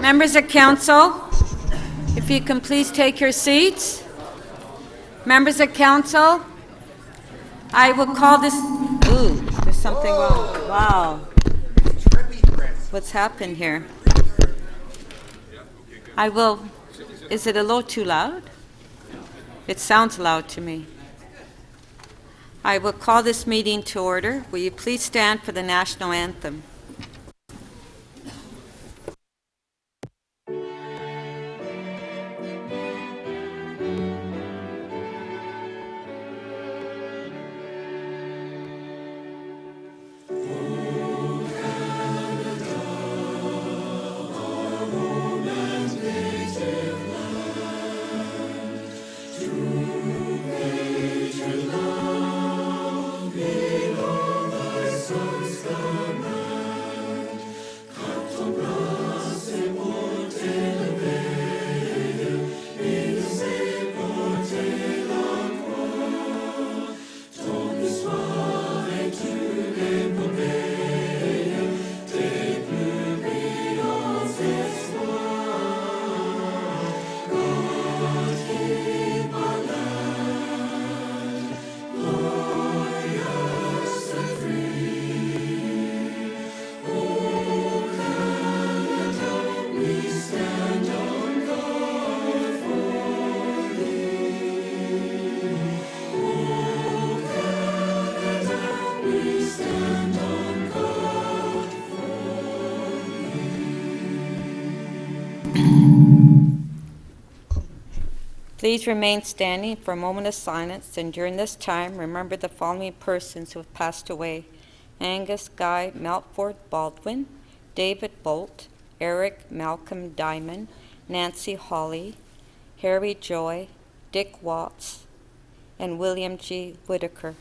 Members of Council, if you can please take your seats. Members of Council, I will call this... Ooh, there's something wrong. Wow. What's happened here? I will... Is it a little too loud? It sounds loud to me. I will call this meeting to order. Will you please stand for the national anthem? Please remain standing for a moment of silence, and during this time, remember the following persons who have passed away: Angus Guy Melford Baldwin, David Bolt, Eric Malcolm Diamond, Nancy Hawley, Harry Joy, Dick Watts, and William G. Whitaker.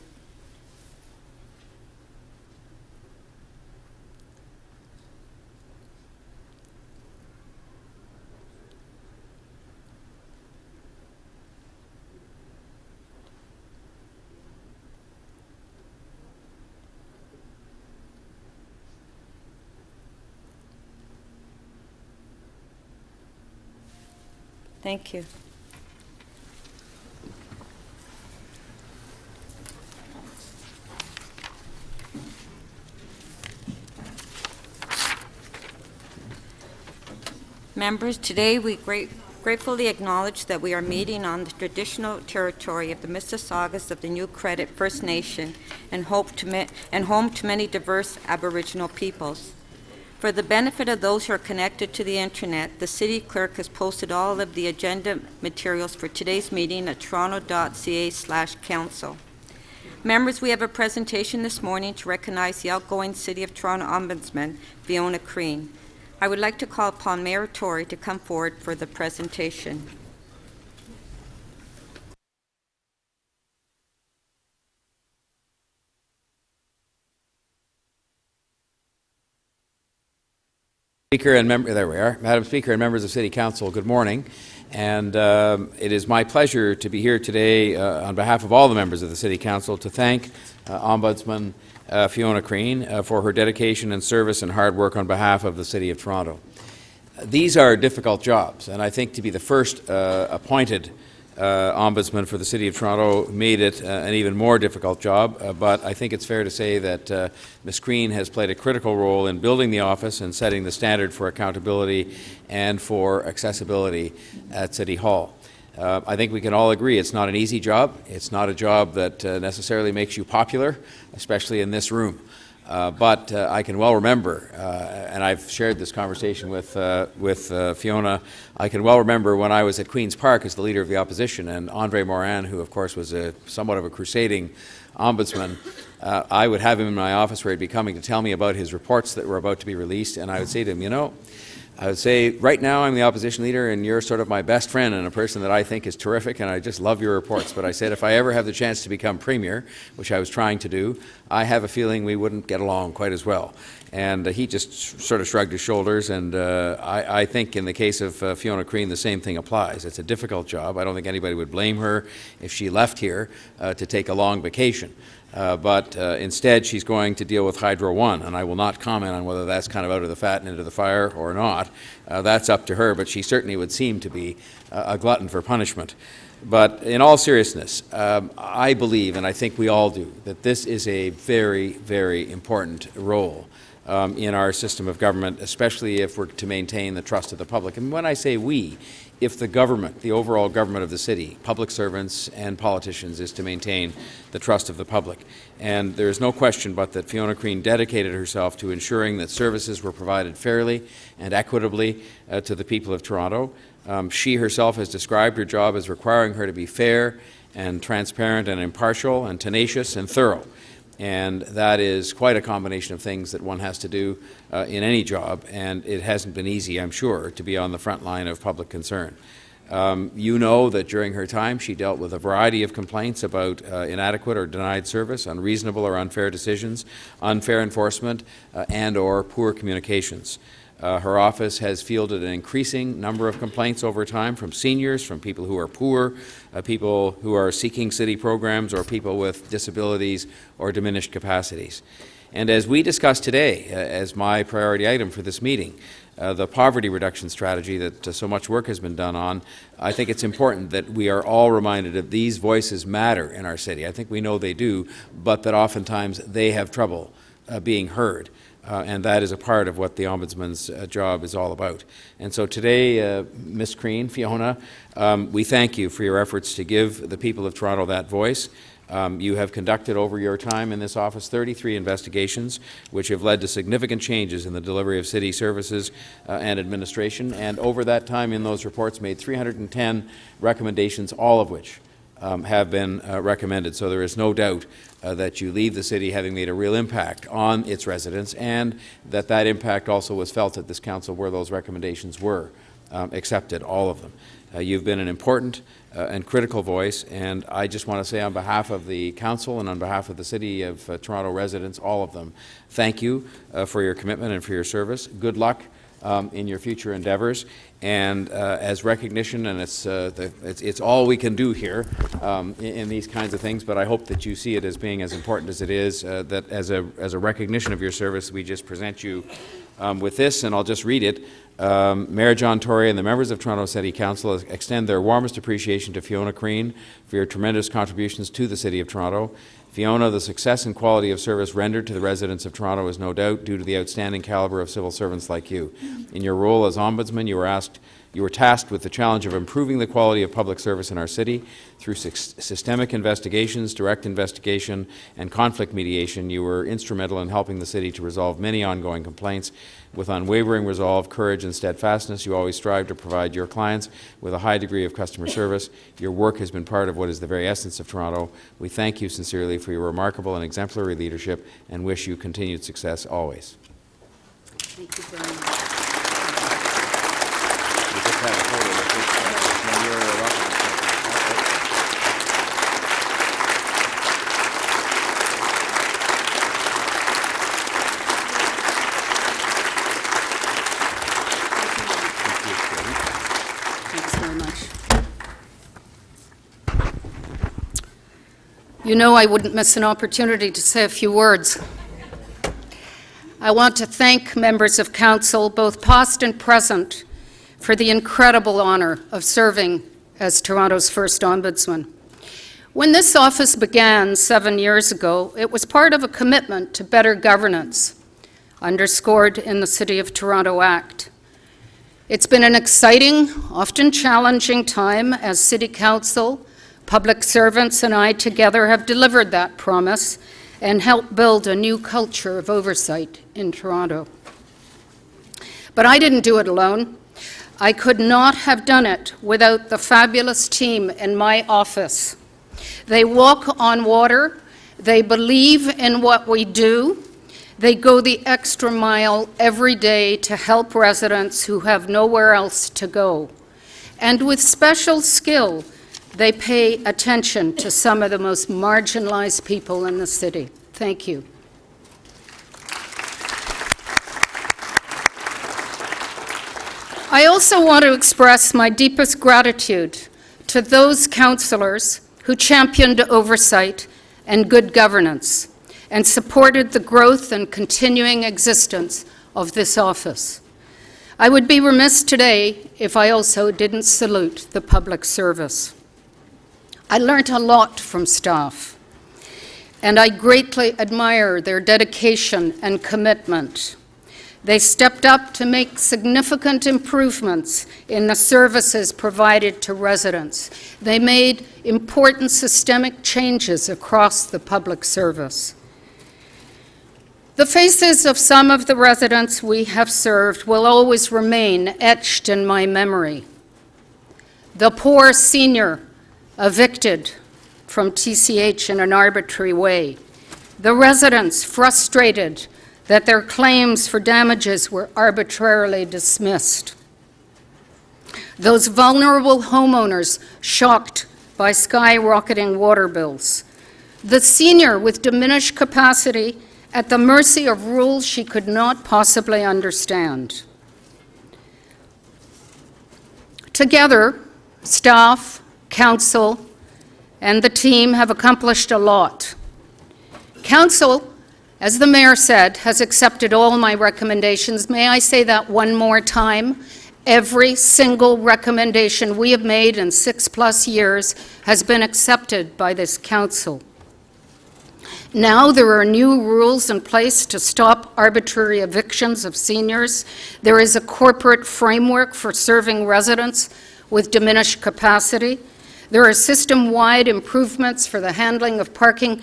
Thank you. Members, today we gratefully acknowledge that we are meeting on the traditional territory of the Mississaugas of the New Credit First Nation and home to many diverse Aboriginal peoples. For the benefit of those who are connected to the internet, the City Clerk has posted all of the agenda materials for today's meeting at toronto.ca/council. Members, we have a presentation this morning to recognize the outgoing City of Toronto Ombudsman, Fiona Crean. I would like to call upon Mayor Tory to come forward for the presentation. Speaker and there we are. Madam Speaker and members of City Council, good morning. And it is my pleasure to be here today on behalf of all the members of the City Council to thank Ombudsman Fiona Crean for her dedication and service and hard work on behalf of the City of Toronto. These are difficult jobs, and I think to be the first appointed Ombudsman for the City of Toronto made it an even more difficult job, but I think it's fair to say that Ms. Crean has played a critical role in building the office and setting the standard for accountability and for accessibility at City Hall. I think we can all agree it's not an easy job. It's not a job that necessarily makes you popular, especially in this room. But I can well remember, and I've shared this conversation with Fiona, I can well remember when I was at Queen's Park as the Leader of the Opposition, and Andre Morin, who of course was somewhat of a crusading ombudsman, I would have him in my office where he'd be coming to tell me about his reports that were about to be released, and I would say to him, you know, I would say, right now I'm the opposition leader and you're sort of my best friend and a person that I think is terrific and I just love your reports. But I said, if I ever have the chance to become Premier, which I was trying to do, I have a feeling we wouldn't get along quite as well. And he just sort of shrugged his shoulders, and I think in the case of Fiona Crean, the same thing applies. It's a difficult job. I don't think anybody would blame her if she left here to take a long vacation. but instead she's going to deal with Hydro One, and I will not comment on whether that's kind of out of the fat and into the fire or not. That's up to her, but she certainly would seem to be a glutton for punishment. But in all seriousness, I believe, and I think we all do, that this is a very, very important role in our system of government, especially if we're to maintain the trust of the public. And when I say we, if the government, the overall government of the city, public servants and politicians, is to maintain the trust of the public. And there is no question but that Fiona Crean dedicated herself to ensuring that services were provided fairly and equitably to the people of Toronto. She herself has described her job as requiring her to be fair and transparent and impartial and tenacious and thorough. And that is quite a combination of things that one has to do in any job, and it hasn't been easy, I'm sure, to be on the front line of public concern. You know that during her time she dealt with a variety of complaints about inadequate or denied service, unreasonable or unfair decisions, unfair enforcement, and or poor communications. Her office has fielded an increasing number of complaints over time from seniors, from people who are poor, people who are seeking city programs, or people with disabilities or diminished capacities. And as we discussed today, as my priority item for this meeting, the poverty reduction strategy that so much work has been done on, I think it's important that we are all reminded that these voices matter in our city. I think we know they do, but that oftentimes they have trouble being heard. And that is a part of what the Ombudsman's job is all about. And so today, Ms. Crean, Fiona, we thank you for your efforts to give the people of Toronto that voice. You have conducted over your time in this office 33 investigations, which have led to significant changes in the delivery of city services and administration, and over that time in those reports made 310 recommendations, all of which have been recommended. So there is no doubt that you leave the city having made a real impact on its residents, and that that impact also was felt at this council where those recommendations were accepted, all of them. You've been an important and critical voice, and I just want to say on behalf of the council and on behalf of the city of Toronto residents, all of them, thank you for your commitment and for your service. Good luck in your future endeavors, and as recognition, and it's all we can do here in these kinds of things, but I hope that you see it as being as important as it is, that as a recognition of your service, we just present you with this, and I'll just read it. Mayor John Tory and the members of Toronto City Council extend their warmest appreciation to Fiona Crean for your tremendous contributions to the City of Toronto. Fiona, the success and quality of service rendered to the residents of Toronto is no doubt due to the outstanding caliber of civil servants like you. In your role as Ombudsman, you were tasked with the challenge of improving the quality of public service in our city. Through systemic investigations, direct investigation, and conflict mediation, you were instrumental in helping the city to resolve many ongoing complaints. With unwavering resolve, courage, and steadfastness, you always strive to provide your clients with a high degree of customer service. Your work has been part of what is the very essence of Toronto. We thank you sincerely for your remarkable and exemplary leadership and wish you continued success always. Thank you very much. We just have a photo with this, when you're Thanks very much. You know I wouldn't miss an opportunity to say a few words. I want to thank members of council, both past and present, for the incredible honor of serving as Toronto's first Ombudsman. When this office began 7 years ago, it was part of a commitment to better governance, underscored in the City of Toronto Act. It's been an exciting, often challenging time as City Council, public servants, and I together have delivered that promise and helped build a new culture of oversight in Toronto. But I didn't do it alone. I could not have done it without the fabulous team in my office. They walk on water, they believe in what we do, they go the extra mile every day to help residents who have nowhere else to go. And with special skill, they pay attention to some of the most marginalized people in the city. Thank you. I also want to express my deepest gratitude to those councillors who championed oversight and good governance, and supported the growth and continuing existence of this office. I would be remiss today if I also didn't salute the public service. I learned a lot from staff, and I greatly admire their dedication and commitment. They stepped up to make significant improvements in the services provided to residents. They made important systemic changes across the public service. The faces of some of the residents we have served will always remain etched in my memory. The poor senior evicted from TCH in an arbitrary way. The residents frustrated that their claims for damages were arbitrarily dismissed. Those vulnerable homeowners shocked by skyrocketing water bills. The senior with diminished capacity at the mercy of rules she could not possibly understand. Together, staff, council, and the team have accomplished a lot. Council, as the mayor said, has accepted all my recommendations. May I say that one more time? Every single recommendation we have made in 6+ years has been accepted by this council. Now there are new rules in place to stop arbitrary evictions of seniors. There is a corporate framework for serving residents with diminished capacity. There are system-wide improvements for the handling of parking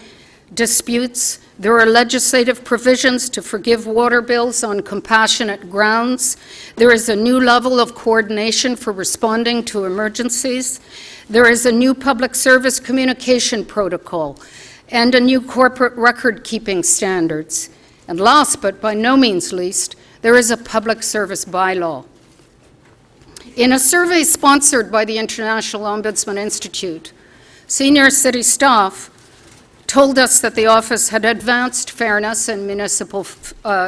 disputes. There are legislative provisions to forgive water bills on compassionate grounds. There is a new level of coordination for responding to emergencies. There is a new public service communication protocol and a new corporate record-keeping standards. And last, but by no means least, there is a public service bylaw. In a survey sponsored by the International Ombudsman Institute, senior city staff told us that the office had advanced fairness in municipal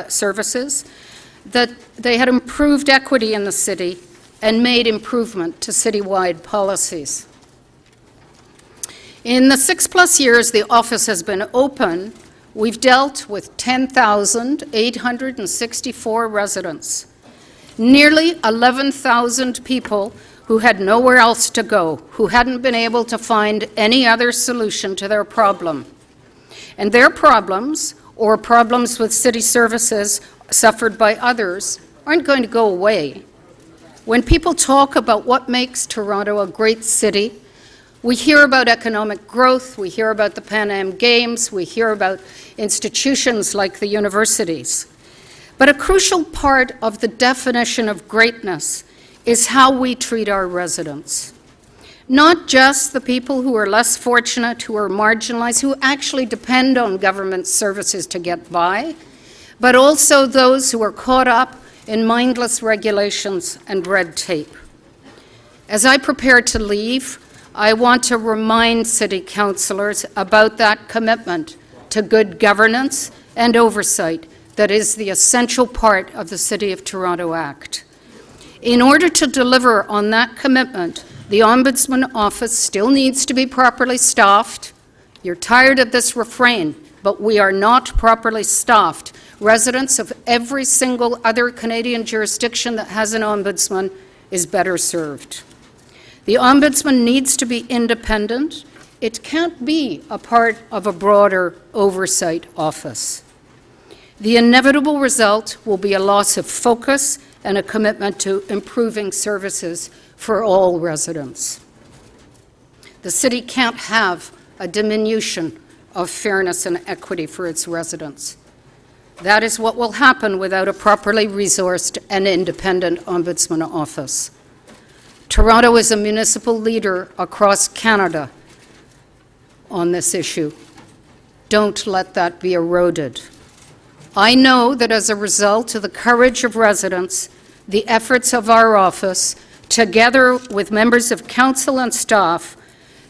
services, that they had improved equity in the city, and made improvement to citywide policies. In the 6+ years the office has been open, we've dealt with 10,864 residents, nearly 11,000 people who had nowhere else to go, who hadn't been able to find any other solution to their problem. And their problems, or problems with city services suffered by others, aren't going to go away. When people talk about what makes Toronto a great city, we hear about economic growth, we hear about the Pan Am Games, we hear about institutions like the universities. But a crucial part of the definition of greatness is how we treat our residents. Not just the people who are less fortunate, who are marginalized, who actually depend on government services to get by, but also those who are caught up in mindless regulations and red tape. As I prepare to leave, I want to remind City Councillors about that commitment to good governance and oversight that is the essential part of the City of Toronto Act. In order to deliver on that commitment, the Ombudsman Office still needs to be properly staffed. You're tired of this refrain, but we are not properly staffed. Residents of every single other Canadian jurisdiction that has an ombudsman is better served. The Ombudsman needs to be independent. It can't be a part of a broader oversight office. The inevitable result will be a loss of focus and a commitment to improving services for all residents. The city can't have a diminution of fairness and equity for its residents. That is what will happen without a properly resourced and independent Ombudsman Office. Toronto is a municipal leader across Canada on this issue. Don't let that be eroded. I know that as a result of the courage of residents, the efforts of our office, together with members of council and staff,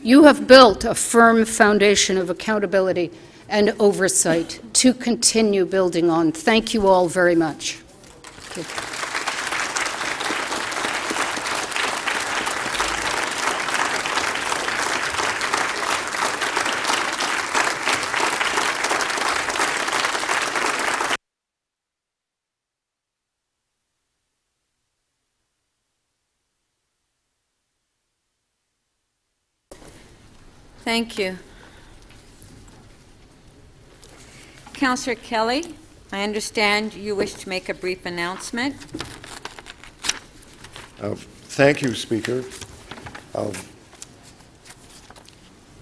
you have built a firm foundation of accountability and oversight to continue building on. Thank you all very much. Thank you. Thank you. Councillor Kelly, I understand you wish to make a brief announcement. Thank you, Speaker.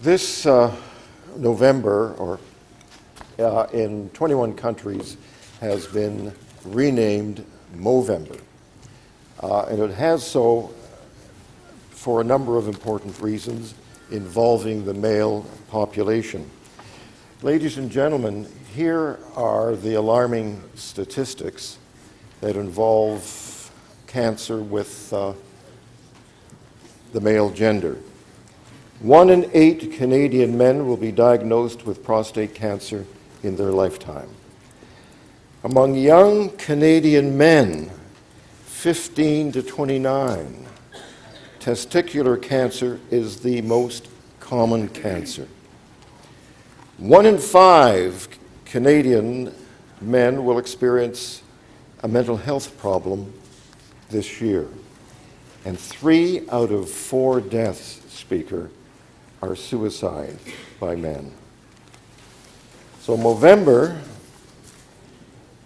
This November, or in 21 countries, has been renamed Movember. And it has so for a number of important reasons involving the male population. Ladies and gentlemen, here are the alarming statistics that involve cancer with the male gender. 1 in 8 Canadian men will be diagnosed with prostate cancer in their lifetime. Among young Canadian men, 15 to 29, testicular cancer is the most common cancer. 1 in 5 Canadian men will experience a mental health problem this year. And 3 out of 4 deaths, Speaker, are suicide by men. So Movember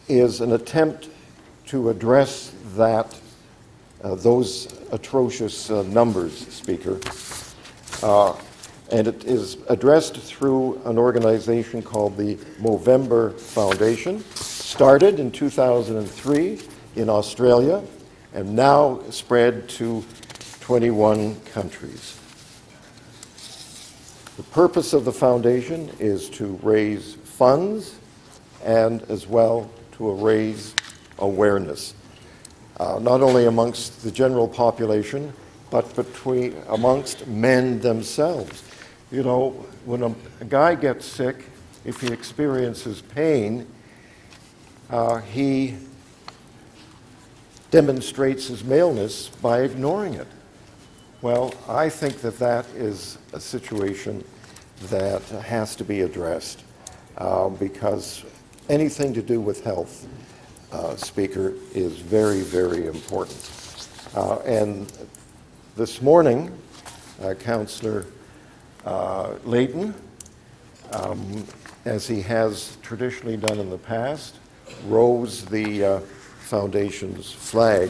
is an attempt to address those atrocious numbers, Speaker. And it is addressed through an organization called the Movember Foundation, started in 2003 in Australia, and now spread to 21 countries. The purpose of the foundation is to raise funds and as well to raise awareness, not only amongst the general population, but amongst men themselves. You know, when a guy gets sick, if he experiences pain, he demonstrates his maleness by ignoring it. Well, I think that is a situation that has to be addressed because anything to do with health, Speaker, is very, very important. And this morning, Councillor Layton, as he has traditionally done in the past, rose the Foundation's flag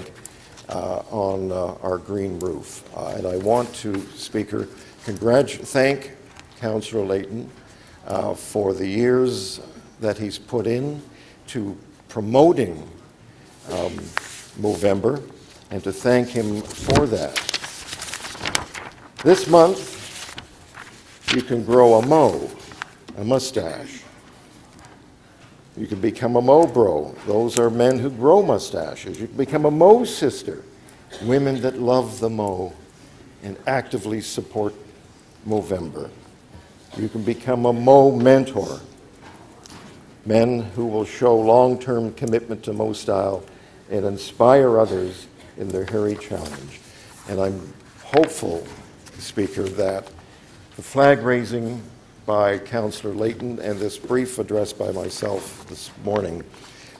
on our green roof. And I want to, Speaker, thank Councillor Layton for the years that he's put in to promoting Movember, and to thank him for that. This month, you can grow a mustache. You can become a Mo-bro. Those are men who grow mustaches. You can become a Mo-sister, women that love the Mo and actively support Movember. You can become a Mo-mentor, men who will show long-term commitment to Mo style and inspire others in their hairy challenge. And I'm hopeful, Speaker, that the flag raising by Councillor Layton and this brief address by myself this morning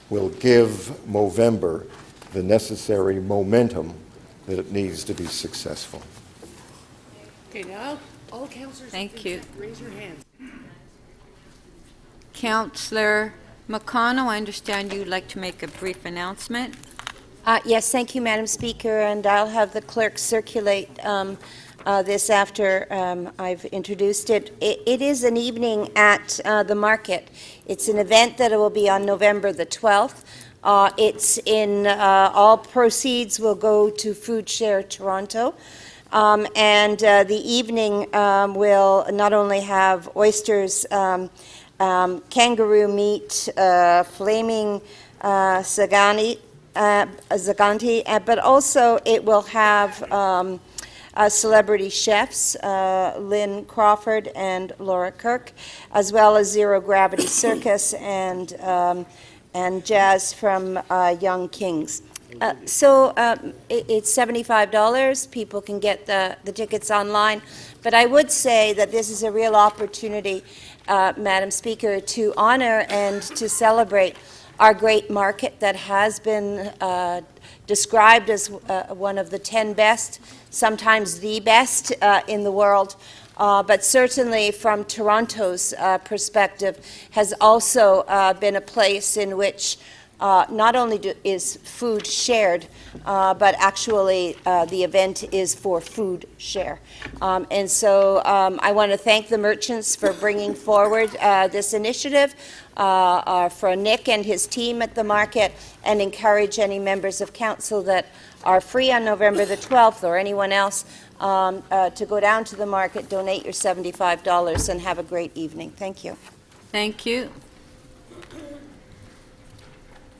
will give Movember the necessary momentum that it needs to be successful. Okay, now all councillors, Thank you. raise your hands. Councillor McConnell, I understand you'd like to make a brief announcement. Yes, thank you, Madam Speaker, and I'll have the clerk circulate this after I've introduced it. It is an evening at the market. It's an event that will be on November the 12th. It's in, all proceeds will go to Food Share Toronto. And the evening will not only have oysters, kangaroo meat, flaming zaganti, but also it will have celebrity chefs, Lynn Crawford and Laura Kirk, as well as Zero Gravity Circus and jazz from Young Kings. It's $75. People can get the tickets online. But I would say that this is a real opportunity, Madam Speaker, to honor and to celebrate our great market that has been described as one of the 10 best, sometimes the best in the world. but certainly from Toronto's perspective, has also been a place in which not only is food shared, but actually the event is for food share. And so I want to thank the merchants for bringing forward this initiative, for Nick and his team at the market, and encourage any members of council that are free on November the 12th, or anyone else, to go down to the market, donate your $75, and have a great evening. Thank you. Thank you.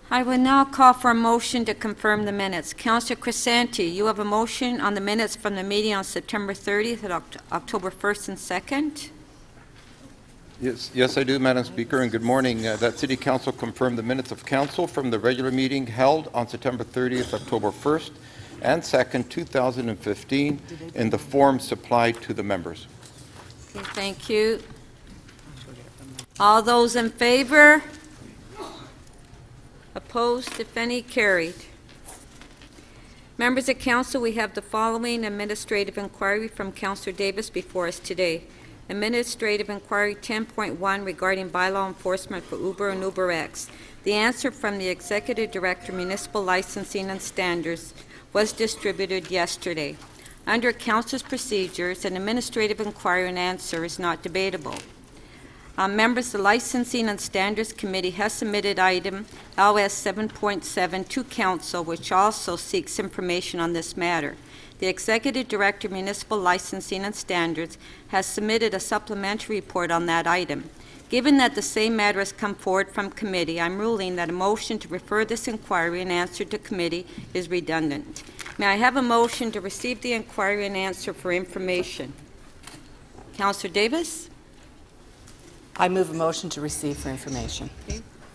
I will now call for a motion to confirm the minutes. Councillor Crescenti, you have a motion on the minutes from the meeting on September 30th and October 1st and 2nd. Yes, I do, Madam Speaker, and good morning. That City Council confirmed the minutes of Council from the regular meeting held on September 30th, October 1st and 2nd, 2015, in the form supplied to the members. Okay, thank you. All those in favor? Opposed, if any, carried. Members of Council, we have the following administrative inquiry from Councillor Davis before us today. Administrative Inquiry 10.1 regarding bylaw enforcement for Uber and UberX. The answer from the Executive Director, Municipal Licensing and Standards, was distributed yesterday. Under Council's procedures, an administrative inquiry and answer is not debatable. Members, the Licensing and Standards Committee has submitted item LS 7.7 to Council, which also seeks information on this matter. The Executive Director, Municipal Licensing and Standards, has submitted a supplementary report on that item. Given that the same matter has come forward from committee, I'm ruling that a motion to refer this inquiry and answer to committee is redundant. May I have a motion to receive the inquiry and answer for information? Councillor Davis? I move a motion to receive for information.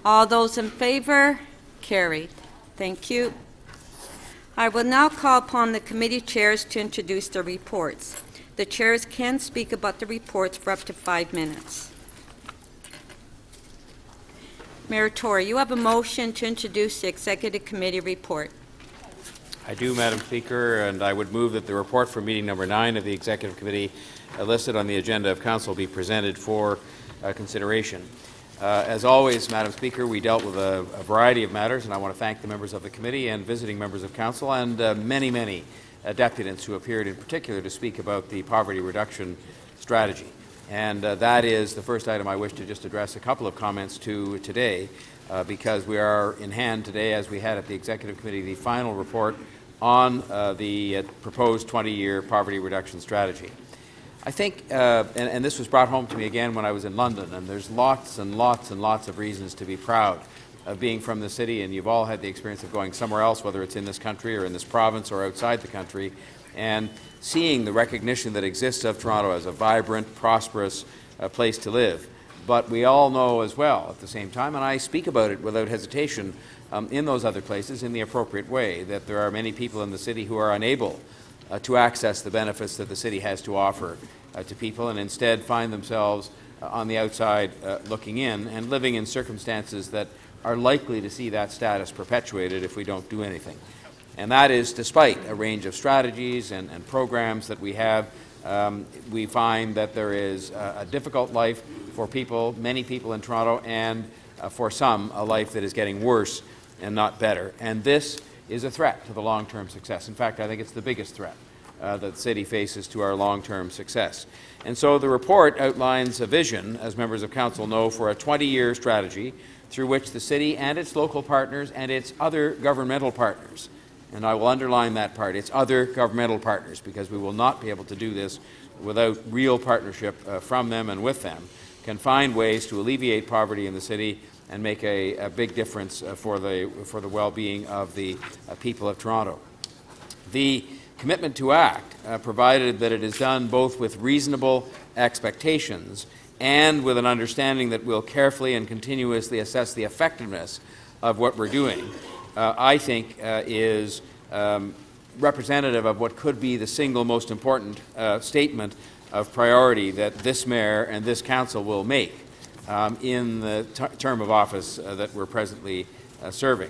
All those in favor? Carried. Thank you. I will now call upon the committee chairs to introduce their reports. The chairs can speak about the reports for up to 5 minutes. Mayor Tory, you have a motion to introduce the Executive Committee report. I do, Madam Speaker, and I would move that the report for meeting number 9 of the Executive Committee listed on the agenda of Council be presented for consideration. As always, Madam Speaker, we dealt with a variety of matters, and I want to thank the members of the committee and visiting members of Council and many deputants who appeared in particular to speak about the poverty reduction strategy. And that is the first item I wish to just address a couple of comments to today, because we are in hand today, as we had at the Executive Committee, the final report on the proposed 20-year poverty reduction strategy. I think, and this was brought home to me again when I was in London, and there's lots and lots and lots of reasons to be proud of being from the city, and you've all had the experience of going somewhere else, whether it's in this country or in this province or outside the country, and seeing the recognition that exists of Toronto as a vibrant, prosperous place to live. But we all know as well at the same time, and I speak about it without hesitation in those other places in the appropriate way, that there are many people in the city who are unable to access the benefits that the city has to offer to people, and instead find themselves on the outside looking in and living in circumstances that are likely to see that status perpetuated if we don't do anything. And that is despite a range of strategies and programs that we have. We find that there is a difficult life for people, many people in Toronto, and for some, a life that is getting worse and not better. And this is a threat to the long-term success. In fact, I think it's the biggest threat that the city faces to our long-term success. And so the report outlines a vision, as members of Council know, for a 20-year strategy through which the city and its local partners and its other governmental partners, and I will underline that part, its other governmental partners, because we will not be able to do this without real partnership from them and with them, can find ways to alleviate poverty in the city and make a big difference for the well-being of the people of Toronto. The commitment to act, provided that it is done both with reasonable expectations and with an understanding that we'll carefully and continuously assess the effectiveness of what we're doing, I think is representative of what could be the single most important statement of priority that this mayor and this council will make in the term of office that we're presently serving.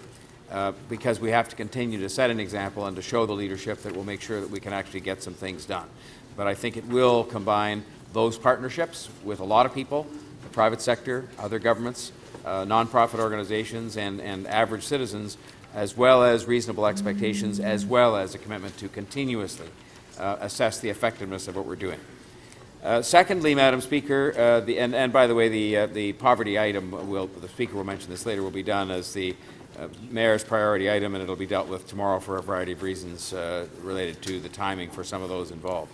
Because we have to continue to set an example and to show the leadership that will make sure that we can actually get some things done. But I think it will combine those partnerships with a lot of people, the private sector, other governments, nonprofit organizations, and average citizens, as well as reasonable expectations, as well as a commitment to continuously assess the effectiveness of what we're doing. Secondly, Madam Speaker, and by the way, the poverty item, the Speaker will mention this later, will be done as the Mayor's priority item, and it'll be dealt with tomorrow for a variety of reasons related to the timing for some of those involved.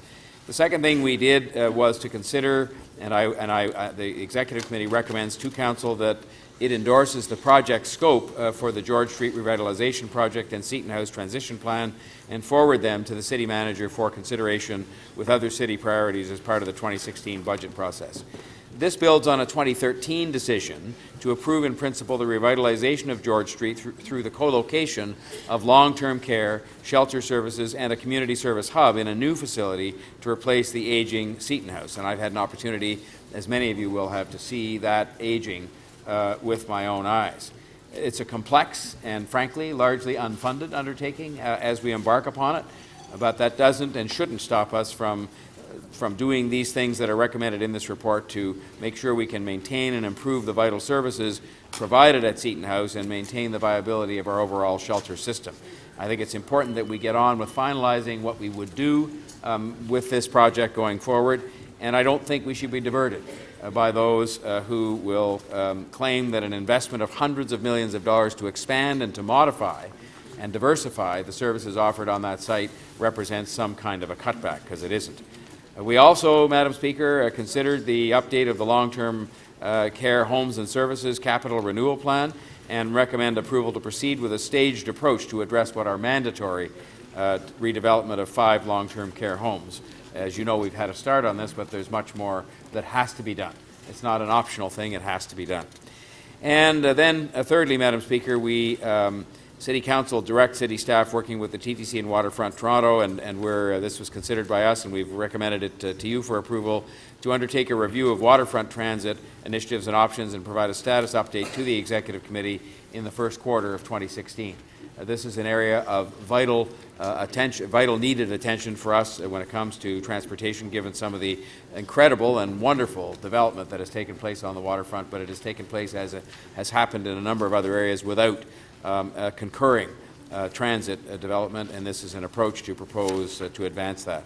The second thing we did was to consider, and the Executive Committee recommends to Council that it endorses the project scope for the George Street Revitalization Project and Seton House Transition Plan and forward them to the City Manager for consideration with other city priorities as part of the 2016 budget process. This builds on a 2013 decision to approve in principle the revitalization of George Street through the co-location of long-term care, shelter services, and a community service hub in a new facility to replace the aging Seton House. And I've had an opportunity, as many of you will have, to see that aging with my own eyes. It's a complex and, frankly, largely unfunded undertaking as we embark upon it, but that doesn't and shouldn't stop us from doing these things that are recommended in this report to make sure we can maintain and improve the vital services provided at Seton House and maintain the viability of our overall shelter system. I think it's important that we get on with finalizing what we would do with this project going forward, and I don't think we should be diverted by those who will claim that an investment of hundreds of millions of dollars to expand and to modify and diversify the services offered on that site represents some kind of a cutback, because it isn't. We also, Madam Speaker, considered the update of the long-term care homes and services capital renewal plan and recommend approval to proceed with a staged approach to address what are mandatory redevelopment of 5 long-term care homes. As you know, we've had a start on this, but there's much more that has to be done. It's not an optional thing, it has to be done. And then thirdly, Madam Speaker, we City Council direct city staff working with the TTC and Waterfront Toronto, and where this was considered by us and we've recommended it to you for approval, to undertake a review of Waterfront Transit initiatives and options and provide a status update to the Executive Committee in the first quarter of 2016. This is an area of vital needed attention for us when it comes to transportation, given some of the incredible and wonderful development that has taken place on the waterfront, but it has taken place, as it has happened in a number of other areas, without concurring transit development, and this is an approach to propose to advance that.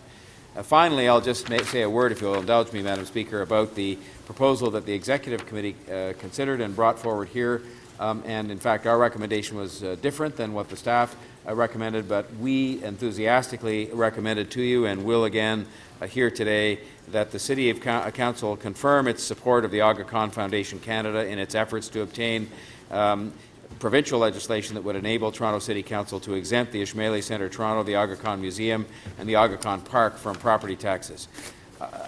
Finally, I'll just say a word, if you'll indulge me, Madam Speaker, about the proposal that the Executive Committee considered and brought forward here. And in fact, our recommendation was different than what the staff recommended, but we enthusiastically recommended to you and will again here today that the City Council confirm its support of the Aga Khan Foundation Canada in its efforts to obtain provincial legislation that would enable Toronto City Council to exempt the Ishmaeli Centre Toronto, the Aga Khan Museum, and the Aga Khan Park from property taxes.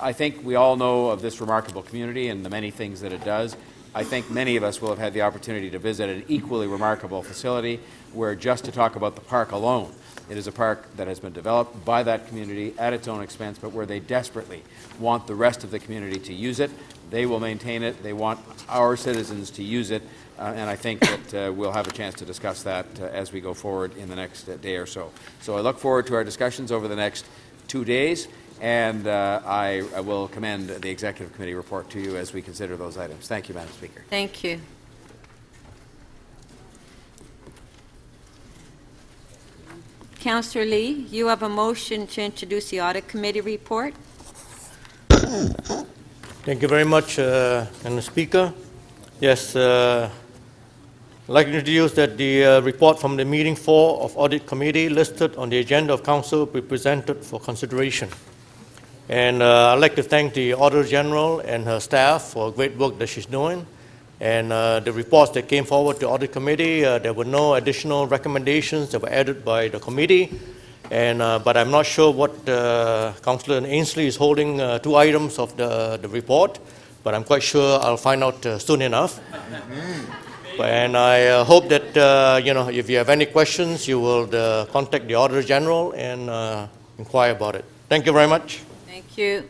I think we all know of this remarkable community and the many things that it does. I think many of us will have had the opportunity to visit an equally remarkable facility where, just to talk about the park alone, it is a park that has been developed by that community at its own expense, but where they desperately want the rest of the community to use it. They will maintain it. They want our citizens to use it. And I think that we'll have a chance to discuss that as we go forward in the next day or so. So I look forward to our discussions over the next 2 days, and I will commend the Executive Committee report to you as we consider those items. Thank you, Madam Speaker. Thank you. Councillor Lee, you have a motion to introduce the Audit Committee report. Thank you very much, Madam Speaker. Yes, I'd like to introduce that the report from the meeting 4 of Audit Committee listed on the agenda of Council be presented for consideration. And I'd like to thank the Auditor General and her staff for great work that she's doing. And the reports that came forward to Audit Committee, there were no additional recommendations that were added by the committee. And but I'm not sure what Councillor Ainsley is holding 2 items of the report, but I'm quite sure I'll find out soon enough. And I hope that if you have any questions, you will contact the Auditor General and inquire about it. Thank you very much. Thank you.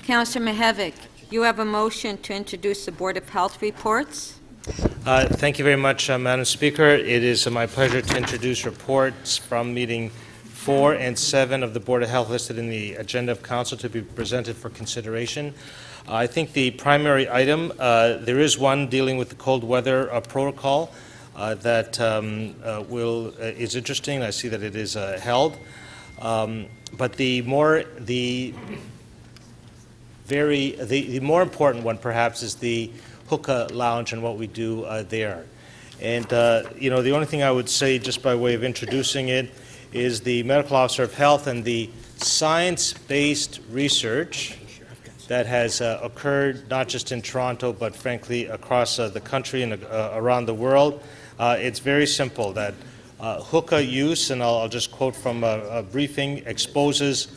Councillor Mihevik, you have a motion to introduce the Board of Health reports. Thank you very much, Madam Speaker. It is my pleasure to introduce reports from meeting 4 and 7 of the Board of Health listed in the agenda of council to be presented for consideration. I think the primary item, there is one dealing with the cold weather protocol that is interesting. I see that it is held. But the more important one perhaps is the hookah lounge and what we do there. And the only thing I would say, just by way of introducing it, is the medical officer of health and the science-based research that has occurred not just in Toronto but frankly across the country and around the world. It's very simple that hookah use, and I'll just quote from a briefing, exposes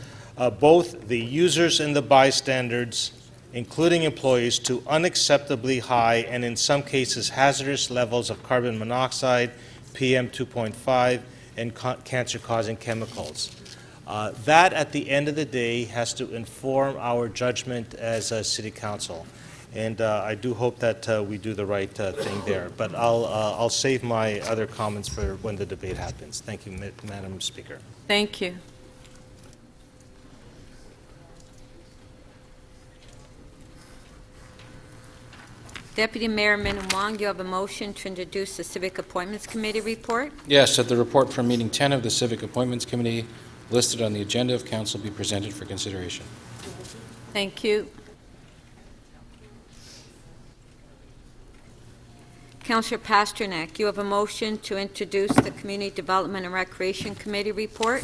both the users and the bystanders, including employees, to unacceptably high and in some cases hazardous levels of carbon monoxide, PM 2.5, and cancer-causing chemicals. That, at the end of the day, has to inform our judgment as a City Council. And I do hope that we do the right thing there. But I'll save my other comments for when the debate happens. Thank you, Madam Speaker. Thank you. Deputy Mayor Minnan-Wong, you have a motion to introduce the Civic Appointments Committee report. Yes, that the report from meeting 10 of the Civic Appointments Committee listed on the agenda of council be presented for consideration. Thank you. Councillor Pasternak, you have a motion to introduce the Community Development and Recreation Committee report.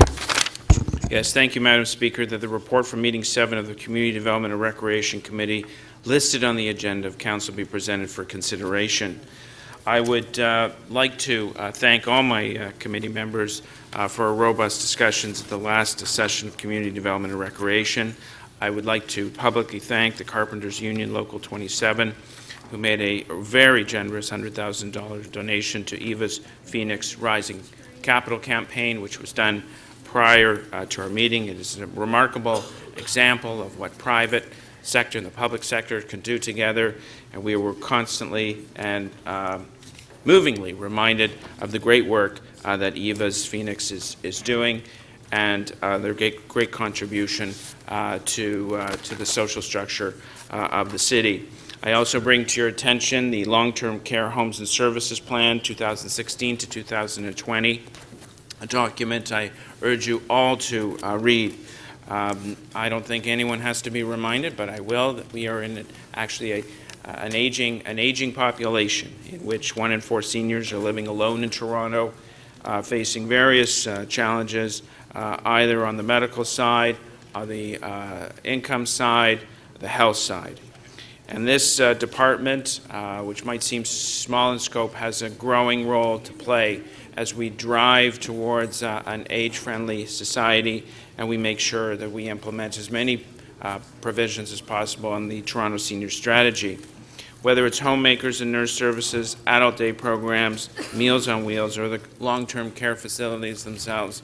Yes, thank you, Madam Speaker, that the report from meeting 7 of the Community Development and Recreation Committee listed on the agenda of council be presented for consideration. I would like to thank all my committee members for robust discussions at the last session of Community Development and Recreation. I would like to publicly thank the Carpenters Union Local 27, who made a very generous $100,000 donation to Eva's Phoenix Rising Capital campaign, which was done prior to our meeting. It is a remarkable example of what private sector and the public sector can do together, and we were constantly and movingly reminded of the great work that Eva's Phoenix is doing, and their great contribution to the social structure of the city. I also bring to your attention the Long-Term Care Homes and Services Plan 2016 to 2020, a document I urge you all to read. I don't think anyone has to be reminded, but I will, that we are in actually an aging population in which 1 in 4 seniors are living alone in Toronto, facing various challenges, either on the medical side, on the income side, the health side. And this department, which might seem small in scope, has a growing role to play as we drive towards an age-friendly society, and we make sure that we implement as many provisions as possible on the Toronto Senior Strategy. Whether it's homemakers and nurse services, adult day programs, Meals on Wheels, or the long-term care facilities themselves,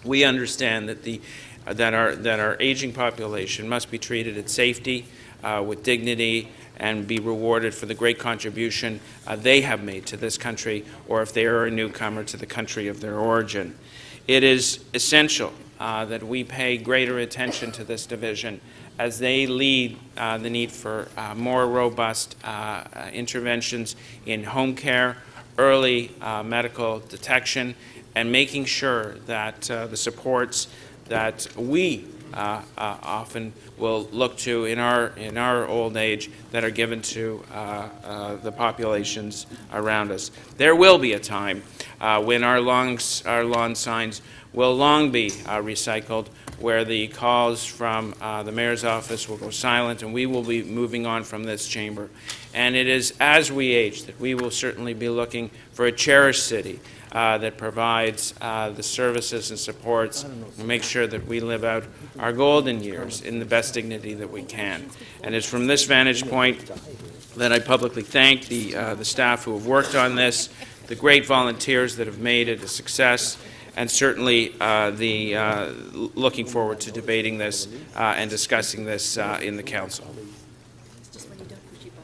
we understand that our aging population must be treated at safety, with dignity, and be rewarded for the great contribution they have made to this country, or if they are a newcomer, to the country of their origin. It is essential that we pay greater attention to this division as they lead the need for more robust interventions in home care, early medical detection, and making sure that the supports that we often will look to in our old age that are given to the populations around us. There will be a time when our lawn signs will long be recycled, where the calls from the mayor's office will go silent, and we will be moving on from this chamber. And it is as we age that we will certainly be looking for a cherished city that provides the services and supports and make sure that we live out our golden years in the best dignity that we can. And it's from this vantage point that I publicly thank the staff who have worked on this, the great volunteers that have made it a success, and certainly looking forward to debating this and discussing this in the council.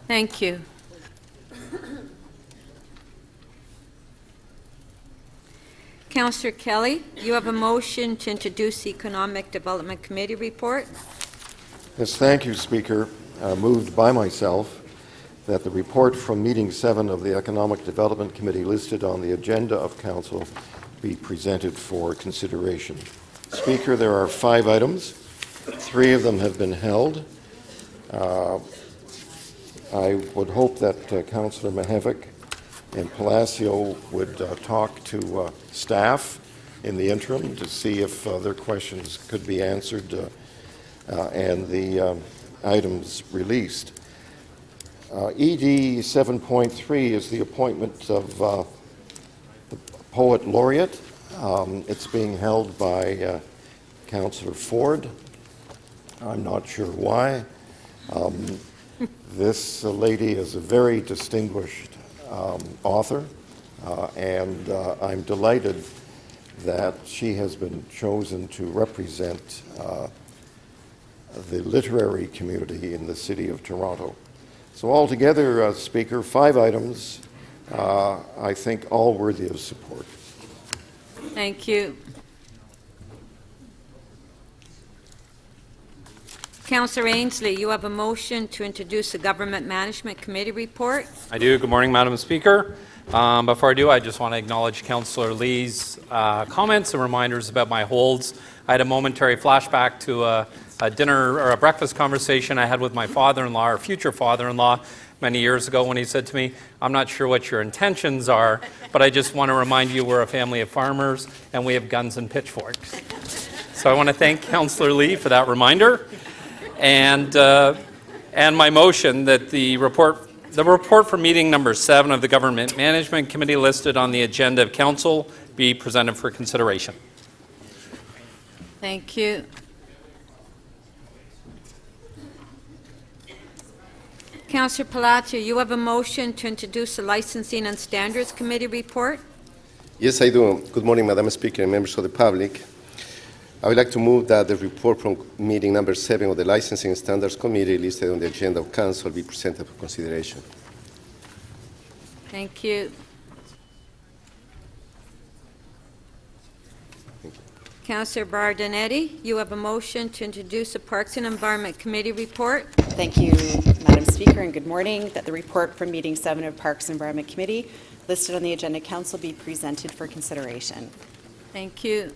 Thank you. Councillor Kelly, you have a motion to introduce the Economic Development Committee report. Yes, thank you, Speaker. Moved by myself that the report from Meeting 7 of the Economic Development Committee listed on the agenda of Council be presented for consideration. Speaker, there are 5 items. 3 of them have been held. I would hope that Councillor Mihevc and Palacio would talk to staff in the interim to see if their questions could be answered and the items released. ED 7.3 is the appointment of the Poet Laureate. It's being held by Councillor Ford. I'm not sure why. This lady is a very distinguished author, and I'm delighted that she has been chosen to represent the literary community in the City of Toronto. So altogether, Speaker, 5 items, I think all worthy of support. Thank you. Councillor Ainsley, you have a motion to introduce the Government Management Committee report. I do. Good morning, Madam Speaker. Before I do, I just want to acknowledge Councillor Lee's comments and reminders about my holds. I had a momentary flashback to a dinner or a breakfast conversation I had with my father-in-law, or future father-in-law, many years ago when he said to me, "I'm not sure what your intentions are, but I just want to remind you we're a family of farmers and we have guns and pitchforks." So I want to thank Councillor Lee for that reminder. And my motion that the report for meeting number 7 of the Government Management Committee listed on the agenda of Council be presented for consideration. Thank you. Councillor Palacio, you have a motion to introduce the Licensing and Standards Committee report. Yes, I do. Good morning, Madam Speaker and members of the public. I would like to move that the report from meeting number 7 of the Licensing and Standards Committee listed on the agenda of Council be presented for consideration. Thank you. Councillor Bardinetti, you have a motion to introduce the Parks and Environment Committee report. Thank you, Madam Speaker, and good morning. That the report from Meeting 7 of Parks and Environment Committee listed on the agenda of Council be presented for consideration. Thank you.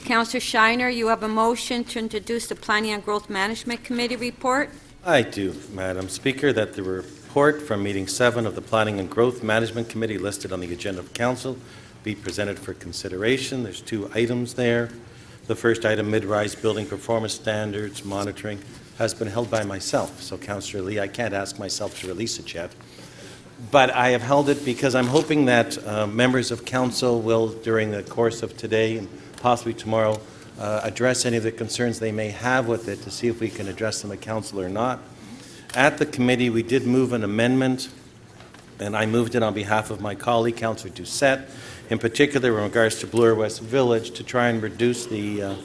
Councillor Shiner, you have a motion to introduce the Planning and Growth Management Committee report. I do, Madam Speaker, that the report from Meeting 7 of the Planning and Growth Management Committee listed on the agenda of Council be presented for consideration. There's 2 items there. The first item, mid-rise building performance standards monitoring, has been held by myself. So, Councillor Lee, I can't ask myself to release it yet. But I have held it because I'm hoping that members of Council will, during the course of today and possibly tomorrow, address any of the concerns they may have with it to see if we can address them at Council or not. At the committee, we did move an amendment, and I moved it on behalf of my colleague, Councillor Doucette, in particular in regards to Bloor West Village, to try and reduce the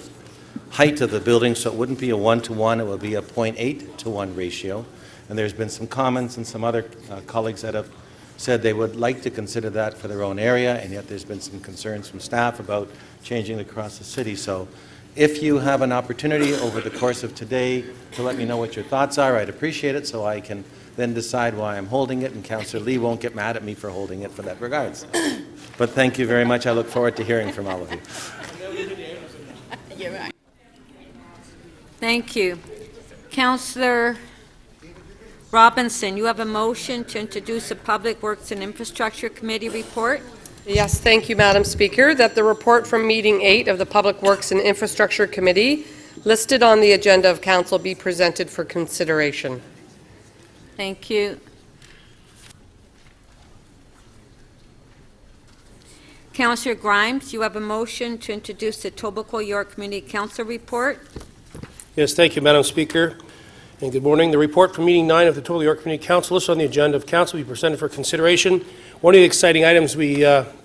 height of the building so it wouldn't be a 1-to-1, it would be a 0.8-to-1 ratio. And there's been some comments and some other colleagues that have said they would like to consider that for their own area, and yet there's been some concerns from staff about changing it across the city. So if you have an opportunity over the course of today to let me know what your thoughts are, I'd appreciate it so I can then decide why I'm holding it, and Councillor Lee won't get mad at me for holding it for that regards. But thank you very much. I look forward to hearing from all of you. Thank you. Councillor Robinson, you have a motion to introduce the Public Works and Infrastructure Committee report. Yes, thank you, Madam Speaker, that the report from Meeting 8 of the Public Works and Infrastructure Committee listed on the agenda of Council be presented for consideration. Thank you. Councillor Grimes, you have a motion to introduce the Etobicoke York Community Council report. Yes, thank you, Madam Speaker, and good morning. The report from Meeting 9 of the Etobicoke York Community Council listed on the agenda of Council will be presented for consideration. One of the exciting items we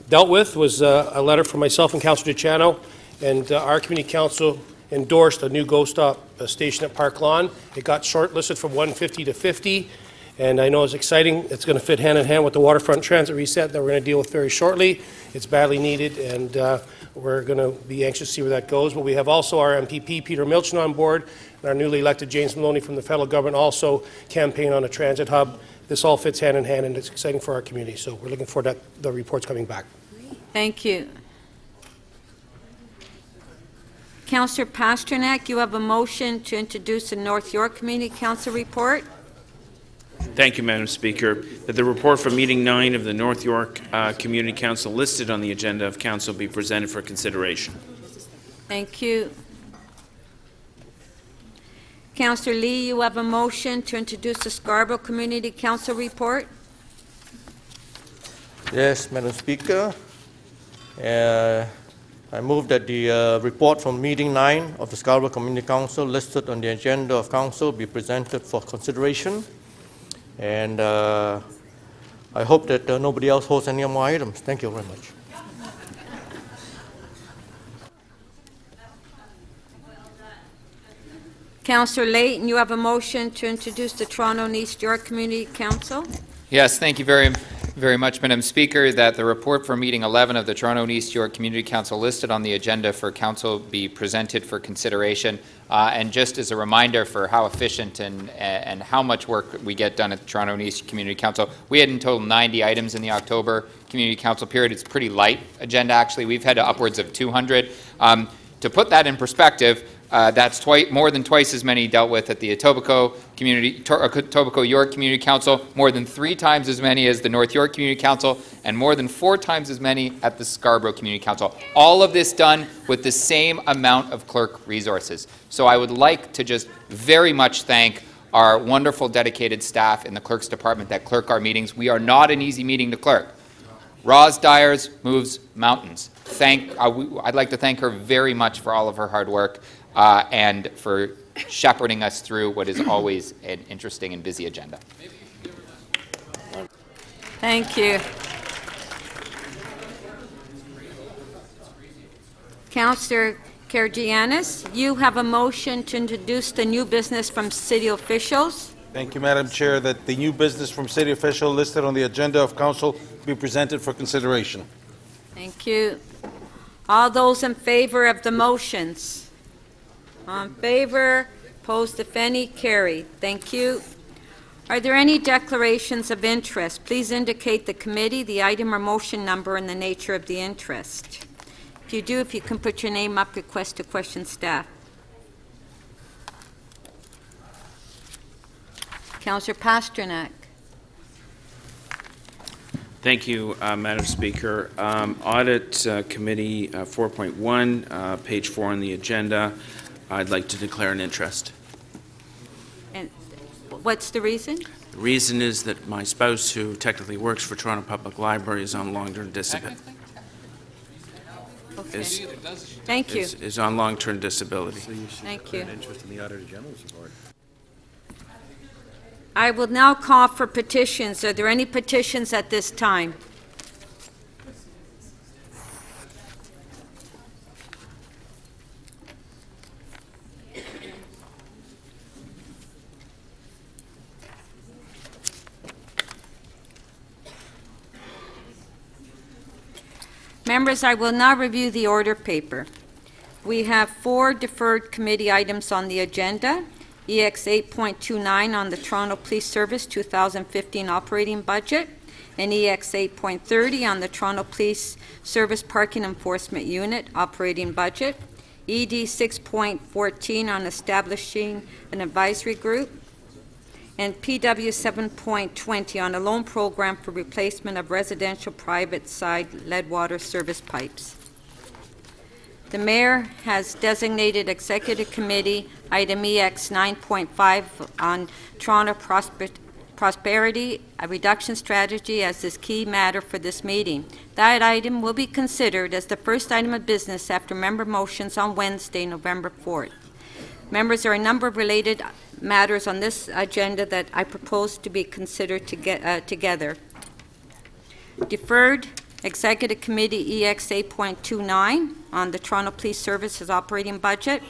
dealt with was a letter from myself and Councillor DiCiano, and our Community Council endorsed a new GO Stop station at Park Lawn. It got shortlisted from 150 to 50, And I know it's exciting. It's going to fit hand in hand with the Waterfront Transit reset that we're going to deal with very shortly. It's badly needed, and we're going to be anxious to see where that goes. But we have also our MPP, Peter Milchin, on board, and our newly elected James Maloney from the federal government also campaign on a transit hub. This all fits hand in hand, and it's exciting for our community. So we're looking forward to the reports coming back. Thank you. Councillor Pasternak, you have a motion to introduce the North York Community Council report. Thank you, Madam Speaker. That the report from Meeting 9 of the North York Community Council listed on the agenda of Council be presented for consideration. Thank you. Councillor Lee, you have a motion to introduce the Scarborough Community Council report. Yes, Madam Speaker. I move that the report from Meeting 9 of the Scarborough Community Council listed on the agenda of Council be presented for consideration. And I hope that nobody else holds any more items. Thank you very much. Councillor Layton, you have a motion to introduce the Toronto and East York Community Council. Yes, thank you very much, Madam Speaker, that the report for Meeting 11 of the Toronto and East York Community Council listed on the agenda for Council be presented for consideration. And just as a reminder for how efficient and how much work we get done at the Toronto and East Community Council, we had in total 90 items in the October Community Council period. It's a pretty light agenda, actually. We've had upwards of 200. To put that in perspective, that's more than twice as many dealt with at the Etobicoke York Community Council, more than 3 times as many as the North York Community Council, and more than 4 times as many at the Scarborough Community Council. All of this done with the same amount of clerk resources. So I would like to just very much thank our wonderful dedicated staff in the clerk's department that clerk our meetings. We are not an easy meeting to clerk. Roz Dyers moves mountains. I'd like to thank her very much for all of her hard work and for shepherding us through what is always an interesting and busy agenda. Thank you. Councillor Karygiannis, you have a motion to introduce the new business from city officials. Thank you, Madam Chair, that the new business from city official listed on the agenda of Council be presented for consideration. Thank you. All those in favor of the motions? On favor, opposed if any, carried. Thank you. Are there any declarations of interest? Please indicate the committee, the item or motion number, and the nature of the interest. If you do, if you can put your name up, request to question staff. Councillor Pasternak. Thank you, Madam Speaker. Audit Committee 4.1, page 4 on the agenda. I'd like to declare an interest. And what's the reason? The reason is that my spouse, who technically works for Toronto Public Library, is on long-term disability. Okay. Thank you. Is on long-term disability. So you should Thank declare you. an interest in the Auditor General's report. I will now call for petitions. Are there any petitions at this time? Members, I will now review the order paper. We have 4 deferred committee items on the agenda. EX 8.29 on the Toronto Police Service 2015 operating budget, and EX 8.30 on the Toronto Police Service Parking Enforcement Unit operating budget, ED 6.14 on establishing an advisory group, and PW 7.20 on a loan program for replacement of residential private side lead water service pipes. The Mayor has designated Executive Committee item EX 9.5 on Toronto Prosperity Reduction Strategy as this key matter for this meeting. That item will be considered as the first item of business after member motions on Wednesday, November 4th. Members, there are a number of related matters on this agenda that I propose to be considered together. Deferred Executive Committee EX 8.29 on the Toronto Police Services operating budget.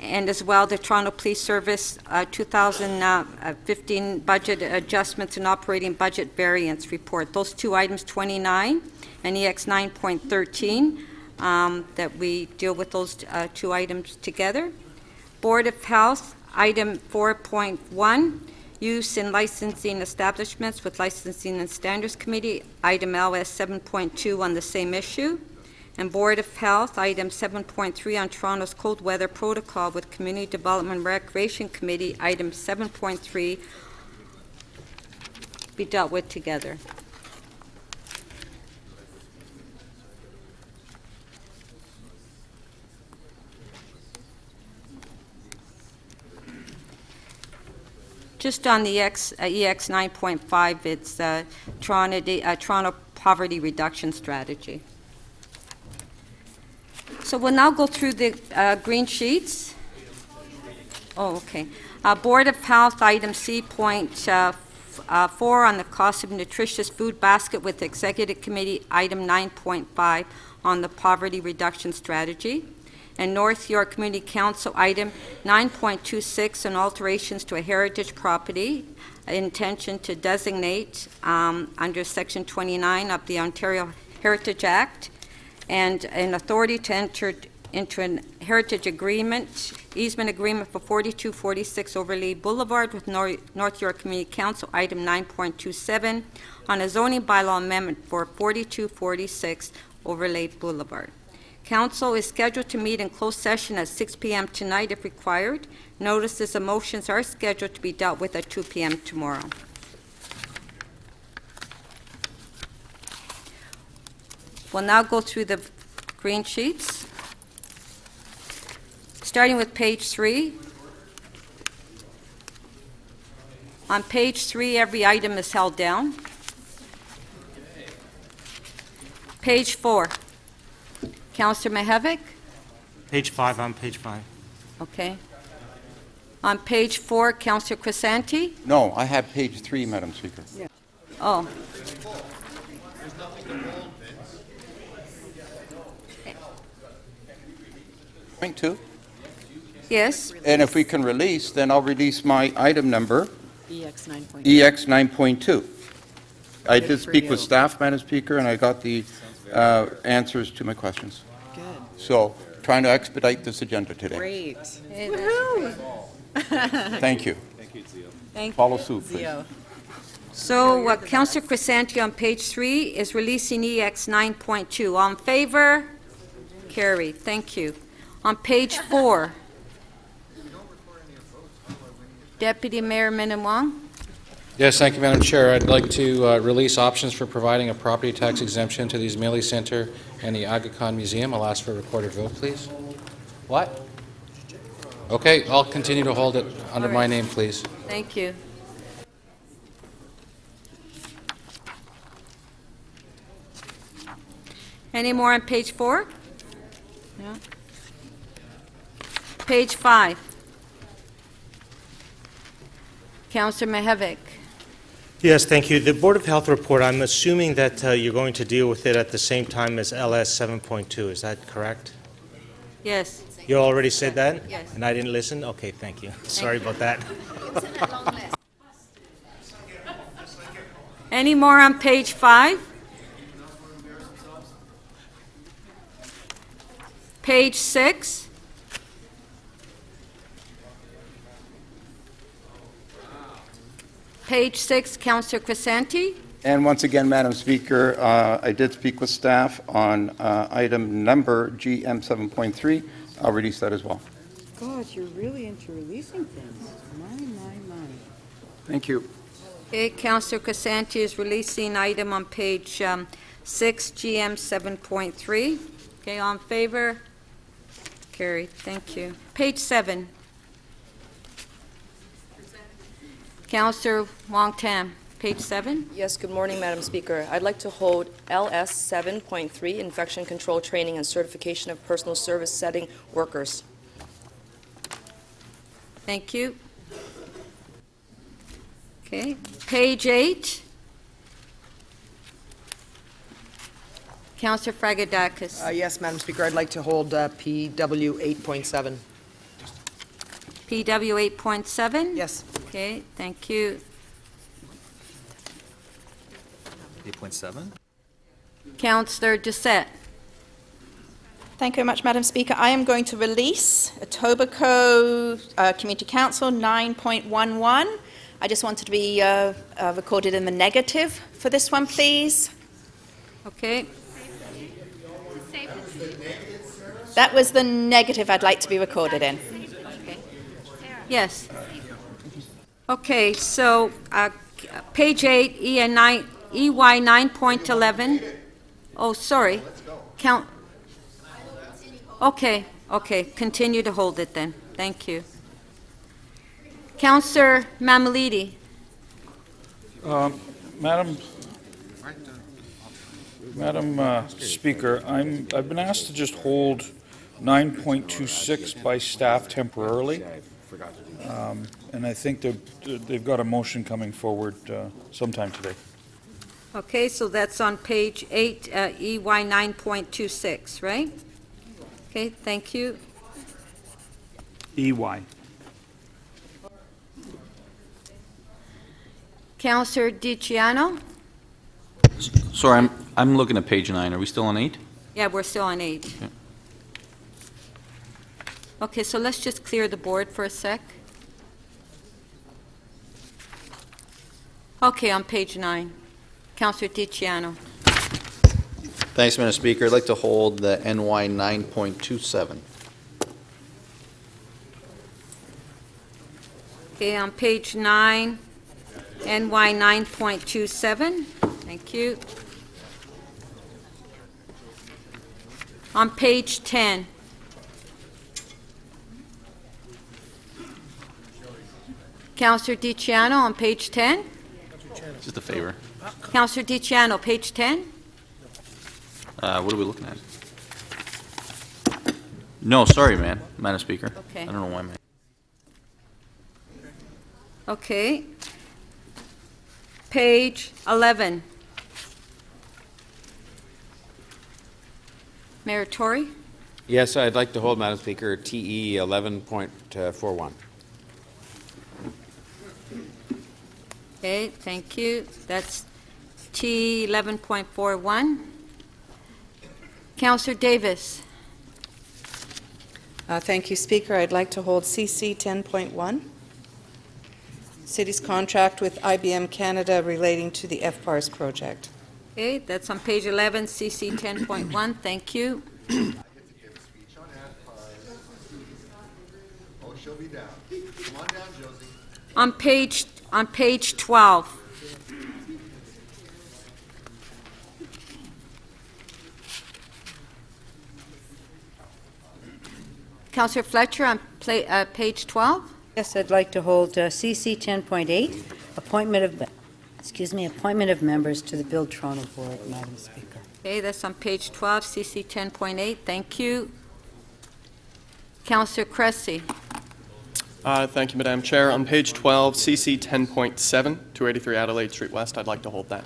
and as well the Toronto Police Service 2015 budget adjustments and operating budget variance report. Those two items, 29 and EX 9.13, that we deal with those two items together. Board of Health, item 4.1, use in licensing establishments with Licensing and Standards Committee, item LS 7.2 on the same issue. And Board of Health, item 7.3 on Toronto's cold weather protocol with Community Development and Recreation Committee, item 7.3, be dealt with together. Just on the EX 9.5, it's Toronto Poverty Reduction Strategy. So we'll now go through the green sheets. Oh, okay. Board of Health, item C.4 on the cost of nutritious food basket with Executive Committee, item 9.5 on the Poverty Reduction Strategy. And North York Community Council, item 9.26 on alterations to a heritage property, intention to designate under Section 29 of the Ontario Heritage Act, and an authority to enter into an heritage agreement, easement agreement for 4246 Overlay Boulevard with North York Community Council, item 9.27, on a zoning bylaw amendment for 4246 Overlay Boulevard. Council is scheduled to meet in closed session at 6 p.m. tonight if required. Notices of motions are scheduled to be dealt with at 2 p.m. tomorrow. We'll now go through the green sheets. Starting with page 3. On page 3, every item is held down. Page 4. Councillor Mihevc? Page 5, on page 5. Okay. On page 4, Councillor Crisanti? No, I have page 3, Madam Speaker. Oh. Point 2. Yes. And if we can release, then I'll release my item number, EX 9.2. EX 9.2. I did speak with staff, Madam Speaker, and I got the answers to my questions. Good. So, trying to expedite this agenda today. Great. Thank you. Thank you. Follow suit, please. So, Councillor Crisanti on page 3 is releasing EX 9.2. All in favor? Carried. Thank you. On page 4, Deputy Mayor Minnan-Wong. Yes, thank you, Madam Chair. I'd like to release options for providing a property tax exemption to the Ismaili Center and the Aga Khan Museum. I'll ask for a recorded vote, please. What? Okay, I'll continue to hold it under my name, please. Thank you. Any more on page 4? No. Page 5. Councillor Mihevc. Yes, thank you. The Board of Health report, I'm assuming that you're going to deal with it at the same time as LS 7.2. Is that correct? Yes. You already said that? Yes. And I didn't listen? Okay, thank you. Sorry about that. Any more on page 5? Page 6? Page 6, Councillor Crisanti. And once again, Madam Speaker, I did speak with staff on item number GM 7.3. I'll release that as well. God, you're really into releasing things. My. Thank you. Okay, Councillor Crisanti is releasing item on page 6, GM 7.3. Okay, all in favor? Carried. Thank you. Page 7. Councillor Wong Tam, page 7. Yes, good morning, Madam Speaker. I'd like to hold LS 7.3, Infection Control Training and Certification of Personal Service Setting Workers. Thank you. Okay, page 8. Councillor Fragadakis. Yes, Madam Speaker, I'd like to hold PW 8.7. PW 8.7? Yes. Okay, thank you. 8.7? Councillor Doucette. Thank you very much, Madam Speaker. I am going to release Etobicoke Community Council 9.11. I just wanted to be recorded in the negative for this one, please. Okay. That was the negative I'd like to be recorded in. Yes. Okay, so page 8, EY 9.11. Oh, sorry. Count. Okay, continue to hold it then. Thank you. Councillor Mamalidi. Madam Speaker, I've been asked to just hold 9.26 by staff temporarily, and I think they've got a motion coming forward sometime today. Okay, so that's on page 8, EY 9.26, right? Okay, thank you. EY. Councillor DiCiano? Sorry, I'm looking at page 9. Are we still on 8? Yeah, we're still on 8. Okay. Okay, so let's just clear the board for a sec. Okay, on page 9. Councillor DiCiano. Thanks, Madam Speaker. I'd like to hold the NY 9.27. Okay, on page 9, NY 9.27. Thank you. On page 10. Councillor DiCiano on page 10. Just a favor. Councillor DiCiano, page 10. What are we looking at? No, sorry, Madam Speaker. Okay. I don't know why, man. Okay. Page 11. Mayor Tory? Yes, I'd like to hold, Madam Speaker, TE 11.41. Okay, thank you. That's T 11.41. Councillor Davis. Thank you, Speaker. I'd like to hold CC 10.1. City's contract with IBM Canada relating to the FPARS project. Okay, that's on page 11, CC 10.1. Thank you. On page 12. Councillor Fletcher on page 12. Yes, I'd like to hold CC 10.8, appointment of members to the Build Toronto Board, Madam Speaker. Okay, that's on page 12, CC 10.8. Thank you. Councillor Cressy. Thank you, Madam Chair. On page 12, CC 10.7, 283 Adelaide Street West, I'd like to hold that.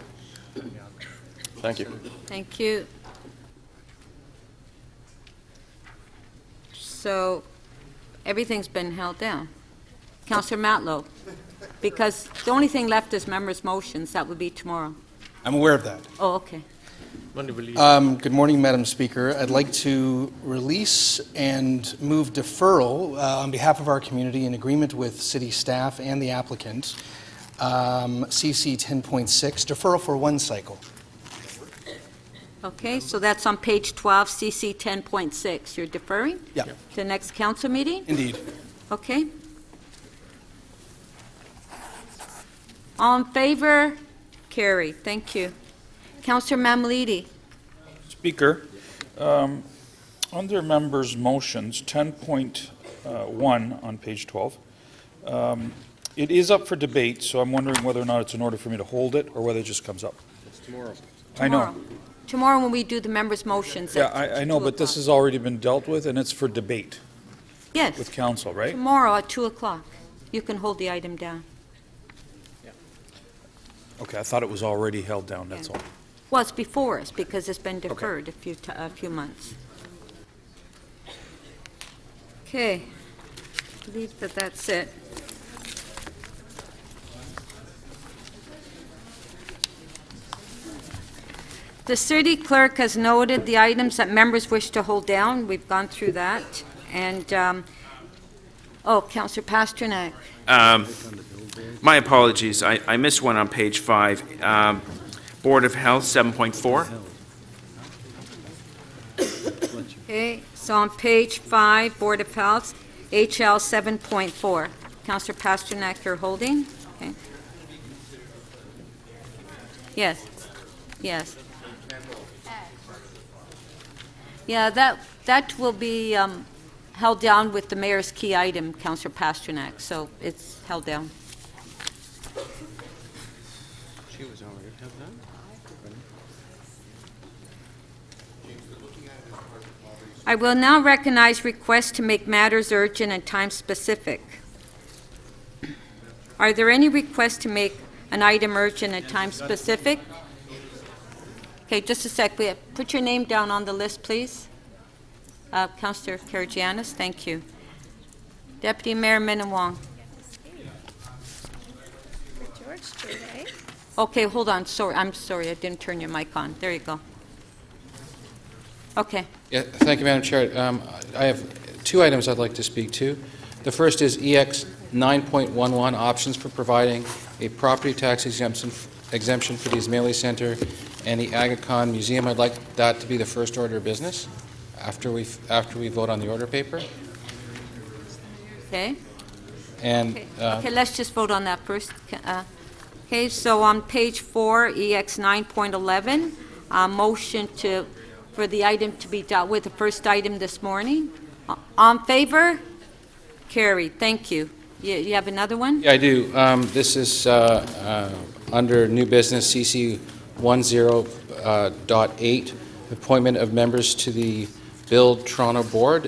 Thank you. Thank you. So everything's been held down. Councillor Matlow, because the only thing left is members' motions. That would be tomorrow. I'm aware of that. Oh, okay. Good morning, Madam Speaker. I'd like to release and move deferral on behalf of our community in agreement with city staff and the applicant. CC 10.6, deferral for one cycle. Okay, so that's on page 12, CC 10.6. You're deferring? Yeah. To the next council meeting? Indeed. Okay. All in favor? Carried. Thank you. Councillor Mamalidi. Speaker, under members' motions, 10.1 on page 12, it is up for debate, so I'm wondering whether or not it's in order for me to hold it or whether it just comes up. It's tomorrow. I know. Tomorrow when we do the members' motions. Yeah, I know, but this has already been dealt with, and it's for debate. Yes. With council, right? Tomorrow at 2 o'clock. You can hold the item down. Okay, I thought it was already held down, that's all. Well, it's before us because it's been deferred a few months. Okay. believe that that's it. The city clerk has noted the items that members wish to hold down. We've gone through that. And, Councillor Pasternak. My apologies. I missed one on page 5. Board of Health, 7.4. Okay, so on page 5, Board of Health, HL 7.4. Councillor Pasternak, you're holding? Okay. Yes. Yes. Yeah, that will be held down with the mayor's key item, Councillor Pasternak, so it's held down. She was already held down? I will now recognize requests to make matters urgent and time-specific. Are there any requests to make an item urgent and time-specific? Okay, just a sec. Put your name down on the list, please. Councillor Karagianis, thank you. Deputy Mayor Minnan-Wong. Okay, hold on. Sorry, I'm sorry. I didn't turn your mic on. There you go. Okay. Yeah, thank you, Madam Chair. I have two items I'd like to speak to. The first is EX 9.11, options for providing a property tax exemption for the Ismaili Center and the Aga Khan Museum. I'd like that to be the first order of business after we vote on the order paper. Okay. And okay, let's just vote on that first. Okay, so on page 4, EX 9.11, motion for the item to be dealt with, the first item this morning. On favor? Carried. Thank you. You have another one? yeah, I do. This is under new business CC 10.8, appointment of members to the Build Toronto Board.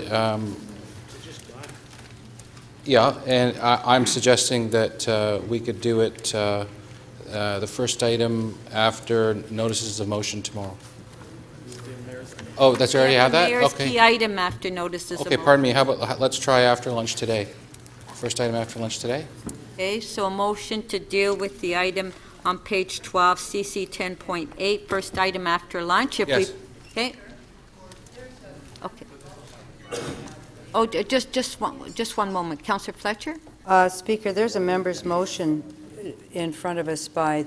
Yeah, and I'm suggesting that we could do it the first item after notices of motion tomorrow. Oh, that's already have that? Mayor's Okay. key item after notices of Okay, motion. pardon me. How about let's try after lunch today? First item after lunch today? Okay, so a motion to deal with the item on page 12, CC 10.8, first item after lunch. If Yes. Okay. Okay. Oh, just one moment. Councillor Fletcher? Speaker, there's a member's motion in front of us by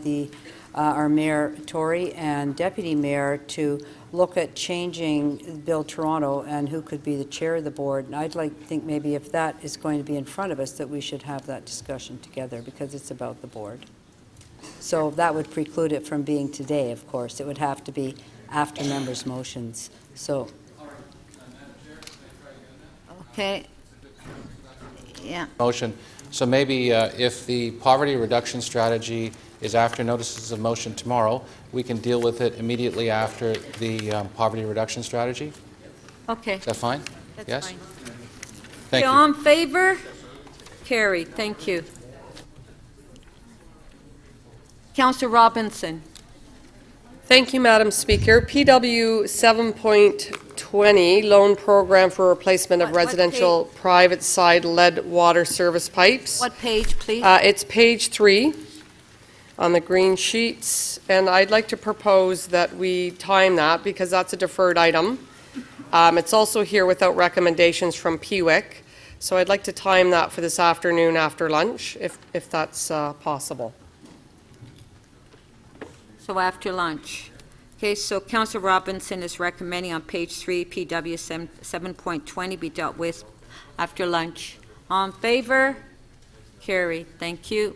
our Mayor Tory and Deputy Mayor to look at changing Build Toronto and who could be the chair of the board. And I'd think maybe if that is going to be in front of us, that we should have that discussion together because it's about the board. So that would preclude it from being today, of course. It would have to be after members' motions. So. Okay. Yeah. Motion. So maybe if the poverty reduction strategy is after notices of motion tomorrow, we can deal with it immediately after the poverty reduction strategy? Okay. Is that fine? That's yes? fine. Thank you. All in favor? Carried. Thank you. Councillor Robinson. Thank you, Madam Speaker. PW 7.20, loan program for replacement of residential private side lead water service pipes. What page, please? It's page 3 on the green sheets, and I'd like to propose that we time that because that's a deferred item. It's also here without recommendations from PWIC, so I'd like to time that for this afternoon after lunch, if that's possible. So after lunch. Okay, so Councillor Robinson is recommending on page 3, PW 7.20 be dealt with after lunch. All in favor? Carried. Thank you.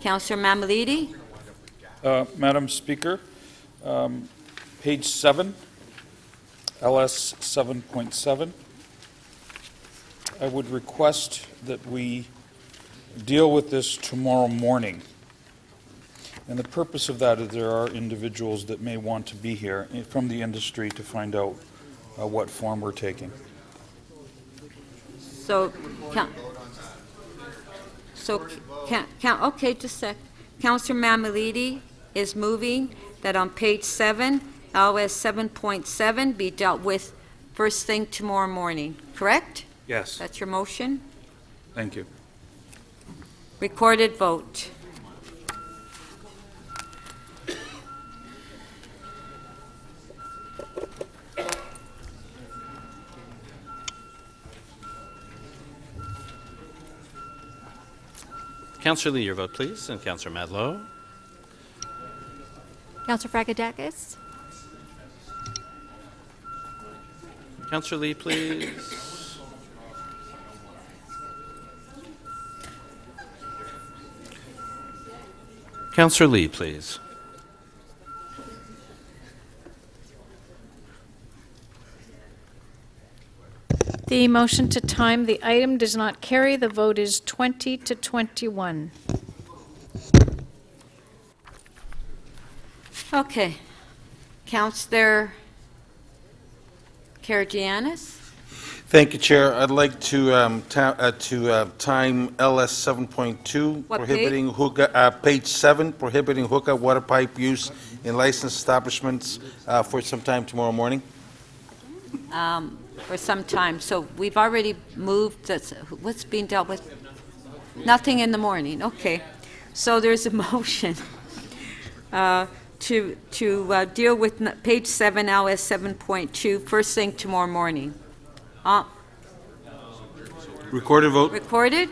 Councillor Mamalidi? Madam Speaker, page 7, LS 7.7. I would request that we deal with this tomorrow morning. And the purpose of that is there are individuals that may want to be here from the industry to find out what form we're taking. So, okay, just a sec. Councillor Mamalidi is moving that on page 7, LS 7.7 be dealt with first thing tomorrow morning, correct? Yes. That's your motion? Thank you. Recorded vote. Councillor Lee, your vote, please, and Councillor Madlow. Councillor Fragedakis? Councillor Lee, please. Councillor Lee, please. The motion to time the item does not carry. The vote is 20 to 21. Okay. Councillor Karygiannis? Thank you, Chair. I'd like to time LS 7.2, What prohibiting hookah, page 7, prohibiting hookah water pipe use in licensed establishments for some time tomorrow morning. For some time. So we've already moved, what's being dealt with? Nothing in the morning, okay. So there's a motion to deal with page 7, LS 7.2, first thing tomorrow morning. Recorded vote. Recorded?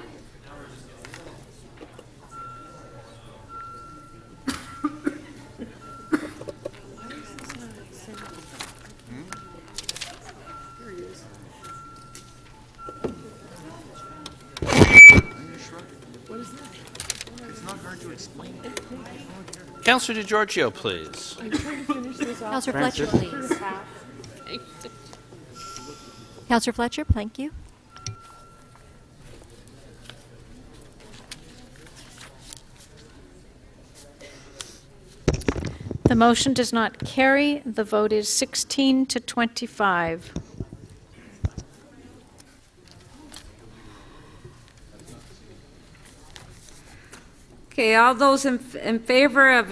Councillor DeGiorgio, please. Councillor Fletcher, please. Councillor Fletcher, thank you. The motion does not carry. The vote is 16 to 25. Okay, all those in favor of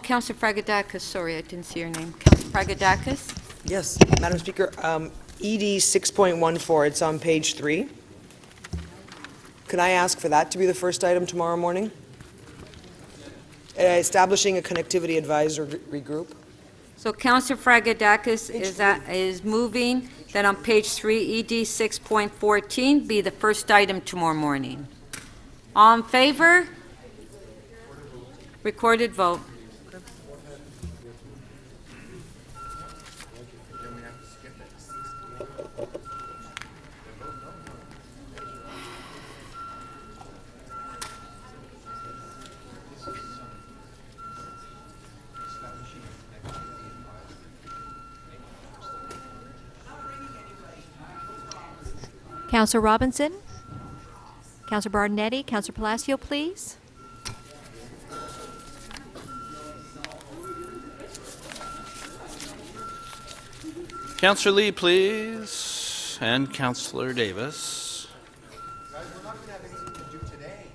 Councillor Fragedakis, sorry, I didn't see your name. Councillor Fragedakis? Yes, Madam Speaker, ED 6.14, it's on page 3. Could I ask for that to be the first item tomorrow morning? Establishing a connectivity advisory group. So Councillor Fragedakis is moving that on page 3, ED 6.14 be the first item tomorrow morning. All in favor? Recorded vote. Councillor Robinson? Councillor Bardinetti? Councillor Palacio, please. Councillor Lee, please, and Councillor Davis. Guys, we're not going to have anything to do today.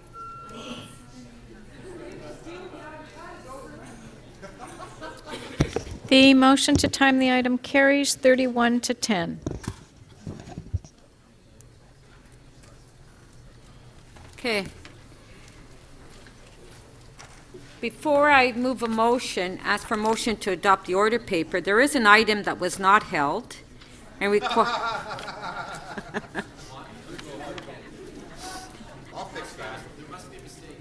The motion to time the item carries 31 to 10. Okay. Before I move a motion, ask for a motion to adopt the order paper, there is an item that was not held and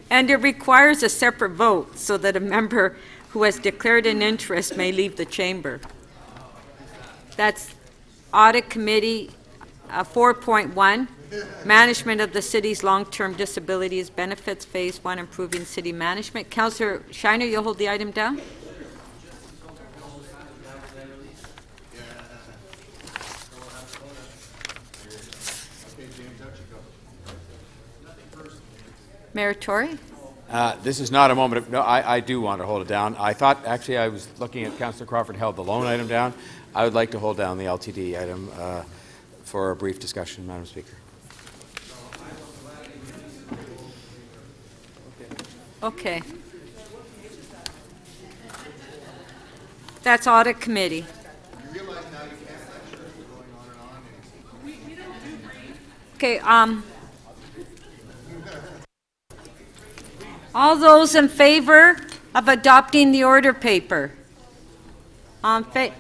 and it requires a separate vote so that a member who has declared an interest may leave the chamber. That's Audit Committee 4.1. Management of the city's long-term disabilities benefits, Phase 1, improving city management. Councillor Shiner, you'll hold the item down? Mayor Tory? This is not a moment of, no, I do want to hold it down. I thought, actually, I was looking at Councillor Crawford held the loan item down. I would like to hold down the LTD item for a brief discussion, Madam Speaker. Okay. That's Audit Committee. You realize now you can't Okay, all those in favor of adopting the order paper? Pardon?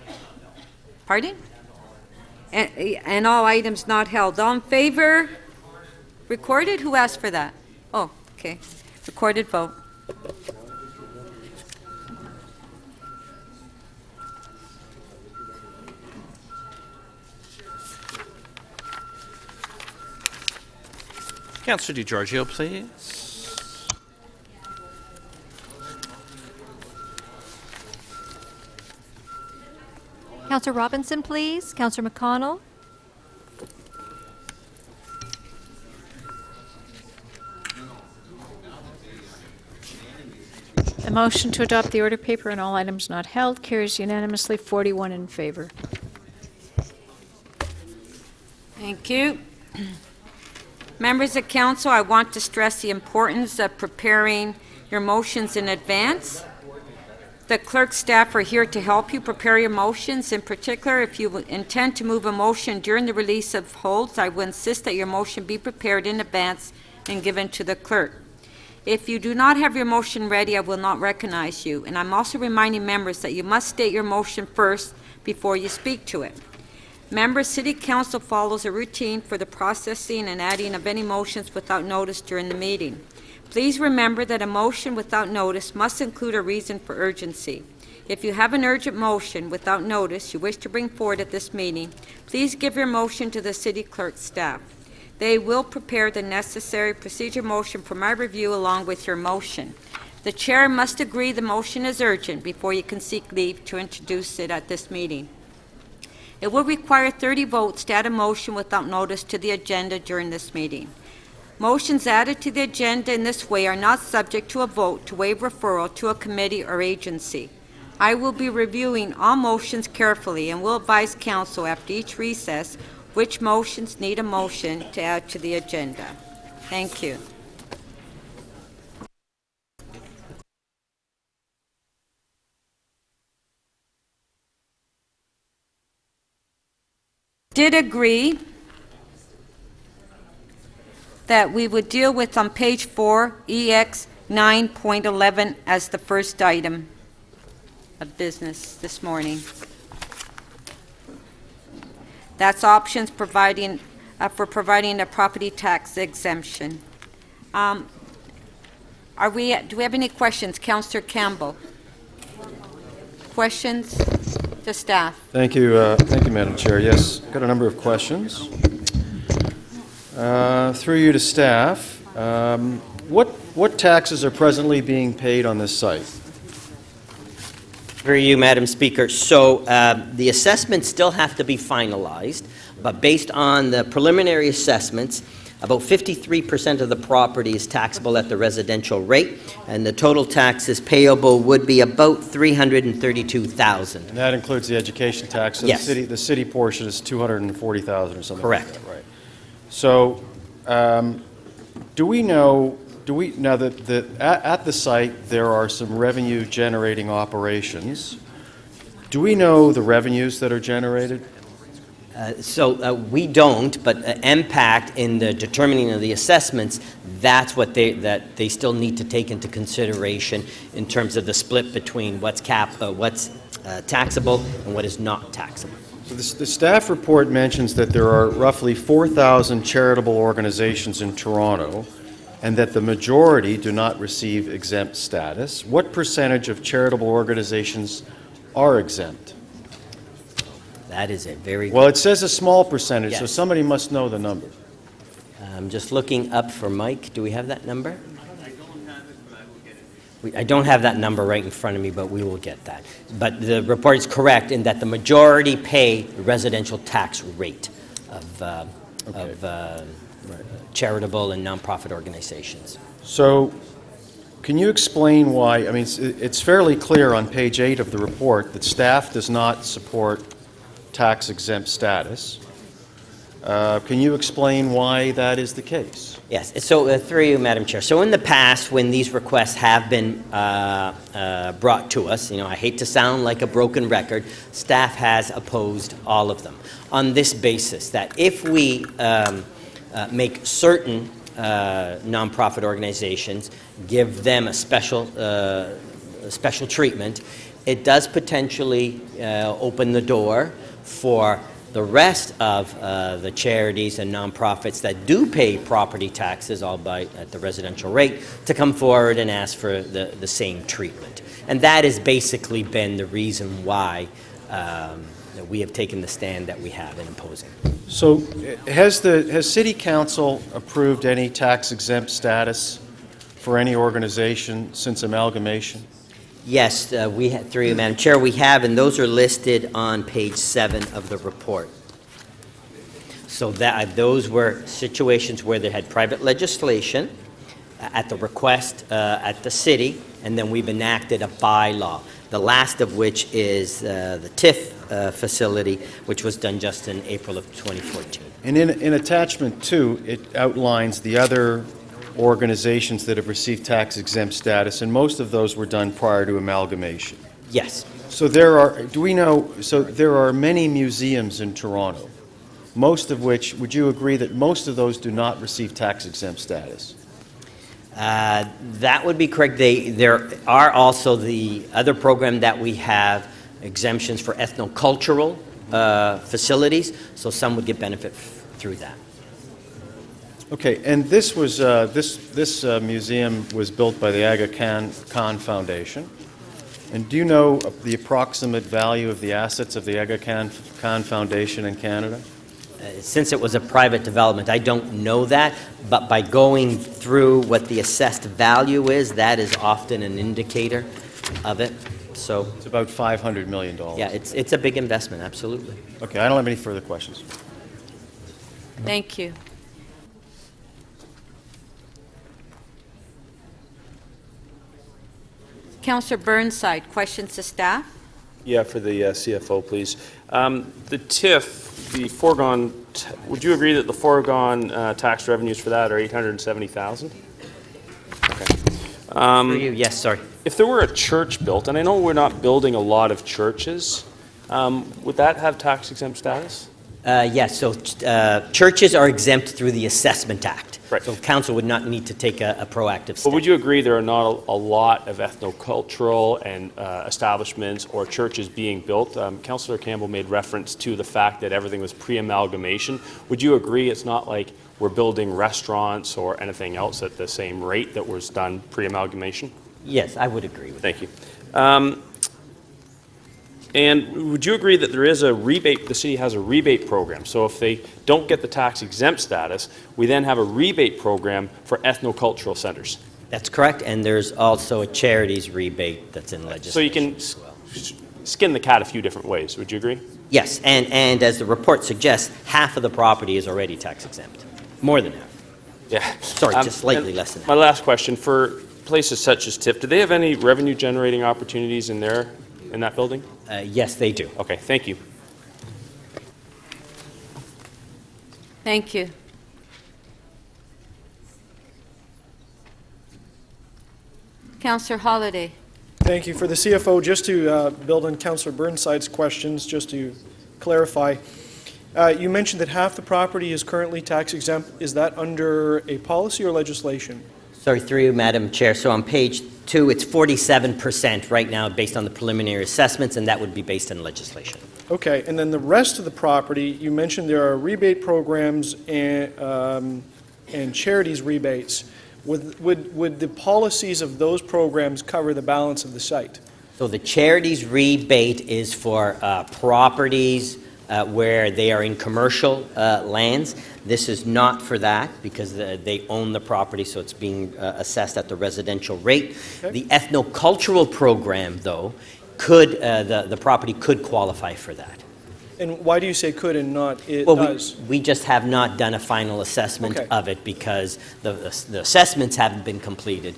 And all items not held. All in favor? Recorded? Who asked for that? Oh, okay. Recorded vote. Councillor DiGiorgio, please. Councillor Robinson, please. Councillor McConnell. The motion to adopt the order paper and all items not held carries unanimously, 41 in favor. Thank you. Members of council, I want to stress the importance of preparing your motions in advance. The clerk staff are here to help you prepare your motions. In particular, if you intend to move a motion during the release of holds, I will insist that your motion be prepared in advance and given to the clerk. If you do not have your motion ready, I will not recognize you. And I'm also reminding members that you must state your motion first before you speak to it. Members, City Council follows a routine for the processing and adding of any motions without notice during the meeting. Please remember that a motion without notice must include a reason for urgency. If you have an urgent motion without notice you wish to bring forward at this meeting, please give your motion to the City Clerk's staff. They will prepare the necessary procedure motion for my review along with your motion. The chair must agree the motion is urgent before you can seek leave to introduce it at this meeting. It will require 30 votes to add a motion without notice to the agenda during this meeting. Motions added to the agenda in this way are not subject to a vote to waive referral to a committee or agency. I will be reviewing all motions carefully and will advise council after each recess which motions need a motion to add to the agenda. Thank you. Did agree that we would deal with on page 4 EX 9.11 as the first item of business this morning. That's options providing for providing a property tax exemption. Do we have any questions? Councillor Campbell. Questions to staff? Thank you, Madam Chair. Yes, got a number of questions. Through you to staff, what taxes are presently being paid on this site? Through you, Madam Speaker. So the assessments still have to be finalized, but based on the preliminary assessments, about 53% of the property is taxable at the residential rate, and the total taxes payable would be about $332,000. And that includes the education tax. So yes. The city portion is $240,000 or something. Correct. Like that, right. So, do we know that at the site there are some revenue-generating operations? Do we know the revenues that are generated? We don't, but impact in the determining of the assessments, that's what they still need to take into consideration in terms of the split between what's taxable and what is not taxable. So the staff report mentions that there are roughly 4,000 charitable organizations in Toronto and that the majority do not receive exempt status. What percentage of charitable organizations are exempt? That is a very... Well, it says a small percentage, yes. So somebody must know the number. I'm just looking up for Mike. Do we have that number? I don't have that number right in front of me, but we will get that. But the report is correct in that the majority pay the residential tax rate of charitable and nonprofit organizations. So, can you explain why? I mean, it's fairly clear on page 8 of the report that staff does not support tax-exempt status. Can you explain why that is the case? Yes. So, through you, Madam Chair. So, in the past, when these requests have been brought to us, I hate to sound like a broken record, staff has opposed all of them on this basis that if we make certain nonprofit organizations, give them a special treatment, it does potentially open the door for the rest of the charities and nonprofits that do pay property taxes, albeit at the residential rate, to come forward and ask for the same treatment. And that has basically been the reason why that we have taken the stand that we have in opposing. So has City Council approved any tax-exempt status for any organization since amalgamation? Yes, through you, Madam Chair, we have, and those are listed on page 7 of the report. So those were situations where they had private legislation at the request at the city, and then we've enacted a bylaw, the last of which is the TIF facility, which was done just in April of 2014. And in attachment 2, it outlines the other organizations that have received tax-exempt status, and most of those were done prior to amalgamation. Yes. So there are many museums in Toronto, most of which, would you agree that most of those do not receive tax-exempt status? That would be correct. There are also the other program that we have, exemptions for ethnocultural facilities, so some would get benefit through that. Okay, and this was this museum was built by the Aga Khan Foundation. And do you know the approximate value of the assets of the Aga Khan Foundation in Canada? Since it was a private development, I don't know that, but by going through what the assessed value is, that is often an indicator of it. So it's about $500 million. Yeah, it's a big investment, absolutely. Okay, I don't have any further questions. Thank you. Councillor Burnside, questions to staff? Yeah, for the CFO, please. The TIF, the foregone, would you agree that the foregone tax revenues for that are $870,000? Okay. For you, yes, sorry. If there were a church built, and I know we're not building a lot of churches, would that have tax-exempt status? Yes, so churches are exempt through the Assessment Act. Right. So council would not need to take a proactive step. But would you agree there are not a lot of ethnocultural and establishments or churches being built? Councillor Campbell made reference to the fact that everything was pre-amalgamation. Would you agree it's not like we're building restaurants or anything else at the same rate that was done pre-amalgamation? Yes, I would agree with that. Thank you. And would you agree that there is a rebate, the city has a rebate program? So if they don't get the tax exempt status, we then have a rebate program for ethnocultural centers? That's correct, and there's also a charities rebate that's in legislation. So you can skin the cat a few different ways, would you agree? Yes, and as the report suggests, half of the property is already tax exempt. More than half. Yeah. Sorry, just slightly less than that. My last question, for places such as TIF, do they have any revenue generating opportunities in that building? Yes, they do. Okay, thank you. Thank you. Councillor Holliday. Thank you. For the CFO, just to build on Councillor Burnside's questions, just to clarify, you mentioned that half the property is currently tax exempt. Is that under a policy or legislation? Sorry, through you, Madam Chair. So on page 2, it's 47% right now based on the preliminary assessments, and that would be based on legislation. Okay, and then the rest of the property, you mentioned there are rebate programs and charities rebates. Would the policies of those programs cover the balance of the site? So the charities rebate is for properties where they are in commercial lands. This is not for that because they own the property, so it's being assessed at the residential rate. Okay. The ethnocultural program, though, the property could qualify for that. And why do you say could and not it does? We just have not done a final assessment of it because the assessments haven't been completed.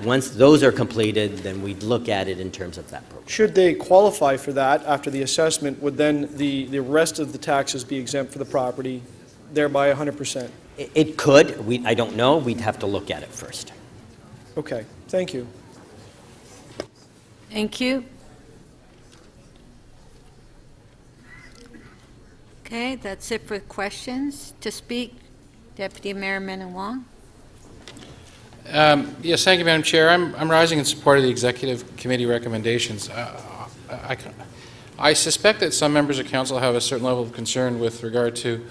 Once those are completed, then we'd look at it in terms of that program. Should they qualify for that after the assessment, would then the rest of the taxes be exempt for the property, thereby 100%? It could. I don't know. We'd have to look at it first. Okay. Thank you. Thank you. Okay, that's it for questions. To speak Deputy Mayor Minnan-Wong. Yes, thank you, Madam Chair. I'm rising in support of the Executive Committee recommendations. I suspect that some members of Council have a certain level of concern with regard to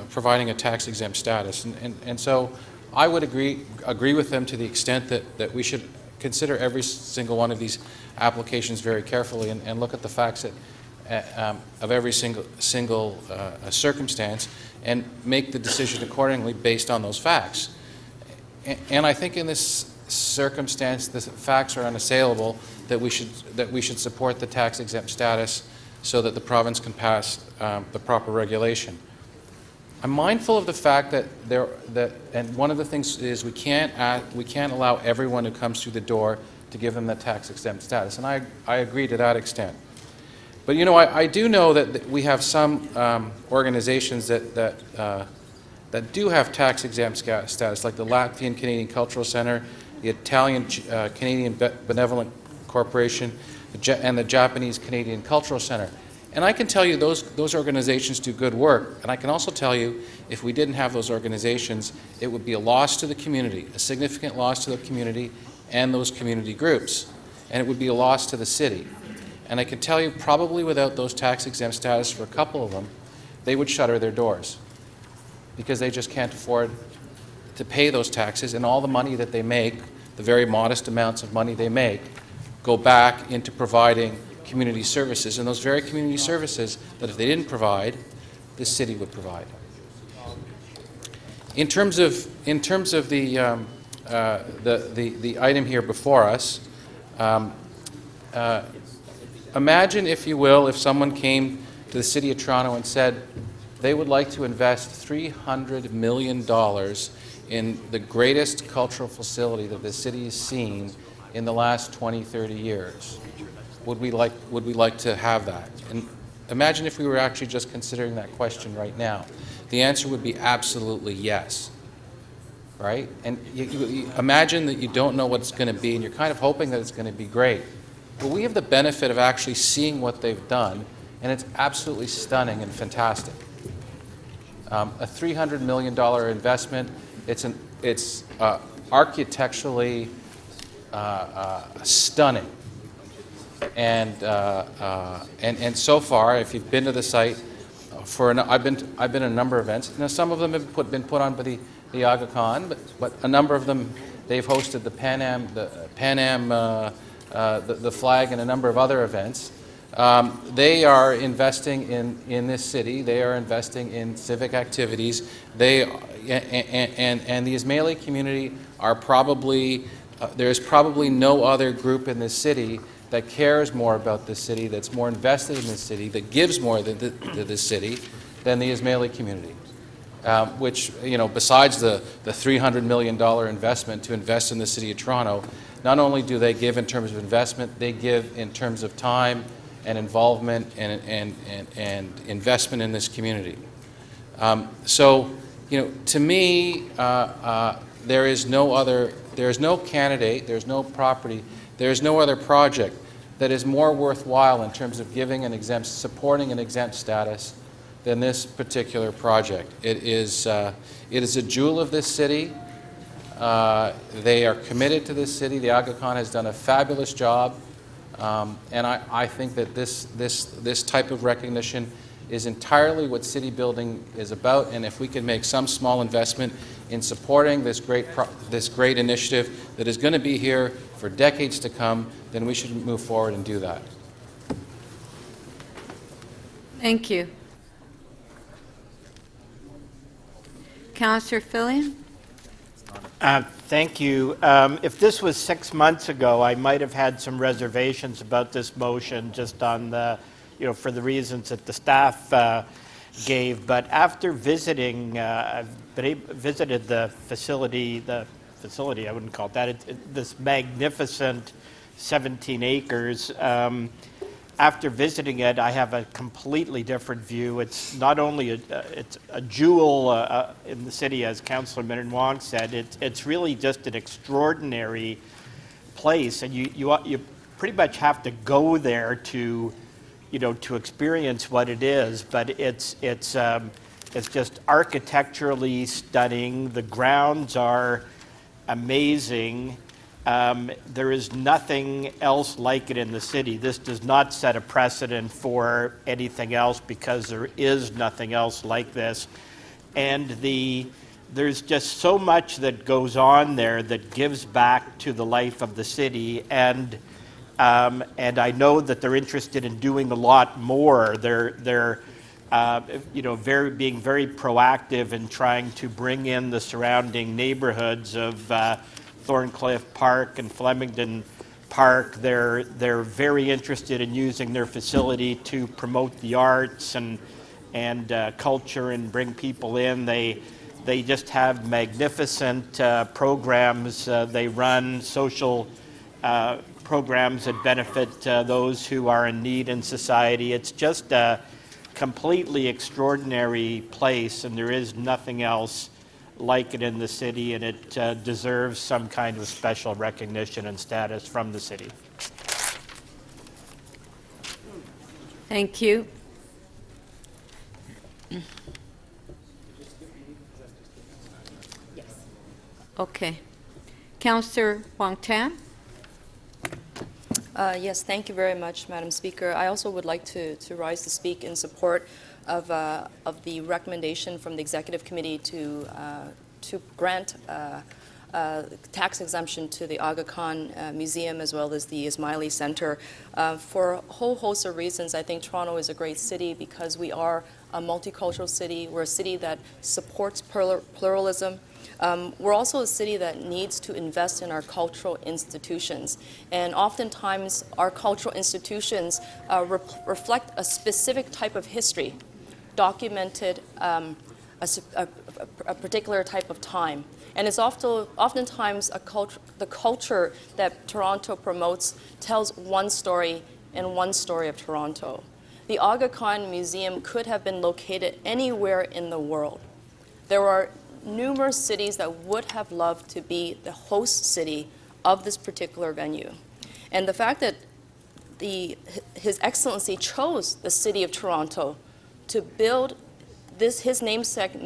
providing a tax-exempt status, and so I would agree with them to the extent that we should consider every single one of these applications very carefully and look at the facts of every single circumstance and make the decision accordingly based on those facts. And I think in this circumstance, the facts are unassailable that we should support the tax-exempt status so that the province can pass the proper regulation. I'm mindful of the fact that and one of the things is we can't allow everyone who comes through the door to give them the tax-exempt status, and I agree to that extent. But you know, I do know that we have some organizations that do have tax-exempt status, like the Latvian Canadian Cultural Center, the Italian Canadian Benevolent Corporation, and the Japanese Canadian Cultural Center. And I can tell you those organizations do good work. And I can also tell you, if we didn't have those organizations, it would be a loss to the community, a significant loss to the community and those community groups. And it would be a loss to the city. And I can tell you, probably without those tax-exempt status for a couple of them, they would shutter their doors because they just can't afford to pay those taxes, and all the money that they make, the very modest amounts of money they make, go back into providing community services, and those very community services that if they didn't provide, the city would provide. In terms of the item here before us, imagine, if you will, if someone came to the City of Toronto and said they would like to invest $300 million in the greatest cultural facility that the city has seen in the last 20, 30 years. Would we like to have that? And imagine if we were actually just considering that question right now. The answer would be absolutely yes. Right? And you imagine that you don't know what it's going to be, and you're kind of hoping that it's going to be great. But we have the benefit of actually seeing what they've done, and it's absolutely stunning and fantastic. A $300 million investment. It's architecturally stunning, and so far, if you've been to the site, I've been a number of events. Now, some of them have been put on by the Aga Khan, but a number of them they've hosted the Pan Am, the flag, and a number of other events. They are investing in this city. They are investing in civic activities. And the Ismaili community are probably there's probably no other group in this city that cares more about this city, that's more invested in this city, that gives more to this city than the Ismaili community. Which, you know, besides the $300 million investment to invest in the City of Toronto, not only do they give in terms of investment, they give in terms of time and involvement and investment in this community. So, you know, to me, there is no candidate, there's no property, there's no other project that is more worthwhile in terms of supporting an exempt status than this particular project. It is a jewel of this city. They are committed to this city. The Aga Khan has done a fabulous job, and I think that this type of recognition is entirely what city building is about. And if we can make some small investment in supporting this great initiative that is going to be here for decades to come, then we should move forward and do that. Thank you. Councillor Fillion? Thank you. If this was 6 months ago, I might have had some reservations about this motion, just on the, for the reasons that the staff gave. But after visiting, I've visited the facility, I wouldn't call it that, this magnificent 17 acres. After visiting it, I have a completely different view. It's not only it's a jewel in the city, as Councillor Minnan-Wong said. It's really just an extraordinary place, and you pretty much have to go there to, to experience what it is. But it's It's just architecturally stunning. The grounds are amazing. There is nothing else like it in the city. This does not set a precedent for anything else because there is nothing else like this. And there's just so much that goes on there that gives back to the life of the city. And I know that they're interested in doing a lot more. They're being very proactive in trying to bring in the surrounding neighborhoods of Thorncliffe Park and Flemington Park. They're very interested in using their facility to promote the arts and culture and bring people in. They just have magnificent programs. They run social programs that benefit those who are in need in society. It's just a completely extraordinary place, and there is nothing else like it in the city, and it deserves some kind of special recognition and status from the city. Thank you. Okay. Councillor Wong Tam. Yes, thank you very much, Madam Speaker. I also would like to rise to speak in support of the recommendation from the Executive Committee to grant tax exemption to the Aga Khan Museum as well as the Ismaili Center. For a whole host of reasons, I think Toronto is a great city because we are a multicultural city. We're a city that supports pluralism. We're also a city that needs to invest in our cultural institutions. And oftentimes, our cultural institutions reflect a specific type of history, documented a particular type of time. And it's oftentimes the culture that Toronto promotes tells one story and one story of Toronto. The Aga Khan Museum could have been located anywhere in the world. There are numerous cities that would have loved to be the host city of this particular venue. And the fact that His Excellency chose the city of Toronto to build his namesake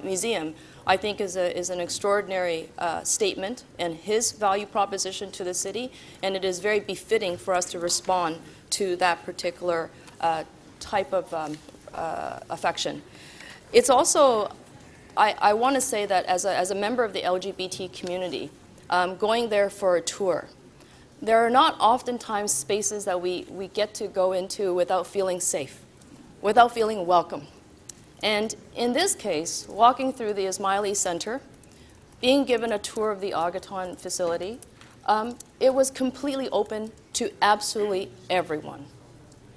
museum, I think is an extraordinary statement and his value proposition to the city, and it is very befitting for us to respond to that particular type of affection. It's also, I want to say that as a member of the LGBT community, going there for a tour, there are not oftentimes spaces that we get to go into without feeling safe, without feeling welcome. And in this case, walking through the Ismaili Center, being given a tour of the Aga Khan facility, it was completely open to absolutely everyone.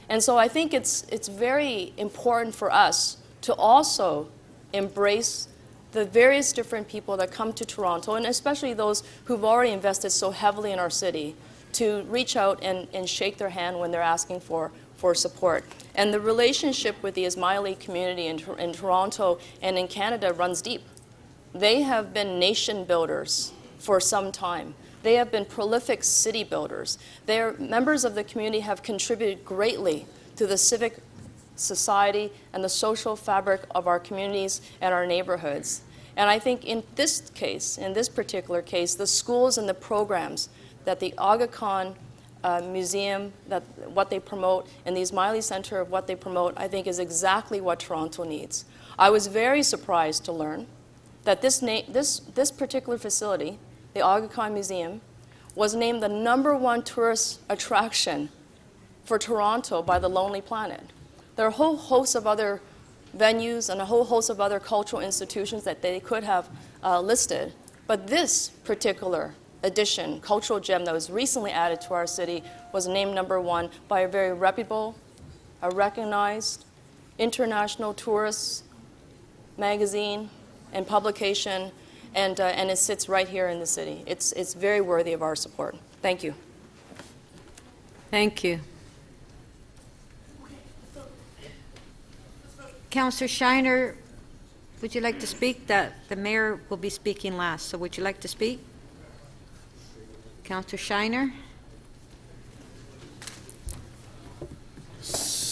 And so I think it's very important for us to also embrace the various different people that come to Toronto, and especially those who've already invested so heavily in our city, to reach out and shake their hand when they're asking for support. And the relationship with the Ismaili community in Toronto and in Canada runs deep. They have been nation builders for some time. They have been prolific city builders. Members of the community have contributed greatly to the civic society and the social fabric of our communities and our neighborhoods. And I think in this case, in this particular case, the schools and the programs that the Aga Khan Museum, what they promote, and the Ismaili Center of what they promote, I think is exactly what Toronto needs. I was very surprised to learn that this particular facility, the Aga Khan Museum, was named the #1 tourist attraction for Toronto by the Lonely Planet. There are a whole host of other venues and a whole host of other cultural institutions that they could have listed, but this particular addition, cultural gem that was recently added to our city, was named #1 by a very reputable, a recognized international tourist magazine and publication, and it sits right here in the city. It's very worthy of our support. Thank you. Thank you. Councillor Shiner, would you like to speak? The mayor will be speaking last, so would you like to speak? Councillor Shiner.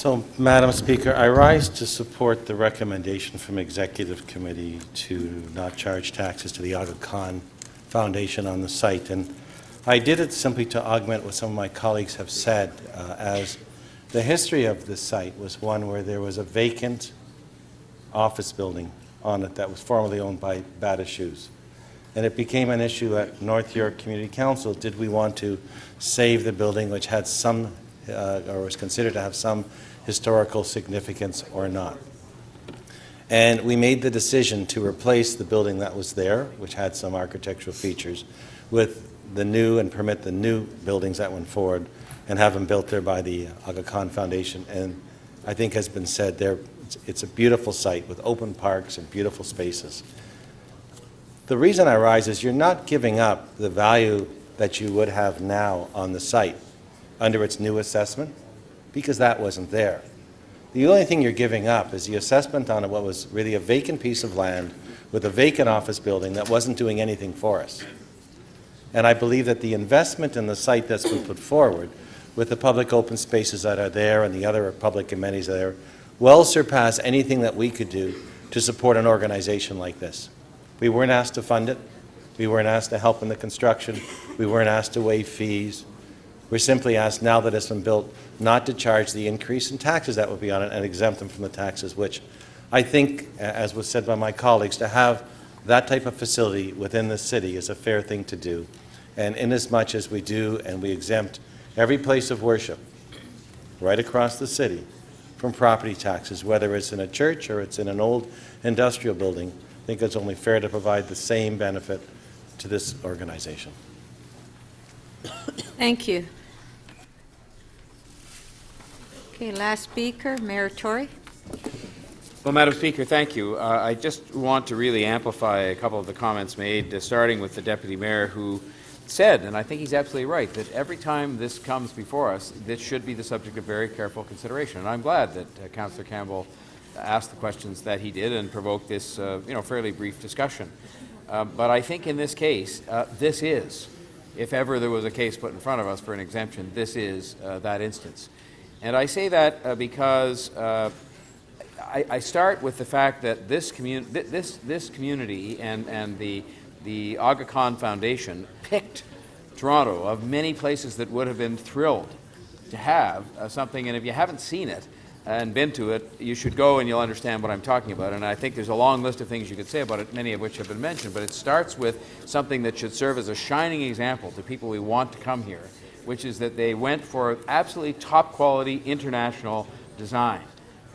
So, Madam Speaker, I rise to support the recommendation from Executive Committee to not charge taxes to the Aga Khan Foundation on the site. And I did it simply to augment what some of my colleagues have said, as the history of this site was one where there was a vacant office building on it that was formerly owned by Bata Shoes. And it became an issue at North York Community Council. Did we want to save the building, which had some, or was considered to have some historical significance, or not? And we made the decision to replace the building that was there, which had some architectural features, with the new, and permit the new buildings that went forward, and have them built there by the Aga Khan Foundation. And I think has been said there, it's a beautiful site with open parks and beautiful spaces. The reason I rise is you're not giving up the value that you would have now on the site under its new assessment, because that wasn't there. The only thing you're giving up is the assessment on what was really a vacant piece of land with a vacant office building that wasn't doing anything for us. And I believe that the investment in the site that's been put forward, with the public open spaces that are there and the other public amenities there, well surpass anything that we could do to support an organization like this. We weren't asked to fund it. We weren't asked to help in the construction. We weren't asked to waive fees. We're simply asked, now that it's been built, not to charge the increase in taxes that would be on it and exempt them from the taxes, which I think, as was said by my colleagues, to have that type of facility within the city is a fair thing to do. And inasmuch as we do, and we exempt every place of worship right across the city from property taxes, whether it's in a church or it's in an old industrial building, I think it's only fair to provide the same benefit to this organization. Thank you. Okay, last speaker, Mayor Tory. Well, Madam Speaker, thank you. I just want to really amplify a couple of the comments made, starting with the Deputy Mayor, who said, and I think he's absolutely right, that every time this comes before us, this should be the subject of very careful consideration. And I'm glad that Councillor Campbell asked the questions that he did and provoked this fairly brief discussion. But I think in this case, this is, if ever there was a case put in front of us for an exemption, this is that instance. And I say that because I start with the fact that this community and the Aga Khan Foundation picked Toronto of many places that would have been thrilled to have something, and if you haven't seen it and been to it, you should go and you'll understand what I'm talking about. And I think there's a long list of things you could say about it, many of which have been mentioned, but it starts with something that should serve as a shining example to people who want to come here, which is that they went for absolutely top quality international design.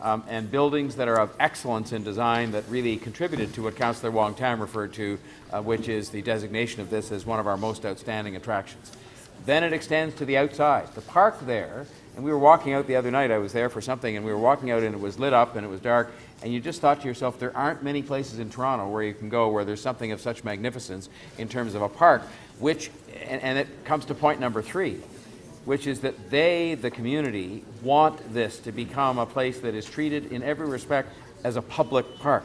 And buildings that are of excellence in design that really contributed to what Councillor Wong Tam referred to, which is the designation of this as one of our most outstanding attractions. Then it extends to the outside. The park there, and we were walking out the other night, I was there for something, and we were walking out and it was lit up and it was dark, and you just thought to yourself, there aren't many places in Toronto where you can go where there's something of such magnificence in terms of a park, which, and it comes to point number 3, which is that they, the community, want this to become a place that is treated in every respect as a public park.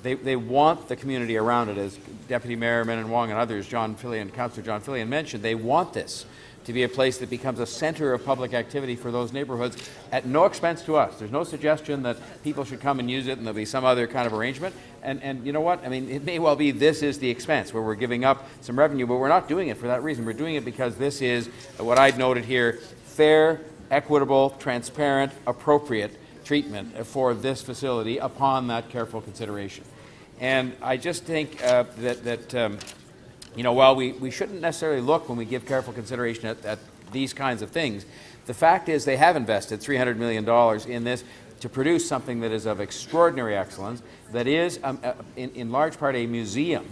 They want the community around it, as Deputy Mayor Menon Wong and others, Councillor John Fillion mentioned. They want this to be a place that becomes a center of public activity for those neighborhoods at no expense to us. There's no suggestion that people should come and use it and there'll be some other kind of arrangement. And you know what? I mean, it may well be this is the expense where we're giving up some revenue, but we're not doing it for that reason. We're doing it because this is what I'd noted here, fair, equitable, transparent, appropriate treatment for this facility upon that careful consideration. And I just think while we shouldn't necessarily look when we give careful consideration at these kinds of things, the fact is they have invested $300 million in this to produce something that is of extraordinary excellence, that is in large part a museum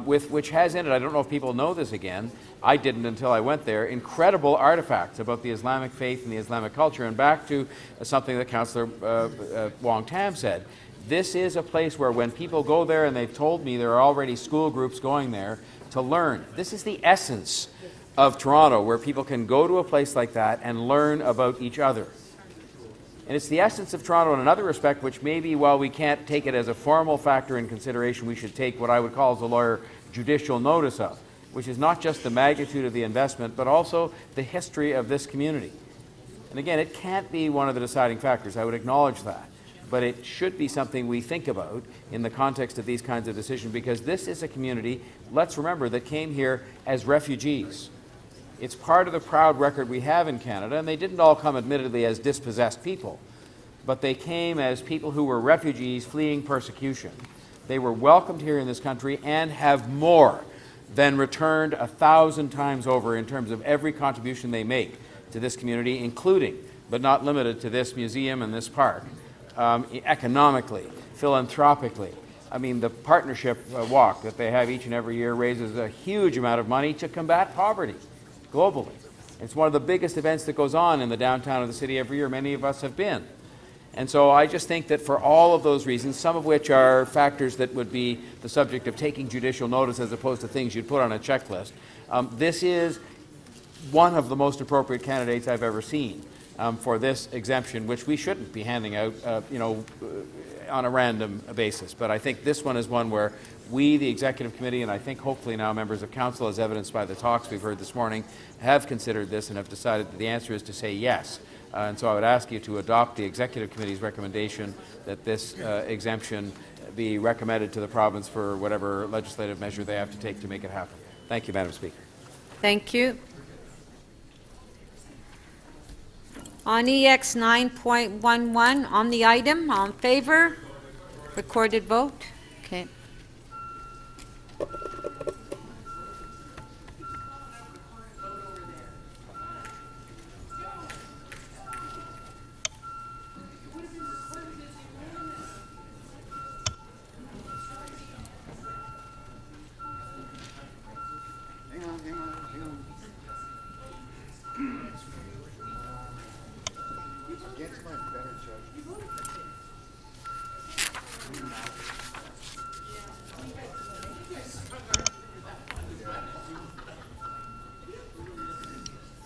which has in it, I don't know if people know this again, I didn't until I went there, incredible artifacts about the Islamic faith and the Islamic culture. And back to something that Councillor Wong Tam said, this is a place where when people go there, and they've told me there are already school groups going there to learn. This is the essence of Toronto, where people can go to a place like that and learn about each other. And it's the essence of Toronto in another respect, which maybe while we can't take it as a formal factor in consideration, we should take what I would call as a lawyer judicial notice of, which is not just the magnitude of the investment, but also the history of this community. And again, it can't be one of the deciding factors. I would acknowledge that. But it should be something we think about in the context of these kinds of decisions, because this is a community, let's remember, that came here as refugees. It's part of the proud record we have in Canada, and they didn't all come admittedly as dispossessed people, but they came as people who were refugees fleeing persecution. They were welcomed here in this country and have more than returned 1,000 times over in terms of every contribution they make to this community, including, but not limited to, this museum and this park. Economically, philanthropically. I mean, the partnership walk that they have each and every year raises a huge amount of money to combat poverty globally. It's one of the biggest events that goes on in the downtown of the city every year. Many of us have been. And so I just think that for all of those reasons, some of which are factors that would be the subject of taking judicial notice as opposed to things you'd put on a checklist, this is one of the most appropriate candidates I've ever seen for this exemption, which we shouldn't be handing out, on a random basis. But I think this one is one where we, the Executive Committee, and I think hopefully now members of Council, as evidenced by the talks we've heard this morning, have considered this and have decided that the answer is to say yes. And so I would ask you to adopt the Executive Committee's recommendation that this exemption be recommended to the province for whatever legislative measure they have to take to make it happen. Thank you, Madam Speaker. Thank you. On EX 9.11, on the item, all in favor? Recorded vote. Okay.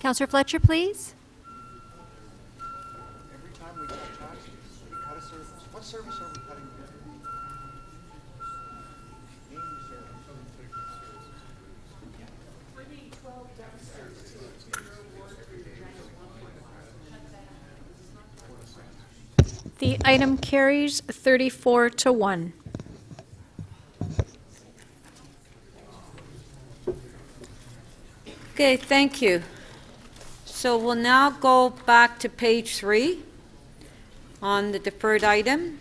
Councillor Fletcher, please. Every time we cut taxes, we cut a service. What service are we cutting here? Name the service. The item carries 34 to 1. Okay, thank you. So we'll now go back to page 3 on the deferred item.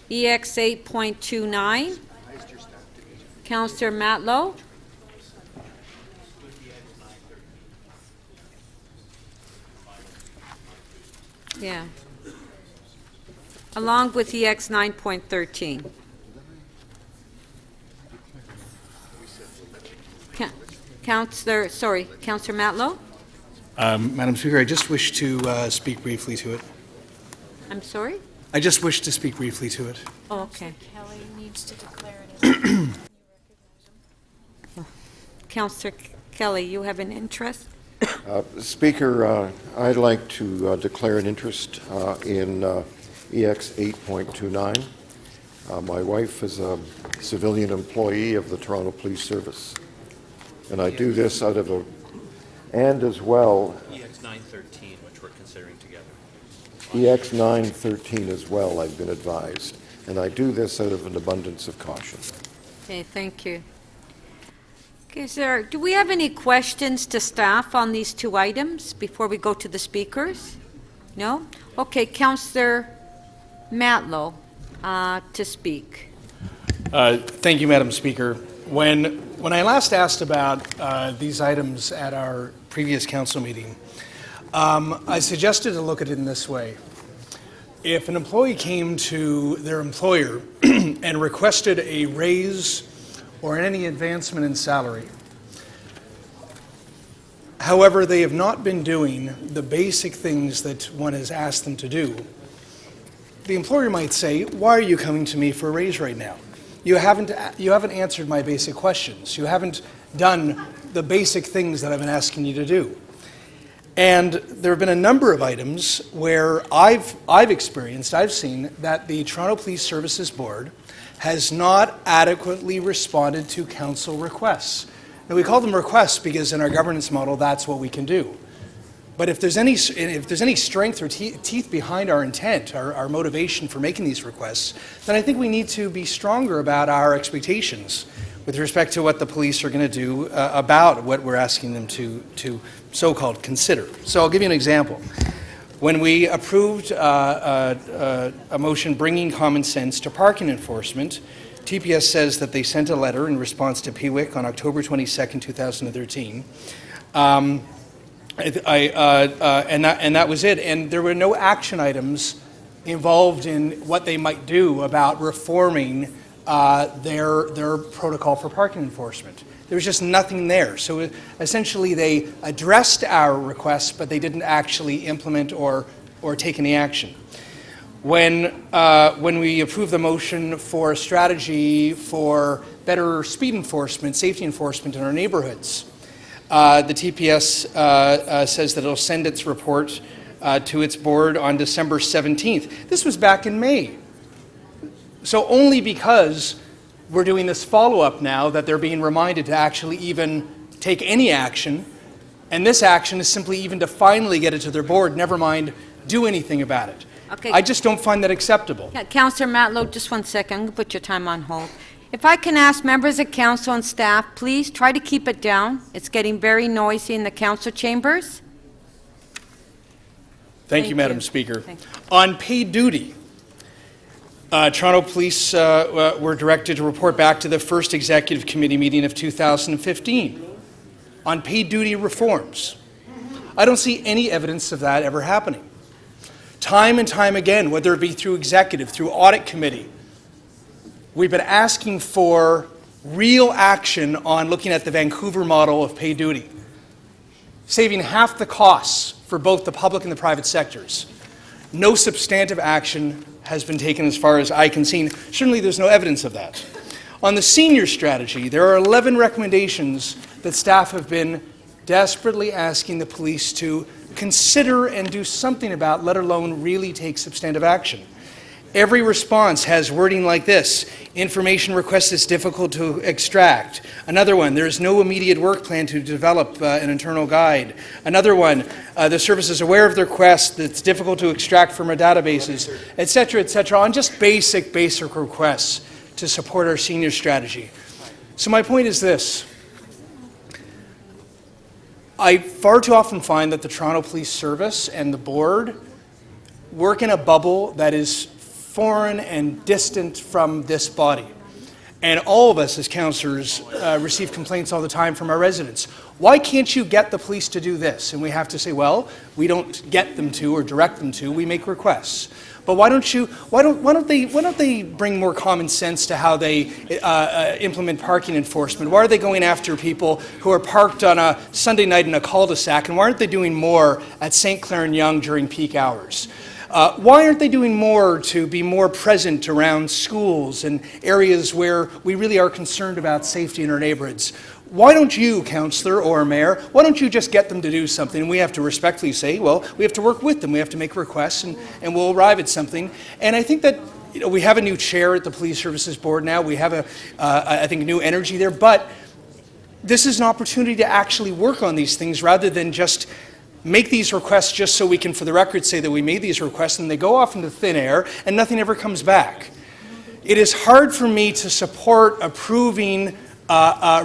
EX 8.29. Councillor Matlow. Yeah. Along with EX 9.13. Councillor Matlow? Madam Speaker, I just wish to speak briefly to it. I'm sorry? I just wish to speak briefly to it. Oh, okay. Kelly needs to declare it. Councillor Kelly, you have an interest? Speaker, I'd like to declare an interest in EX 8.29. My wife is a civilian employee of the Toronto Police Service, and I do this out of and as well, EX 913, which we're considering together. EX 913 as well, I've been advised, and I do this out of an abundance of caution. Okay, thank you. Okay, sir, do we have any questions to staff on these two items before we go to the speakers? No? Okay, Councillor Matlow to speak. Thank you, Madam Speaker. When I last asked about these items at our previous council meeting, I suggested to look at it in this way. If an employee came to their employer and requested a raise or any advancement in salary, however, they have not been doing the basic things that one has asked them to do, the employer might say, "Why are you coming to me for a raise right now? You haven't answered my basic questions. You haven't done the basic things that I've been asking you to do." And there have been a number of items where I've seen that the Toronto Police Services Board has not adequately responded to council requests. Now, we call them requests because in our governance model, that's what we can do. But if there's any strength or teeth behind our intent, our motivation for making these requests, then I think we need to be stronger about our expectations with respect to what the police are going to do about what we're asking them to so-called consider. So I'll give you an example. When we approved a motion bringing common sense to parking enforcement, TPS says that they sent a letter in response to PWIC on October 22nd, 2013. And that was it. And there were no action items involved in what they might do about reforming their protocol for parking enforcement. There was just nothing there. So essentially they addressed our requests, but they didn't actually implement or take any action. When we approved the motion for a strategy for better speed enforcement, safety enforcement in our neighborhoods, the TPS says that it'll send its report to its board on December 17th. This was back in May. So only because we're doing this follow-up now that they're being reminded to actually even take any action, and this action is simply even to finally get it to their board, never mind do anything about it. Okay. I just don't find that acceptable. Yeah, Councillor Matlow, just 1 second. I'm going to put your time on hold. If I can ask members of council and staff, please try to keep it down. It's getting very noisy in the council chambers. Thank you, Madam Speaker. On paid duty, Toronto Police were directed to report back to the first Executive Committee meeting of 2015 on paid duty reforms. I don't see any evidence of that ever happening. Time and time again, whether it be through Executive, through Audit Committee, we've been asking for real action on looking at the Vancouver model of paid duty, saving half the costs for both the public and the private sectors. No substantive action has been taken as far as I can see. Certainly there's no evidence of that. On the senior strategy, there are 11 recommendations that staff have been desperately asking the police to consider and do something about, let alone really take substantive action. Every response has wording like this: information request is difficult to extract. Another one, there is no immediate work plan to develop an internal guide. Another one, the service is aware of the request that's difficult to extract from our databases, etc., on just basic requests to support our senior strategy. So my point is this. I far too often find that the Toronto Police Service and the board work in a bubble that is foreign and distant from this body. And all of us as councillors receive complaints all the time from our residents. Why can't you get the police to do this? And we have to say, well, we don't get them to or direct them to, we make requests. But why don't they bring more common sense to how they implement parking enforcement? Why are they going after people who are parked on a Sunday night in a cul-de-sac? And why aren't they doing more at St. Clair and Yonge during peak hours? Why aren't they doing more to be more present around schools and areas where we really are concerned about safety in our neighborhoods? Why don't you, councillor or mayor, why don't you just get them to do something? And we have to respectfully say, well, we have to work with them. We have to make requests and we'll arrive at something. And I think that we have a new chair at the Police Services Board now. We have I think, new energy there. But this is an opportunity to actually work on these things rather than just make these requests just so we can, for the record, say that we made these requests and they go off into thin air and nothing ever comes back. It is hard for me to support approving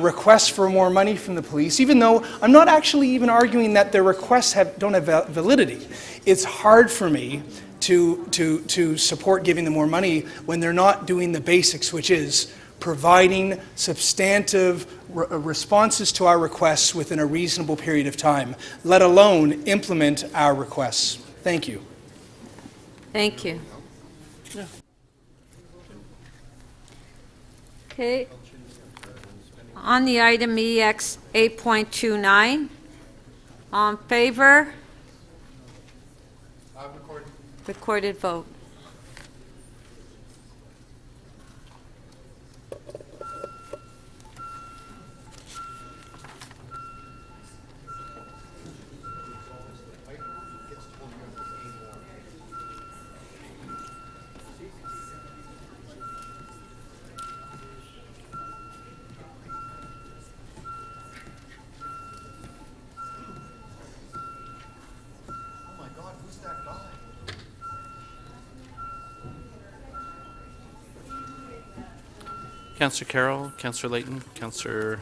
requests for more money from the police, even though I'm not actually even arguing that their requests don't have validity. It's hard for me to support giving them more money when they're not doing the basics, which is providing substantive responses to our requests within a reasonable period of time, let alone implement our requests. Thank you. Thank you. Okay. On the item EX 8.29, on favor? Recorded vote. Councillor Carroll, Councillor Layton, Councillor...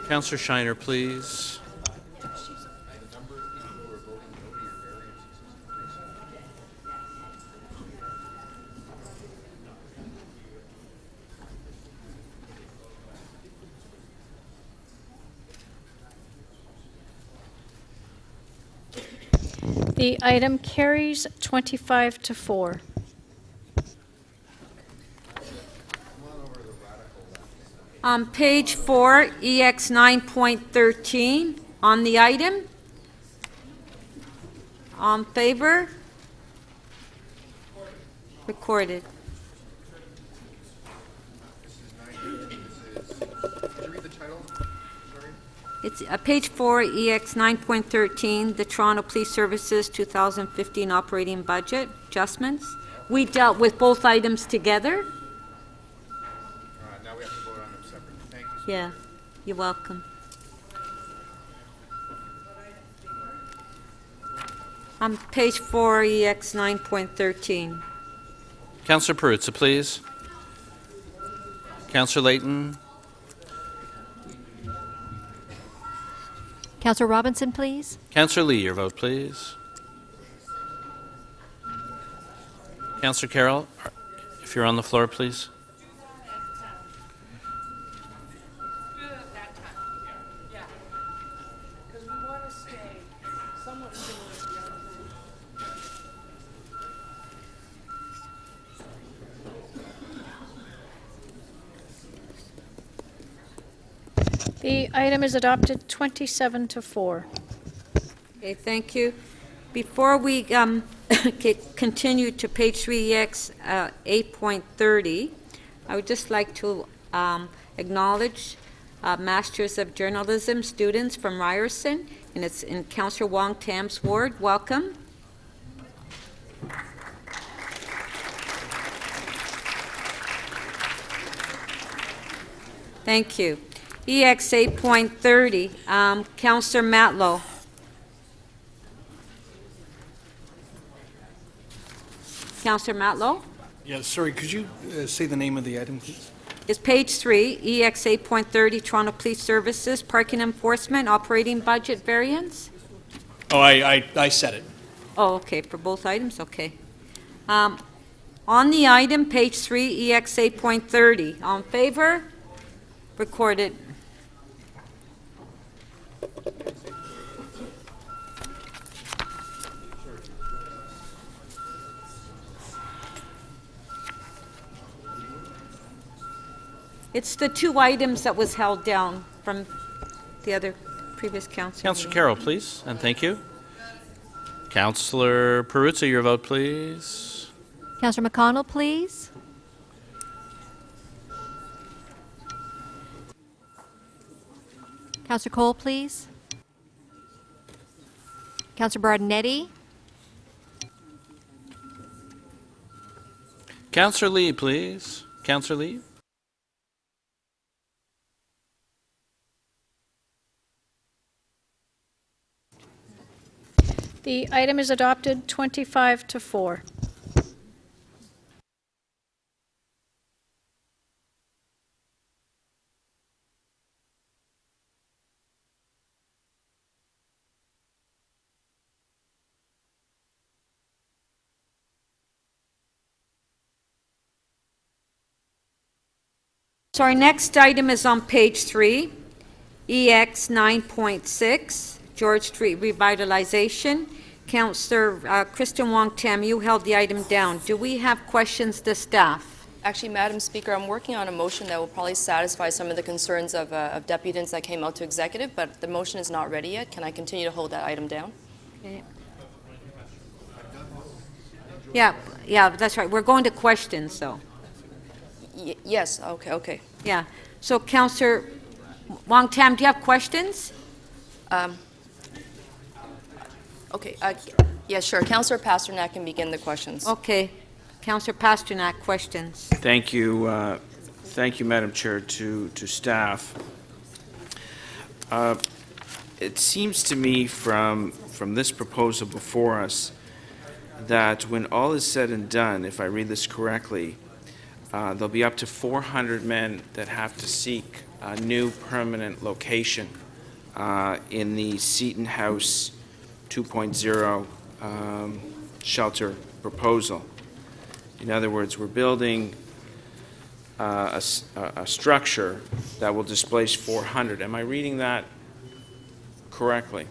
Councillor Shiner, please. The item carries 25 to 4. On page 4, EX 9.13, on the item. On favor? Recorded. It's page 4, EX 9.13, the Toronto Police Services 2015 operating budget adjustments. We dealt with both items together. Now we have to vote on them separately. Thank you. Yeah, you're welcome. On page 4, EX 9.13. Councillor Perruzza, please. Councillor Layton. Councillor Robinson, please. Councillor Lee, your vote, please. Councillor Carroll, if you're on the floor, please. The item is adopted 27 to 4. Okay, thank you. Before we continue to page 3EX 8.30, I would just like to acknowledge Masters of Journalism students from Ryerson, and it's in Councillor Wong Tam's ward. Welcome. Thank you. EX 8.30, Councillor Matlow. Councillor Matlow? Yeah, sorry, could you say the name of the item, please? It's page 3, EX 8.30, Toronto Police Services, Parking Enforcement, Operating Budget Variance? Oh, I said it. Oh, okay, for both items, okay. On the item, page 3, EX 8.30, all in favor? Recorded. It's the two items that was held down from the other previous council. Councillor Carroll, please, and thank you. Councillor Perruzza, your vote, please. Councillor McConnell, please. Councillor Cole, please. Councillor Bardinetti. Councillor Lee, please. Councillor Lee. The item is adopted 25 to 4. So our next item is on page 3, EX 9.6, George Street Revitalization. Councillor Kristen Wong-Tam, you held the item down. Do we have questions to staff? Actually, Madam Speaker, I'm working on a motion that will probably satisfy some of the concerns of deputants that came out to executive, but the motion is not ready yet. Can I continue to hold that item down? Okay. Yeah, that's right. We're going to questions, though. Yes, okay. Yeah. So, Councillor Wong Tam, do you have questions? Okay, yeah, sure. Councillor Pasternak can begin the questions. Okay. Councillor Pasternak, questions. Thank you, Madam Chair, to staff. It seems to me from this proposal before us that when all is said and done, if I read this correctly, there'll be up to 400 men that have to seek a new permanent location in the Seton House 2.0 shelter proposal. In other words, we're building a structure that will displace 400. Am I reading that correctly?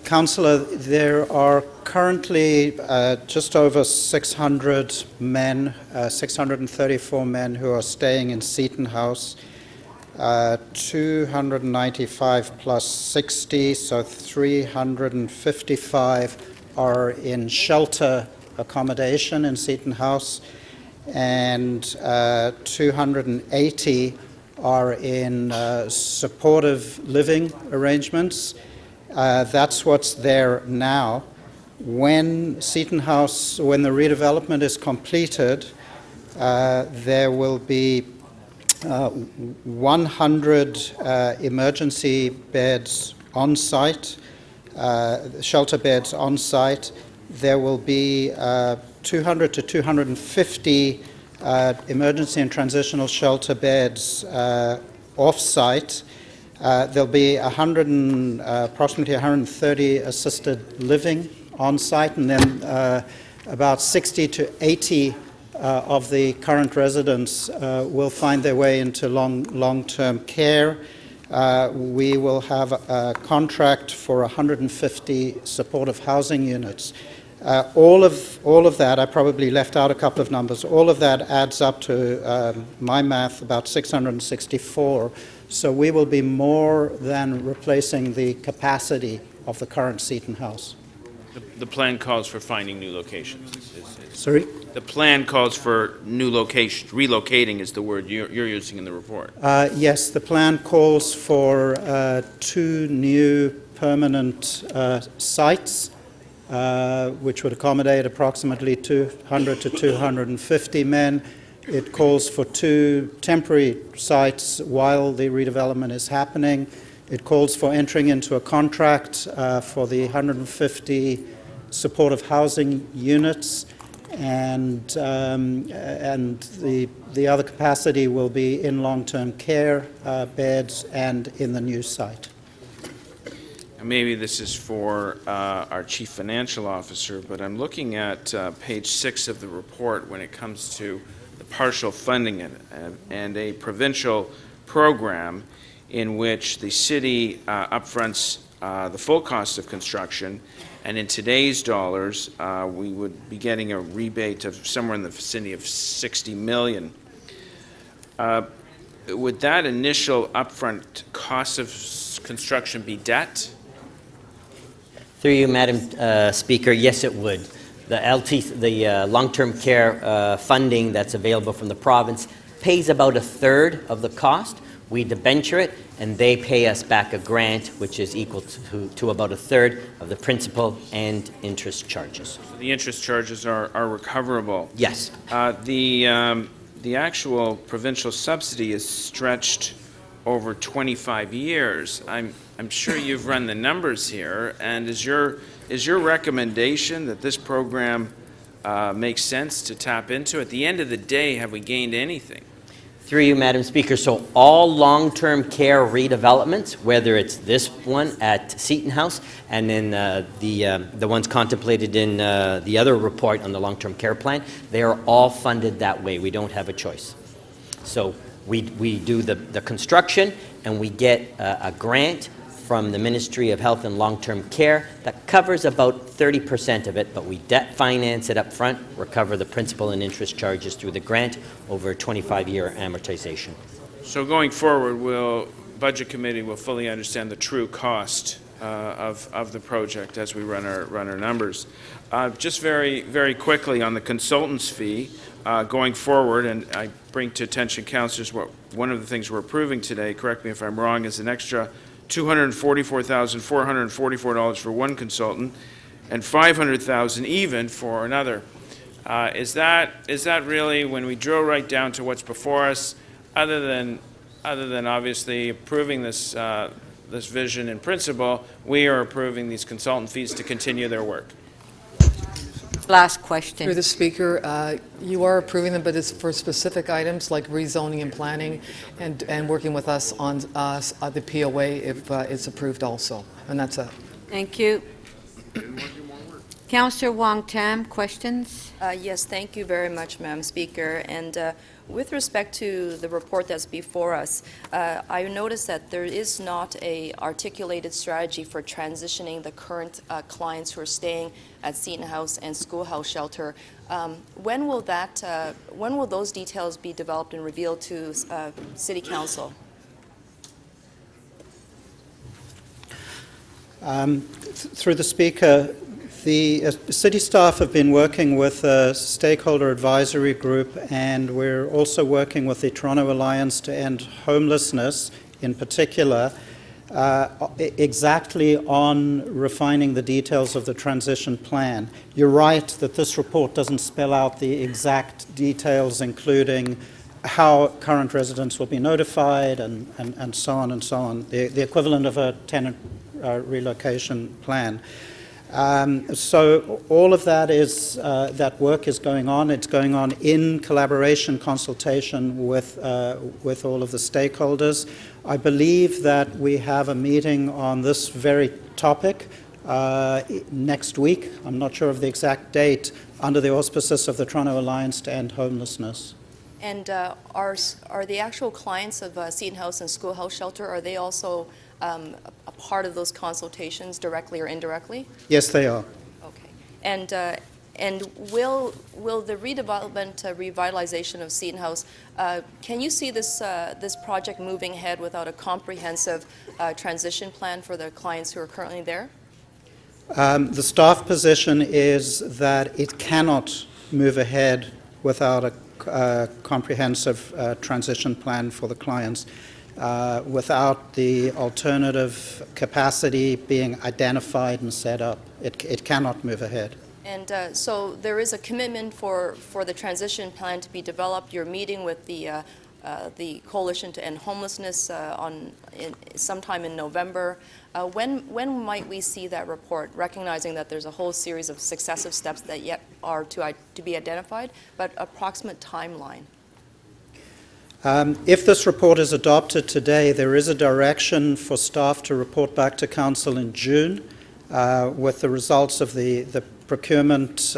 Councillor, there are currently just over 600 men, 634 men who are staying in Seton House, 295 plus 60, so 355 are in shelter accommodation in Seton House, and 280 are in supportive living arrangements. That's what's there now. When Seton House, when the redevelopment is completed, there will be 100 emergency beds on site, shelter beds on site. There will be 200 to 250 emergency and transitional shelter beds off site. There'll be approximately 130 assisted living on site, and then about 60 to 80 of the current residents will find their way into long-term care. We will have a contract for 150 supportive housing units. All of that, I probably left out a couple of numbers, all of that adds up to, my math, about 664. So we will be more than replacing the capacity of the current Seton House. The plan calls for finding new locations. Sorry? The plan calls for new locations. Relocating is the word you're using in the report. Yes, the plan calls for 2 new permanent sites, which would accommodate approximately 200 to 250 men. It calls for 2 temporary sites while the redevelopment is happening. It calls for entering into a contract for the 150 supportive housing units, and the other capacity will be in long-term care beds and in the new site. Maybe this is for our Chief Financial Officer, but I'm looking at page 6 of the report when it comes to the partial funding and a provincial program in which the city upfronts the full cost of construction, and in today's dollars, we would be getting a rebate of somewhere in the vicinity of $60 million. Would that initial upfront cost of construction be debt? Through you, Madam Speaker, yes, it would. The long-term care funding that's available from the province pays about a third of the cost. We debenture it, and they pay us back a grant, which is equal to about a third of the principal and interest charges. So the interest charges are recoverable? Yes. The actual provincial subsidy is stretched over 25 years. I'm sure you've run the numbers here, and is your recommendation that this program makes sense to tap into? At the end of the day, have we gained anything? Through you, Madam Speaker, so all long-term care redevelopments, whether it's this one at Seton House and then the ones contemplated in the other report on the long-term care plan, they are all funded that way. We don't have a choice. So we do the construction, and we get a grant from the Ministry of Health and Long-Term Care that covers about 30% of it, but we debt finance it up front, recover the principal and interest charges through the grant over a 25-year amortization. So going forward, Budget Committee will fully understand the true cost of the project as we run our numbers. Just very quickly on the consultant's fee going forward, and I bring to attention, councillors, one of the things we're approving today, correct me if I'm wrong, is an extra $244,444 for one consultant and $500,000 even for another. Is that really, when we drill right down to what's before us, other than obviously approving this this vision in principle, we are approving these consultant fees to continue their work? Last question. Through the Speaker, you are approving them, but it's for specific items like rezoning and planning, and working with us on the POA if it's approved also. And that's it. Thank you. Councillor Wong Tam, questions? Yes, thank you very much, Madam Speaker. And with respect to the report that's before us, I noticed that there is not a articulated strategy for transitioning the current clients who are staying at Seton House and Schoolhouse Shelter. When will those details be developed and revealed to City Council? Through the Speaker, the city staff have been working with a stakeholder advisory group, and we're also working with the Toronto Alliance to End Homelessness in particular, exactly on refining the details of the transition plan. You're right that this report doesn't spell out the exact details, including how current residents will be notified and so on and so on, the equivalent of a tenant relocation plan. So all of that that work is going on. It's going on in collaboration, consultation with all of the stakeholders. I believe that we have a meeting on this very topic next week. I'm not sure of the exact date, under the auspices of the Toronto Alliance to End Homelessness. And are the actual clients of Seton House and Schoolhouse Shelter, are they also a part of those consultations, directly or indirectly? Yes, they are. Okay. And will the redevelopment, revitalization of Seton House, can you see this project moving ahead without a comprehensive transition plan for the clients who are currently there? The staff position is that it cannot move ahead without a comprehensive transition plan for the clients. Without the alternative capacity being identified and set up, it cannot move ahead. And so there is a commitment for the transition plan to be developed. You're meeting with the Coalition to End Homelessness sometime in November. When might we see that report, recognizing that there's a whole series of successive steps that yet are to be identified, but approximate timeline? If this report is adopted today, there is a direction for staff to report back to Council in June with the results of the procurement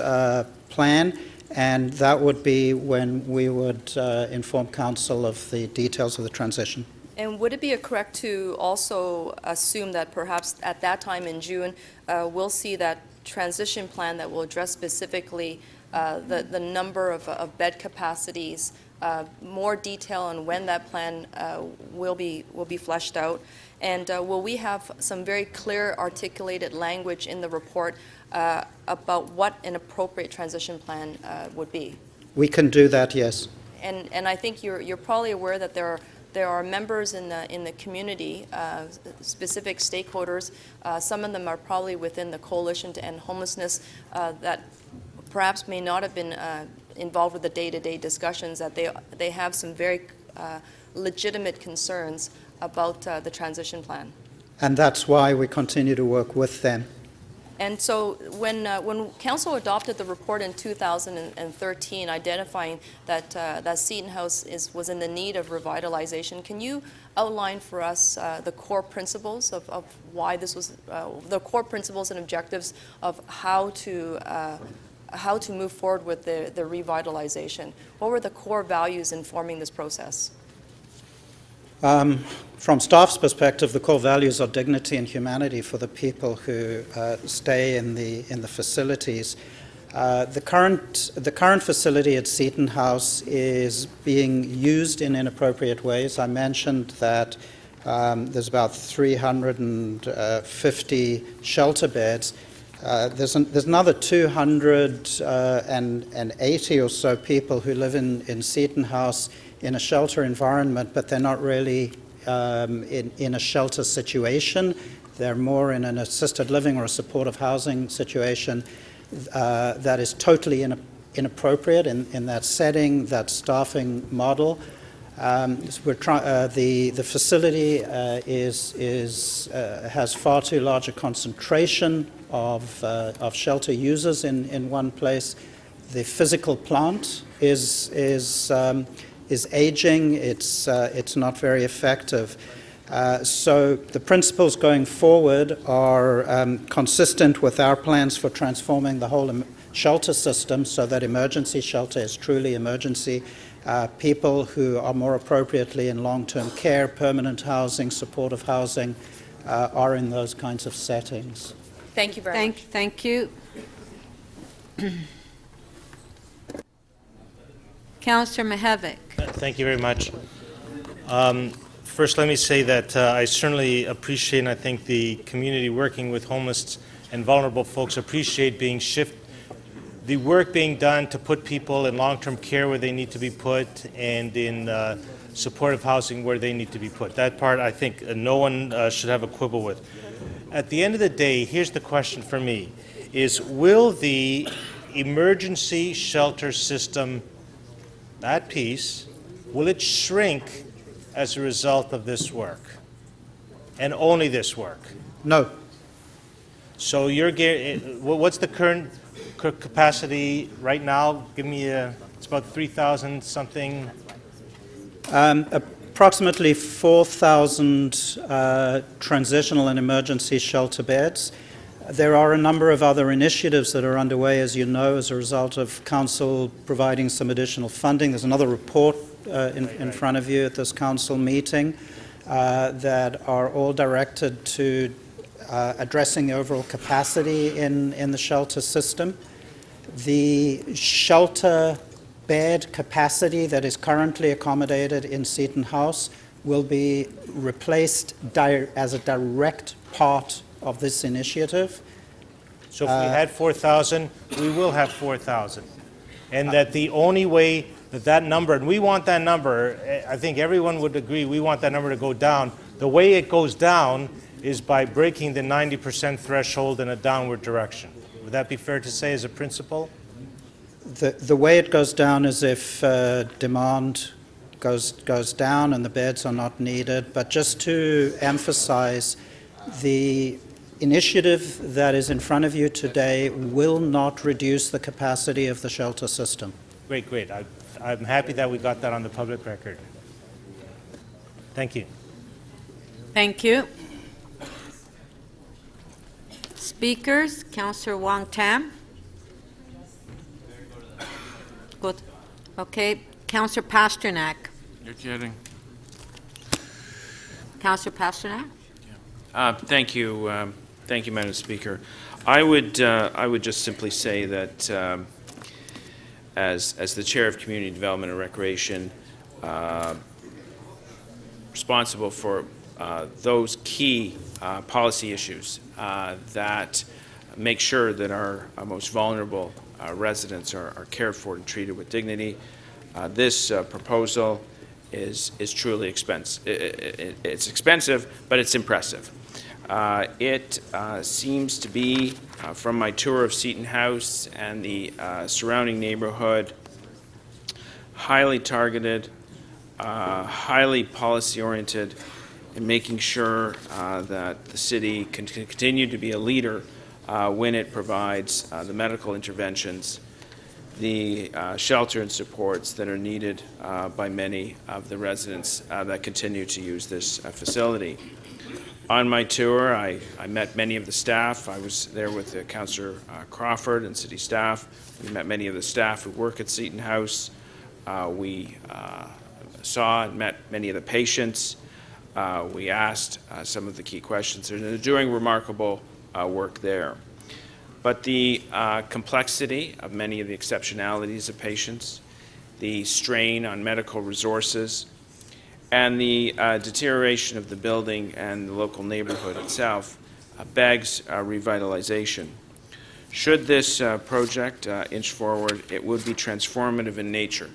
plan, and that would be when we would inform Council of the details of the transition. And would it be correct to also assume that perhaps at that time in June, we'll see that transition plan that will address specifically the number of bed capacities, more detail on when that plan will be fleshed out, and will we have some very clear articulated language in the report about what an appropriate transition plan would be? We can do that, yes. And I think you're probably aware that there are members in the community, specific stakeholders. Some of them are probably within the Coalition to End Homelessness that perhaps may not have been involved with the day-to-day discussions, that they have some very legitimate concerns about the transition plan. And that's why we continue to work with them. And so when Council adopted the report in 2013, identifying that Seton House was in the need of revitalization, can you outline for us the core principles of why this was, the core principles and objectives of how to move forward with the revitalization? What were the core values informing this process? From staff's perspective, the core values are dignity and humanity for the people who stay in the facilities. The current facility at Seton House is being used in inappropriate ways. I mentioned that There's about 350 shelter beds. There's another 280 or so people who live in Seton House in a shelter environment, but they're not really in a shelter situation. They're more in an assisted living or a supportive housing situation that is totally inappropriate in that setting, that staffing model. The facility has far too large a concentration of shelter users in one place. The physical plant is aging. It's not very effective. So the principles going forward are consistent with our plans for transforming the whole shelter system so that emergency shelter is truly emergency. People who are more appropriately in long-term care, permanent housing, supportive housing, are in those kinds of settings. Thank you very much. Thank you. Councillor Mihevc. Thank you very much. First, let me say that I certainly appreciate, and I think the community working with homeless and vulnerable folks appreciate the work being done to put people in long-term care where they need to be put and in supportive housing where they need to be put. That part, I think, no one should have a quibble with. At the end of the day, here's the question for me, is will the emergency shelter system, that piece, will it shrink as a result of this work? And only this work? No. So what's the current capacity right now? Give me it's about 3,000 something. Approximately 4,000 transitional and emergency shelter beds. There are a number of other initiatives that are underway, as you know, as a result of Council providing some additional funding. There's another report in front of you at this Council meeting that are all directed to addressing the overall capacity in the shelter system. The shelter bed capacity that is currently accommodated in Seton House will be replaced as a direct part of this initiative. So if we had 4,000, we will have 4,000. And that the only way that number, and we want that number, I think everyone would agree, we want that number to go down. The way it goes down is by breaking the 90% threshold in a downward direction. Would that be fair to say as a principle? The way it goes down is if demand goes down and the beds are not needed. But just to emphasize, the initiative that is in front of you today will not reduce the capacity of the shelter system. Great. I'm happy that we got that on the public record. Thank you. Thank you. Speakers, Councillor Wong Tam. Good. Okay, Councillor Pasternak. You're kidding. Councillor Pasternak. Thank you, Madam Speaker. I would just simply say that as the Chair of Community Development and Recreation, responsible for those key policy issues that make sure that our most vulnerable residents are cared for and treated with dignity. This proposal is truly expensive. It's expensive, but it's impressive. It seems to be, from my tour of Seton House and the surrounding neighborhood, highly targeted, highly policy-oriented, in making sure that the city can continue to be a leader when it provides the medical interventions, the shelter and supports that are needed by many of the residents that continue to use this facility. On my tour, I met many of the staff. I was there with Councillor Crawford and city staff. We met many of the staff who work at Seton House. We saw and met many of the patients. We asked some of the key questions, and they're doing remarkable work there. But the complexity of many of the exceptionalities of patients, the strain on medical resources, and the deterioration of the building and the local neighborhood itself begs revitalization. Should this project inch forward, it would be transformative in nature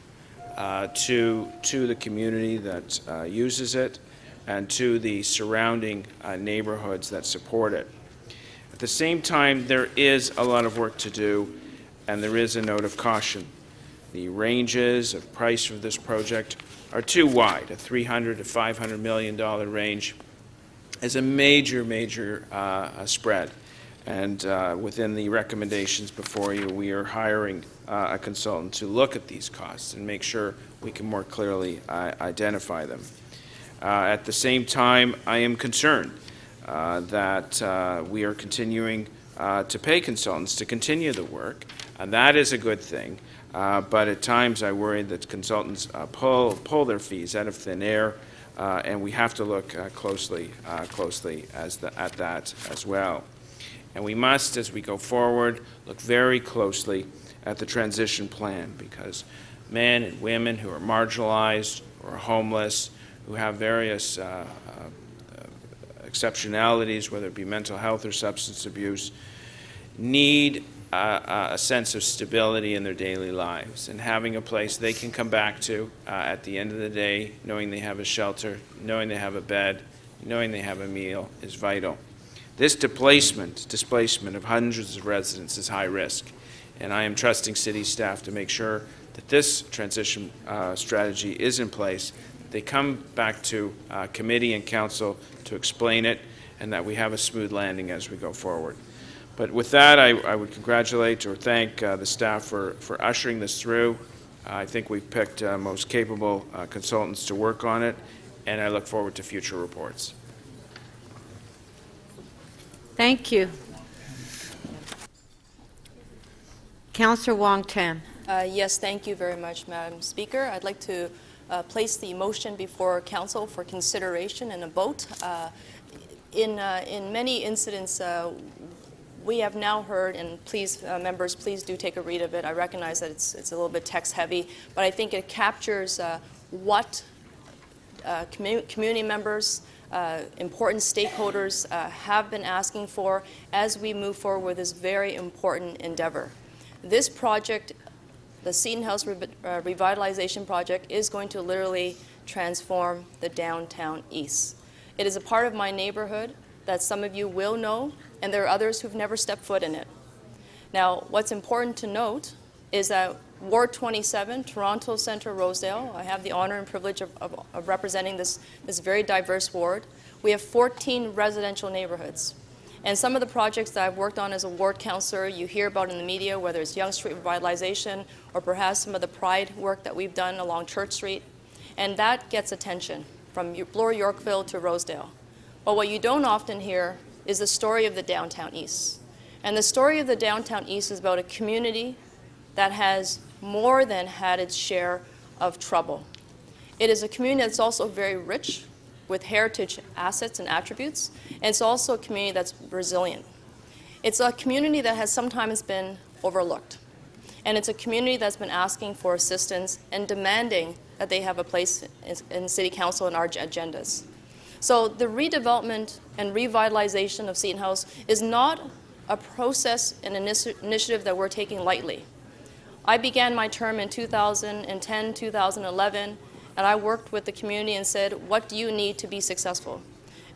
to the community that uses it and to the surrounding neighborhoods that support it. At the same time, there is a lot of work to do, and there is a note of caution. The ranges of price for this project are too wide. A $300 to $500 million range is a major spread. And within the recommendations before you, we are hiring a consultant to look at these costs and make sure we can more clearly identify them. At the same time, I am concerned that we are continuing to pay consultants to continue the work, and that is a good thing. But at times I worry that consultants pull their fees out of thin air, and we have to look closely at that as well. And we must, as we go forward, look very closely at the transition plan, because men and women who are marginalized or homeless, who have various exceptionalities, whether it be mental health or substance abuse, need a sense of stability in their daily lives, and having a place they can come back to at the end of the day, knowing they have a shelter, knowing they have a bed, knowing they have a meal, is vital. This displacement of hundreds of residents is high risk, and I am trusting city staff to make sure that this transition strategy is in place. They come back to committee and council to explain it, and that we have a smooth landing as we go forward. But with that, I would congratulate or thank the staff for ushering this through. I think we've picked most capable consultants to work on it, and I look forward to future reports. Thank you. Councillor Wong-Tam. Yes, thank you very much, Madam Speaker. I'd like to place the motion before Council for consideration and a vote. In many incidents, we have now heard, and please, members, please do take a read of it. I recognize that it's a little bit text-heavy, but I think it captures what community members, important stakeholders have been asking for as we move forward with this very important endeavor. This project, the Seton House Revitalization Project, is going to literally transform the downtown east. It is a part of my neighborhood that some of you will know, and there are others who've never stepped foot in it. Now, what's important to note is that Ward 27, Toronto Centre, Rosedale, I have the honor and privilege of representing this very diverse ward. We have 14 residential neighborhoods. And some of the projects that I've worked on as a ward councillor, you hear about in the media, whether it's Yonge Street revitalization or perhaps some of the Pride work that we've done along Church Street. And that gets attention from Bloor Yorkville to Rosedale. But what you don't often hear is the story of the downtown east. And the story of the downtown east is about a community that has more than had its share of trouble. It is a community that's also very rich with heritage assets and attributes, and it's also a community that's resilient. It's a community that has sometimes been overlooked, and it's a community that's been asking for assistance and demanding that they have a place in City Council and our agendas. So the redevelopment and revitalization of Seton House is not a process and initiative that we're taking lightly. I began my term in 2010, 2011, and I worked with the community and said, what do you need to be successful?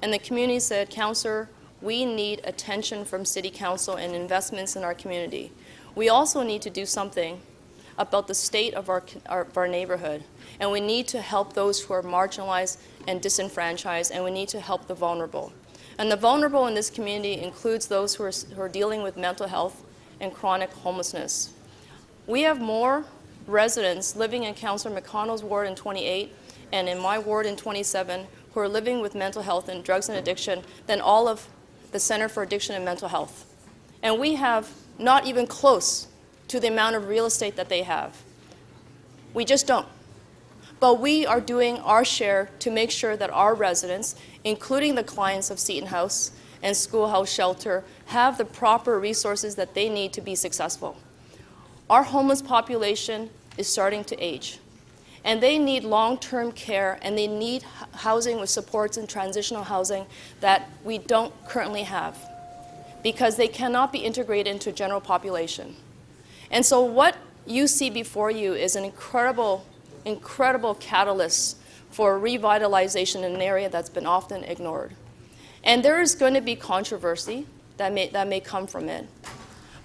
And the community said, Councillor, we need attention from City Council and investments in our community. We also need to do something about the state of our neighborhood, and we need to help those who are marginalized and disenfranchised, and we need to help the vulnerable. And the vulnerable in this community includes those who are dealing with mental health and chronic homelessness. We have more residents living in Councillor McConnell's ward in 28 and in my ward in 27 who are living with mental health and drugs and addiction than all of the Center for Addiction and Mental Health. And we have not even close to the amount of real estate that they have. We just don't. But we are doing our share to make sure that our residents, including the clients of Seton House and Schoolhouse Shelter, have the proper resources that they need to be successful. Our homeless population is starting to age. And they need long-term care, and they need housing with supports and transitional housing that we don't currently have, because they cannot be integrated into general population. And so what you see before you is an incredible catalyst for revitalization in an area that's been often ignored. And there is going to be controversy that may come from it.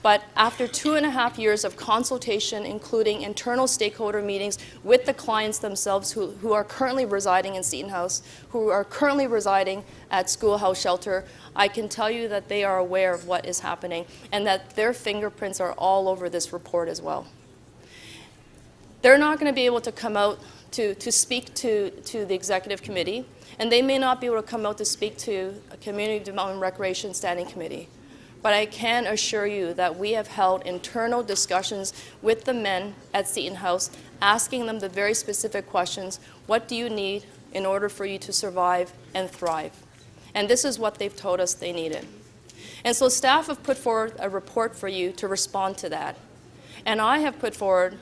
But after 2.5 years of consultation, including internal stakeholder meetings with the clients themselves who are currently residing in Seton House, who are currently residing at Schoolhouse Shelter, I can tell you that they are aware of what is happening and that their fingerprints are all over this report as well. They're not going to be able to come out to speak to the Executive Committee, and they may not be able to come out to speak to a Community Development and Recreation Standing Committee. But I can assure you that we have held internal discussions with the men at Seton House, asking them the very specific questions: what do you need in order for you to survive and thrive? And this is what they've told us they needed. And so staff have put forward a report for you to respond to that. And I have put forward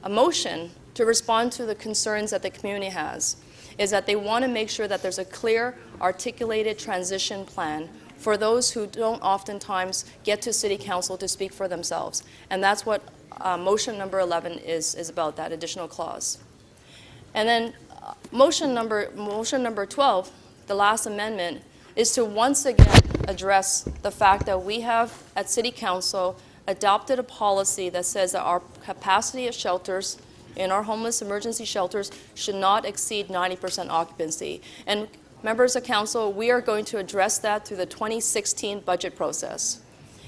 a motion to respond to the concerns that the community has, is that they want to make sure that there's a clear, articulated transition plan for those who don't oftentimes get to City Council to speak for themselves. And that's what motion number 11 is about, that additional clause. And then motion number 12, the last amendment, is to once again address the fact that we have at City Council adopted a policy that says that our capacity of shelters in our homeless emergency shelters should not exceed 90% occupancy. And members of council, we are going to address that through the 2016 budget process.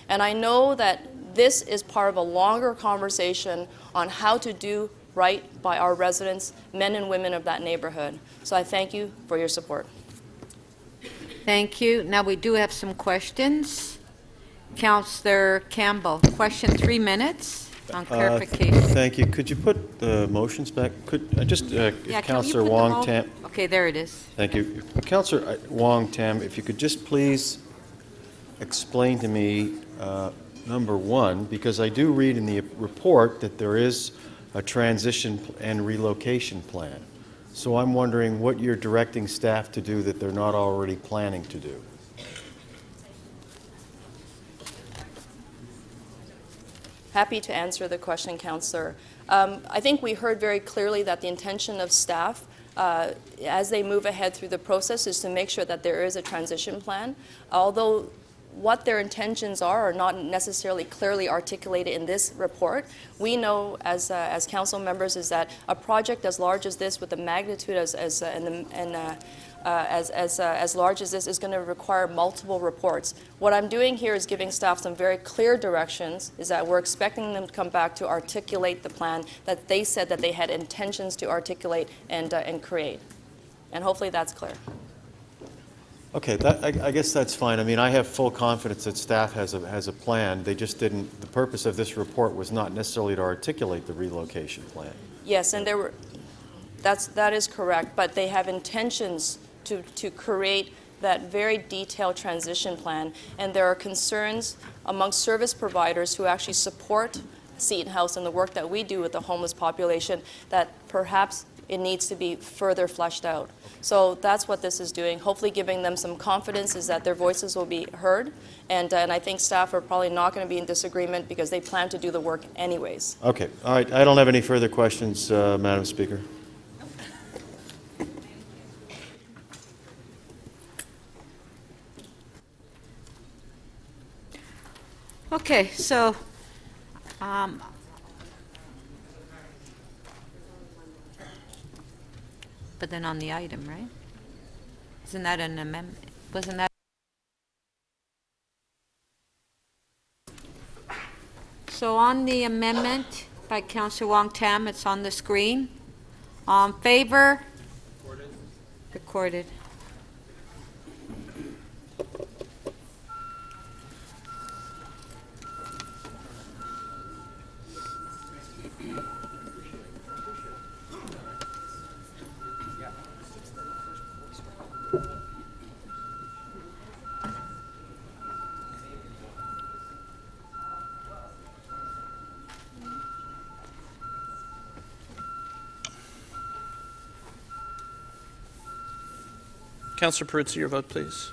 And I know that this is part of a longer conversation on how to do right by our residents, men and women of that neighborhood. So I thank you for your support. Thank you. Now we do have some questions. Councillor Campbell, question 3 minutes on clarification. Thank you. Could you put the motions back? Could I just, if Councillor Wong Tam... Okay, there it is. Thank you. Councillor Wong Tam, if you could just please explain to me, number one, because I do read in the report that there is a transition and relocation plan. So I'm wondering what you're directing staff to do that they're not already planning to do. Happy to answer the question, Councillor. I think we heard very clearly that the intention of staff as they move ahead through the process is to make sure that there is a transition plan. Although what their intentions are not necessarily clearly articulated in this report, we know as council members is that a project as large as this, with the magnitude as large as this, is going to require multiple reports. What I'm doing here is giving staff some very clear directions, is that we're expecting them to come back to articulate the plan that they said that they had intentions to articulate and create. And hopefully that's clear. Okay, I guess that's fine. I mean, I have full confidence that staff has a plan. They just didn't, the purpose of this report was not necessarily to articulate the relocation plan. Yes, and that is correct, but they have intentions to create that very detailed transition plan, and there are concerns amongst service providers who actually support Seton House and the work that we do with the homeless population that perhaps it needs to be further fleshed out. So that's what this is doing, hopefully giving them some confidence is that their voices will be heard, and I think staff are probably not going to be in disagreement because they plan to do the work anyways. Okay, all right. I don't have any further questions, Madam Speaker. Okay, so but then on the item, right? Isn't that an amendment? Wasn't that? So on the amendment by Councillor Wong Tam, it's on the screen. All in favor? Recorded. Recorded. Councillor Peruzzi, your vote, please.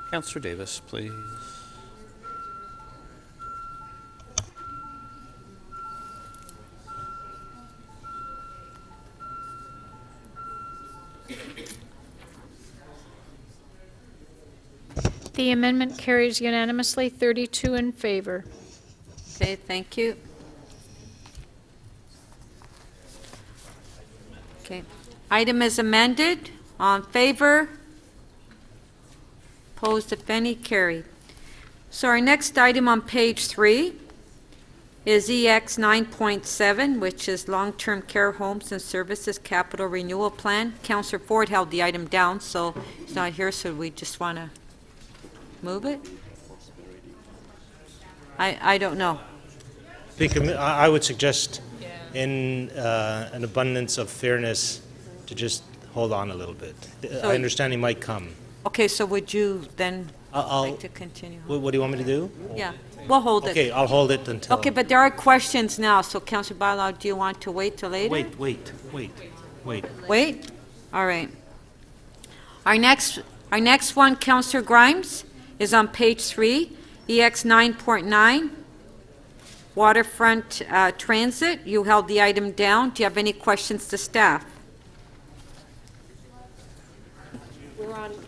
Councillor Davis, please. The amendment carries unanimously, 32 in favor. Okay, thank you. Okay. Item is amended. All in favor? Opposed, if any, carried. So our next item on page 3 is EX 9.7, which is Long-Term Care Homes and Services Capital Renewal Plan. Councillor Ford held the item down, so he's not here, so we just want to move it? I don't know. Speaker, I would suggest, in an abundance of fairness, to just hold on a little bit. So I understand he might come. Okay, so would you then I'll like to continue? What do you want me to do? Yeah, we'll hold it. Okay, I'll hold it until. Okay, but there are questions now, so Councillor Bailao, do you want to wait till later? Wait. Wait? All right. Our next one, Councillor Grimes, is on page 3, EX 9.9, Waterfront Transit. You held the item down. Do you have any questions to staff?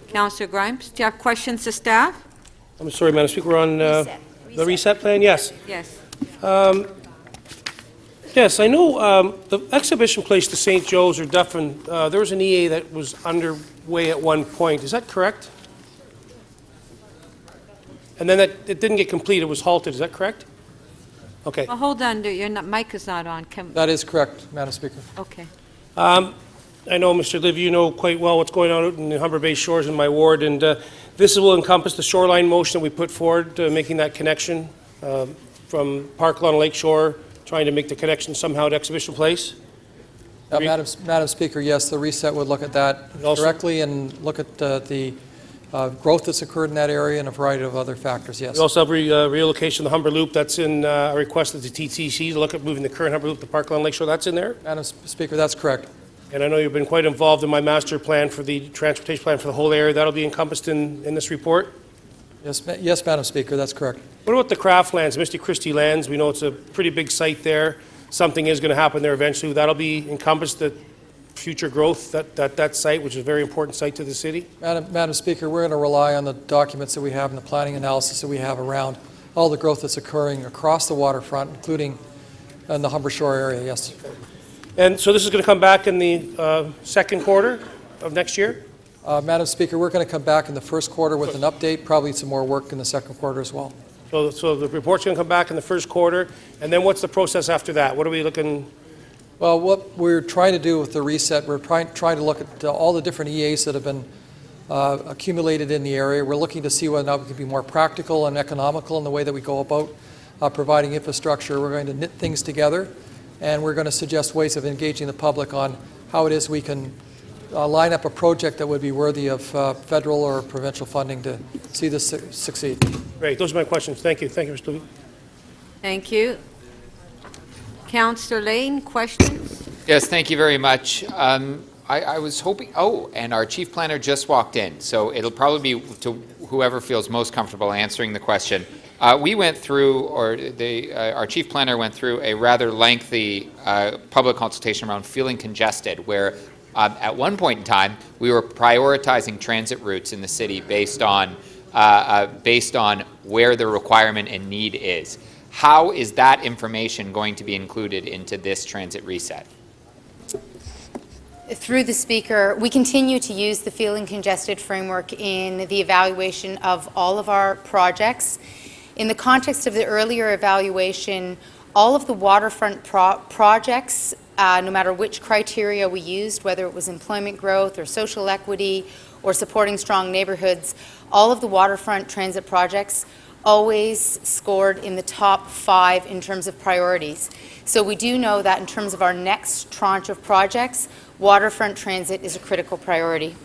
Councillor Grimes, do you have questions to staff? I'm sorry, Madam Speaker, we're on the reset plan? Yes. Yes. Yes, I know the exhibition place to St. Joe's or Dufferin, there was an EA that was underway at one point. Is that correct? And then it didn't get completed, it was halted. Is that correct? Okay. Well, hold on, your mic is not on. That is correct, Madam Speaker. Okay. I know, Mr. Liv, you know quite well what's going on out in the Humber Bay Shores in my ward, and this will encompass the shoreline motion that we put forward, making that connection from Park Lawn Lake Shore, trying to make the connection somehow to Exhibition Place. Madam Speaker, yes, the reset would look at that directly and look at the growth that's occurred in that area and a variety of other factors, yes. We also have relocation of the Humber Loop. That's in a request of the TTC to look at moving the current Humber Loop to Park Lawn Lake Shore. That's in there? Madam Speaker, that's correct. And I know you've been quite involved in my master plan for the transportation plan for the whole area. That'll be encompassed in this report? Yes, Madam Speaker, that's correct. What about the craft lands, Misty Christie lands? We know it's a pretty big site there. Something is going to happen there eventually. That'll be encompassed the future growth, that site, which is a very important site to the city? Madam Speaker, we're going to rely on the documents that we have and the planning analysis that we have around all the growth that's occurring across the waterfront, including in the Humber Shore area, yes. And so this is going to come back in the second quarter of next year? Madam Speaker, we're going to come back in the first quarter with an update, probably some more work in the second quarter as well. So the report's going to come back in the first quarter, and then what's the process after that? What are we looking? Well, what we're trying to do with the reset, we're trying to look at all the different EAs that have been accumulated in the area. We're looking to see whether or not we can be more practical and economical in the way that we go about providing infrastructure. We're going to knit things together, and we're going to suggest ways of engaging the public on how it is we can line up a project that would be worthy of federal or provincial funding to see this succeed. Great. Those are my questions. Thank you. Thank you, Mr. Lee. Thank you. Councillor Lane, questions? Yes, thank you very much. I was hoping, and our chief planner just walked in, so it'll probably be to whoever feels most comfortable answering the question. We went through, our chief planner went through a rather lengthy public consultation around feeling congested, where at one point in time we were prioritizing transit routes in the city based on where the requirement and need is. How is that information going to be included into this transit reset? Through the Speaker, we continue to use the feeling congested framework in the evaluation of all of our projects. In the context of the earlier evaluation, all of the waterfront projects, no matter which criteria we used, whether it was employment growth or social equity or supporting strong neighborhoods, all of the waterfront transit projects always scored in the top 5 in terms of priorities. So we do know that in terms of our next tranche of projects, waterfront transit is a critical priority.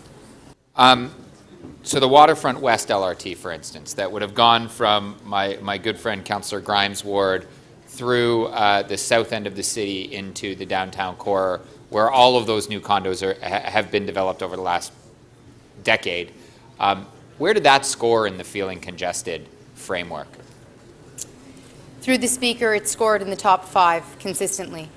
So the Waterfront West LRT, for instance, that would have gone from my good friend Councillor Grimes' ward through the south end of the city into the downtown core, where all of those new condos have been developed over the last decade. Where did that score in the feeling congested framework? Through the Speaker, it scored in the top 5 consistently.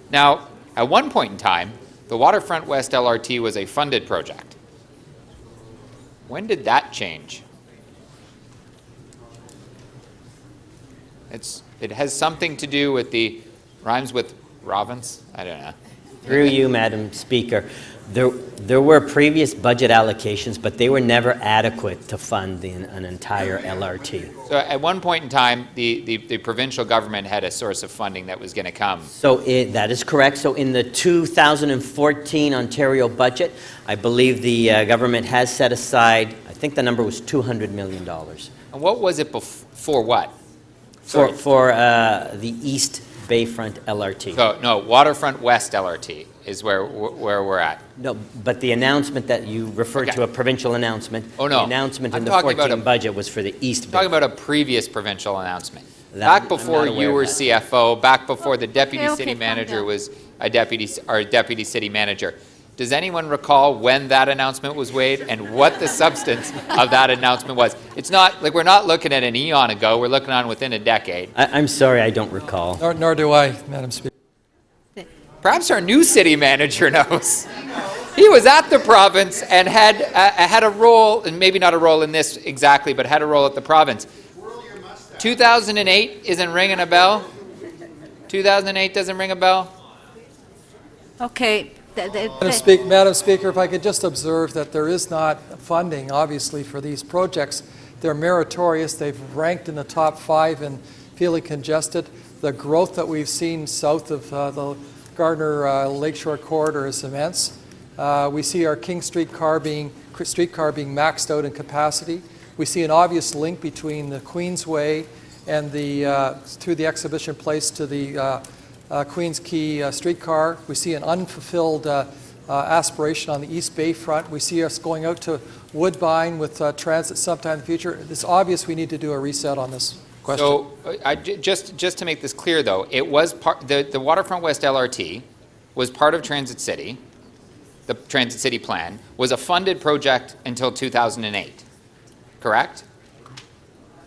Now, at one point in time, the Waterfront West LRT was a funded project. When did that change? It has something to do with rhymes with Robbins? I don't know. Through you, Madam Speaker, there were previous budget allocations, but they were never adequate to fund an entire LRT. So at one point in time, the provincial government had a source of funding that was going to come. So that is correct. So in the 2014 Ontario budget, I believe the government has set aside, I think the number was $200 million. And what was it for what? For the East Bayfront LRT. So, no, Waterfront West LRT is where we're at. No, but the announcement that you referred to, a provincial announcement, oh, no. the announcement I'm in the talking 14 about budget was for the East Bayfront. Talking about a previous provincial announcement. Back before you were CFO, back before the deputy city manager was a deputy city manager. Does anyone recall when that announcement was made and what the substance of that announcement was? It's not like we're not looking at an eon ago. We're looking on within a decade. I'm sorry, I don't recall. Nor do I, Madam Speaker. Perhaps our new city manager knows. He was at the province and had a role, and maybe not a role in this exactly, but had a role at the province. 2008 isn't ringing a bell? 2008 doesn't ring a bell? Okay. Madam Speaker, if I could just observe that there is not funding, obviously, for these projects. They're meritorious. They've ranked in the top 5 in feeling congested. The growth that we've seen south of the Gardner Lakeshore corridor is immense. We see our King streetcar being maxed out in capacity. We see an obvious link between the Queensway and through the Exhibition Place to the Queens Quay streetcar. We see an unfulfilled aspiration on the East Bay front. We see us going out to Woodbine with transit sometime in the future. It's obvious we need to do a reset on this question. So just to make this clear, though, it was the Waterfront West LRT was part of Transit City. The Transit City plan was a funded project until 2008, correct?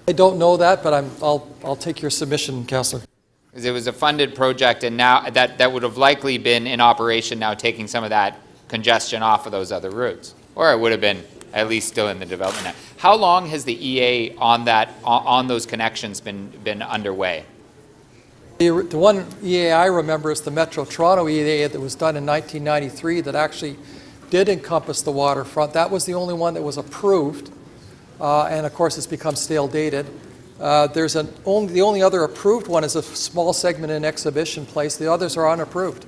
I don't know that, but I'll take your submission, Councillor. It was a funded project, and now that would have likely been in operation now, taking some of that congestion off of those other routes, or it would have been at least still in the development now. How long has the EA on those connections been underway? The one EA I remember is the Metro Toronto EA that was done in 1993 that actually did encompass the waterfront. That was the only one that was approved, and of course it's become stale dated. The only other approved one is a small segment in Exhibition Place. The others are unapproved.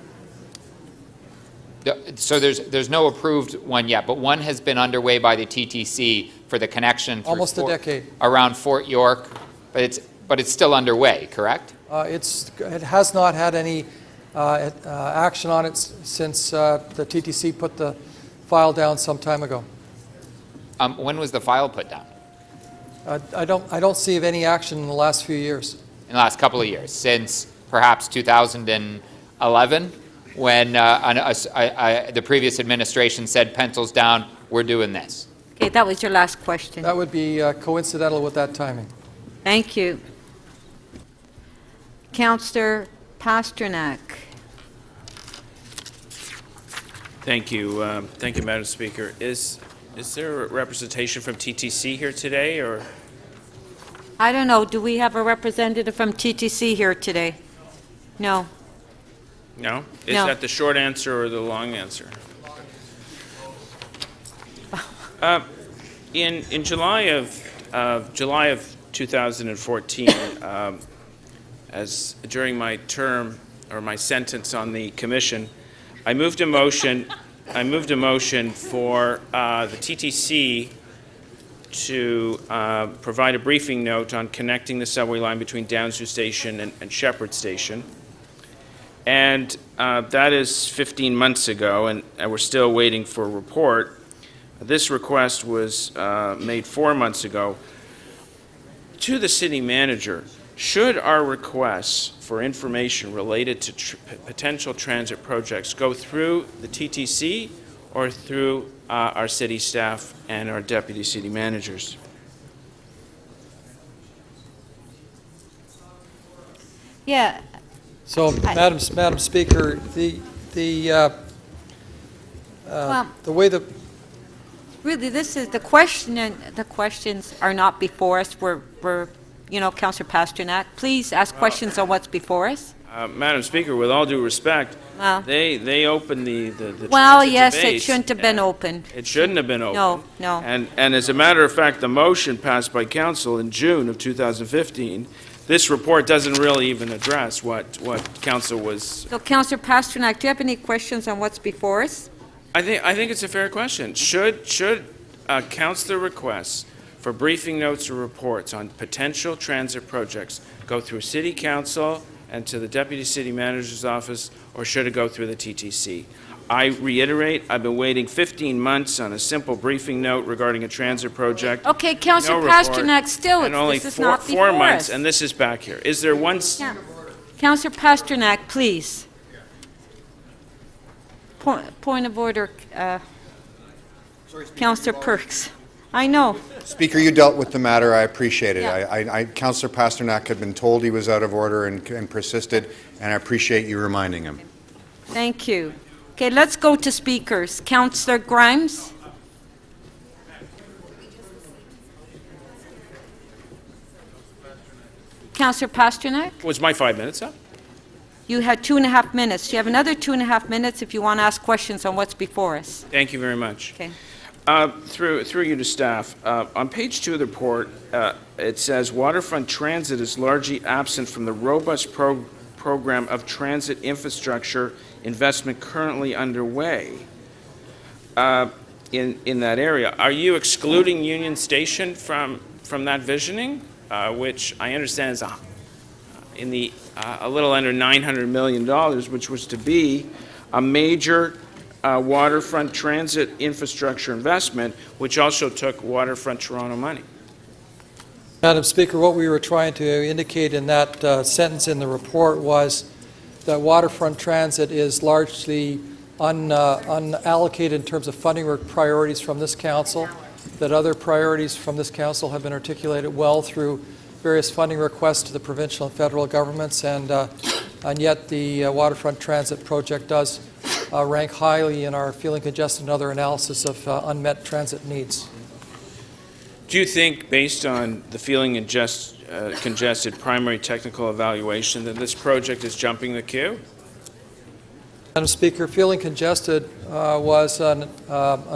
So there's no approved one yet, but one has been underway by the TTC for the connection through almost a decade around Fort York, but it's still underway, correct? It has not had any action on it since the TTC put the file down some time ago. When was the file put down? I don't see of any action in the last few years. In the last couple of years, since perhaps 2011, when the previous administration said, pencils down, we're doing this. Okay, that was your last question. That would be coincidental with that timing. Thank you. Councillor Pasternak. Thank you, Madam Speaker. Is there a representation from TTC here today, or? I don't know. Do we have a representative from TTC here today? No. No? Is No. that the short answer or the long answer? In July of 2014, as during my term or my sentence on the commission, I moved a motion for the TTC to provide a briefing note on connecting the subway line between Downsview Station and Shepherd Station. And that is 15 months ago, and we're still waiting for a report. This request was made 4 months ago. To the city manager, should our requests for information related to potential transit projects go through the TTC or through our city staff and our deputy city managers? Yeah. So, Madam Speaker, the way the Really, this is the question, and the questions are not before us. We're Councillor Pasternak, please ask questions on what's before us. Madam Speaker, with all due respect, Well, they opened the well, transit yes, debate, it shouldn't have been open. It shouldn't have been open. No. And as a matter of fact, the motion passed by council in June of 2015. This report doesn't really even address what council was. So, Councillor Pasternak, do you have any questions on what's before us? I think it's a fair question. Should councillor requests for briefing notes or reports on potential transit projects go through City Council and to the Deputy City Manager's office, or should it go through the TTC? I reiterate, I've been waiting 15 months on a simple briefing note regarding a transit project. Okay, Councillor report, Pasternak, still, and only this is not before four months, us. and this is back here. Is there one? Yeah. Councillor Pasternak, please. Point of order, Councillor Perks. I know. Speaker, you dealt with the matter. I appreciate it. Yeah. Councillor Pasternak had been told he was out of order and persisted, and I appreciate you reminding him. Thank you. Okay, let's go to speakers. Councillor Grimes. Councillor Pasternak. Was my 5 minutes up? You had 2.5 minutes. You have another 2.5 minutes if you want to ask questions on what's before us. Thank you very much. Okay. Through you to staff, on page 2 of the report, it says Waterfront Transit is largely absent from the robust program of transit infrastructure investment currently underway in that area. Are you excluding Union Station from that visioning, which I understand is a little under $900 million, which was to be a major waterfront transit infrastructure investment, which also took Waterfront Toronto money? Madam Speaker, what we were trying to indicate in that sentence in the report was that Waterfront Transit is largely unallocated in terms of funding priorities from this council, that other priorities from this council have been articulated well through various funding requests to the provincial and federal governments, and yet the Waterfront Transit project does rank highly in our feeling congested and other analysis of unmet transit needs. Do you think, based on the feeling congested primary technical evaluation, that this project is jumping the queue? Madam Speaker, feeling congested was an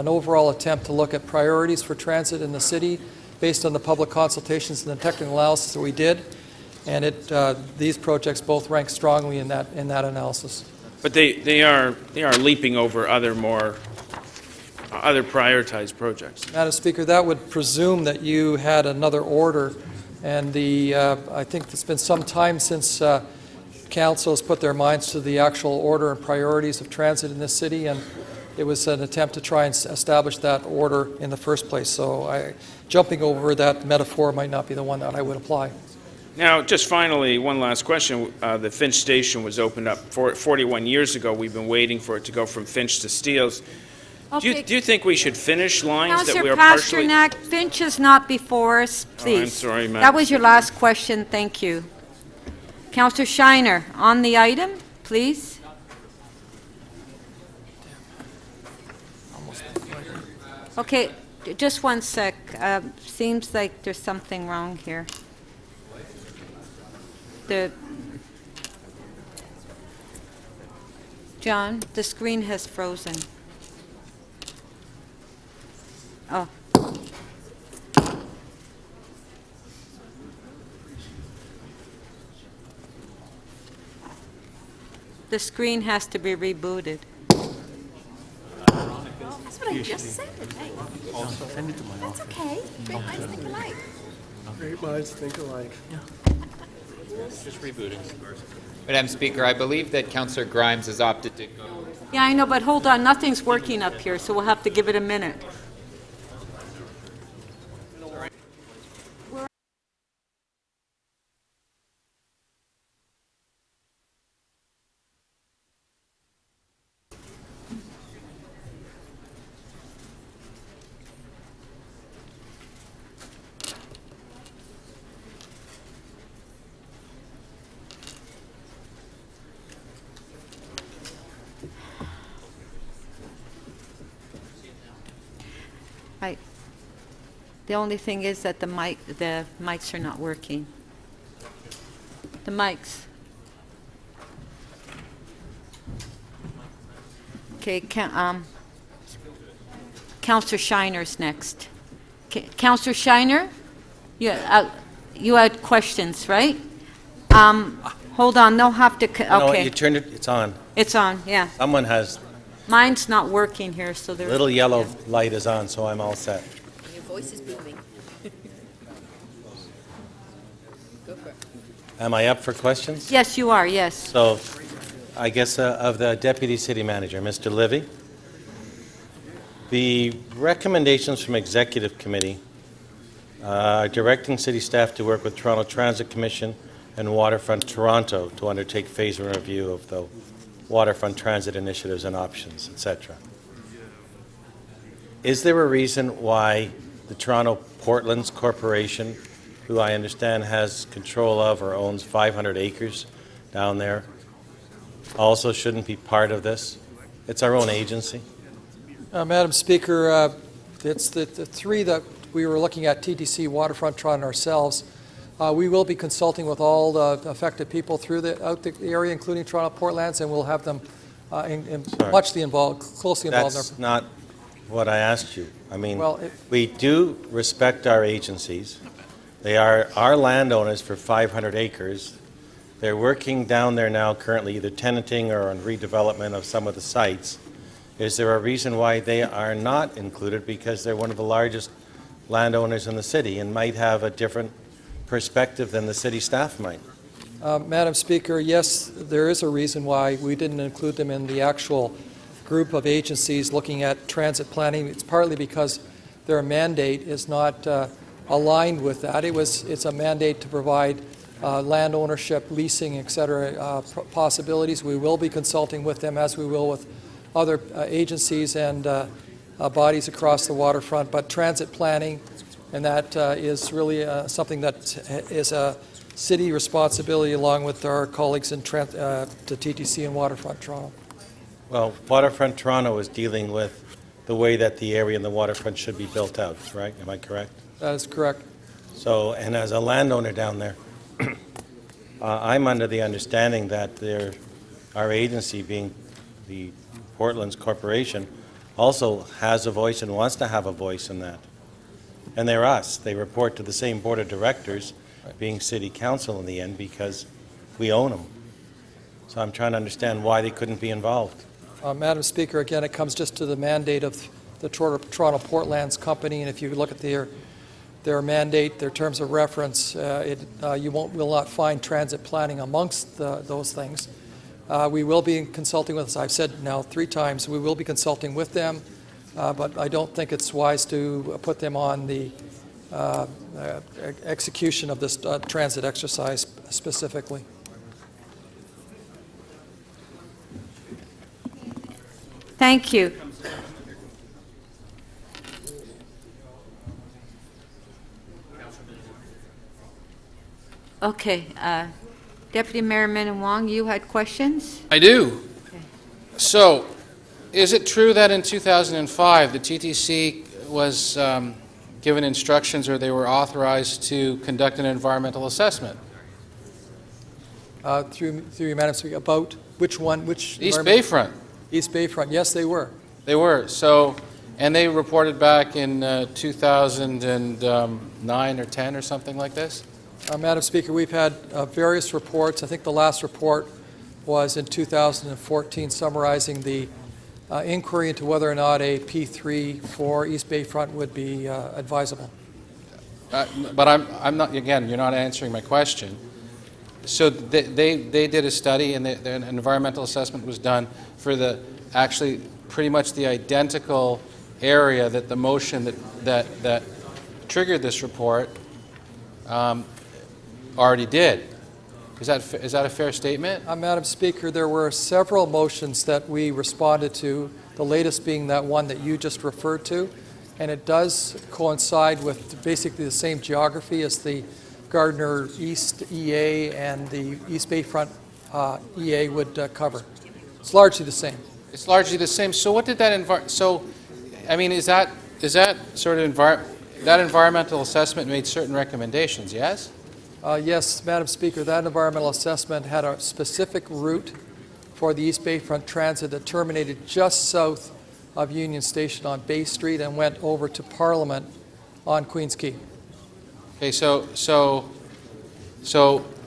overall attempt to look at priorities for transit in the city based on the public consultations and the technical analysis that we did, and these projects both rank strongly in that analysis. But they are leaping over other prioritized projects. Madam Speaker, that would presume that you had another order, and I think it's been some time since council has put their minds to the actual order and priorities of transit in this city, and it was an attempt to try and establish that order in the first place. So jumping over that metaphor might not be the one that I would apply. Now, just finally, one last question. The Finch Station was opened up 41 years ago. We've been waiting for it to go from Finch to Steeles. Okay. Do you think we should finish lines that we Councillor are partially... Pasternak, Finch is not before us, please. Oh, I'm sorry, ma'am. That was your last question. Thank you. Councillor Shiner, on the item, please. Okay, just one sec. Seems like there's something wrong here. John, the screen has frozen. Oh. The screen has to be rebooted. That's what I just said. Hey. That's okay. Great minds think alike. Great minds think alike. Just rebooting. Madam Speaker, I believe that Councillor Grimes has opted to go. Yeah, I know, but hold on. Nothing's working up here, so we'll have to give it a minute. The only thing is that the mics are not working. The mics. Okay, Councillor Shiner's next. Councillor Shiner, you had questions, right? Hold on, they'll have to. No, Okay, you turned it. It's on. it's on. Yeah, Someone has mine's not working here, so there's little yellow light is on, so I'm all set. Your voice is booming. Go for it. Am I up for questions? Yes, you are. Yes. So, I guess of the Deputy City Manager, Mr. Livy. The recommendations from Executive Committee are directing city staff to work with Toronto Transit Commission and Waterfront Toronto to undertake phase one review of the waterfront transit initiatives and options, etc. Is there a reason why the Toronto Portlands Corporation, who I understand has control of or owns 500 acres down there, also shouldn't be part of this? It's our own agency. Madam Speaker, it's the three that we were looking at, TTC, Waterfront Toronto, ourselves. We will be consulting with all the affected people through the area, including Toronto Portlands, and we'll have them closely involved. That's not what I asked you. I mean, we do respect our agencies. They are our landowners for 500 acres. They're working down there now currently, either tenanting or on redevelopment of some of the sites. Is there a reason why they are not included? Because they're one of the largest landowners in the city and might have a different perspective than the city staff might. Madam Speaker, yes, there is a reason why we didn't include them in the actual group of agencies looking at transit planning. It's partly because their mandate is not aligned with that. It's a mandate to provide land ownership, leasing, et cetera, possibilities. We will be consulting with them, as we will with other agencies and bodies across the waterfront, but transit planning, and that is really something that is a city responsibility along with our colleagues in to TTC and Waterfront Toronto. Well, Waterfront Toronto is dealing with the way that the area and the waterfront should be built out, right? Am I correct? That is correct. So, and as a landowner down there, I'm under the understanding that our agency, being the Portlands Corporation, also has a voice and wants to have a voice in that. And they're us. They report to the same board of directors, being city council in the end, because we own them. So I'm trying to understand why they couldn't be involved. Madam Speaker, again, it comes just to the mandate of the Toronto Portlands Company, and if you look at their mandate, their terms of reference, you will not find transit planning amongst those things. We will be consulting with, as I've said now 3 times, we will be consulting with them, but I don't think it's wise to put them on the execution of this transit exercise specifically. Thank you. Okay, Deputy Mayor Minnan-Wong, you had questions? I do. So, is it true that in 2005 the TTC was given instructions, or they were authorized to conduct an environmental assessment? Through you, Madam Speaker, about which one? Which East Bayfront. East Bayfront. Yes, they were. They were. So, and they reported back in 2009 or 10 or something like this? Madam Speaker, we've had various reports. I think the last report was in 2014 summarizing the inquiry into whether or not a P3 for East Bayfront would be advisable. But I'm not, again, you're not answering my question. So they did a study, and an environmental assessment was done for actually pretty much the identical area that the motion that triggered this report already did. Is that a fair statement? Madam Speaker, there were several motions that we responded to, the latest being that one that you just referred to, and it does coincide with basically the same geography as the Gardner East EA and the East Bayfront EA would cover. It's largely the same. It's largely the same. So what did that I mean, is that sort of that environmental assessment made certain recommendations, yes? Yes, Madam Speaker, that environmental assessment had a specific route for the East Bayfront Transit that terminated just south of Union Station on Bay Street and went over to Parliament on Queens Quay. Okay,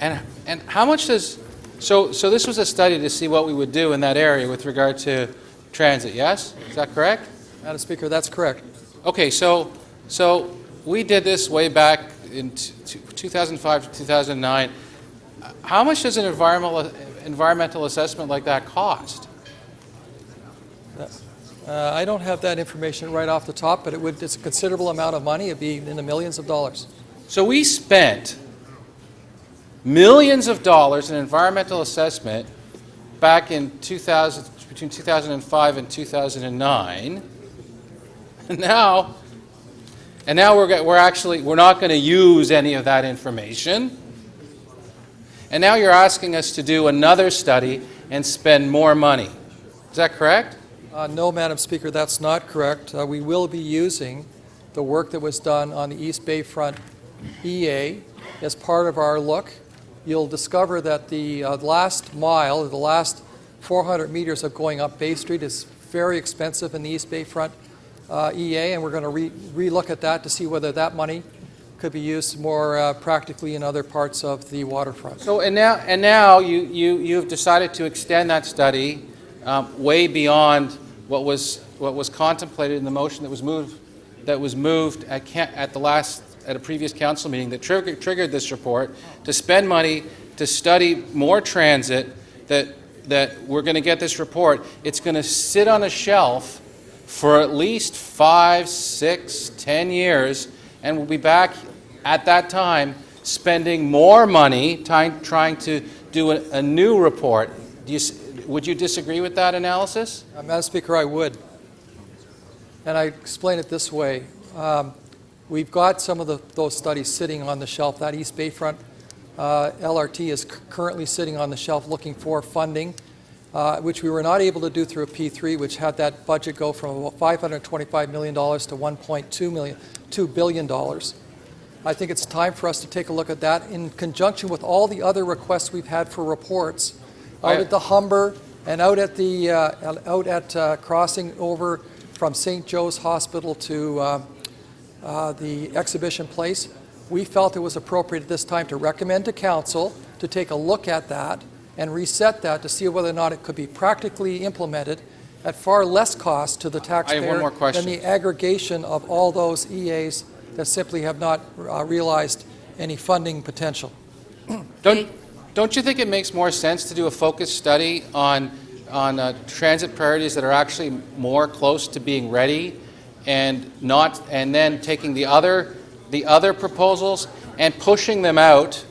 and how much does, so this was a study to see what we would do in that area with regard to transit, yes? Is that correct? Madam Speaker, that's correct. Okay, so we did this way back in 2005 to 2009. How much does an environmental assessment like that cost? I don't have that information right off the top, but it's a considerable amount of money. It'd be in the millions of dollars. So we spent millions of dollars in environmental assessment back in between 2005 and 2009, and now we're not going to use any of that information. And now you're asking us to do another study and spend more money. Is that correct? No, Madam Speaker, that's not correct. We will be using the work that was done on the East Bayfront EA as part of our look. You'll discover that the last mile, the last 400 meters of going up Bay Street is very expensive in the East Bayfront EA, and we're going to re-look at that to see whether that money could be used more practically in other parts of the waterfront. So and now you've decided to extend that study way beyond what was contemplated in the motion that was moved at a previous council meeting that triggered this report, to spend money to study more transit, that we're going to get this report. It's going to sit on a shelf for at least 5, 6, 10 years, and we'll be back at that time spending more money trying to do a new report. Would you disagree with that analysis? Madam Speaker, I would. And I explain it this way. We've got some of those studies sitting on the shelf. That East Bayfront LRT is currently sitting on the shelf looking for funding, which we were not able to do through a P3, which had that budget go from $525 million to $1.2 billion. I think it's time for us to take a look at that in conjunction with all the other requests we've had for reports out at the Humber and out at crossing over from St. Joe's Hospital to the exhibition place. We felt it was appropriate at this time to recommend to Council to take a look at that and reset that to see whether or not it could be practically implemented at far less cost to the taxpayer I have one more question. than the aggregation of all those EAs that simply have not realized any funding potential. Don't you think it makes more sense to do a focused study on transit priorities that are actually more close to being ready, and then taking the other proposals and pushing them out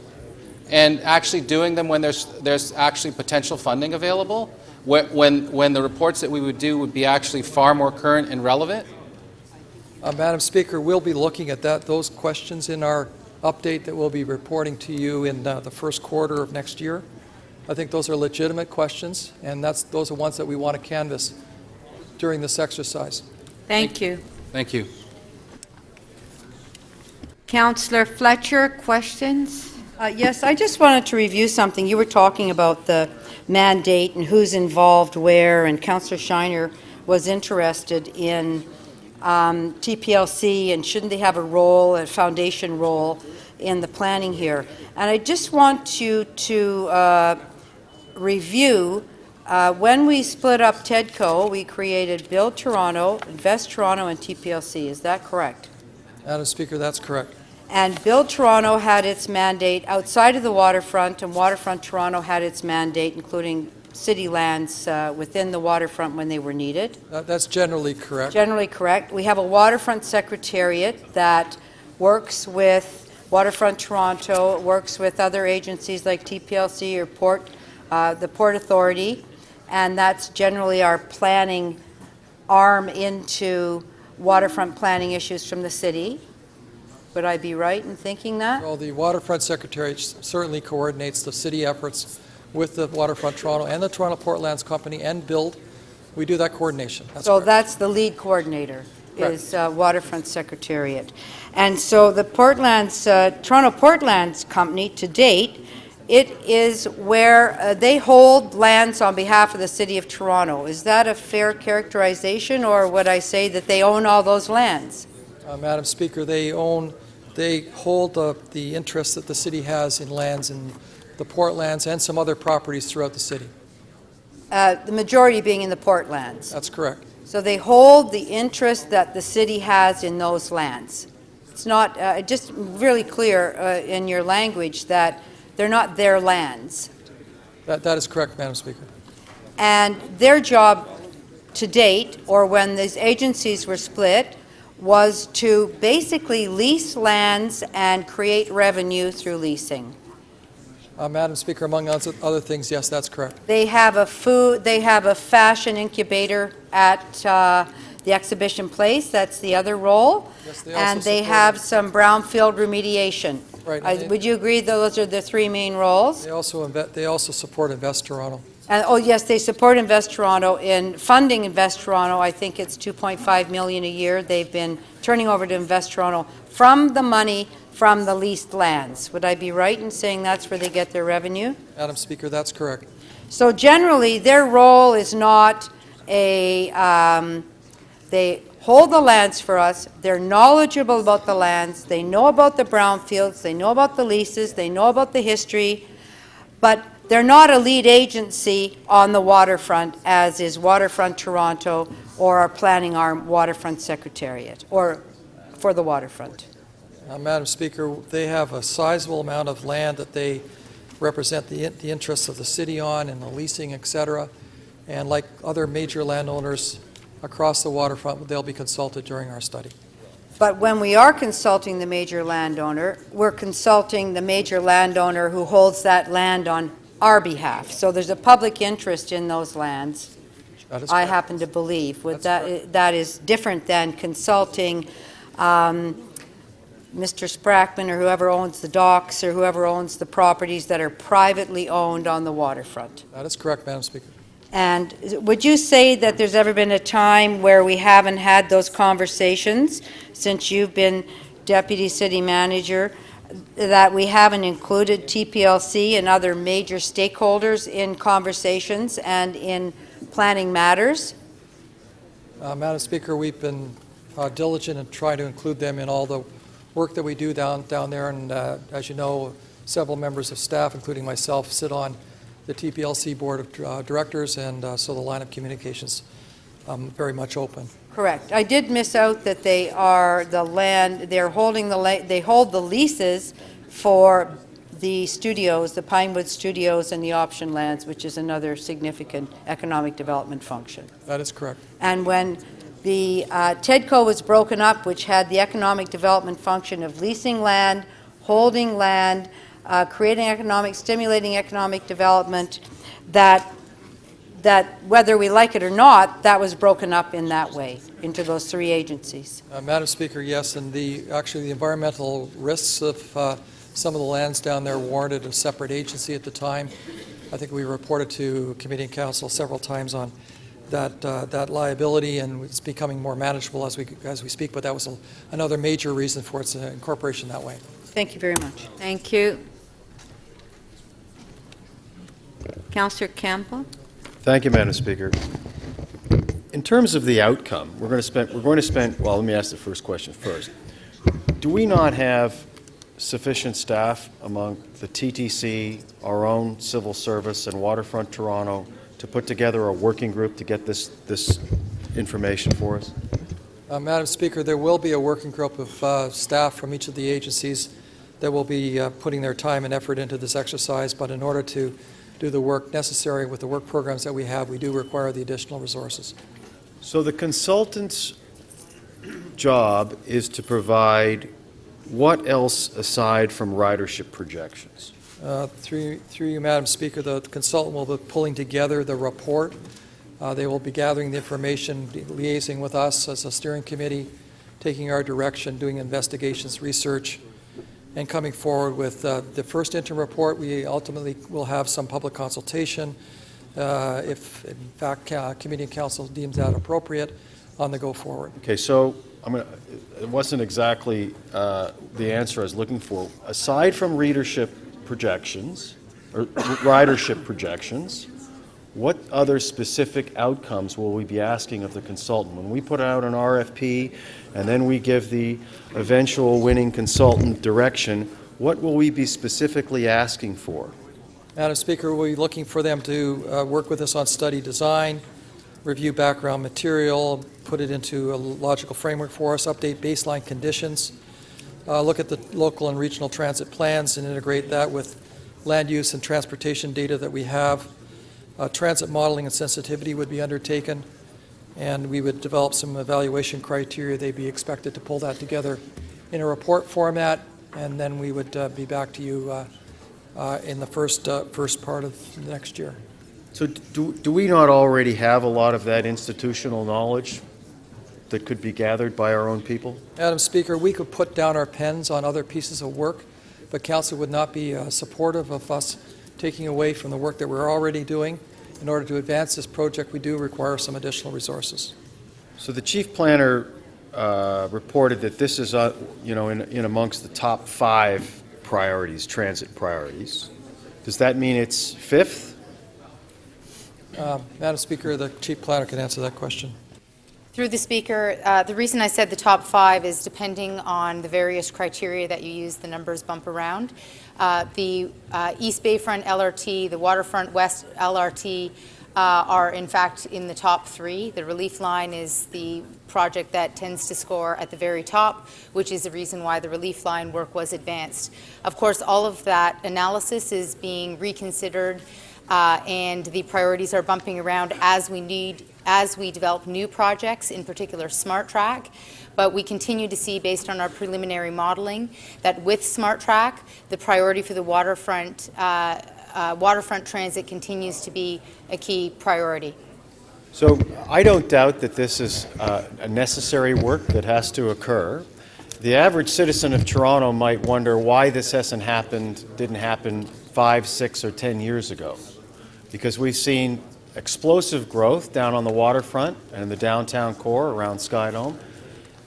and actually doing them when there's actually potential funding available, when the reports that we would do would be actually far more current and relevant? Madam Speaker, we'll be looking at those questions in our update that we'll be reporting to you in the first quarter of next year. I think those are legitimate questions, and those are ones that we want to canvass during this exercise. Thank you. Thank you. Councillor Fletcher, questions? Yes, I just wanted to review something. You were talking about the mandate and who's involved where, and Councillor Shiner was interested in TPLC and shouldn't they have a foundation role in the planning here. And I just want you to review, when we split up TEDCO, we created Build Toronto, Invest Toronto, and TPLC. Is that correct? Madam Speaker, that's correct. And Build Toronto had its mandate outside of the waterfront, and Waterfront Toronto had its mandate, including city lands within the waterfront when they were needed. That's generally correct. Generally correct. We have a waterfront secretariat that works with Waterfront Toronto, works with other agencies like TPLC or the Port Authority, and that's generally our planning arm into waterfront planning issues from the city. Would I be right in thinking that? Well, the Waterfront Secretariat certainly coordinates the city efforts with the Waterfront Toronto and the Toronto Port Lands Company and Build. We do that coordination. That's the lead coordinator. is Waterfront Secretariat. And so the Toronto Portlands Company, to date, it is where they hold lands on behalf of the City of Toronto. Is that a fair characterization, or would I say that they own all those lands? Madam Speaker, they hold the interest that the city has in lands in the Portlands and some other properties throughout the city. The majority being in the Portlands. That's correct. So they hold the interest that the city has in those lands. It's not just really clear in your language that they're not their lands. That is correct, Madam Speaker. And their job to date, or when these agencies were split, was to basically lease lands and create revenue through leasing. Madam Speaker, among other things, yes, that's correct. They have a fashion incubator at the exhibition place. That's the other role. Yes, and they have some brownfield remediation. Right. Would you agree those are the three main roles? They also support Invest Toronto. And, oh yes, they support Invest Toronto in funding Invest Toronto. I think it's $2.5 million a year. They've been turning over to Invest Toronto from the money from the leased lands. Would I be right in saying that's where they get their revenue? Madam Speaker, that's correct. So generally, their role is not they hold the lands for us, they're knowledgeable about the lands, they know about the brownfields, they know about the leases, they know about the history, but they're not a lead agency on the waterfront, as is Waterfront Toronto or our planning arm, Waterfront Secretariat, or for the waterfront. Madam Speaker, they have a sizable amount of land that they represent the interests of the city on and the leasing, etc. And like other major landowners across the waterfront, they'll be consulted during our study. But when we are consulting the major landowner, we're consulting the major landowner who holds that land on our behalf. So there's a public interest in those lands. That is I correct. happen to believe. That is different than consulting Mr. Sprackman or whoever owns the docks or whoever owns the properties that are privately owned on the waterfront. That is correct, Madam Speaker. And would you say that there's ever been a time where we haven't had those conversations since you've been Deputy City Manager, that we haven't included TPLC and other major stakeholders in conversations and in planning matters? Madam Speaker, we've been diligent in trying to include them in all the work that we do down there, and as you know, several members of staff, including myself, sit on the TPLC Board of Directors, and so the line of communications very much open. Correct. I did miss out that they are the land, they're holding they hold the leases for the studios, the Pinewood Studios and the option lands, which is another significant economic development function. That is correct. And when the TEDCO was broken up, which had the economic development function of leasing land, holding land, stimulating economic development, that whether we like it or not, that was broken up in that way into those three agencies. Madam Speaker, yes, and actually the environmental risks of some of the lands down there warranted a separate agency at the time. I think we reported to Committee and Council several times on that liability, and it's becoming more manageable as we speak, but that was another major reason for its incorporation that way. Thank you very much. Thank you. Councillor Campbell. Thank you, Madam Speaker. In terms of the outcome, we're going to spend, well, let me ask the first question first. Do we not have sufficient staff among the TTC, our own civil service, and Waterfront Toronto to put together a working group to get this information for us? Madam Speaker, there will be a working group of staff from each of the agencies that will be putting their time and effort into this exercise, but in order to do the work necessary with the work programs that we have, we do require the additional resources. So the consultant's job is to provide what else aside from ridership projections? Through you, Madam Speaker, the consultant will be pulling together the report. They will be gathering the information, liaising with us as a steering committee, taking our direction, doing investigations, research, and coming forward with the first interim report. We ultimately will have some public consultation if, in fact, Committee and Council deems that appropriate on the go forward. Okay, so it wasn't exactly the answer I was looking for. Aside from readership projections, or ridership projections, what other specific outcomes will we be asking of the consultant? When we put out an RFP and then we give the eventual winning consultant direction, what will we be specifically asking for? Madam Speaker, we'll be looking for them to work with us on study design, review background material, put it into a logical framework for us, update baseline conditions, look at the local and regional transit plans and integrate that with land use and transportation data that we have. Transit modeling and sensitivity would be undertaken, and we would develop some evaluation criteria. They'd be expected to pull that together in a report format, and then we would be back to you in the first part of the next year. So do we not already have a lot of that institutional knowledge that could be gathered by our own people? Madam Speaker, we could put down our pens on other pieces of work, but Council would not be supportive of us taking away from the work that we're already doing. In order to advance this project, we do require some additional resources. So the chief planner reported that this is, in amongst the top 5 priorities, transit priorities. Does that mean it's 5th? Madam Speaker, the chief planner can answer that question. Through the Speaker, the reason I said the top 5 is depending on the various criteria that you use, the numbers bump around. The East Bayfront LRT, the Waterfront West LRT are in fact in the top 3. The relief line is the project that tends to score at the very top, which is the reason why the relief line work was advanced. Of course, all of that analysis is being reconsidered and the priorities are bumping around as we develop new projects, in particular Smart Track. But we continue to see, based on our preliminary modeling, that with Smart Track, the priority for the waterfront transit continues to be a key priority. So I don't doubt that this is a necessary work that has to occur. The average citizen of Toronto might wonder why this didn't happen 5, 6, or 10 years ago. Because we've seen explosive growth down on the waterfront and in the downtown core around Skydome.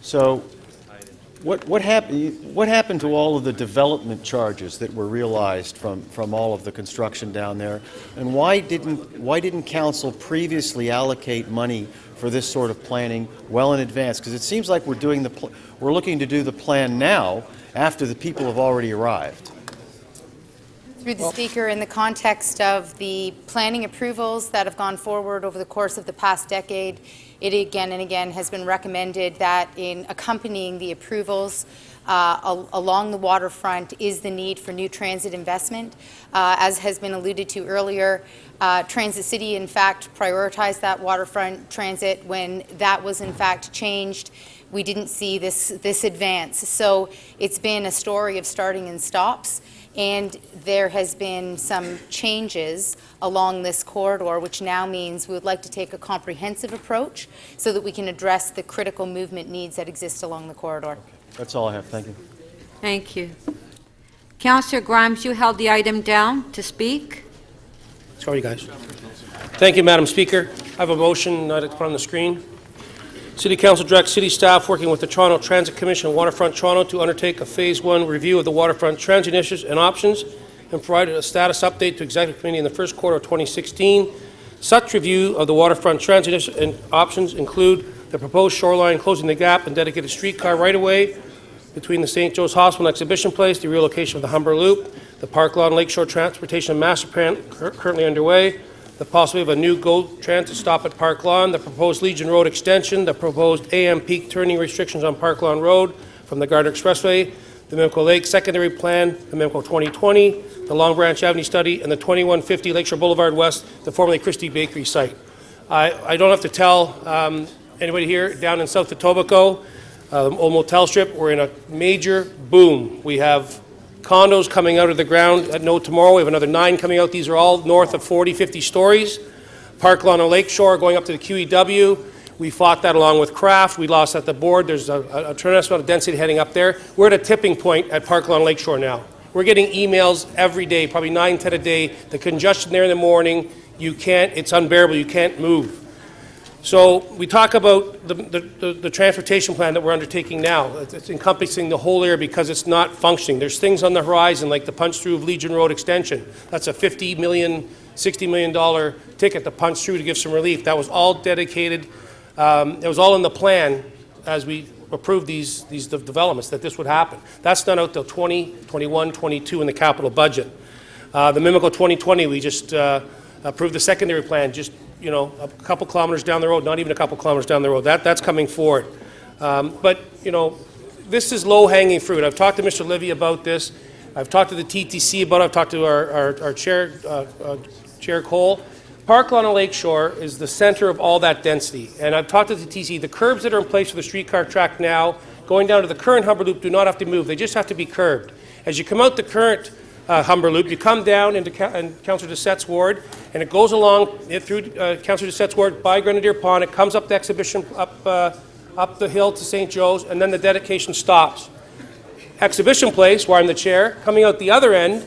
So what happened to all of the development charges that were realized from all of the construction down there? And why didn't council previously allocate money for this sort of planning well in advance? Because it seems like we're looking to do the plan now after the people have already arrived. Through the Speaker, in the context of the planning approvals that have gone forward over the course of the past decade, it again and again has been recommended that in accompanying the approvals along the waterfront is the need for new transit investment. As has been alluded to earlier, Transit City in fact prioritized that waterfront transit. When that was in fact changed, we didn't see this advance. So it's been a story of starting and stops. And there has been some changes along this corridor, which now means we would like to take a comprehensive approach so that we can address the critical movement needs that exist along the corridor. That's all I have. Thank you. Thank you. Councillor Grimes, you held the item down to speak. Sorry, guys. Thank you, Madam Speaker. I have a motion to put on the screen. City Council directs city staff working with the Toronto Transit Commission and Waterfront Toronto to undertake a Phase 1 review of the waterfront transit initiatives and options and provide a status update to Executive Committee in the first quarter of 2016. Such review of the waterfront transit initiatives and options include the proposed shoreline closing the gap and dedicated streetcar right-of-way between the St. Joe's Hospital and Exhibition Place, the relocation of the Humber Loop, the Park Lawn Lakeshore Transportation Master Plan currently underway, the possibility of a new GO Transit stop at Park Lawn, the proposed Legion Road extension, the proposed AM peak turning restrictions on Park Lawn Road from the Gardner Expressway, the Mimco Lake Secondary Plan, the Mimco 2020, the Long Branch Avenue Study, and the 2150 Lakeshore Boulevard West, the formerly Christie Bakery site. I don't have to tell anybody here down in South Etobicoke, old motel strip, we're in a major boom. We have condos coming out of the ground at No Tomorrow. We have another 9 coming out. These are all north of 40, 50 stories. Park Lawn and Lakeshore going up to the QEW. We fought that along with Kraft. We lost at the board. There's a tremendous amount of density heading up there. We're at a tipping point at Park Lawn Lakeshore now. We're getting emails every day, probably 9, 10 a day. The congestion there in the morning, it's unbearable. You can't move. So we talk about the transportation plan that we're undertaking now. It's encompassing the whole area because it's not functioning. There's things on the horizon like the punch through of Legion Road extension. That's a $50 million, $60 million ticket to punch through to give some relief. That was all dedicated. It was all in the plan as we approved these developments that this would happen. That's done out till 2021, 22 in the capital budget. The Mimico 2020, we just approved the secondary plan, just a couple kilometers down the road, not even a couple kilometers down the road. That's coming forward. But this is low-hanging fruit. I've talked to Mr. Livy about this. I've talked to the TTC about it. I've talked to our chair, Chair Cole. Park-Lawn and Lakeshore is the center of all that density. And I've talked to the TTC. The curbs that are in place for the streetcar track now, going down to the current Humber Loop, do not have to move. They just have to be curbed. As you come out the current Humber Loop, you come down into Councillor Doucette's ward, and it goes along through Councillor Doucette's ward by Grenadier Pond. It comes up the exhibition, up the hill to St. Joe's, and then the dedication stops. Exhibition Place, where I'm the chair, coming out the other end,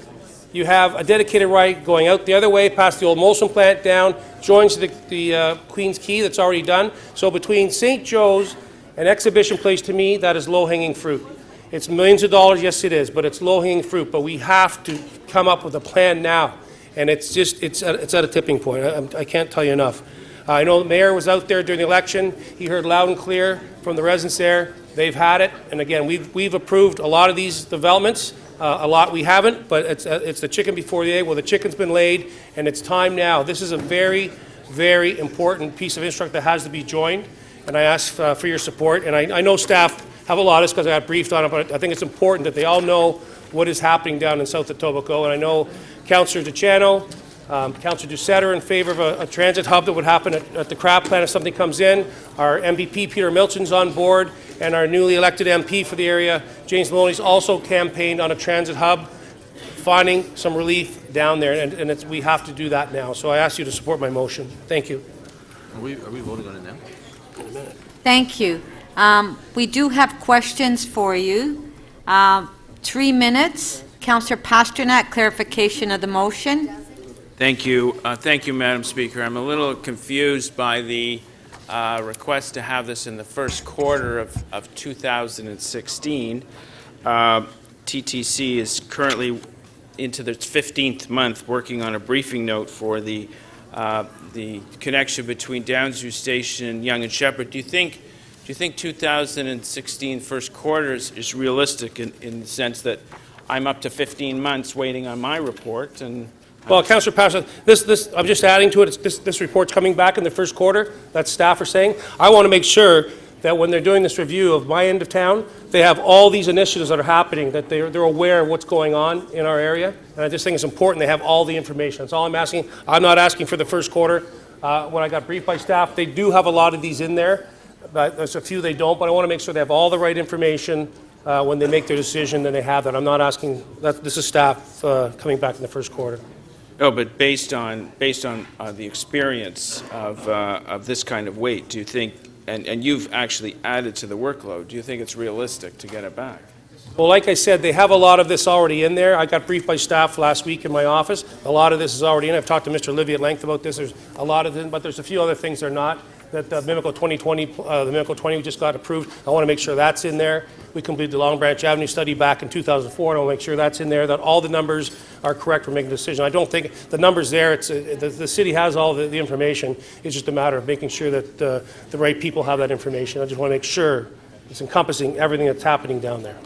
you have a dedicated right going out the other way past the old Molson plant down, joins the Queen's Quay that's already done. So between St. Joe's and Exhibition Place, to me, that is low-hanging fruit. It's millions of dollars, yes it is, but it's low-hanging fruit. But we have to come up with a plan now, and it's at a tipping point. I can't tell you enough. I know the mayor was out there during the election. He heard loud and clear from the residents there. They've had it, and again, we've approved a lot of these developments. A lot we haven't, but it's the chicken before the egg. Well, the chicken's been laid, and it's time now. This is a very, very important piece of infrastructure that has to be joined, and I ask for your support. And I know staff have a lot of this because I got briefed on it, but I think it's important that they all know what is happening down in south Etobicoke. And I know Councillor DeChano, Councillor Doucette are in favor of a transit hub that would happen at the crab plant if something comes in. Our MVP, Peter Milton's on board, and our newly elected MP for the area, James Maloney's also campaigned on a transit hub, finding some relief down there, and we have to do that now. So I ask you to support my motion. Thank you. Are we voting on it now? In a minute. Thank you. We do have questions for you. 3 minutes. Councillor Pasternak, clarification of the motion. Thank you. Thank you, Madam Speaker. I'm a little confused by the request to have this in the first quarter of 2016. TTC is currently into its 15th month working on a briefing note for the connection between Downsview Station and Yonge and Sheppard. Do you think 2016 first quarter is realistic in the sense that I'm up to 15 months waiting on my report? And well, Councillor Pasternak, this I'm just adding to it. This report's coming back in the first quarter. That staff are saying. I want to make sure that when they're doing this review of my end of town, they have all these initiatives that are happening, that they're aware of what's going on in our area. And I just think it's important they have all the information. That's all I'm asking. I'm not asking for the first quarter. When I got briefed by staff, they do have a lot of these in there. But there's a few they don't, but I want to make sure they have all the right information when they make their decision, and they have that. I'm not asking, this is staff coming back in the first quarter. No, but based on the experience of this kind of wait, do you think, and you've actually added to the workload, do you think it's realistic to get it back? Well, like I said, they have a lot of this already in there. I got briefed by staff last week in my office. A lot of this is already in. I've talked to Mr. Livy at length about this. There's a lot of them, but there's a few other things that are not. That the Mimico 2020, the Mimico 20 just got approved. I want to make sure that's in there. We completed the Long Branch Avenue study back in 2004, and I want to make sure that's in there, that all the numbers are correct for making a decision. I don't think the numbers there, the city has all the information. It's just a matter of making sure that the right people have that information. I just want to make sure it's encompassing everything that's happening down there.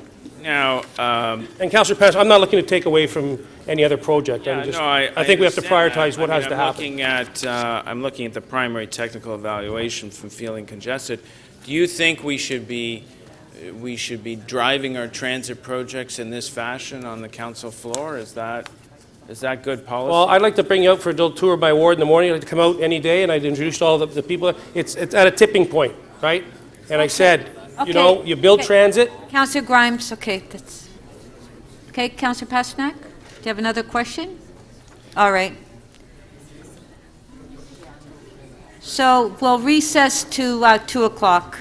Now, and Councillor Pasternak, I'm not looking to take away from any other project. Yeah, I think we have to prioritize what has to happen. I'm looking at the primary technical evaluation from feeling congested. Do you think we should be driving our transit projects in this fashion on the council floor? Is that good policy? Well, I'd like to bring you out for a little tour of my ward in the morning. I'd like to come out any day, and I'd introduce all the people. It's at a tipping point, right? And I said, you know, you build transit. Councillor Grimes, okay, that's okay. Councillor Pasternak, do you have another question? All right. So we'll recess to 2 o'clock.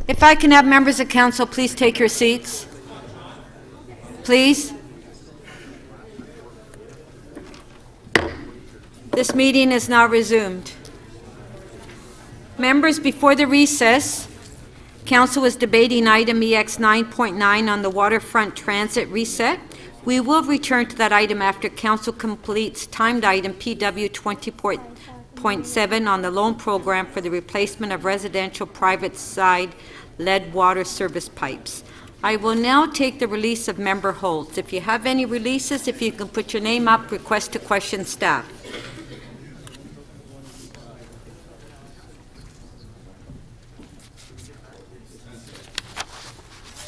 If I can have members of council please take your seats. Please. This meeting is now resumed. Members, before the recess, council was debating item EX 9.9 on the Waterfront Transit reset. We will return to that item after council completes timed item PW 20.7 on the loan program for the replacement of residential private side lead water service pipes. I will now take the release of member holds. If you have any releases, if you can put your name up, request to question staff.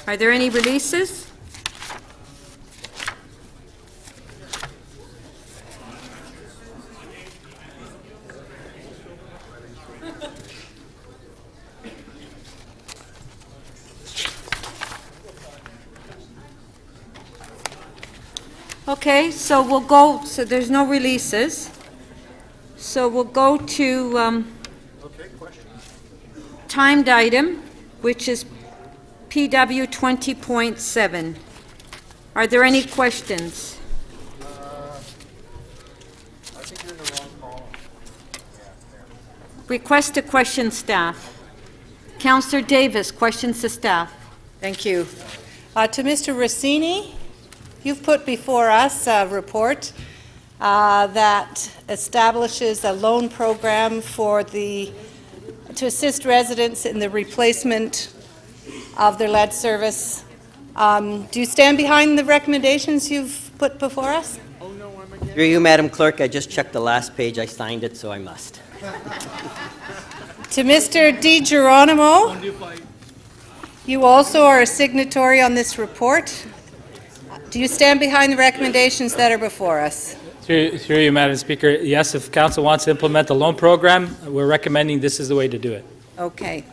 Are there any releases? Okay, so we'll go, so there's no releases. So we'll go to timed item, which is PW 20.7. Are there any questions? Request to question staff. Councillor Davis, questions to staff. Thank you. To Mr. Rossini, you've put before us a report that establishes a loan program to assist residents in the replacement of their lead service. Do you stand behind the recommendations you've put before us? Through you, Madam Clerk, I just checked the last page. I signed it, so I must. To Mr. DiGeronimo, you also are a signatory on this report. Do you stand behind the recommendations that are before us? Through you, Madam Speaker, yes, if council wants to implement the loan program, we're recommending this is the way to do it. Okay.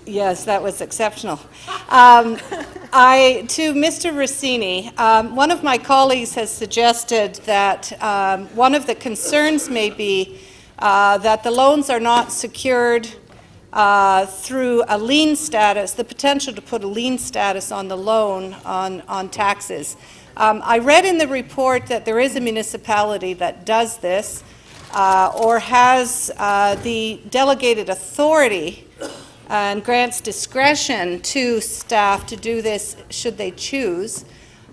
Yes, that was exceptional. To Mr. Rossini, one of my colleagues has suggested that one of the concerns may be that the loans are not secured through a lien status, the potential to put a lien status on the loan on taxes. I read in the report that there is a municipality that does this or has the delegated authority and grants discretion to staff to do this should they choose.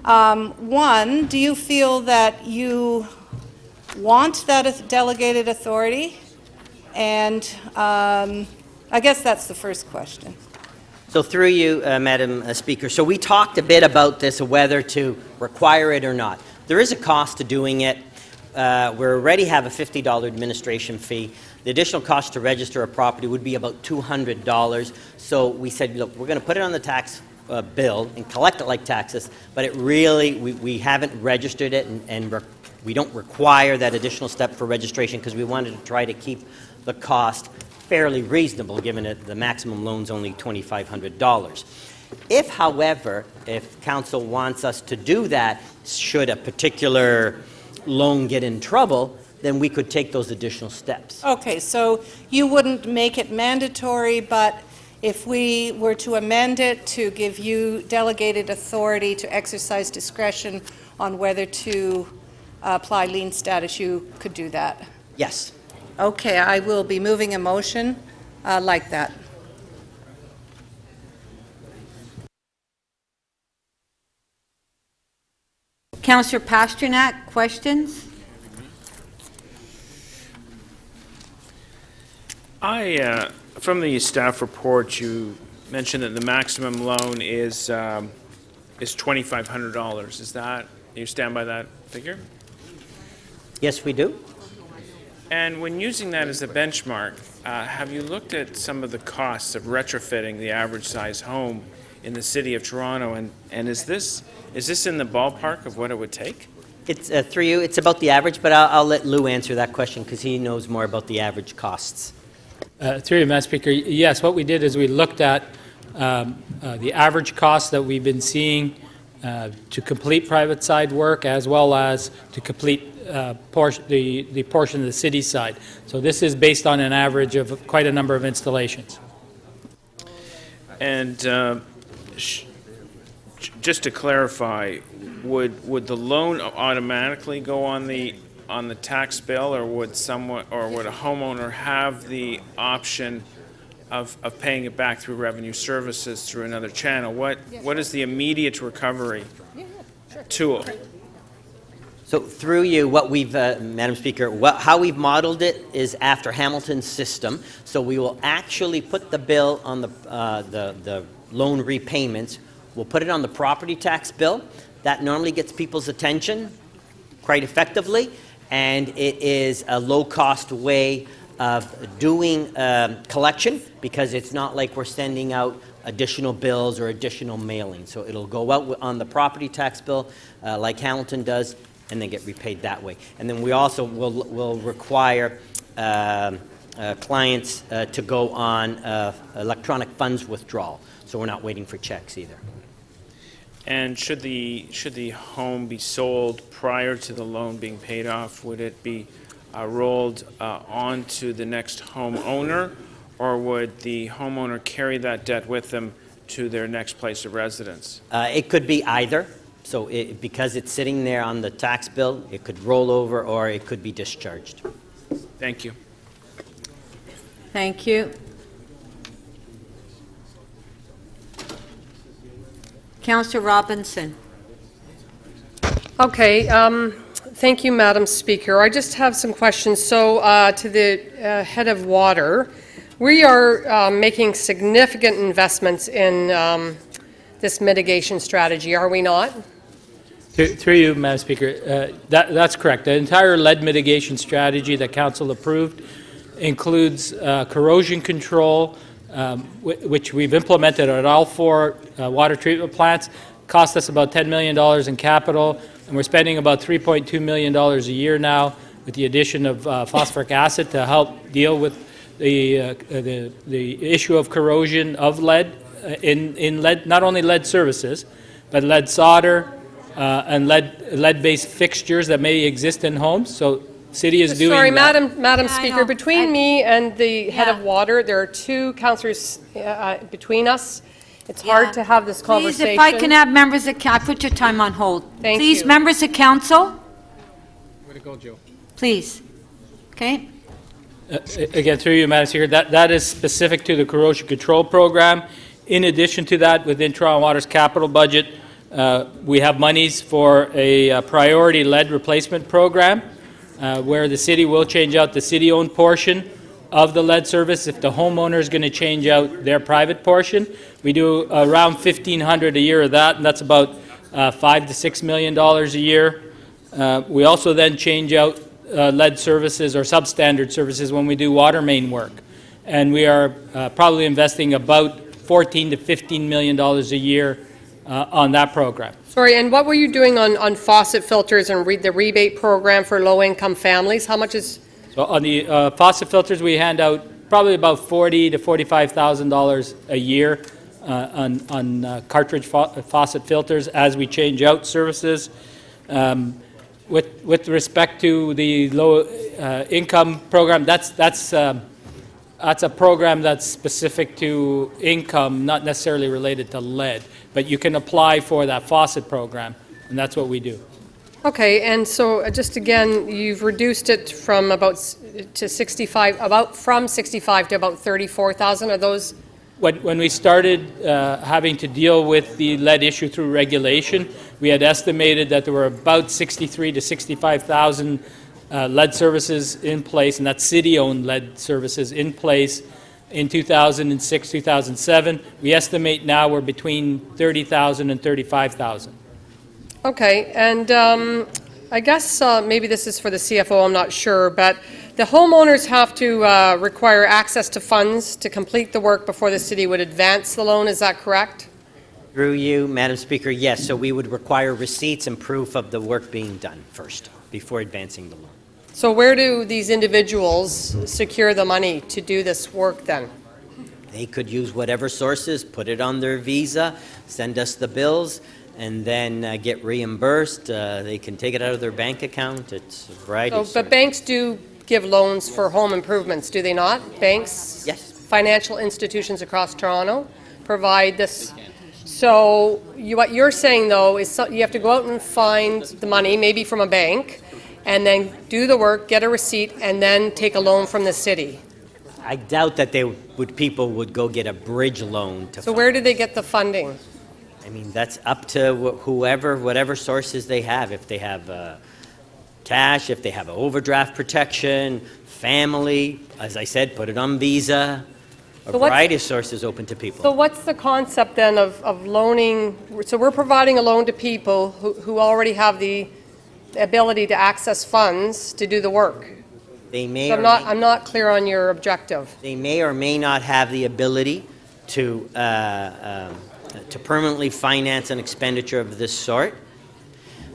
One, do you feel that you want that delegated authority? And I guess that's the first question. So through you, Madam Speaker, so we talked a bit about this, whether to require it or not. There is a cost to doing it. We already have a $50 administration fee. The additional cost to register a property would be about $200. So we said, look, we're going to put it on the tax bill and collect it like taxes, but it really, we haven't registered it, and we don't require that additional step for registration because we wanted to try to keep the cost fairly reasonable, given that the maximum loan's only $2,500. If, however, if council wants us to do that, should a particular loan get in trouble, then we could take those additional steps. Okay, so you wouldn't make it mandatory, but if we were to amend it to give you delegated authority to exercise discretion on whether to apply lien status, you could do that? Yes. Okay, I will be moving a motion like that. Councillor Pasternak, questions? From the staff report, you mentioned that the maximum loan is $2,500. Is that, you stand by that figure? Yes, we do. And when using that as a benchmark, have you looked at some of the costs of retrofitting the average size home in the city of Toronto? And is this in the ballpark of what it would take? It's through you. It's about the average, but I'll let Lou answer that question because he knows more about the average costs. Through you, Madam Speaker, yes, what we did is we looked at the average cost that we've been seeing to complete private side work as well as to complete the portion of the city side. So this is based on an average of quite a number of installations. And just to clarify, would the loan automatically go on the tax bill, or would a homeowner have the option of paying it back through revenue services through another channel? What is the immediate recovery tool? So through you, what we've, Madam Speaker, how we've modeled it is after Hamilton's system. So we will actually put the bill on the loan repayments. We'll put it on the property tax bill. That normally gets people's attention quite effectively, and it is a low-cost way of doing collection because it's not like we're sending out additional bills or additional mailing. So it'll go out on the property tax bill like Hamilton does, and then get repaid that way. And then we also will require clients to go on electronic funds withdrawal, so we're not waiting for checks either. And should the home be sold prior to the loan being paid off, would it be rolled onto the next homeowner, or would the homeowner carry that debt with them to their next place of residence? It could be either. So because it's sitting there on the tax bill, it could roll over or it could be discharged. Thank you. Thank you. Councillor Robinson. Okay. Thank you, Madam Speaker. I just have some questions. So to the head of water, we are making significant investments in this mitigation strategy, are we not? Through you, Madam Speaker, that's correct. The entire lead mitigation strategy that Council approved includes corrosion control, which we've implemented at all 4 water treatment plants. Cost us about $10 million in capital, and we're spending about $3.2 million a year now with the addition of phosphoric acid to help deal with the issue of corrosion of lead in lead, not only lead services, but lead solder and lead-based fixtures that may exist in homes. So city is doing Sorry, that. Madam Speaker, between me and the head of water, there are 2 councillors between us. It's hard to have this conversation. Please, if I can have members of council, put your time on hold. Thank Please, you. members of council. Way to go, Joe. Please. Okay. Again, through you, Madam Speaker, that is specific to the corrosion control program. In addition to that, within Toronto Water's capital budget, We have monies for a priority lead replacement program where the city will change out the city-owned portion of the lead service if the homeowner is going to change out their private portion. We do around $1,500 a year of that, and that's about $5 to $6 million a year. We also then change out lead services or substandard services when we do water main work. And we are probably investing about $14 to $15 million a year on that program. Sorry, and what were you doing on faucet filters and the rebate program for low-income families? How much is... So on the faucet filters, we hand out probably about $40,000 to $45,000 a year on cartridge faucet filters as we change out services. With respect to the low income program, that's a program that's specific to income, not necessarily related to lead. But you can apply for that faucet program, and that's what we do. Okay, and so just again, you've reduced it from to 65, from 65 to about 34,000. Are those? When we started having to deal with the lead issue through regulation, we had estimated that there were about 63 to 65,000 lead services in place, and that's city-owned lead services in place in 2006, 2007. We estimate now we're between 30,000 and 35,000. Okay, and I guess maybe this is for the CFO, I'm not sure, but the homeowners have to require access to funds to complete the work before the city would advance the loan, is that correct? Through you, Madam Speaker, yes. So we would require receipts and proof of the work being done first, before advancing the loan. So where do these individuals secure the money to do this work then? They could use whatever sources, put it on their visa, send us the bills, and then get reimbursed. They can take it out of their bank account. It's a variety of But banks do give loans for home improvements, do they not? Banks? Yes. Financial institutions across Toronto provide this. So what you're saying, though, is you have to go out and find the money, maybe from a bank, and then do the work, get a receipt, and then take a loan from the city. I doubt that people would go get a bridge loan to. So where do they get the funding? I mean, that's up to whatever sources they have. If they have cash, if they have overdraft protection, family, as I said, put it on Visa. A variety of sources open to people. So what's the concept then of loaning? So we're providing a loan to people who already have the ability to access funds to do the work. They may. So I'm not clear on your objective. They may or may not have the ability to permanently finance an expenditure of this sort.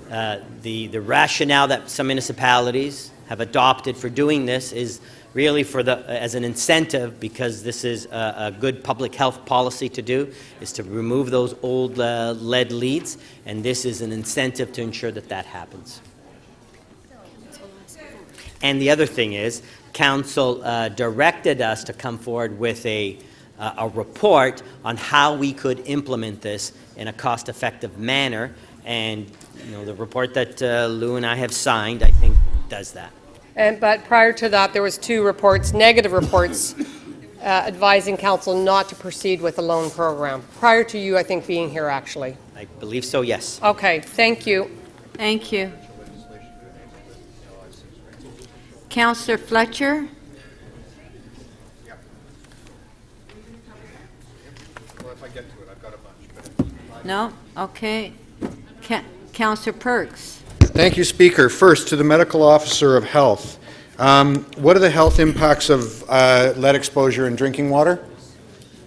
The rationale that some municipalities have adopted for doing this is really as an incentive, because this is a good public health policy to do, is to remove those old lead leads, and this is an incentive to ensure that that happens. And the other thing is, Council directed us to come forward with a report on how we could implement this in a cost-effective manner, and the report that Lou and I have signed, I think, does that. But prior to that, there was 2 reports, negative reports, advising council not to proceed with the loan program. Prior to you, I think, being here, actually. I believe so, yes. Okay, thank you. Thank you. Councillor Fletcher? Well, if I get to it, I've got a bunch. No? Okay. Councillor Perks? Thank you, Speaker. First, to the Medical Officer of Health. What are the health impacts of lead exposure in drinking water?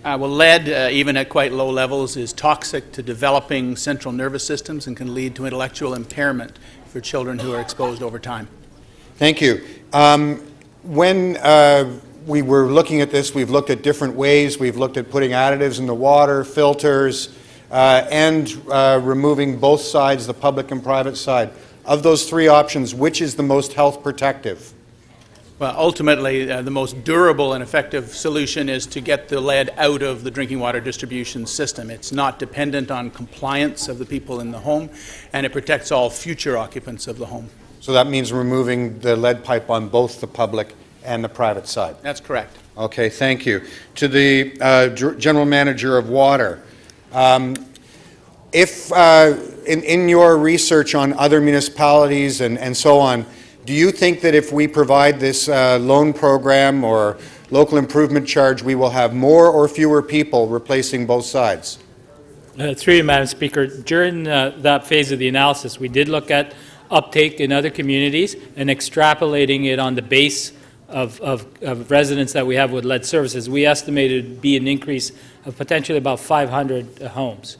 Well, lead, even at quite low levels, is toxic to developing central nervous systems and can lead to intellectual impairment for children who are exposed over time. Thank you. When we were looking at this, we've looked at different ways. We've looked at putting additives in the water, filters, and removing both sides, the public and private side. Of those 3 options, which is the most health protective? Well, ultimately, the most durable and effective solution is to get the lead out of the drinking water distribution system. It's not dependent on compliance of the people in the home, and it protects all future occupants of the home. So that means removing the lead pipe on both the public and the private side? That's correct. Okay, thank you. To the General Manager of Water, If, in your research on other municipalities and so on, do you think that if we provide this loan program or local improvement charge, we will have more or fewer people replacing both sides? Through you, Madam Speaker, during that phase of the analysis, we did look at uptake in other communities and extrapolating it on the base of residents that we have with lead services. We estimated it would be an increase of potentially about 500 homes.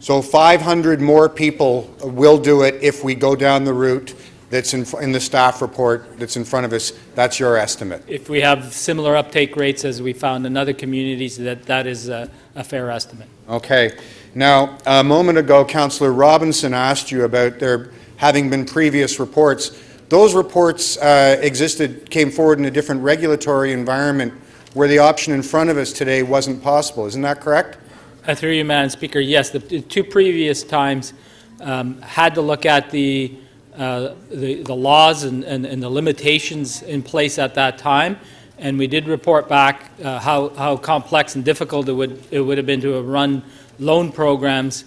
So 500 more people will do it if we go down the route that's in the staff report that's in front of us. That's your estimate. If we have similar uptake rates as we found in other communities, that is a fair estimate. Okay. Now, a moment ago, Councillor Robinson asked you about there having been previous reports. Those reports came forward in a different regulatory environment where the option in front of us today wasn't possible. Isn't that correct? Through you, Madam Speaker, yes. The two previous times had to look at the laws and the limitations in place at that time, and we did report back how complex and difficult it would have been to run loan programs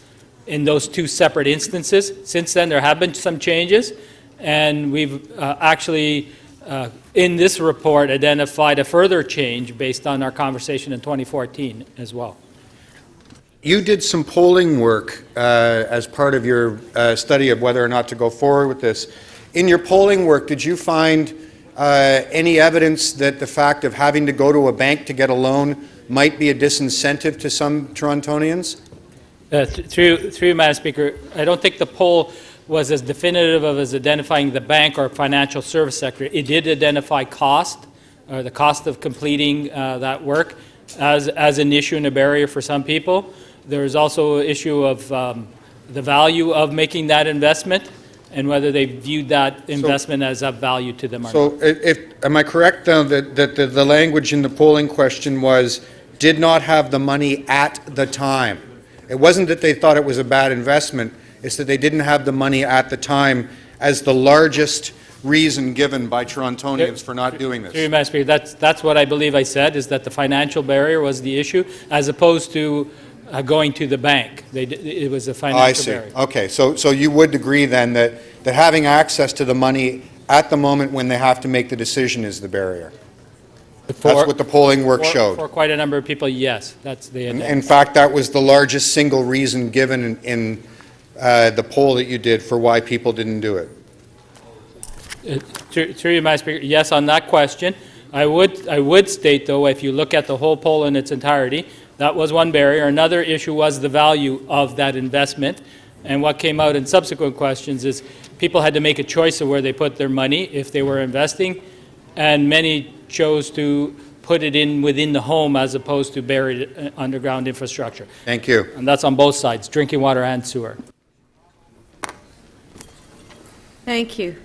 in those two separate instances. Since then, there have been some changes, and we've actually, in this report, identified a further change based on our conversation in 2014 as well. You did some polling work as part of your study of whether or not to go forward with this. In your polling work, did you find any evidence that the fact of having to go to a bank to get a loan might be a disincentive to some Torontonians? Through Madam Speaker, I don't think the poll was as definitive of as identifying the bank or financial service sector. It did identify cost, or the cost of completing that work, as an issue and a barrier for some people. There is also an issue of the value of making that investment and whether they viewed that investment as of value to them or not. So am I correct, though, that the language in the polling question was did not have the money at the time? It wasn't that they thought it was a bad investment, it's that they didn't have the money at the time as the largest reason given by Torontonians for not doing this. Through you, Madam Speaker, that's what I believe I said, is that the financial barrier was the issue, as opposed to going to the bank. It was a financial barrier. Okay, so you would agree then that having access to the money at the moment when they have to make the decision is the barrier? That's what the polling work showed. For quite a number of people, yes. That's the in fact, that was the largest single reason given in the poll that you did for why people didn't do it. Through you, Madam Speaker, yes, on that question. I would state, though, if you look at the whole poll in its entirety, that was one barrier. Another issue was the value of that investment. And what came out in subsequent questions is people had to make a choice of where they put their money if they were investing, and many chose to put it in within the home as opposed to buried underground infrastructure. Thank you. And that's on both sides, drinking water and sewer. Thank you.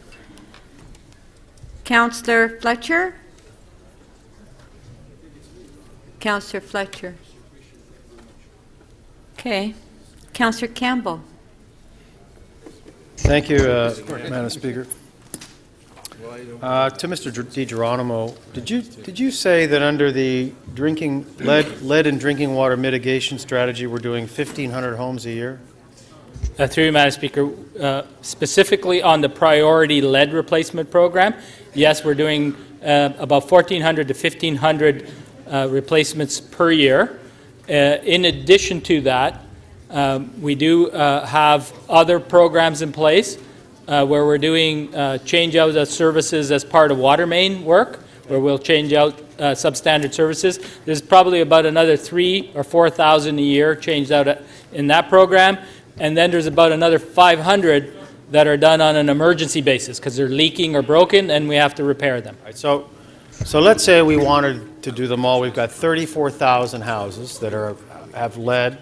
Councillor Fletcher? Councillor Fletcher. Okay. Councillor Campbell. Thank you, Madam Speaker. To Mr. DiGeronimo, did you say that under the lead and drinking water mitigation strategy, we're doing 1,500 homes a year? Through you, Madam Speaker, specifically on the priority lead replacement program, yes, we're doing about 1,400 to 1,500 replacements per year. In addition to that, we do have other programs in place where we're doing change-out of services as part of water main work, where we'll change out substandard services. There's probably about another 3,000 or 4,000 a year changed out in that program, and then there's about another 500 that are done on an emergency basis because they're leaking or broken and we have to repair them. Right, so let's say we wanted to do them all. We've got 34,000 houses that have lead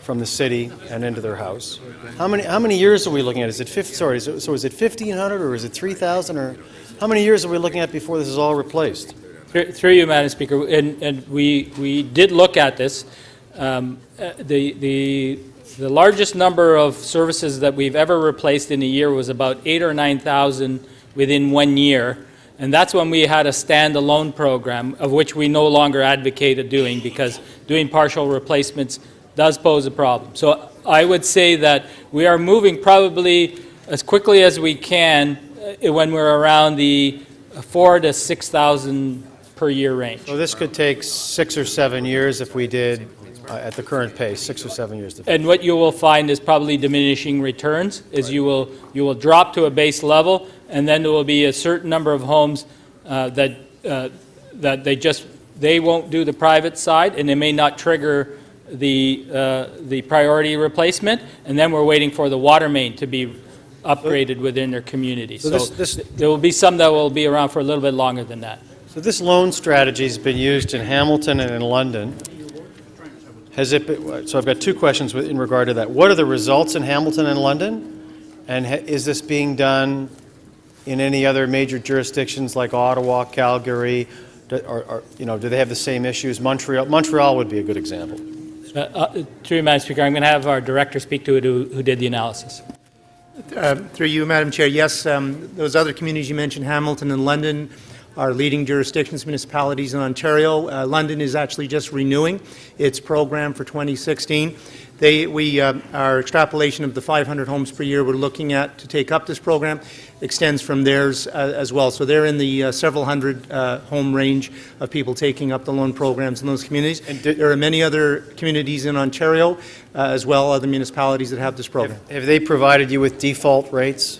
from the city and into their house. How many years are we looking at? Is it so is it 1,500 or is it 3,000, or how many years are we looking at before this is all replaced? Through you, Madam Speaker, and we did look at this. The largest number of services that we've ever replaced in a year was about 8,000 or 9,000 within 1 year, and that's when we had a standalone program, of which we no longer advocate doing, because doing partial replacements does pose a problem. So I would say that we are moving probably as quickly as we can when we're around the 4,000 to 6,000 per year range. So this could take 6 or 7 years if we did at the current pace, 6 or 7 years. And what you will find is probably diminishing returns, is you will drop to a base level, and then there will be a certain number of homes that they won't do the private side, and they may not trigger the priority replacement, and then we're waiting for the water main to be upgraded within their community. So there will be some that will be around for a little bit longer than that. So this loan strategy has been used in Hamilton and in London. Has it been, so I've got two questions in regard to that. What are the results in Hamilton and London? And is this being done in any other major jurisdictions like Ottawa, Calgary? Or do they have the same issues? Montreal would be a good example. Through you, Madam Speaker, I'm going to have our director speak to it who did the analysis. Through you, Madam Chair, yes, those other communities you mentioned, Hamilton and London, are leading jurisdictions, municipalities in Ontario. London is actually just renewing its program for 2016. Our extrapolation of the 500 homes per year we're looking at to take up this program extends from theirs as well. So they're in the several hundred home range of people taking up the loan programs in those communities. And there are many other communities in Ontario as well, other municipalities that have this program. Have they provided you with default rates?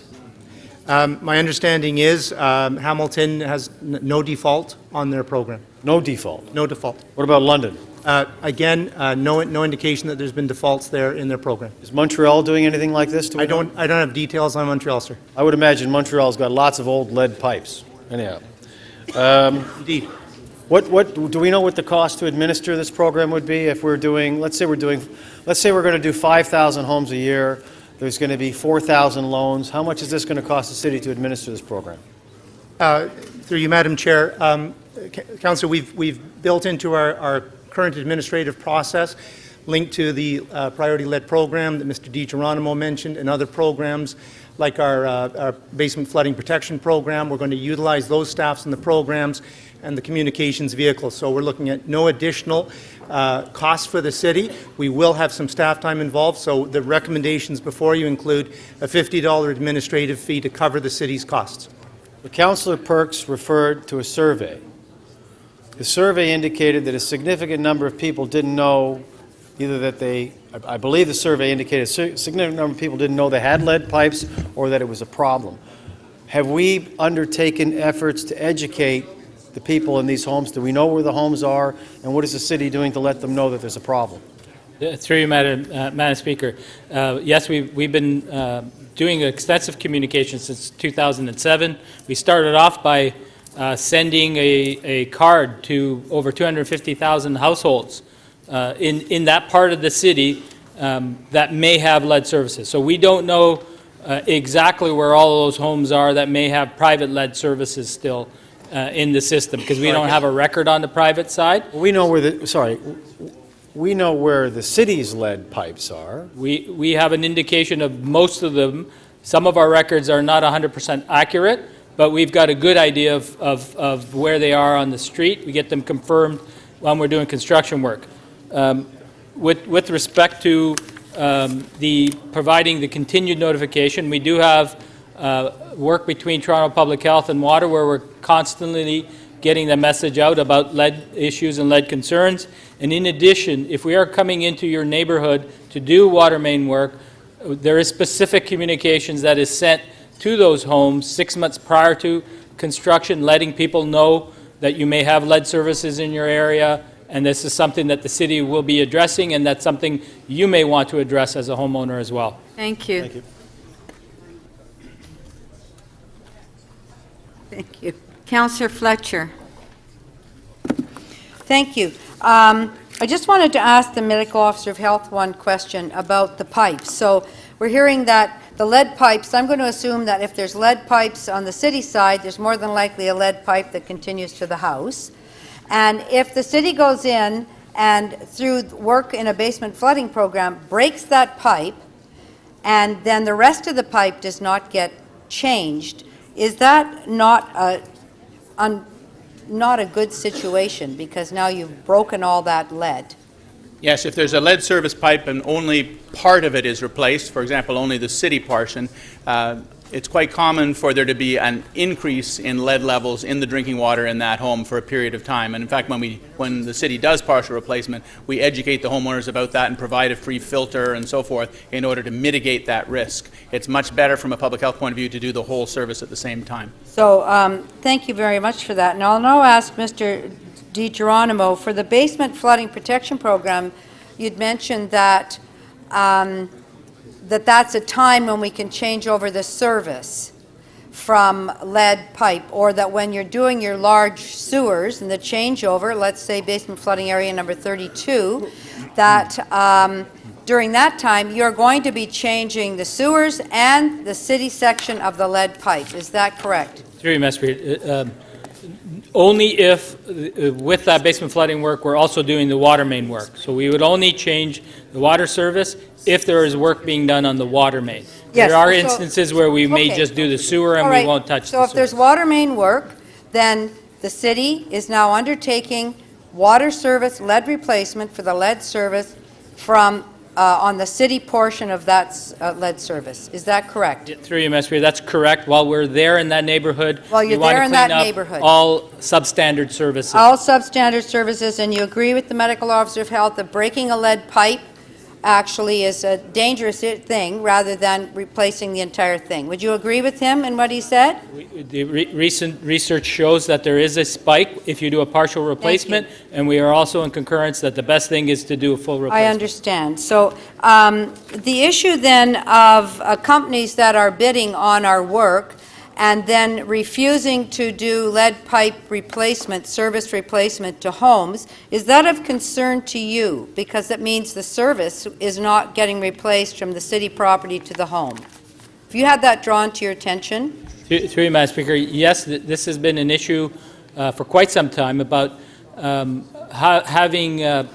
My understanding is Hamilton has no default on their program. No default? No default. What about London? Again, no indication that there's been defaults there in their program. Is Montreal doing anything like this? I don't have details on Montreal, sir. I would imagine Montreal's got lots of old lead pipes. Anyhow. Indeed. What do we know what the cost to administer this program would be if we're doing, let's say we're going to do 5,000 homes a year. There's going to be 4,000 loans. How much is this going to cost the city to administer this program? Through you, Madam Chair, Councillor, we've built into our current administrative process, linked to the priority-led program that Mr. DiGeronimo mentioned, and other programs like our basement flooding protection program. We're going to utilize those staffs in the programs and the communications vehicles. So we're looking at no additional costs for the city. We will have some staff time involved, so the recommendations before you include a $50 administrative fee to cover the city's costs. Councillor Perks referred to a survey. The survey indicated that a significant number of people didn't know either that I believe the survey indicated a significant number of people didn't know they had lead pipes or that it was a problem. Have we undertaken efforts to educate the people in these homes? Do we know where the homes are, and what is the city doing to let them know that there's a problem? Through you, Madam Speaker. Yes, we've been doing extensive communication since 2007. We started off by sending a card to over 250,000 households in that part of the city that may have lead services. So we don't know exactly where all of those homes are that may have private lead services still in the system, because we don't have a record on the private side. We know where we know where the city's lead pipes are. We have an indication of most of them. Some of our records are not 100% accurate, but we've got a good idea of where they are on the street. We get them confirmed when we're doing construction work. With respect to providing the continued notification, we do have work between Toronto Public Health and Water, where we're constantly getting the message out about lead issues and lead concerns. And in addition, if we are coming into your neighborhood to do water main work, there is specific communications that is sent to those homes 6 months prior to construction, letting people know that you may have lead services in your area, and this is something that the city will be addressing, and that's something you may want to address as a homeowner as well. Thank you. Thank you. Thank you. Councillor Fletcher. Thank you. I just wanted to ask the medical officer of health one question about the pipes. So we're hearing that the lead pipes, I'm going to assume that if there's lead pipes on the city side, there's more than likely a lead pipe that continues to the house. And if the city goes in and through work in a basement flooding program breaks that pipe, and then the rest of the pipe does not get changed, is that not a good situation, because now you've broken all that lead? Yes, if there's a lead service pipe and only part of it is replaced, for example, only the city portion, it's quite common for there to be an increase in lead levels in the drinking water in that home for a period of time. And in fact, when the city does partial replacement, we educate the homeowners about that and provide a free filter and so forth in order to mitigate that risk. It's much better from a public health point of view to do the whole service at the same time. So thank you very much for that. And I'll now ask Mr. DiGeronimo, for the basement flooding protection program, you'd mentioned that that's a time when we can change over the service from lead pipe, or that when you're doing your large sewers and the changeover, let's say basement flooding area number 32, that during that time you're going to be changing the sewers and the city section of the lead pipe. Is that correct? Through you, Madam Speaker. Only if, with that basement flooding work, we're also doing the water main work. So we would only change the water service if there is work being done on the water main. Yes, there are so- instances where we may okay. just do the sewer and All we right. won't touch So the if sewer. there's water main work, then the city is now undertaking water service lead replacement for the lead service from on the city portion of that lead service. Is that correct? Through you, Madam Speaker, that's correct. While we're there in that neighborhood, While you're we want there to in clean that up neighborhood. all substandard services. All substandard services, and you agree with the medical officer of health that breaking a lead pipe actually is a dangerous thing rather than replacing the entire thing. Would you agree with him and what he said? The recent research shows that there is a spike if you do a partial replacement, and we are also in concurrence that the best thing is to do a full replacement. I understand. So the issue then of companies that are bidding on our work and then refusing to do lead pipe replacement, service replacement to homes, is that of concern to you? Because that means the service is not getting replaced from the city property to the home. Have you had that drawn to your attention? Through you, Madam Speaker, yes, this has been an issue for quite some time about having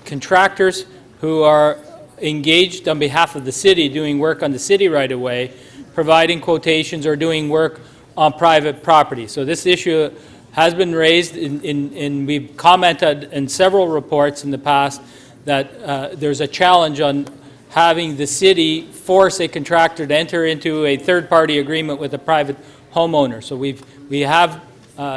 contractors who are engaged on behalf of the city doing work on the city right-of-way, providing quotations or doing work on private property. So this issue has been raised, and we've commented in several reports in the past that there's a challenge on having the city force a contractor to enter into a third-party agreement with a private homeowner. So we have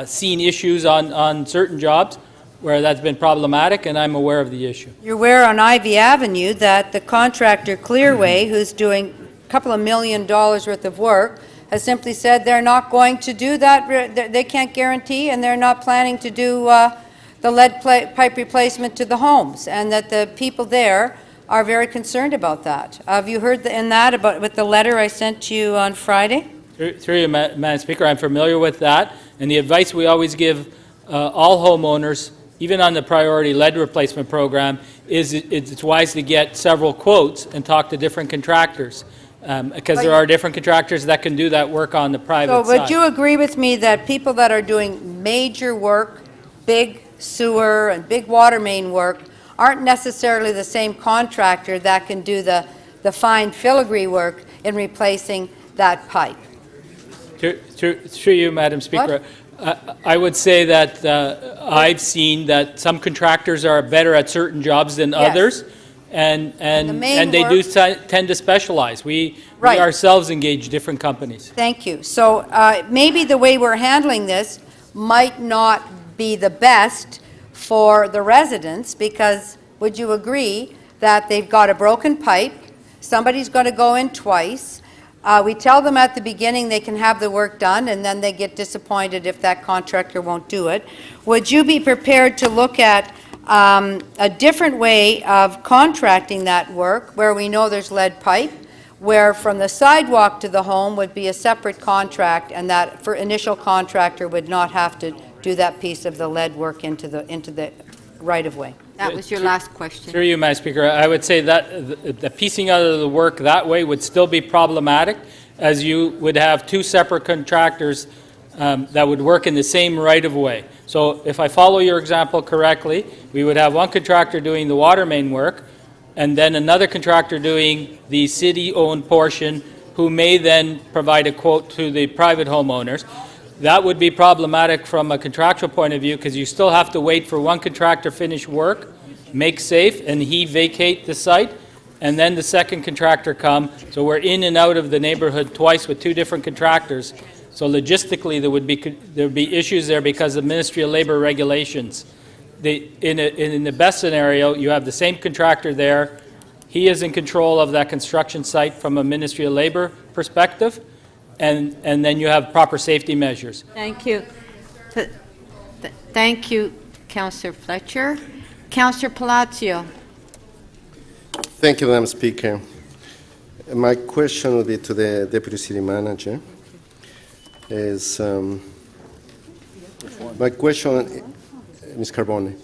seen issues on certain jobs where that's been problematic, and I'm aware of the issue. You're aware on Ivy Avenue that the contractor Clearway, who's doing a couple of $1 million worth of work, has simply said they're not going to do that. They can't guarantee, and they're not planning to do the lead pipe replacement to the homes, and that the people there are very concerned about that. Have you heard with the letter I sent to you on Friday? Through you, Madam Speaker, I'm familiar with that, and the advice we always give all homeowners, even on the priority lead replacement program, is it's wise to get several quotes and talk to different contractors, because there are different contractors that can do that work on the private So side. would you agree with me that people that are doing major work, big sewer and big water main work, aren't necessarily the same contractor that can do the fine filigree work in replacing that pipe? Through you, Madam Speaker, I would say that I've seen that some contractors are better at certain jobs than others, and they do tend to specialize. We ourselves engage different companies. Thank you. So maybe the way we're handling this might not be the best for the residents, because would you agree that they've got a broken pipe, somebody's going to go in twice, we tell them at the beginning they can have the work done, and then they get disappointed if that contractor won't do it. Would you be prepared to look at a different way of contracting that work, where we know there's lead pipe, where from the sidewalk to the home would be a separate contract, and that for initial contractor would not have to do that piece of the lead work into the right-of-way? That was your last question. Through you, Madam Speaker, I would say that the piecing out of the work that way would still be problematic, as you would have two separate contractors that would work in the same right-of-way. So if I follow your example correctly, we would have one contractor doing the water main work, and then another contractor doing the city-owned portion, who may then provide a quote to the private homeowners. That would be problematic from a contractual point of view, because you still have to wait for one contractor to finish work make safe, and he vacate the site, and then the second contractor come. So we're in and out of the neighborhood twice with two different contractors. So logistically, there would be issues there because of Ministry of Labor regulations. In the best scenario, you have the same contractor there. He is in control of that construction site from a Ministry of Labor perspective, and then you have proper safety measures. Thank you. Thank you, Councillor Fletcher. Councillor Palacio. Thank you, Madam Speaker. My question will be to the Deputy City Manager. My question, Ms. Carbone,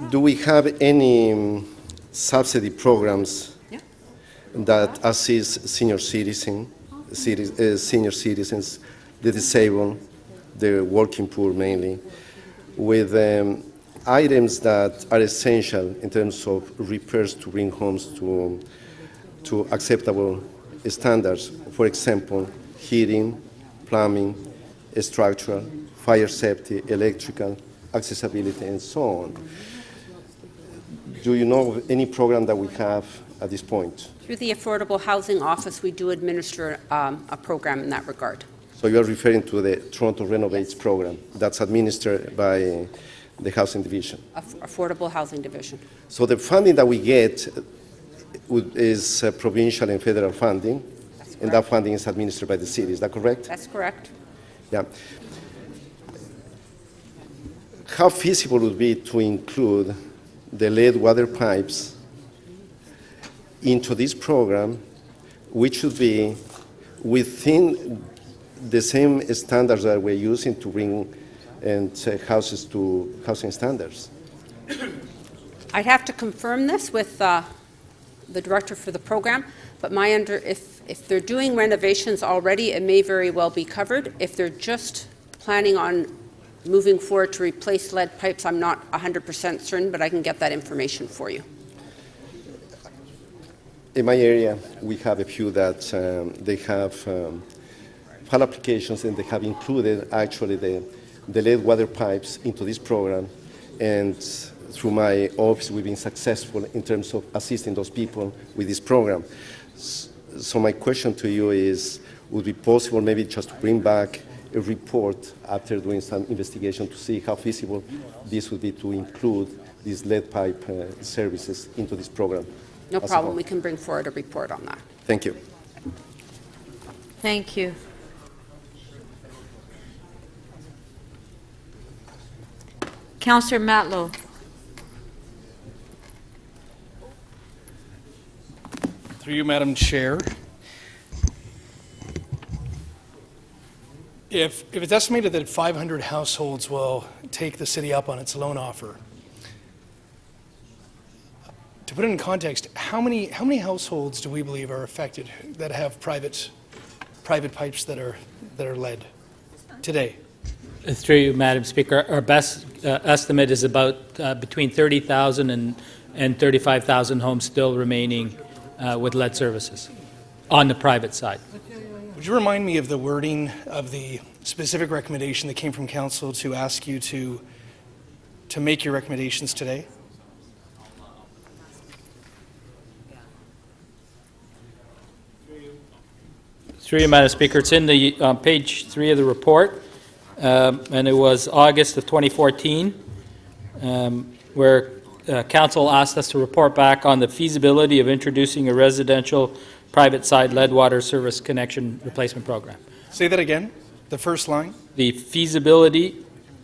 do we have any subsidy programs that assist senior citizens, the disabled, the working poor mainly, with items that are essential in terms of repairs to bring homes to acceptable standards? For example, heating, plumbing, structural, fire safety, electrical, accessibility, and so on. Do you know of any program that we have at this point? Through the Affordable Housing Office, we do administer a program in that regard. So you are referring to the Toronto Renovates program that's administered by the Housing Division? Affordable Housing Division. So the funding that we get is provincial and federal funding, and that funding is administered by the city. Is that correct? That's correct. Yeah. How feasible would it be to include the lead water pipes into this program, which should be within the same standards that we're using to bring houses to housing standards? I'd have to confirm this with the director for the program, but if they're doing renovations already, it may very well be covered. If they're just planning on moving forward to replace lead pipes, I'm not 100% certain, but I can get that information for you. In my area, we have a few that they have file applications, and they have included actually the lead water pipes into this program. And through my office, we've been successful in terms of assisting those people with this program. So my question to you is, would it be possible maybe just to bring back a report after doing some investigation to see how feasible this would be to include these lead pipe services into this program? No problem. We can bring forward a report on that. Thank you. Thank you. Councillor Matlow. Through you, Madam Chair. If it's estimated that 500 households will take the city up on its loan offer, to put it in context, how many households do we believe are affected that have private pipes that are lead today? Through you, Madam Speaker, our best estimate is about between 30,000 and 35,000 homes still remaining with lead services on the private side. Would you remind me of the wording of the specific recommendation that came from Council to ask you to make your recommendations today? Through you, Madam Speaker, it's in the page 3 of the report, and it was August of 2014, where Council asked us to report back on the feasibility of introducing a residential private side lead water service connection replacement program. Say that again, the first line. The feasibility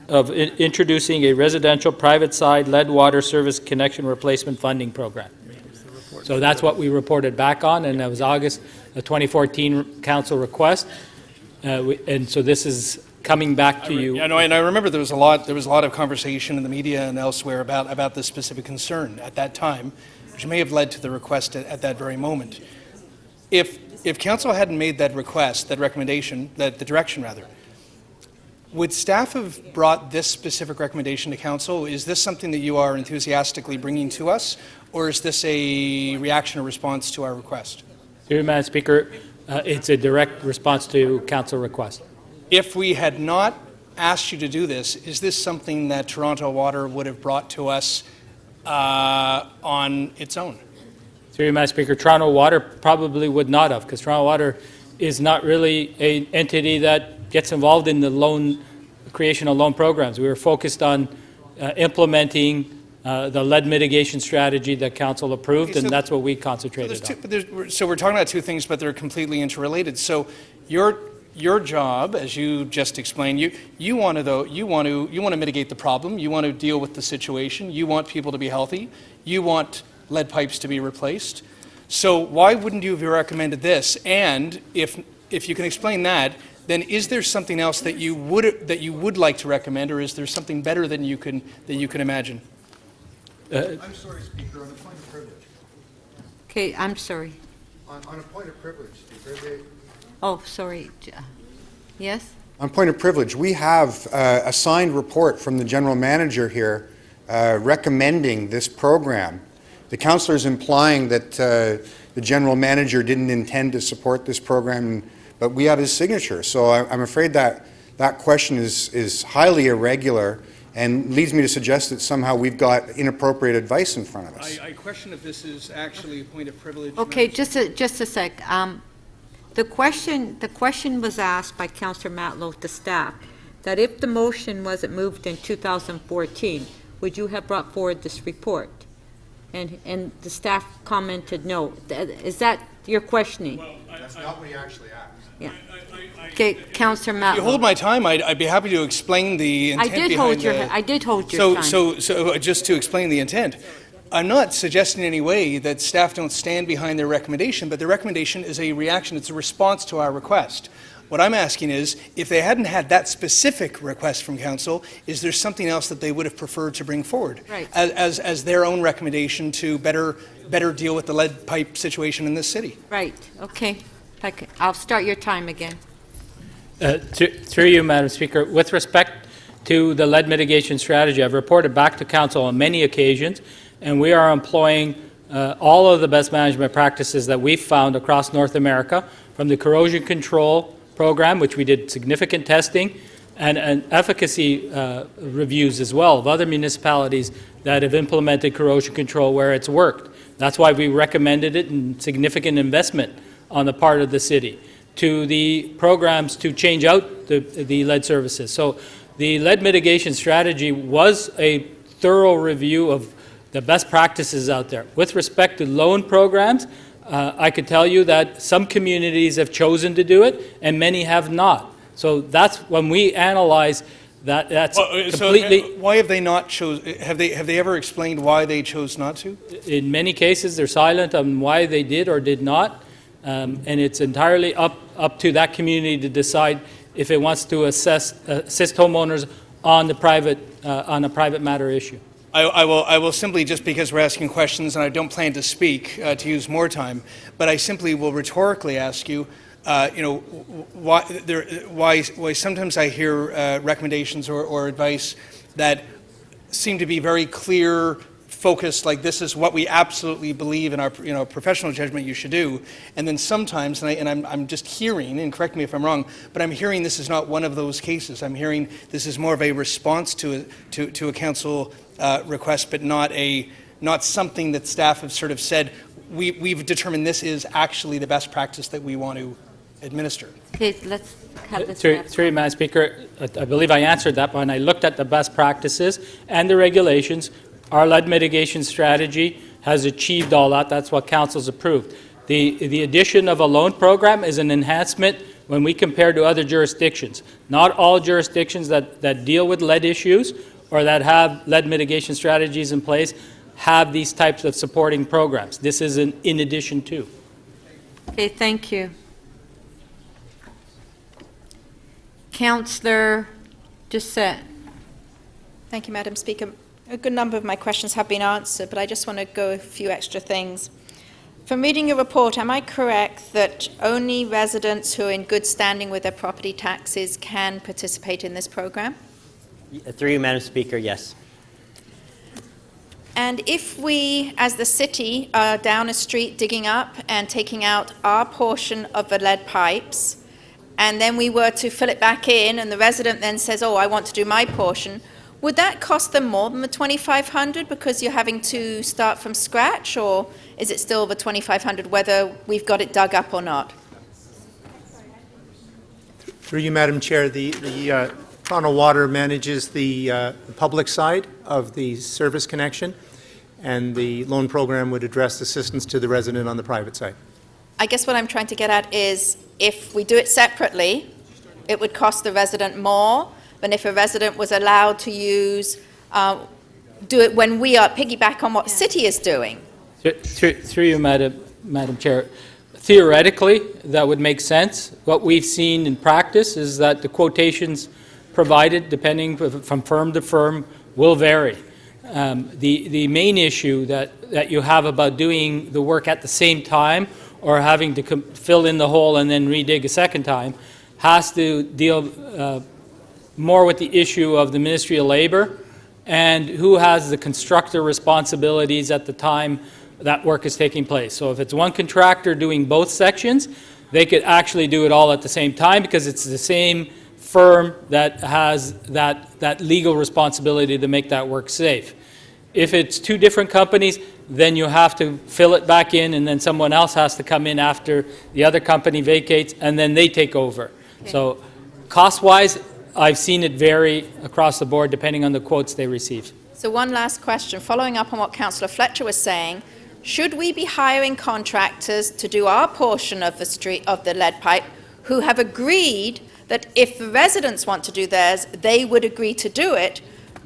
of introducing a residential private side lead water service connection replacement funding program. So that's what we reported back on, and that was August of 2014 Council request. And so this is coming back to you. Yeah, no, and I remember there was a lot of conversation in the media and elsewhere about this specific concern at that time, which may have led to the request at that very moment. If Council hadn't made that request, that recommendation, the direction rather, would staff have brought this specific recommendation to Council? Is this something that you are enthusiastically bringing to us, or is this a reaction or response to our request? Through Madam Speaker, it's a direct response to Council request. If we had not asked you to do this, is this something that Toronto Water would have brought to us on its own? Through you, Madam Speaker, Toronto Water probably would not have, because Toronto Water is not really an entity that gets involved in the creation of loan programs. We were focused on implementing the lead mitigation strategy that Council approved, and that's what we concentrated on. So we're talking about two things, but they're completely interrelated. So your job, as you just explained, you want to mitigate the problem. You want to deal with the situation. You want people to be healthy. You want lead pipes to be replaced. So why wouldn't you have recommended this? And if you can explain that, then is there something else that you would like to recommend, or is there something better than you can imagine? I'm sorry, Speaker, on a point of privilege. Okay, I'm sorry. On a point of privilege, Speaker. Oh, sorry. Yes? On point of privilege, we have a signed report from the General Manager here recommending this program. The Councillor is implying that the General Manager didn't intend to support this program, but we have his signature. So I'm afraid that that question is highly irregular and leads me to suggest that somehow we've got inappropriate advice in front of us. I question if this is actually a point of privilege. Okay, just a sec. The question was asked by Councillor Matlow to staff, that if the motion wasn't moved in 2014, would you have brought forward this report? And the staff commented no. Is that your questioning? Well, that's not what he actually asked. Yeah. Okay, Councillor Matlow. If you hold my time, I'd be happy to explain the intent I did hold your time. So just to explain the intent, I'm not suggesting in any way that staff don't stand behind their recommendation, but their recommendation is a reaction, it's a response to our request. What I'm asking is, if they hadn't had that specific request from Council, is there something else that they would have preferred to bring forward as their own recommendation to better deal with the lead pipe situation in this city? Right, okay. I'll start your time again. Through you, Madam Speaker, with respect to the lead mitigation strategy, I've reported back to Council on many occasions, and we are employing all of the best management practices that we've found across North America, from the corrosion control program, which we did significant testing, and efficacy reviews as well of other municipalities that have implemented corrosion control where it's worked. That's why we recommended it in significant investment on the part of the city, to the programs to change out the lead services. So the lead mitigation strategy was a thorough review of the best practices out there. With respect to loan programs, I could tell you that some communities have chosen to do it and many have not. So that's when we analyze that. That's completely. So, why have they not chose? Have they ever explained why they chose not to? In many cases, they're silent on why they did or did not, and it's entirely up to that community to decide if it wants to assist homeowners on the on a private matter issue. I will simply, just because we're asking questions and I don't plan to speak, to use more time, but I simply will rhetorically ask you, why sometimes I hear recommendations or advice that seem to be very clear, focused, like this is what we absolutely believe in our professional judgment you should do, and then sometimes, I'm just hearing, and correct me if I'm wrong, but I'm hearing this is not one of those cases. I'm hearing this is more of a response to a council request, but not something that staff have sort of said, we've determined this is actually the best practice that we want to administer. Okay, let's have this. Through you, Madam Speaker, I believe I answered that when I looked at the best practices and the regulations. Our lead mitigation strategy has achieved all that. That's what Council's approved. The addition of a loan program is an enhancement when we compare to other jurisdictions. Not all jurisdictions that deal with lead issues or that have lead mitigation strategies in place have these types of supporting programs. This is in addition to. Okay, thank you. Councillor Doucette. Thank you, Madam Speaker. A good number of my questions have been answered, but I just want to go a few extra things. From reading your report, am I correct that only residents who are in good standing with their property taxes can participate in this program? Through you, Madam Speaker, yes. And if we, as the city, are down a street digging up and taking out our portion of the lead pipes, and then we were to fill it back in, and the resident then says, oh, I want to do my portion, would that cost them more than the $2,500 because you're having to start from scratch, or is it still the $2,500 whether we've got it dug up or not? Through you, Madam Chair, the Toronto Water manages the public side of the service connection, and the loan program would address assistance to the resident on the private side. I guess what I'm trying to get at is if we do it separately, it would cost the resident more than if a resident was allowed to use, do it when we are piggyback on what city is doing. Through you, Madam Chair. Theoretically, that would make sense. What we've seen in practice is that the quotations provided, depending from firm to firm, will vary. The main issue that you have about doing the work at the same time or having to fill in the hole and then redig a second time has to deal more with the issue of the Ministry of Labour and who has the constructor responsibilities at the time that work is taking place. So if it's one contractor doing both sections, they could actually do it all at the same time because it's the same firm that has that legal responsibility to make that work safe. If it's two different companies, then you have to fill it back in, and then someone else has to come in after the other company vacates, and then they take over. Okay. So cost-wise, I've seen it vary across the board depending on the quotes they receive. So one last question, following up on what Councillor Fletcher was saying, should we be hiring contractors to do our portion of the street of the lead pipe who have agreed that if the residents want to do theirs, they would agree to do it,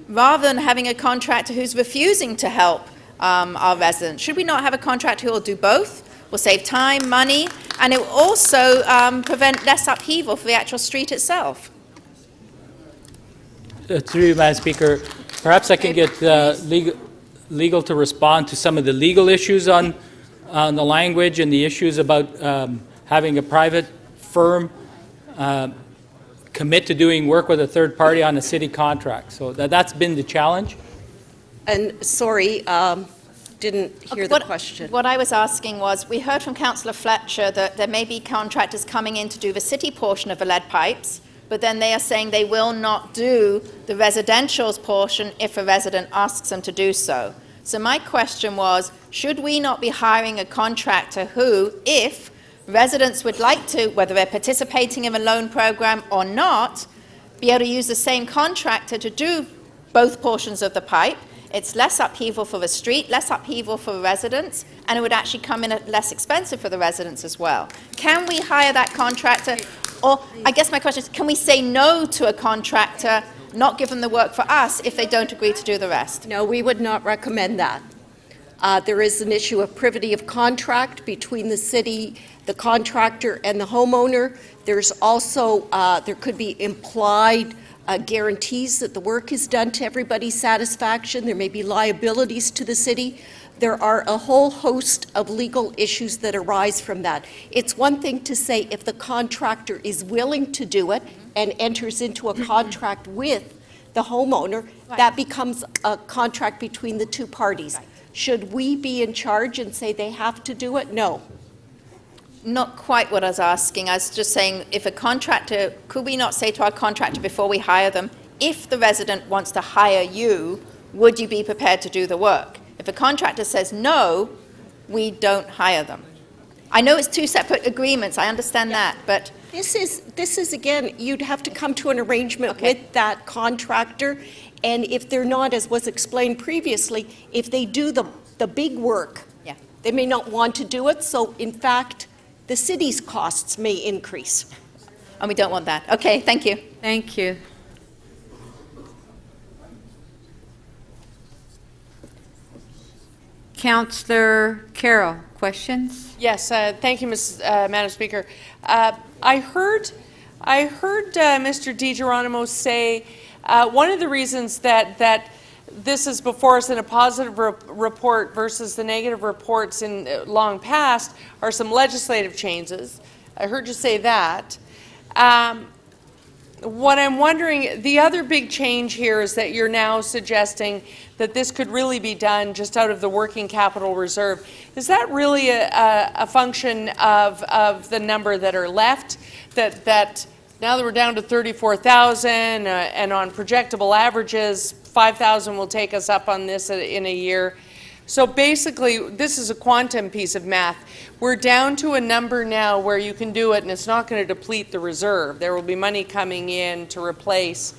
rather than having a contractor who's refusing to help our residents? Should we not have a contractor who will do both? Will save time, money, and it will also prevent less upheaval for the actual street itself? Through you, Madam Speaker, perhaps I can get legal to respond to some of the legal issues on the language and the issues about having a private firm commit to doing work with a third party on a city contract. So that's been the challenge. And sorry, didn't hear the question. What I was asking was, we heard from Councillor Fletcher that there may be contractors coming in to do the city portion of the lead pipes, but then they are saying they will not do the residential's portion if a resident asks them to do so. So my question was, should we not be hiring a contractor who, if residents would like to, whether they're participating in a loan program or not, be able to use the same contractor to do both portions of the pipe? It's less upheaval for the street, less upheaval for the residents, and it would actually come in at less expensive for the residents as well. Can we hire that contractor? Or I guess my question is, can we say no to a contractor, not give them the work for us if they don't agree to do the rest? No, we would not recommend that. There is an issue of privity of contract between the city, the contractor, and the homeowner. There's also, there could be implied guarantees that the work is done to everybody's satisfaction. There may be liabilities to the city. There are a whole host of legal issues that arise from that. It's one thing to say if the contractor is willing to do it and enters into a contract with the homeowner, that becomes a contract between the two parties. Should we be in charge and say they have to do it? No. Not quite what I was asking. I was just saying, if a contractor, could we not say to our contractor before we hire them, if the resident wants to hire you, would you be prepared to do the work? If a contractor says no, we don't hire them. I know it's two separate agreements, I understand that, but This is again, you'd have to come to an arrangement with that contractor, and if they're not, as was explained previously, if they do the big work, they may not want to do it, so in fact, the city's costs may increase. And we don't want that. Okay, thank you. Thank you. Councillor Carroll, questions? Yes, thank you, Madam Speaker. I heard Mr. DiGeronimo say one of the reasons that this is before us in a positive report versus the negative reports in long past are some legislative changes. I heard you say that. What I'm wondering, the other big change here is that you're now suggesting that this could really be done just out of the working capital reserve. Is that really a function of the number that are left? That now that we're down to 34,000 and on projectable averages, 5,000 will take us up on this in a year. So basically, this is a quantum piece of math. We're down to a number now where you can do it, and it's not going to deplete the reserve. There will be money coming in to replace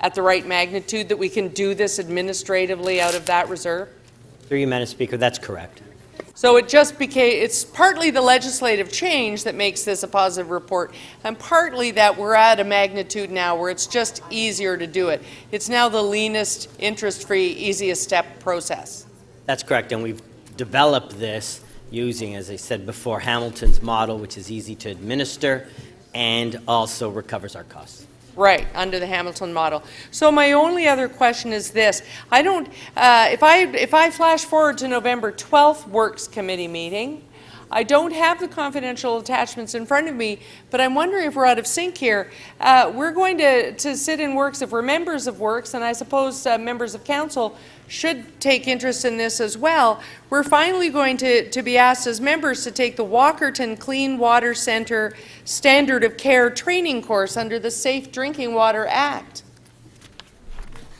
at the right magnitude that we can do this administratively out of that reserve? Through you, Madam Speaker, that's correct. So it just became, it's partly the legislative change that makes this a positive report, and partly that we're at a magnitude now where it's just easier to do it. It's now the leanest, interest-free, easiest step process. That's correct, and we've developed this using, as I said before, Hamilton's model, which is easy to administer and also recovers our costs. Right, under the Hamilton model. So my only other question is this. I don't, if I flash forward to November 12th Works Committee meeting, I don't have the confidential attachments in front of me, but I'm wondering if we're out of sync here. We're going to sit in Works, if we're members of Works, and I suppose members of Council should take interest in this as well. We're finally going to be asked as members to take the Walkerton Clean Water Centre Standard of Care training course under the Safe Drinking Water Act.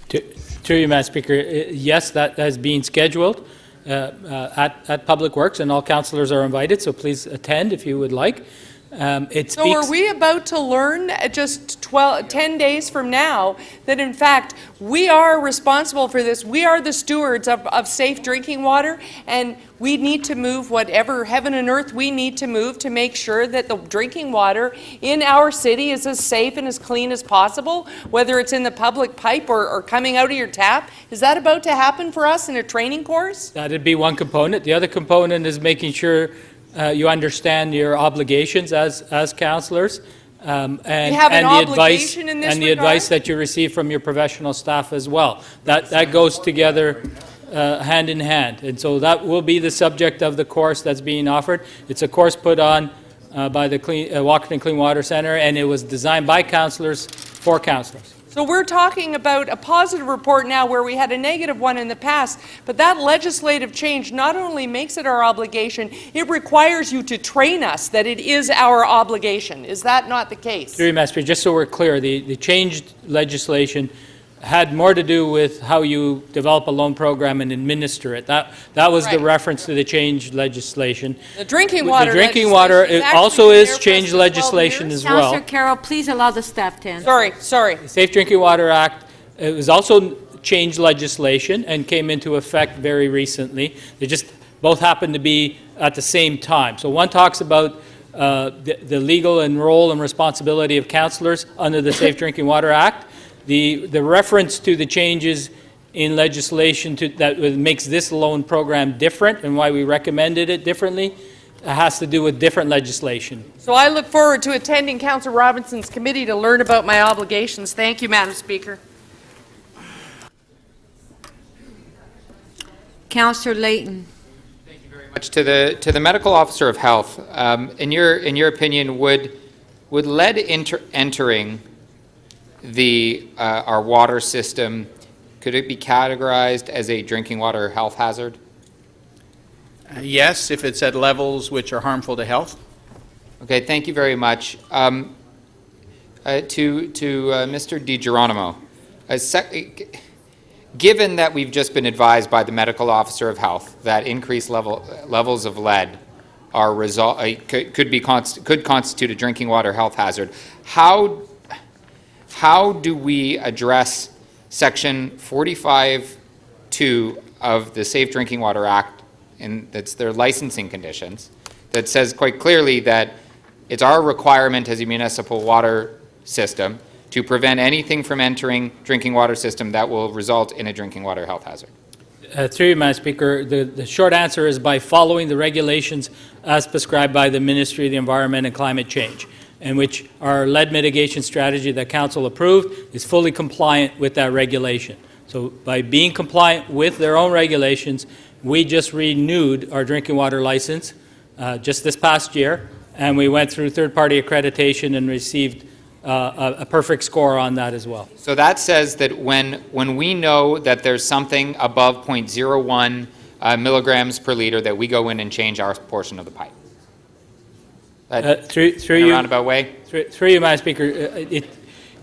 Through you, Madam Speaker, yes, that has been scheduled at Public Works, and all councillors are invited, so please attend if you would like. So are we about to learn just 10 days from now that in fact we are responsible for this? We are the stewards of safe drinking water, and we need to move whatever heaven and earth we need to move to make sure that the drinking water in our city is as safe and as clean as possible, whether it's in the public pipe or coming out of your tap. Is that about to happen for us in a training course? That'd be one component. The other component is making sure you understand your obligations as councillors, and the advice that you receive from your professional staff as well. That goes together hand in hand, and so that will be the subject of the course that's being offered. It's a course put on by the Walkerton Clean Water Centre, and it was designed by councillors for councillors. So we're talking about a positive report now where we had a negative one in the past, but that legislative change not only makes it our obligation, it requires you to train us that it is our obligation. Is that not the case? Through you, Madam Speaker, just so we're clear, the changed legislation had more to do with how you develop a loan program and administer it. That was the reference to the changed legislation. The drinking water. The drinking water also is changed legislation as well. Councillor Carroll, please allow the staff to answer. Sorry. The Safe Drinking Water Act, it was also changed legislation and came into effect very recently. They just both happen to be at the same time. So one talks about the legal and role and responsibility of councillors under the Safe Drinking Water Act. The reference to the changes in legislation that makes this loan program different and why we recommended it differently has to do with different legislation. So I look forward to attending Councillor Robinson's committee to learn about my obligations. Thank you, Madam Speaker. Councillor Layton. Thank you very much. To the medical officer of health, in your opinion, would lead entering our water system, could it be categorized as a drinking water health hazard? Yes, if it's at levels which are harmful to health. Okay, thank you very much. To Mr. DiGeronimo, given that we've just been advised by the medical officer of health that increased levels of lead are could constitute a drinking water health hazard, how do we address Section 45(2) of the Safe Drinking Water Act, and that's their licensing conditions, that says quite clearly that it's our requirement as a municipal water system to prevent anything from entering drinking water system that will result in a drinking water health hazard? Through you, Madam Speaker, the short answer is by following the regulations as prescribed by the Ministry of the Environment and Climate Change, in which our lead mitigation strategy that Council approved is fully compliant with that regulation. So by being compliant with their own regulations, we just renewed our drinking water license just this past year, and we went through third-party accreditation and received a perfect score on that as well. So that says that when we know that there's something above 0.01 milligrams per liter, that we go in and change our portion of the pipe. Through in a you, roundabout way? Through you, Madam Speaker,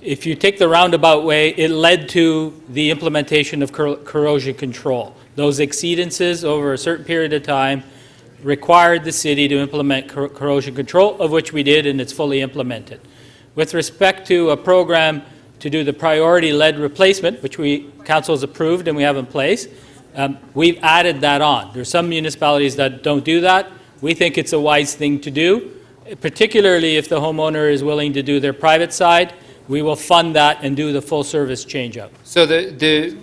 if you take the roundabout way, it led to the implementation of corrosion control. Those exceedances over a certain period of time required the city to implement corrosion control, of which we did, and it's fully implemented. With respect to a program to do the priority lead replacement, which council has approved and we have in place, we've added that on. There's some municipalities that don't do that. We think it's a wise thing to do, particularly if the homeowner is willing to do their private side. We will fund that and do the full service change-out. So the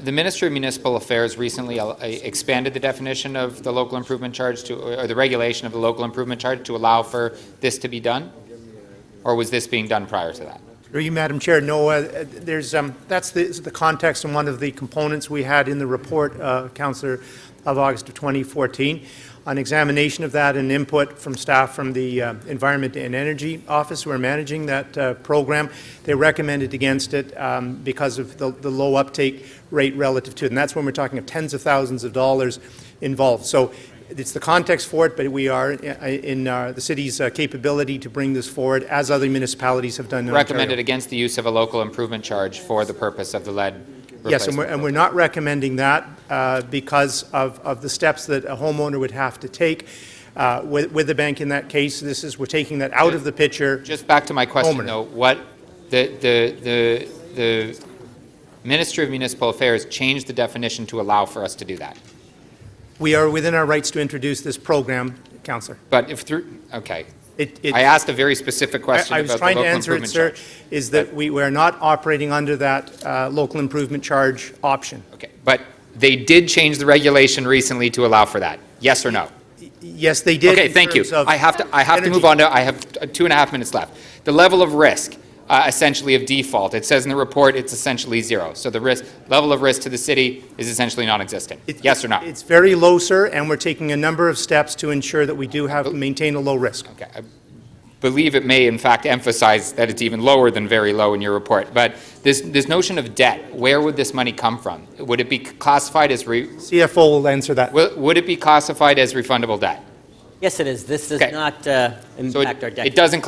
Ministry of Municipal Affairs recently expanded the definition of the local improvement charge or the regulation of the local improvement charge to allow for this to be done? Or was this being done prior to that? Through you, Madam Chair, no, that's the context and one of the components we had in the report, Councillor, of August of 2014. On examination of that and input from staff from the Environment and Energy Office who are managing that program, they recommended against it because of the low uptake rate relative to it. And that's when we're talking of tens of thousands of dollars involved. So it's the context for it, but we are in the city's capability to bring this forward, as other municipalities have done in Recommended Ontario. against the use of a local improvement charge for the purpose of the lead replacement. Yes, and we're not recommending that because of the steps that a homeowner would have to take with the bank in that case. We're taking that out of the picture. Just back to my question, though, what the Ministry of Municipal Affairs changed the definition to allow for us to do that. We are within our rights to introduce this program, Councillor. But if okay. I asked a very specific question I about was trying the to local answer it, improvement sir, charge. is that we are not operating under that local improvement charge option. Okay, but they did change the regulation recently to allow for that. Yes or no? Yes, they did. Okay, thank you. I have to move on. I have 2.5 minutes left. The level of risk, essentially of default. It says in the report it's essentially zero. So the level of risk to the city is essentially non-existent. Yes or no? It's very low, sir, and we're taking a number of steps to ensure that we do maintain a low risk. Okay. I believe it may, in fact, emphasize that it's even lower than very low in your report. But this notion of debt, where would this money come from? Would it be classified as CFO will answer that. Would it be classified as refundable debt? Yes, it is. This does not impact our debt. It doesn't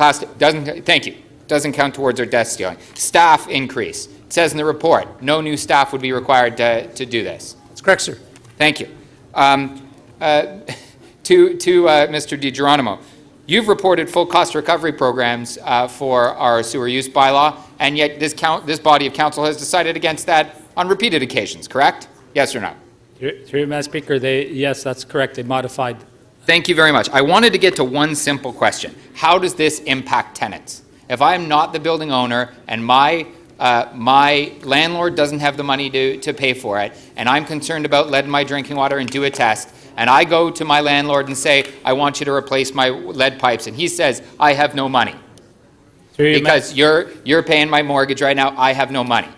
thank you. Doesn't count towards our debt ceiling. Staff increase. It says in the report, no new staff would be required to do this. That's correct, sir. Thank you. To Mr. DiGeronimo, you've reported full cost recovery programs for our sewer use bylaw, and yet this body of council has decided against that on repeated occasions, correct? Yes or no? Through you, Madam Speaker, yes, that's correct. They modified. Thank you very much. I wanted to get to one simple question. How does this impact tenants? If I'm not the building owner and my landlord doesn't have the money to pay for it, and I'm concerned about lead in my drinking water and do a test, and I go to my landlord and say, I want you to replace my lead pipes, and he says, I have no money. Because you're paying my mortgage right now, I have no money.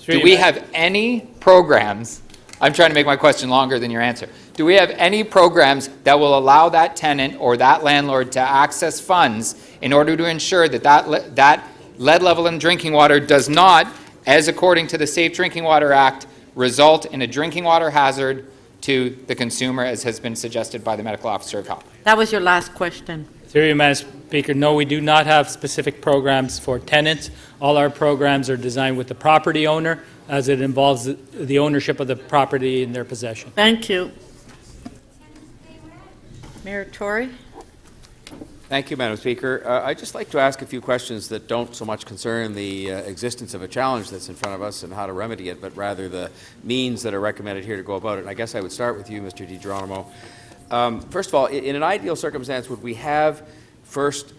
Do we have any programs, I'm trying to make my question longer than your answer, do we have any programs that will allow that tenant or that landlord to access funds in order to ensure that lead level in drinking water does not, as according to the Safe Drinking Water Act, result in a drinking water hazard to the consumer, as has been suggested by the medical officer of health? That was your last question. Through you, Madam Speaker, no, we do not have specific programs for tenants. All our programs are designed with the property owner, as it involves the ownership of the property in their possession. Thank you. Mayor Tory. Thank you, Madam Speaker. I'd just like to ask a few questions that don't so much concern the existence of a challenge that's in front of us and how to remedy it, but rather the means that are recommended here to go about it. And I guess I would start with you, Mr. DiGeronimo. First of all, in an ideal circumstance, would we have first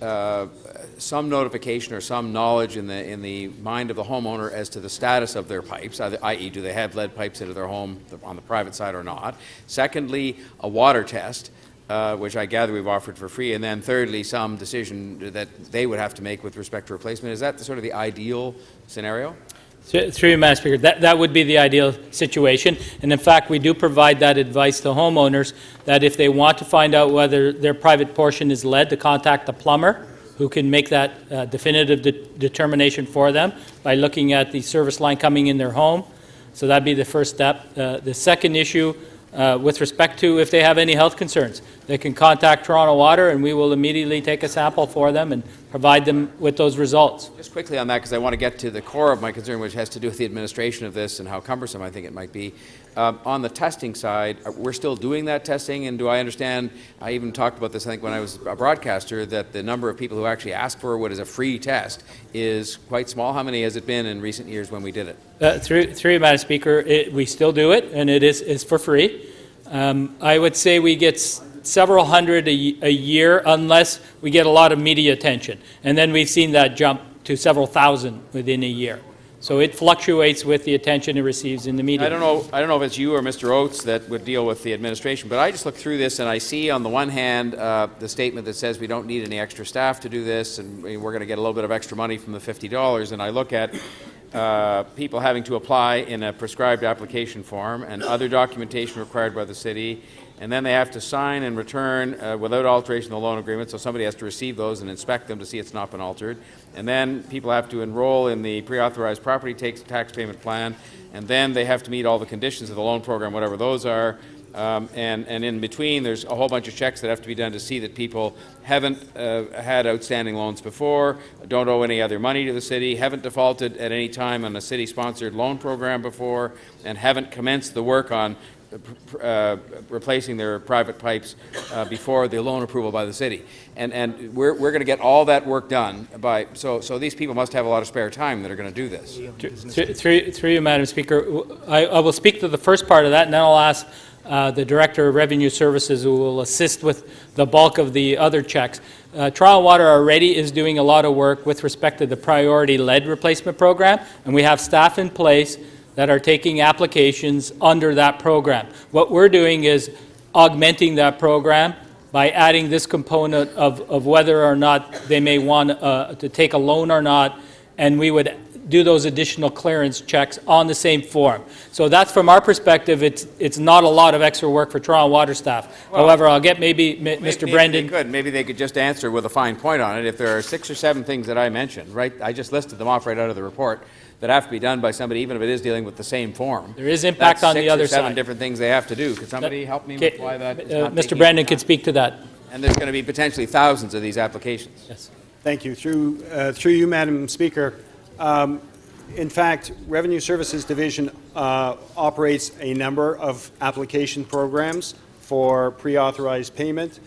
some notification or some knowledge in the mind of the homeowner as to the status of their pipes, i.e. do they have lead pipes into their home on the private side or not? Secondly, a water test, which I gather we've offered for free, and then thirdly, some decision that they would have to make with respect to replacement. Is that sort of the ideal scenario? Through you, Madam Speaker, that would be the ideal situation. And in fact, we do provide that advice to homeowners that if they want to find out whether their private portion is lead, to contact the plumber, who can make that definitive determination for them by looking at the service line coming in their home. So that'd be the first step. The second issue, with respect to if they have any health concerns, they can contact Toronto Water and we will immediately take a sample for them and provide them with those results. Just quickly on that, because I want to get to the core of my concern, which has to do with the administration of this and how cumbersome I think it might be. On the testing side, we're still doing that testing, and do I understand, I even talked about this I think when I was a broadcaster, that the number of people who actually ask for what is a free test is quite small. How many has it been in recent years when we did it? Through you, Madam Speaker, we still do it, and it is for free. I would say we get several hundred a year unless we get a lot of media attention. And then we've seen that jump to several thousand within a year. So it fluctuates with the attention it receives in the media. I don't know if it's you or Mr. Oates that would deal with the administration, but I just look through this and I see on the one hand the statement that says we don't need any extra staff to do this and we're going to get a little bit of extra money from the $50, and I look at people having to apply in a prescribed application form and other documentation required by the city, and then they have to sign and return without alteration the loan agreement, so somebody has to receive those and inspect them to see it's not been altered. And then people have to enroll in the pre-authorized property tax payment plan, and then they have to meet all the conditions of the loan program, whatever those are. And in between, there's a whole bunch of checks that have to be done to see that people haven't had outstanding loans before, don't owe any other money to the city, haven't defaulted at any time on a city-sponsored loan program before, and haven't commenced the work on replacing their private pipes before the loan approval by the city. And we're going to get all that work done by, so these people must have a lot of spare time that are going to do this. Through you, Madam Speaker, I will speak to the first part of that, and then I'll ask the Director of Revenue Services, who will assist with the bulk of the other checks. Toronto Water already is doing a lot of work with respect to the priority lead replacement program, and we have staff in place that are taking applications under that program. What we're doing is augmenting that program by adding this component of whether or not they may want to take a loan or not, and we would do those additional clearance checks on the same form. So that's, from our perspective, it's not a lot of extra work for Toronto Water staff. Well, however, I'll get maybe Mr. Brendan. Maybe they could just answer with a fine point on it. If there are 6 or 7 things that I mentioned, right, I just listed them off right out of the report, that have to be done by somebody, even if it is dealing with the same form. There is impact on the other side. 6 or 7 different things they have to do. Could somebody help me with why that is not Mr. Brendan could speak to that. And there's going to be potentially thousands of these applications. Yes. Thank you. Through you, Madam Speaker. In fact, Revenue Services Division operates a number of application programs for pre-authorized payment,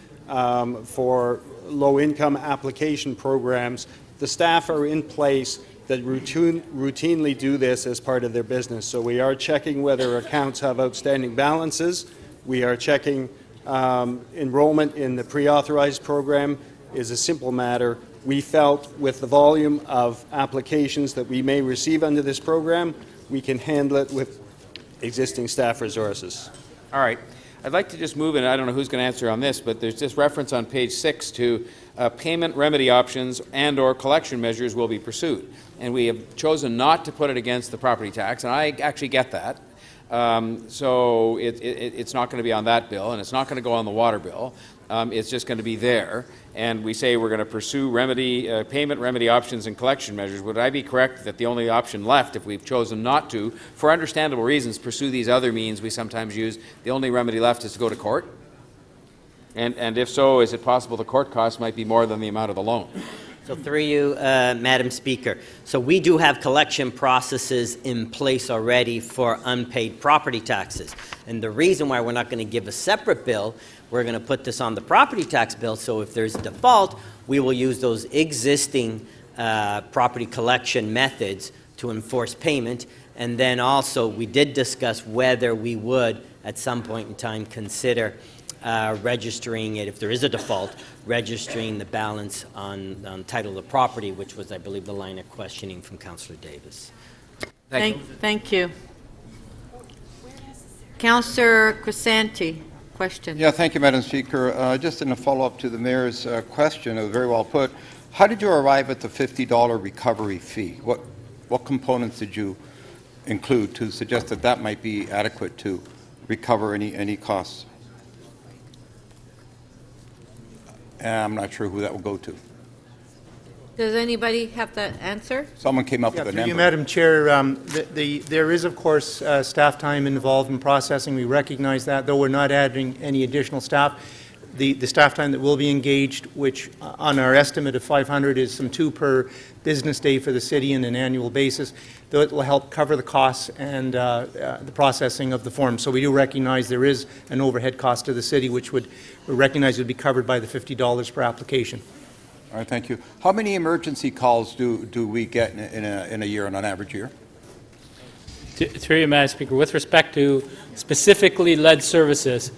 for low-income application programs. The staff are in place that routinely do this as part of their business. So we are checking whether accounts have outstanding balances. We are checking enrollment in the pre-authorized program is a simple matter. We felt with the volume of applications that we may receive under this program, we can handle it with existing staff resources. All right. I'd like to just move in. I don't know who's going to answer on this, but there's this reference on page 6 to payment remedy options and or collection measures will be pursued. And we have chosen not to put it against the property tax, and I actually get that. So it's not going to be on that bill, and it's not going to go on the water bill. It's just going to be there. And we say we're going to pursue payment remedy options and collection measures. Would I be correct that the only option left, if we've chosen not to, for understandable reasons, pursue these other means we sometimes use, the only remedy left is to go to court? And if so, is it possible the court costs might be more than the amount of the loan? So through you, Madam Speaker, so we do have collection processes in place already for unpaid property taxes. And the reason why we're not going to give a separate bill, we're going to put this on the property tax bill, so if there's a default, we will use those existing property collection methods to enforce payment. And then also, we did discuss whether we would, at some point in time, consider registering it, if there is a default, registering the balance on title of the property, which was, I believe, the line of questioning from Councillor Davis. Thank you. Councillor Crisanti, question. Yeah, thank you, Madam Speaker. Just in a follow-up to the Mayor's question, it was very well put. How did you arrive at the $50 recovery fee? What components did you include to suggest that that might be adequate to recover any costs? I'm not sure who that will go to. Does anybody have the answer? Someone came up with a Through number. you, Madam Chair, there is, of course, staff time involved in processing. We recognize that, though we're not adding any additional staff. The staff time that will be engaged, which on our estimate of 500 is some 2 per business day for the city on an annual basis, though it will help cover the costs and the processing of the forms. So we do recognize there is an overhead cost to the city, which we recognize would be covered by the $50 per application. All right, thank you. How many emergency calls do we get in a year, on an average year? Through you, Madam Speaker, with respect to specifically lead services,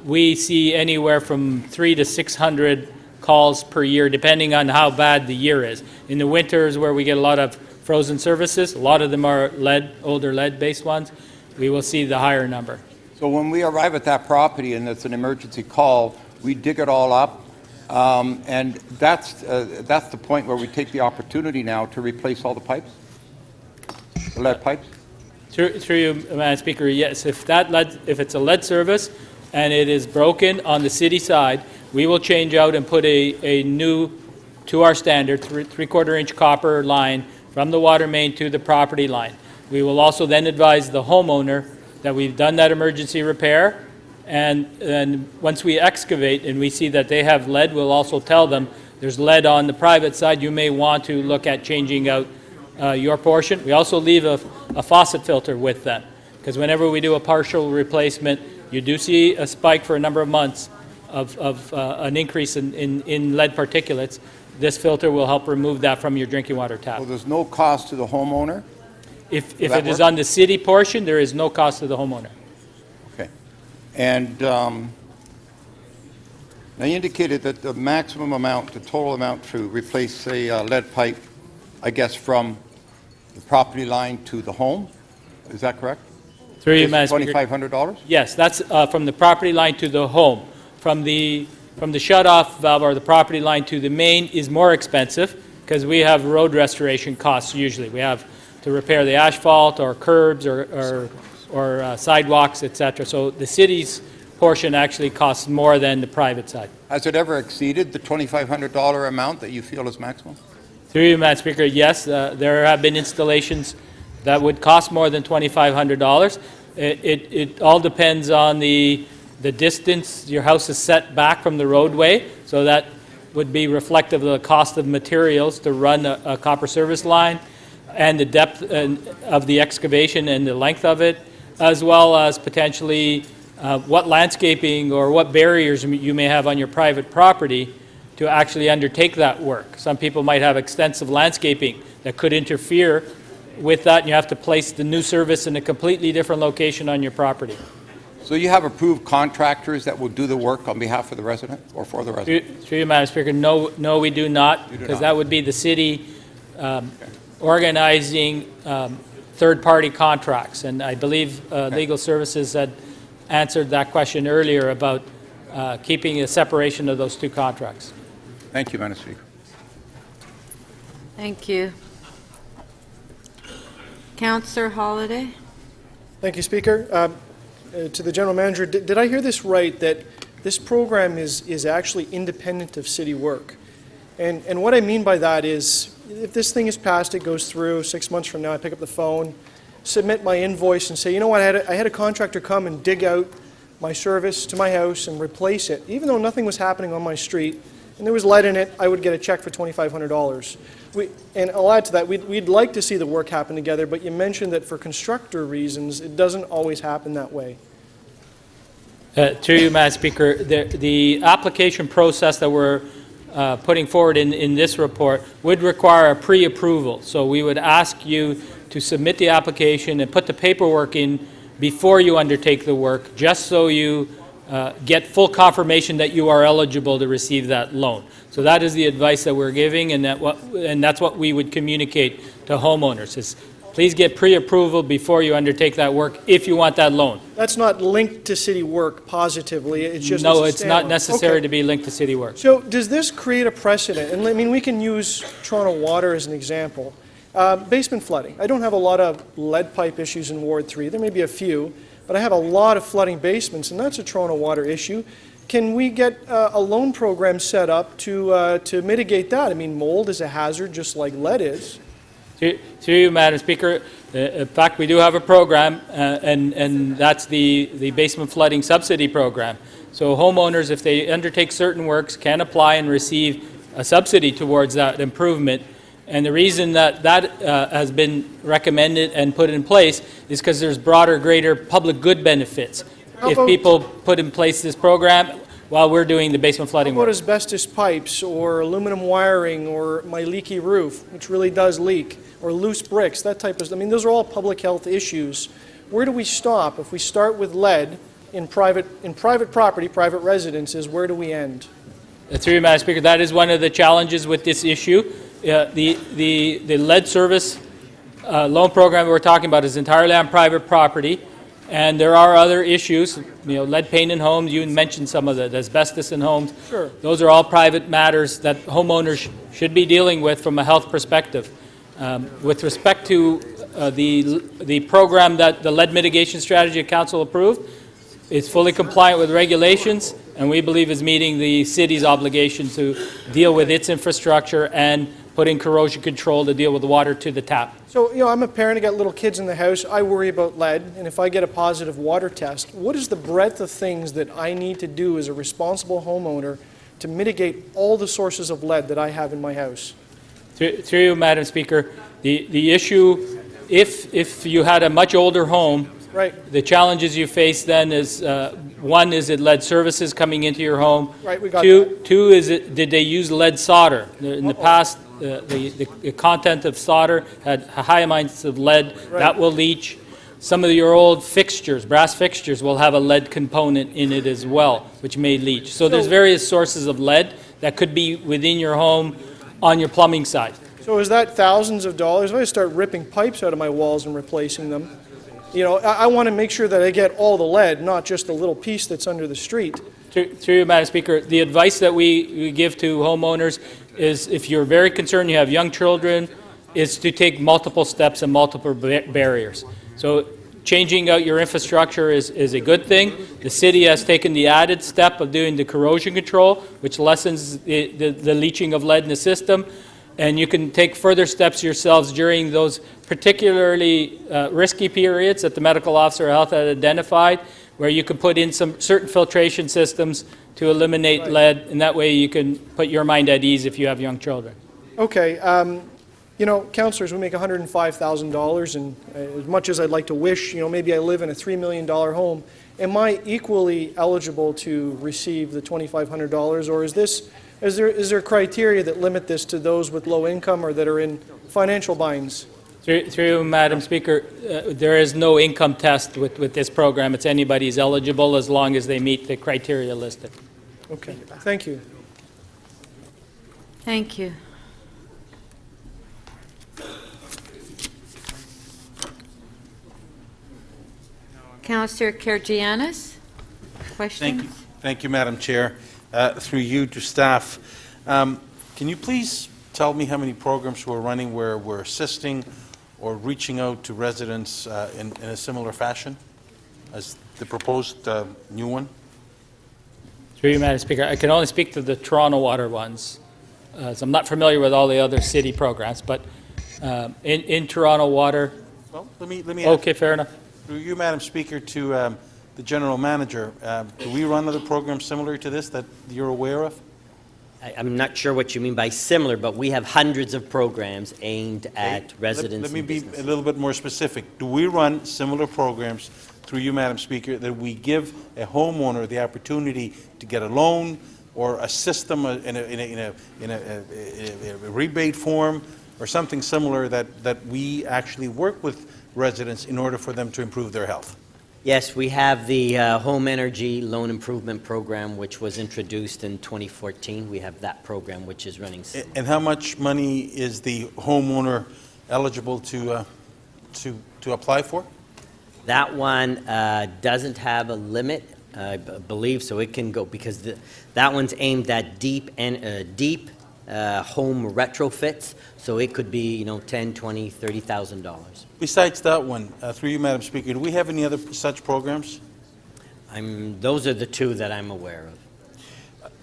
we see anywhere from 300 to 600 calls per year, depending on how bad the year is. In the winters, where we get a lot of frozen services, a lot of them are older lead-based ones, we will see the higher number. So when we arrive at that property and it's an emergency call, we dig it all up, and that's the point where we take the opportunity now to replace all the pipes, the lead pipes? Through you, Madam Speaker, yes. If it's a lead service and it is broken on the city side, we will change out and put a new, to our standard, 3/4 inch copper line from the water main to the property line. We will also then advise the homeowner that we've done that emergency repair, and once we excavate and we see that they have lead, we'll also tell them there's lead on the private side. You may want to look at changing out your portion. We also leave a faucet filter with them, because whenever we do a partial replacement, you do see a spike for a number of months of an increase in lead particulates. This filter will help remove that from your drinking water tap. So there's no cost to the homeowner? If it is on the city portion, there is no cost to the homeowner. Okay. And now you indicated that the maximum amount, the total amount to replace a lead pipe, I guess, from the property line to the home, is that correct? Through you, Madam Speaker. $2,500? Yes, that's from the property line to the home. From the shut-off valve or the property line to the main is more expensive, because we have road restoration costs usually. We have to repair the asphalt or curbs or sidewalks, etc. So the city's portion actually costs more than the private side. Has it ever exceeded the $2,500 amount that you feel is maximum? Through you, Madam Speaker, yes, there have been installations that would cost more than $2,500. It all depends on the distance your house is set back from the roadway, so that would be reflective of the cost of materials to run a copper service line, and the depth of the excavation and the length of it, as well as potentially what landscaping or what barriers you may have on your private property to actually undertake that work. Some people might have extensive landscaping that could interfere with that, and you have to place the new service in a completely different location on your property. So you have approved contractors that will do the work on behalf of the resident or for the resident? Through you, Madam Speaker, no, we do not, because that would be the city organizing third-party contracts. And I believe Legal Services had answered that question earlier about keeping a separation of those two contracts. Thank you, Madam Speaker. Thank you. Councillor Holyday. Thank you, Speaker. To the General Manager, did I hear this right, that this program is actually independent of city work? And what I mean by that is, if this thing is passed, it goes through, 6 months from now, I pick up the phone, submit my invoice and say, you know what, I had a contractor come and dig out my service to my house and replace it. Even though nothing was happening on my street and there was lead in it, I would get a check for $2,500. And I'll add to that, we'd like to see the work happen together, but you mentioned that for constructor reasons, it doesn't always happen that way. Through you, Madam Speaker, the application process that we're putting forward in this report would require a pre-approval. So we would ask you to submit the application and put the paperwork in before you undertake the work, just so you get full confirmation that you are eligible to receive that loan. So that is the advice that we're giving, and that's what we would communicate to homeowners, is please get pre-approval before you undertake that work if you want that loan. That's not linked to city work positively, it's just No, it's not necessary okay. to be linked to city work. So does this create a precedent? And I mean, we can use Toronto Water as an example. Basement flooding. I don't have a lot of lead pipe issues in Ward 3. There may be a few, but I have a lot of flooding basements, and that's a Toronto Water issue. can we get a loan program set up to mitigate that? I mean, mold is a hazard just like lead is. Through you, Madam Speaker, in fact, we do have a program, and that's the basement flooding subsidy program. So homeowners, if they undertake certain works, can apply and receive a subsidy towards that improvement. And the reason that has been recommended and put in place is because there's broader, greater public good benefits. If people put in place this program while we're doing the basement flooding What work. about asbestos pipes or aluminum wiring or my leaky roof, which really does leak, or loose bricks, that type of stuff? I mean, those are all public health issues. Where do we stop? If we start with lead in private property, private residences, where do we end? Through you, Madam Speaker, that is one of the challenges with this issue. The lead service loan program we're talking about is entirely on private property, and there are other issues, lead paint in homes. You mentioned some of the asbestos in homes. Sure. Those are all private matters that homeowners should be dealing with from a health perspective. With respect to the program that the lead mitigation strategy Council approved, it's fully compliant with regulations, and we believe is meeting the city's obligation to deal with its infrastructure and put in corrosion control to deal with the water to the tap. So, I'm a parent, I got little kids in the house, I worry about lead, and if I get a positive water test, what is the breadth of things that I need to do as a responsible homeowner to mitigate all the sources of lead that I have in my house? Through you, Madam Speaker, the issue, if you had a much older home, right, the challenges you face then is, one, is it lead services coming into your home? Right, we got Two, is it, did they use lead solder? In the past, the content of solder had high amounts of lead. Right. That will leach. Some of your old fixtures, brass fixtures, will have a lead component in it as well, which may leach. So there's various sources of lead that could be within your home on your plumbing side. So is that thousands of dollars? If I start ripping pipes out of my walls and replacing them, I want to make sure that I get all the lead, not just a little piece that's under the street. Through you, Madam Speaker, the advice that we give to homeowners is, if you're very concerned, you have young children, is to take multiple steps and multiple barriers. So changing out your infrastructure is a good thing. The city has taken the added step of doing the corrosion control, which lessens the leaching of lead in the system. And you can take further steps yourselves during those particularly risky periods that the medical officer of health had identified, where you can put in some certain filtration systems to eliminate lead, and that way you can put your mind at ease if you have young children. Okay, councillors, we make $105,000, and as much as I'd like to wish, maybe I live in a $3 million home, am I equally eligible to receive the $2,500, or is there criteria that limit this to those with low income or that are in financial binds? Through you, Madam Speaker, there is no income test with this program. It's anybody's eligible as long as they meet the criteria listed. Okay, thank you. Thank you. Councillor Karygiannis, questions? Thank you, Madam Chair. Through you to staff, can you please tell me how many programs we're running where we're assisting or reaching out to residents in a similar fashion as the proposed new one? Through you, Madam Speaker, I can only speak to the Toronto Water ones. So I'm not familiar with all the other city programs, but in Toronto Water. Well, let me okay, fair enough. Through you, Madam Speaker, to the General Manager, do we run other programs similar to this that you're aware of? I'm not sure what you mean by similar, but we have hundreds of programs aimed at residents. Let me be a little bit more specific. Do we run similar programs, through you, Madam Speaker, that we give a homeowner the opportunity to get a loan or assist them in a rebate form or something similar that we actually work with residents in order for them to improve their health? Yes, we have the Home Energy Loan Improvement Program, which was introduced in 2014. We have that program, which is running. And how much money is the homeowner eligible to apply for? That one doesn't have a limit, I believe, so it can go, because that one's aimed at deep home retrofits, so it could be, $10,000, $20,000, $30,000. Besides that one, through you, Madam Speaker, do we have any other such programs? Those are the two that I'm aware of.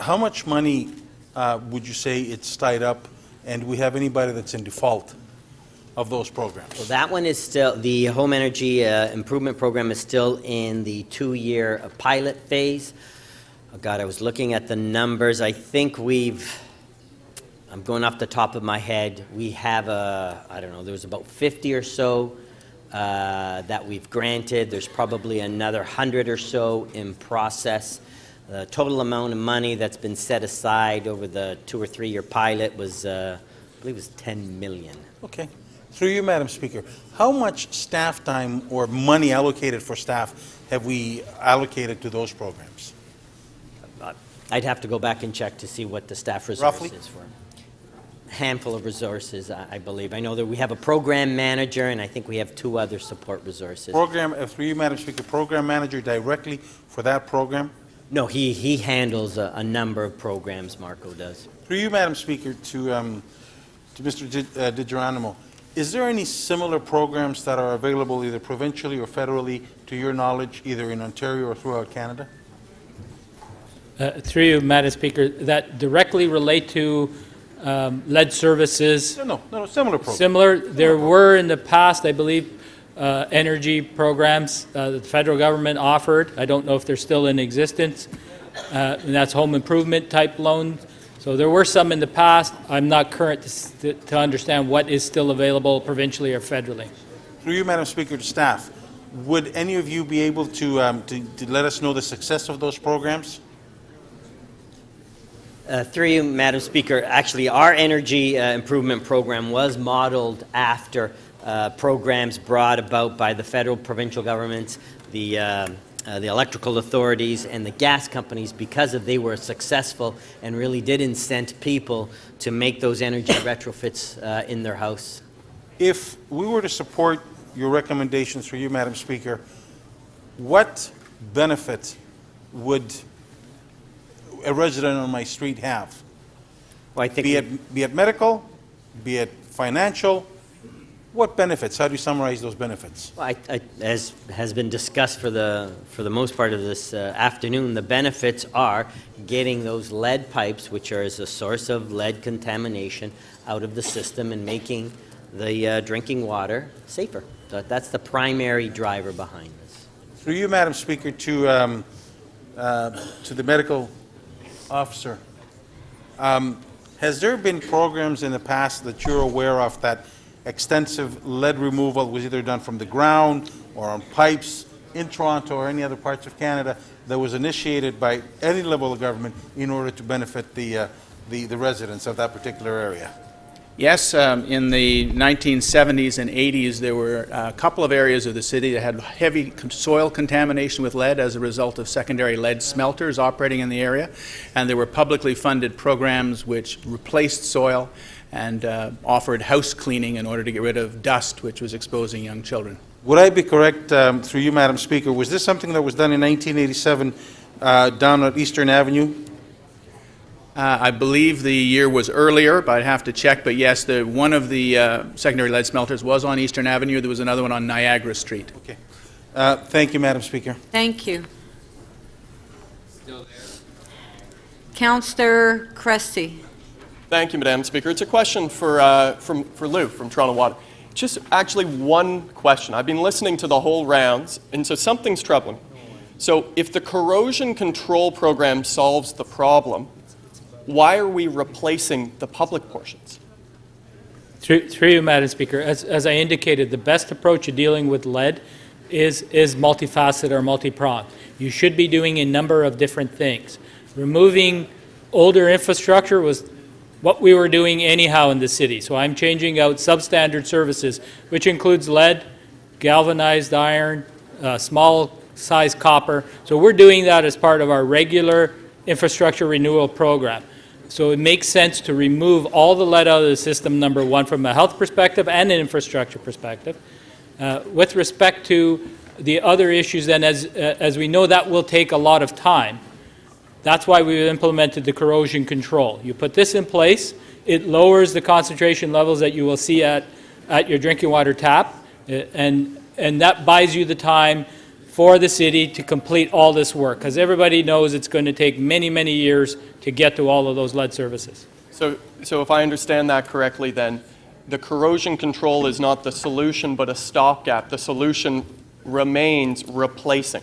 how much money would you say it's tied up, and do we have anybody that's in default of those programs? So that one is still, the home energy improvement program is still in the 2-year pilot phase. Oh God, I was looking at the numbers. I think I'm going off the top of my head, we have I don't know, there's about 50 or so that we've granted. There's probably another 100 or so in process. The total amount of money that's been set aside over the 2 or 3 year pilot was, I believe it was 10 million. Okay. Through you, Madam Speaker, how much staff time or money allocated for staff have we allocated to those programs? I'd have to go back and check to see what the staff resource Roughly? is for. Handful of resources, I believe. I know that we have a program manager, and I think we have 2 other support resources. Program, through you, Madam Speaker, program manager directly for that program? No, he handles a number of programs, Marco does. Through you, Madam Speaker, to Mr. DiGeronimo, is there any similar programs that are available either provincially or federally, to your knowledge, either in Ontario or throughout Canada? Through you, Madam Speaker, that directly relate to lead services. No, similar programs. Similar. There were in the past, I believe, energy programs that the federal government offered. I don't know if they're still in existence. And that's home improvement type loans. So there were some in the past. I'm not current to understand what is still available provincially or federally. Through you, Madam Speaker, to staff, would any of you be able to let us know the success of those programs? Through you, Madam Speaker, actually our energy improvement program was modeled after programs brought about by the federal, provincial governments, the electrical authorities, and the gas companies, because they were successful and really did incent people to make those energy retrofits in their house. If we were to support your recommendations for you, Madam Speaker, what benefit would a resident on my street have? Well, I think be it medical, be it financial, what benefits? How do you summarize those benefits? Well, as has been discussed for the most part of this afternoon, the benefits are getting those lead pipes, which are as a source of lead contamination, out of the system and making the drinking water safer. So that's the primary driver behind this. Through you, Madam Speaker, to the medical officer, has there been programs in the past that you're aware of that extensive lead removal was either done from the ground or on pipes in Toronto or any other parts of Canada that was initiated by any level of government in order to benefit the residents of that particular area? Yes, in the 1970s and 80s, there were a couple of areas of the city that had heavy soil contamination with lead as a result of secondary lead smelters operating in the area, and there were publicly funded programs which replaced soil and offered house cleaning in order to get rid of dust, which was exposing young children. Would I be correct, through you, Madam Speaker, was this something that was done in 1987 down at Eastern Avenue? I believe the year was earlier, but I'd have to check. But yes, one of the secondary lead smelters was on Eastern Avenue. There was another one on Niagara Street. Okay. Thank you, Madam Speaker. Thank you. Councillor Cressy. Thank you, Madam Speaker. It's a question for Lou from Toronto Water. Just actually one question. I've been listening to the whole rounds, and so something's troubling. So if the corrosion control program solves the problem, why are we replacing the public portions? Through you, Madam Speaker, as I indicated, the best approach to dealing with lead is multifaceted or multi-pronged. You should be doing a number of different things. Removing older infrastructure was what we were doing anyhow in the city. So I'm changing out substandard services, which includes lead, galvanized iron, small size copper. So we're doing that as part of our regular infrastructure renewal program. So it makes sense to remove all the lead out of the system, number one, from a health perspective and an infrastructure perspective. With respect to the other issues, then, as we know, that will take a lot of time. That's why we've implemented the corrosion control. You put this in place, it lowers the concentration levels that you will see at your drinking water tap, and that buys you the time for the city to complete all this work, because everybody knows it's going to take many, many years to get to all of those lead services. So if I understand that correctly, then the corrosion control is not the solution, but a stopgap. The solution remains replacing.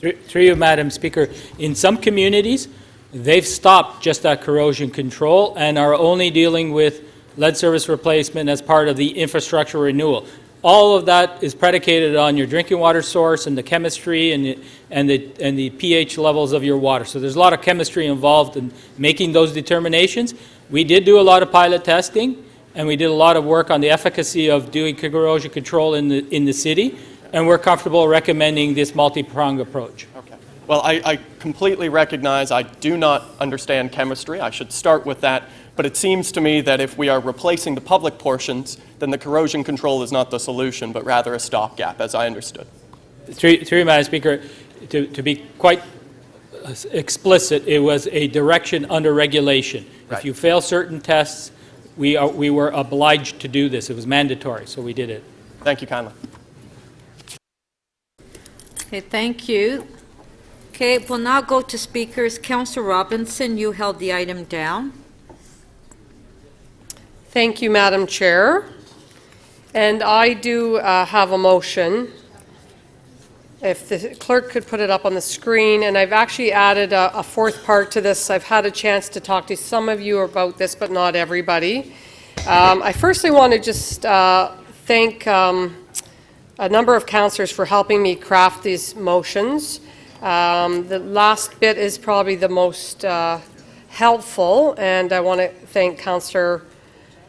Through you, Madam Speaker, in some communities, they've stopped just that corrosion control and are only dealing with lead service replacement as part of the infrastructure renewal. All of that is predicated on your drinking water source and the chemistry and the pH levels of your water. So there's a lot of chemistry involved in making those determinations. We did do a lot of pilot testing, and we did a lot of work on the efficacy of doing corrosion control in the city, and we're comfortable recommending this multi-pronged approach. Okay. Well, I completely recognize I do not understand chemistry. I should start with that. But it seems to me that if we are replacing the public portions, then the corrosion control is not the solution, but rather a stopgap, as I understood. Through you, Madam Speaker, to be quite explicit, it was a direction under regulation. Right. If you fail certain tests, we were obliged to do this. It was mandatory, so we did it. Thank you kindly. Okay, thank you. Okay, we'll now go to speakers. Councillor Robinson, you held the item down. Thank you, Madam Chair. And I do have a motion. If the clerk could put it up on the screen, and I've actually added a fourth part to this. I've had a chance to talk to some of you about this, but not everybody. I firstly want to just thank a number of councillors for helping me craft these motions. The last bit is probably the most helpful, and I want to thank Councillor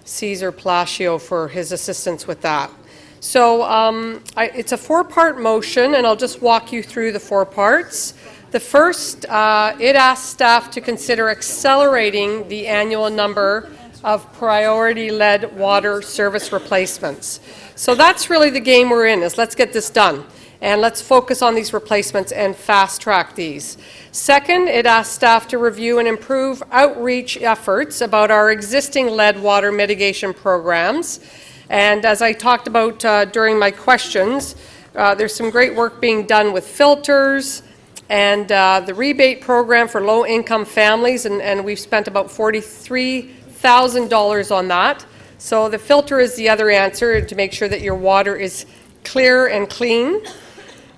Cesar Palacio for his assistance with that. So it's a four-part motion, and I'll just walk you through the four parts. The first, it asks staff to consider accelerating the annual number of priority lead water service replacements. So that's really the game we're in, is let's get this done. And let's focus on these replacements and fast-track these. Second, it asks staff to review and improve outreach efforts about our existing lead water mitigation programs. And as I talked about during my questions, there's some great work being done with filters and the rebate program for low-income families, and we've spent about $43,000 on that. So the filter is the other answer to make sure that your water is clear and clean.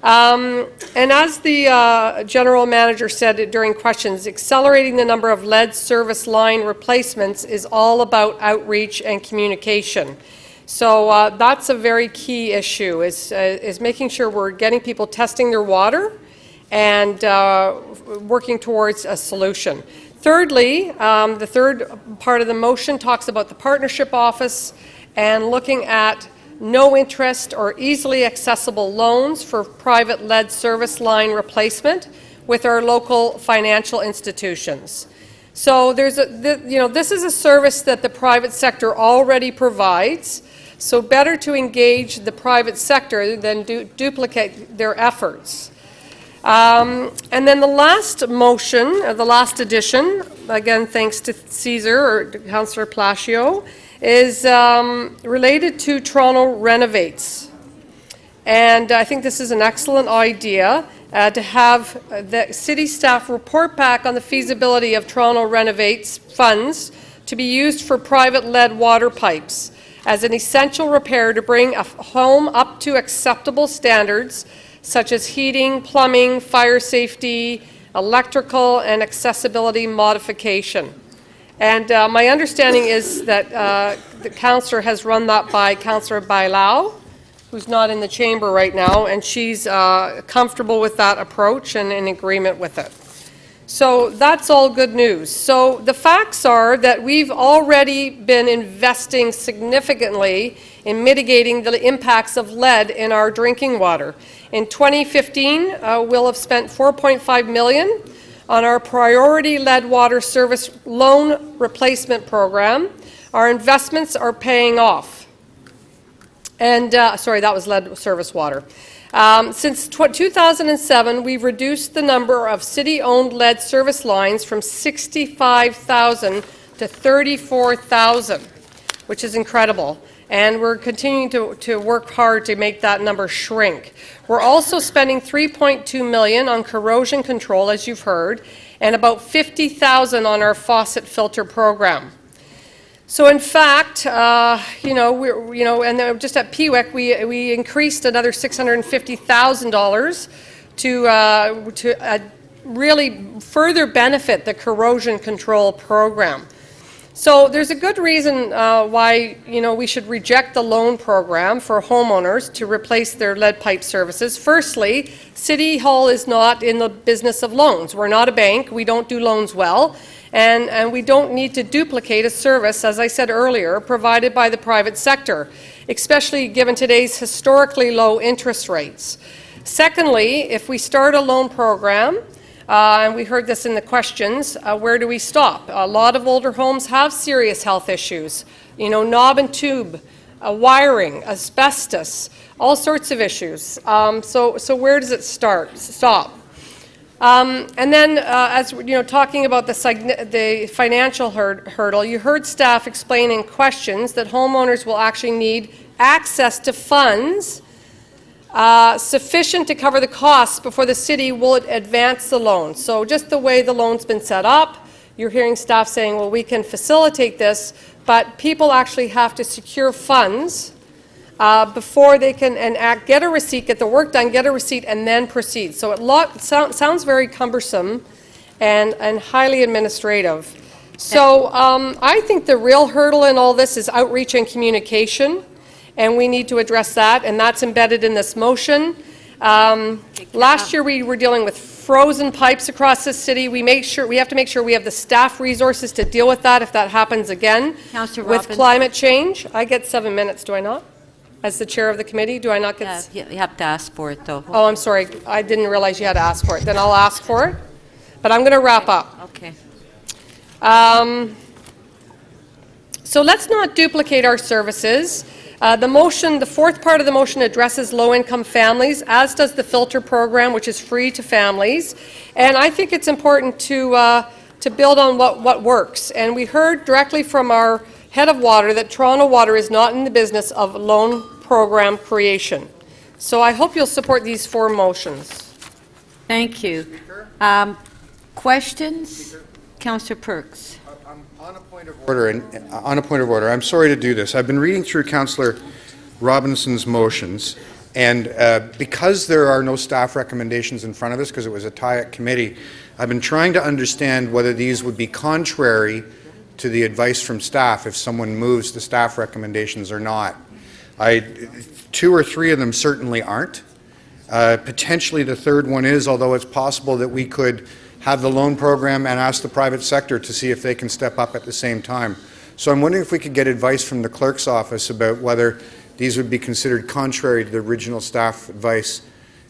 And as the General Manager said during questions, accelerating the number of lead service line replacements is all about outreach and communication. So that's a very key issue, is making sure we're getting people testing their water and working towards a solution. Thirdly, the third part of the motion talks about the partnership office and looking at no interest or easily accessible loans for private lead service line replacement with our local financial institutions. So this is a service that the private sector already provides, so better to engage the private sector than duplicate their efforts. And then the last motion, the last addition, again thanks to Cesar or Councillor Palacio, is related to Toronto Renovates. And I think this is an excellent idea to have the city staff report back on the feasibility of Toronto Renovates funds to be used for private lead water pipes as an essential repair to bring a home up to acceptable standards such as heating, plumbing, fire safety, electrical, and accessibility modification. And my understanding is that the councillor has run that by Councillor Bailao, who's not in the chamber right now, and she's comfortable with that approach and in agreement with it. So that's all good news. So the facts are that we've already been investing significantly in mitigating the impacts of lead in our drinking water. In 2015, we'll have spent $4.5 million on our priority lead water service loan replacement program. Our investments are paying off. And, sorry, that was lead service water. Since 2007, we've reduced the number of city-owned lead service lines from 65,000 to 34,000, which is incredible. and we're continuing to work hard to make that number shrink. We're also spending $3.2 million on corrosion control, as you've heard, and about $50,000 on our faucet filter program. So in fact, and just at PWEC, we increased another $650,000 to really further benefit the corrosion control program. So there's a good reason why we should reject the loan program for homeowners to replace their lead pipe services. Firstly, City Hall is not in the business of loans. We're not a bank. We don't do loans well. And we don't need to duplicate a service, as I said earlier, provided by the private sector, especially given today's historically low interest rates. Secondly, if we start a loan program, and we heard this in the questions, where do we stop? A lot of older homes have serious health issues, knob and tube, wiring, asbestos, all sorts of issues. So where does it stop? And then, as talking about the financial hurdle, you heard staff explain in questions that homeowners will actually need access to funds sufficient to cover the costs before the city will advance the loan. So just the way the loan's been set up, you're hearing staff saying, well, we can facilitate this, but people actually have to secure funds before they can get a receipt, get the work done, get a receipt, and then proceed. So it sounds very cumbersome and highly administrative. So I think the real hurdle in all this is outreach and communication, and we need to address that, and that's embedded in this motion. Last year we were dealing with frozen pipes across the city. We have to make sure we have the staff resources to deal with that if that happens again. With climate change. I get 7 minutes, do I not? As the chair of the committee, do I not get? Yeah, you have to ask for it, though. Oh, I'm sorry. I didn't realize you had to ask for it. Then I'll ask for it. But I'm going to wrap up. Okay. So let's not duplicate our services. The fourth part of the motion addresses low-income families, as does the filter program, which is free to families. And I think it's important to build on what works. And we heard directly from our head of water that Toronto Water is not in the business of loan program creation. So I hope you'll support these 4 motions. Thank you. Questions? Councillor Perks. On a point of order, I'm sorry to do this. I've been reading through Councillor Robinson's motions, and because there are no staff recommendations in front of us, because it was a tie-up committee, I've been trying to understand whether these would be contrary to the advice from staff if someone moves the staff recommendations or not. 2 or 3 of them certainly aren't. Potentially the third one is, although it's possible that we could have the loan program and ask the private sector to see if they can step up at the same time. So I'm wondering if we could get advice from the clerk's office about whether these would be considered contrary to the original staff advice.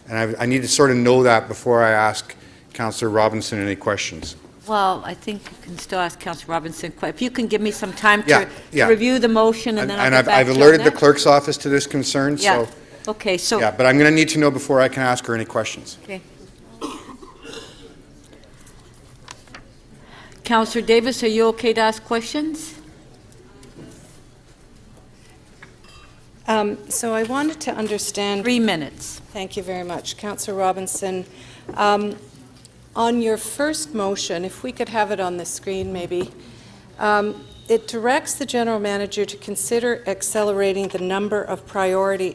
And I need to sort of know that before I ask Councillor Robinson any questions. Well, I think you can still ask Councillor Robinson. If you can give me some time to review the motion, and then I'll get back I've to you alerted on the that. clerk's office to this concern. Yeah. So, okay. So. yeah, but I'm going to need to know before I can ask her any questions. Okay. Councillor Davis, are you okay to ask questions? So I wanted to understand. 3 minutes. Thank you very much. Councillor Robinson, on your first motion, if we could have it on the screen maybe, it directs the general manager to consider accelerating the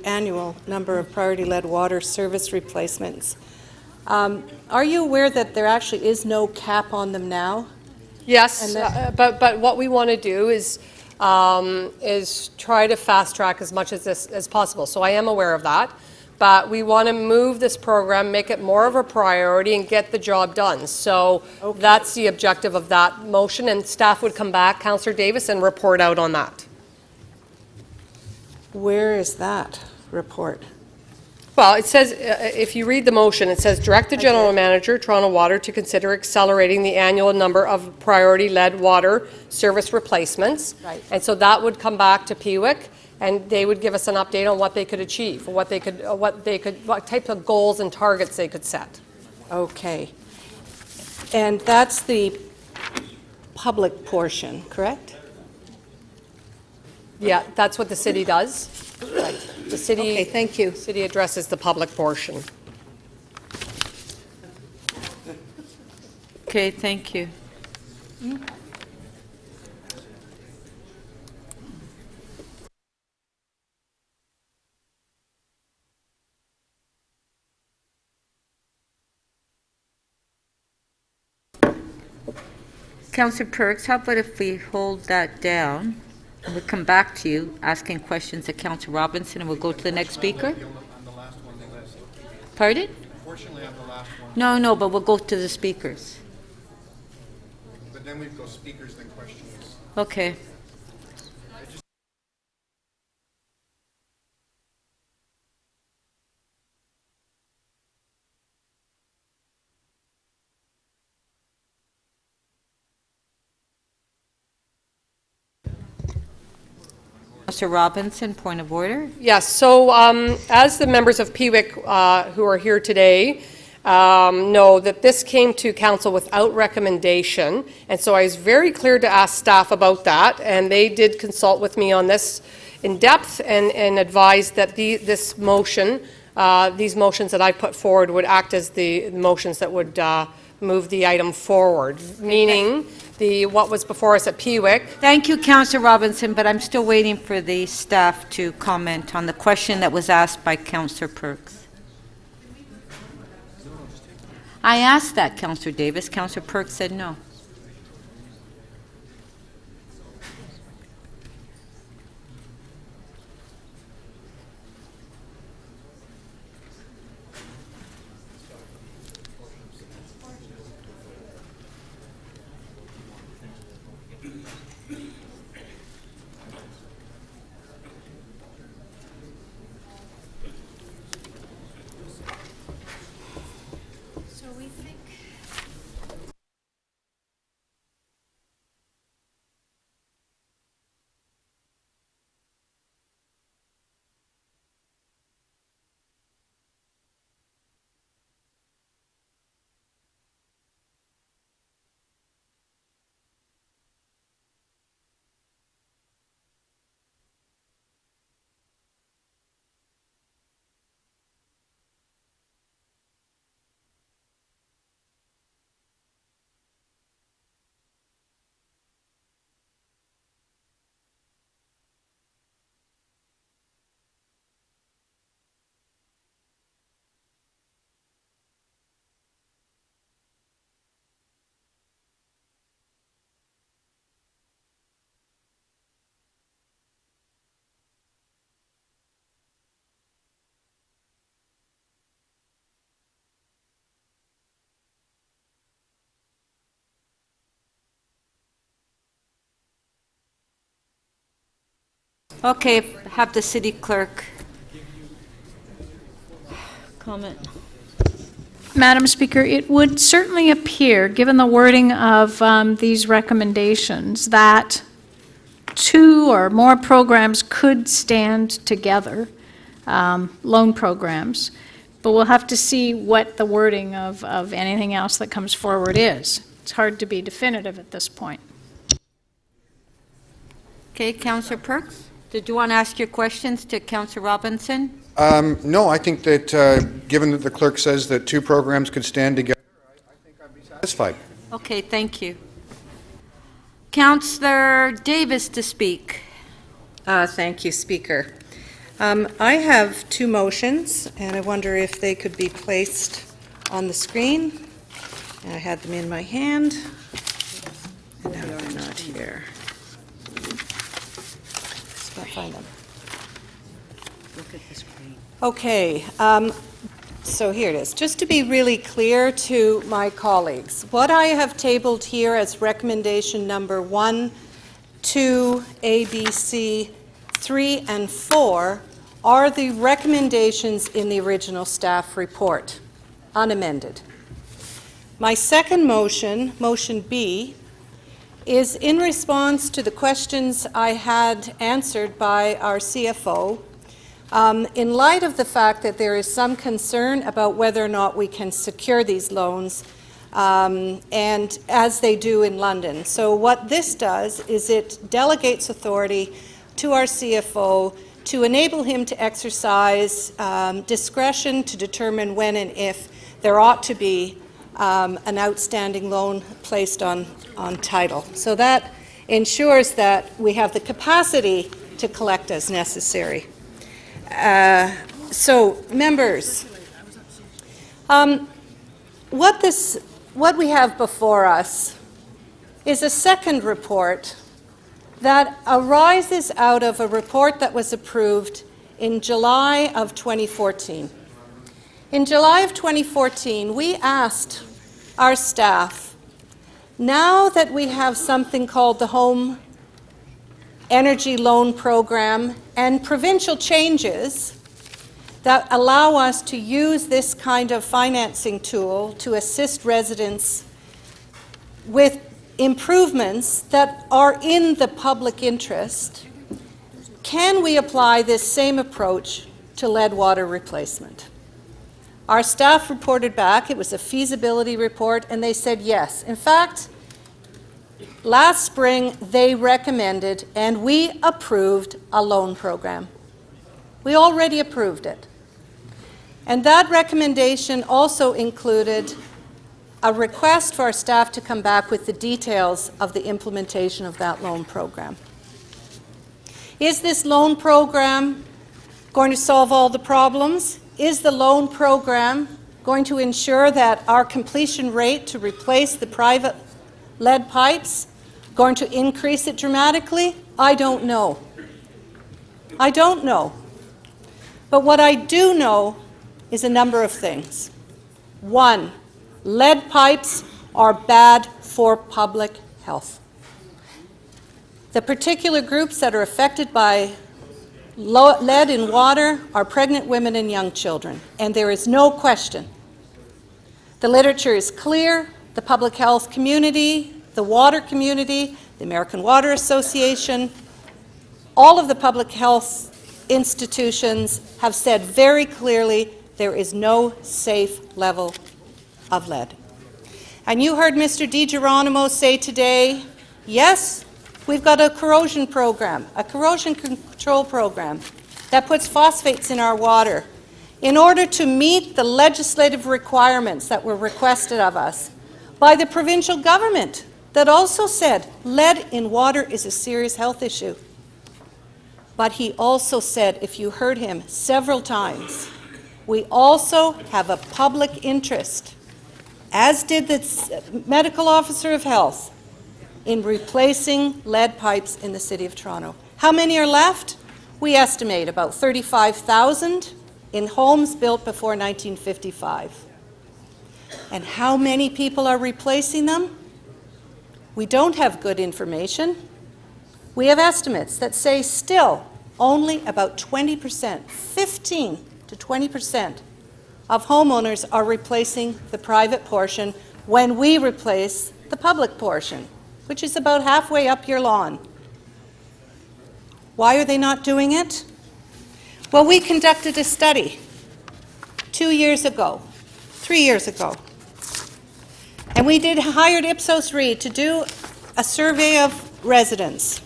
annual number of priority lead water service replacements. Are you aware that there actually is no cap on them now? Yes, but what we want to do is try to fast track as much as possible. So I am aware of that, but we want to move this program, make it more of a priority, and get the job done. So that's the objective of that motion, and staff would come back, Councillor Davis, and report out on that. Where is that report? Well, it says, if you read the motion, it says, direct the general manager, Toronto Water, to consider accelerating the annual number of priority lead water service replacements. Right. And so that would come back to PWIC, and they would give us an update on what they could achieve, what type of goals and targets they could set. Okay. And that's the public portion, correct? Yeah, that's what the city does. Right. The city. Okay, thank you. City addresses the public portion. Okay, thank you. Councillor Perks, how about if we hold that down and we come back to you asking questions of Councillor Robinson, and we'll go to the next speaker? Pardon? Unfortunately, I'm the last one. No, but we'll go to the speakers. But then we go speakers, then questions. Okay. Councillor Robinson, point of order. Yes, so as the members of PWIC who are here today know that this came to council without recommendation, and so I was very clear to ask staff about that, and they did consult with me on this in depth and advised that this motion, these motions that I put forward would act as the motions that would move the item forward, meaning what was before us at PWIC. Thank you, Councillor Robinson, but I'm still waiting for the staff to comment on the question that was asked by Councillor Perks. I asked that, Councillor Davis. Councillor Perks said no. Okay, have the city clerk comment. Madam Speaker, it would certainly appear, given the wording of these recommendations, that two or more programs could stand together, loan programs, but we'll have to see what the wording of anything else that comes forward is. It's hard to be definitive at this point. Okay, Councillor Perks, did you want to ask your questions to Councillor Robinson? No, I think that given that the clerk says that two programs could stand together, I think I'd be satisfied. Okay, thank you. Councillor Davis to speak. Thank you, Speaker. I have two motions, and I wonder if they could be placed on the screen. And I had them in my hand, and now they're not here. Just not find them. Look at the screen. Okay, so here it is. Just to be really clear to my colleagues, what I have tabled here as recommendation number 1, 2, A, B, C, 3, and 4 are the recommendations in the original staff report, unamended. My second motion, motion B, is in response to the questions I had answered by our CFO. In light of the fact that there is some concern about whether or not we can secure these loans, and as they do in London. So what this does is it delegates authority to our CFO to enable him to exercise discretion to determine when and if there ought to be an outstanding loan placed on title. So that ensures that we have the capacity to collect as necessary. So, members, what we have before us is a second report that arises out of a report that was approved in July of 2014. In July of 2014, we asked our staff, now that we have something called the Home Energy Loan Program and provincial changes that allow us to use this kind of financing tool to assist residents with improvements that are in the public interest, can we apply this same approach to lead water replacement? Our staff reported back, it was a feasibility report, and they said yes. In fact, last spring they recommended and we approved a loan program. We already approved it. And that recommendation also included a request for our staff to come back with the details of the implementation of that loan program. Is this loan program going to solve all the problems? Is the loan program going to ensure that our completion rate to replace the private lead pipes going to increase it dramatically? I don't know. I don't know. But what I do know is a number of things. One, lead pipes are bad for public health. The particular groups that are affected by lead in water are pregnant women and young children, and there is no question. The literature is clear. The public health community, the water community, the American Water Association, all of the public health institutions have said very clearly there is no safe level of lead. And you heard Mr. DiGeronimo say today, yes, we've got a corrosion program, a corrosion control program that puts phosphates in our water in order to meet the legislative requirements that were requested of us by the provincial government that also said lead in water is a serious health issue. But he also said, if you heard him several times, we also have a public interest, as did the medical officer of health, in replacing lead pipes in the City of Toronto. How many are left? We estimate about 35,000 in homes built before 1955. And how many people are replacing them? We don't have good information. We have estimates that say still only about 20%, 15 to 20% of homeowners are replacing the private portion when we replace the public portion, which is about halfway up your lawn. Why are they not doing it? Well, we conducted a study 2 years ago, 3 years ago, and we hired Ipsos Reid to do a survey of residents,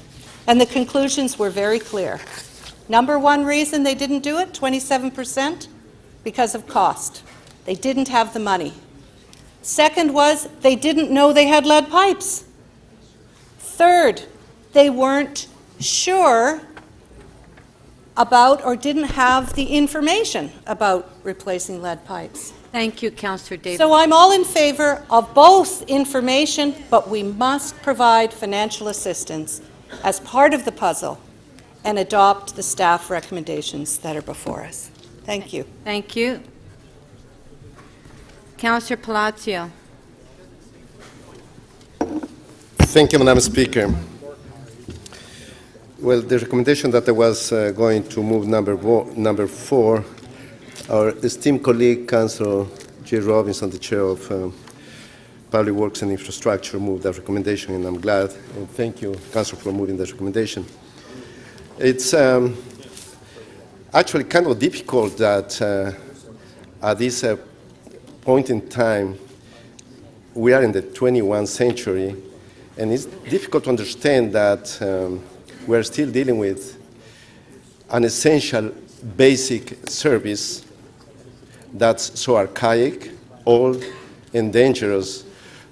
and the conclusions were very clear. Number one reason they didn't do it, 27%, because of cost. They didn't have the money. Second was they didn't know they had lead pipes. Third, they weren't sure about or didn't have the information about replacing lead pipes. Thank you, Councillor Davis. So I'm all in favor of both information, but we must provide financial assistance as part of the puzzle and adopt the staff recommendations that are before us. Thank you. Thank you. Councillor Palacio. Thank you, Madam Speaker. Well, the recommendation that I was going to move number 4, our esteemed colleague, Councillor J. Robinson, the Chair of Public Works and Infrastructure, moved that recommendation, and I'm glad. And thank you, Councillor, for moving that recommendation. It's actually kind of difficult that at this point in time, we are in the 21st century, and it's difficult to understand that we're still dealing with an essential basic service that's so archaic, old, and dangerous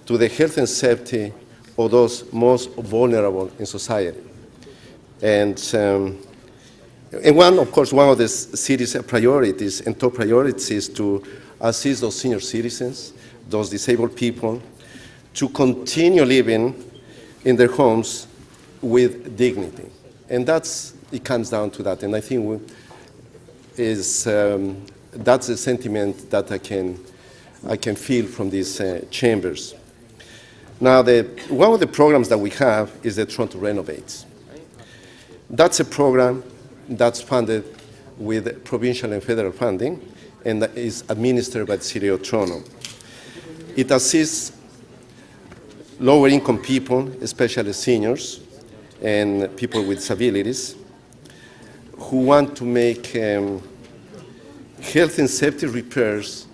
to the health and safety of those most vulnerable in society. And of course, one of the city's priorities and top priorities is to assist those senior citizens, those disabled people, to continue living in their homes with dignity. And it comes down to that. And I think that's the sentiment that I can feel from these chambers. Now, one of the programs that we have is the Toronto Renovates. That's a program that's funded with provincial and federal funding and that is administered by the City of Toronto. It assists lower income people, especially seniors and people with disabilities, who want to make health and safety repairs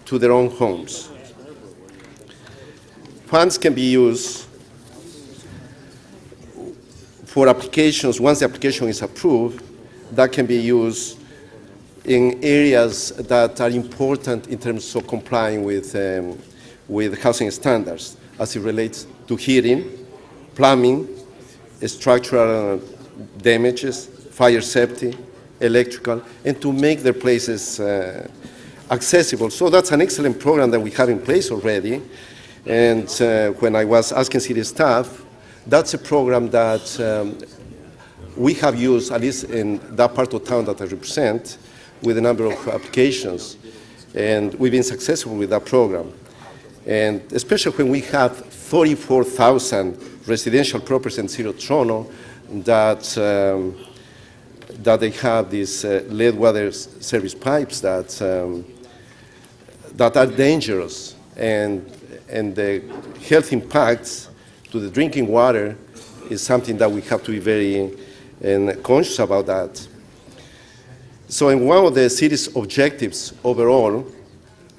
to their own homes. Funds can be used for applications. Once the application is approved, that can be used in areas that are important in terms of complying with housing standards as it relates to heating, plumbing, structural damages, fire safety, electrical, and to make their places accessible. So that's an excellent program that we have in place already. And when I was asking city staff, that's a program that we have used, at least in that part of town that I represent, with a number of applications. And we've been successful with that program. And especially when we have 34,000 residential properties in the City of Toronto that they have these lead water service pipes that are dangerous, and the health impacts to the drinking water is something that we have to be very conscious about that. So in one of the city's objectives overall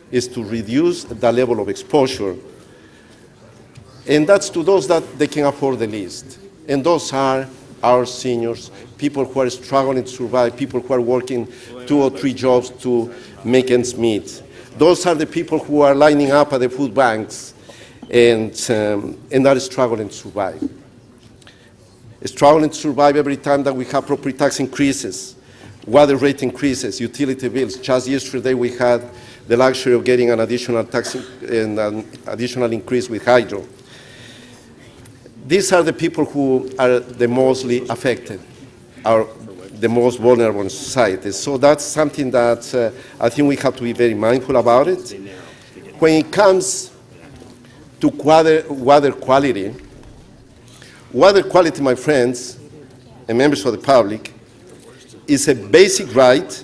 is to reduce the level of exposure, and that's to those that they can afford the least. And those are our seniors, people who are struggling to survive, people who are working 2 or 3 jobs to make ends meet. Those are the people who are lining up at the food banks and are struggling to survive. Struggling to survive every time that we have property tax increases, water rate increases, utility bills. Just yesterday we had the luxury of getting an additional tax and an additional increase with hydro. These are the people who are the mostly affected, are the most vulnerable in society. So that's something that I think we have to be very mindful about it. When it comes to water quality, my friends and members of the public, is a basic right,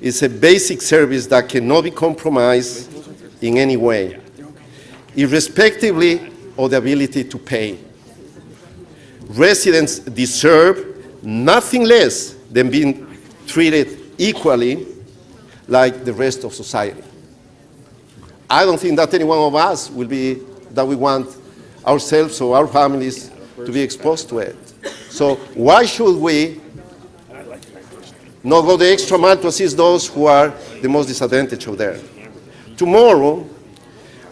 is a basic service that cannot be compromised in any way, irrespectively of the ability to pay. Residents deserve nothing less than being treated equally like the rest of society. I don't think that any one of us will be, that we want ourselves or our families to be exposed to it. So why should we not go the extra mile to assist those who are the most disadvantaged out there? Tomorrow,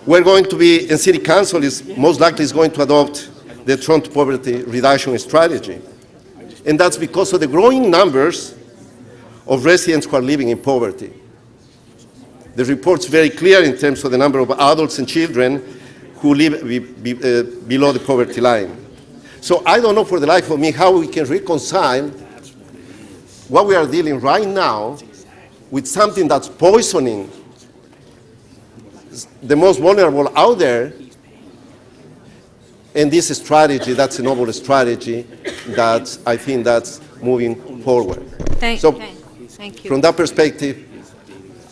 we're going to be, and City Council is most likely is going to adopt the Toronto Poverty Reduction Strategy. And that's because of the growing numbers of residents who are living in poverty. The report's very clear in terms of the number of adults and children who live below the poverty line. So I don't know for the life of me how we can reconcile what we are dealing right now with something that's poisoning the most vulnerable out there, and this strategy, that's a noble strategy that I think that's moving forward. Thank you. From that perspective,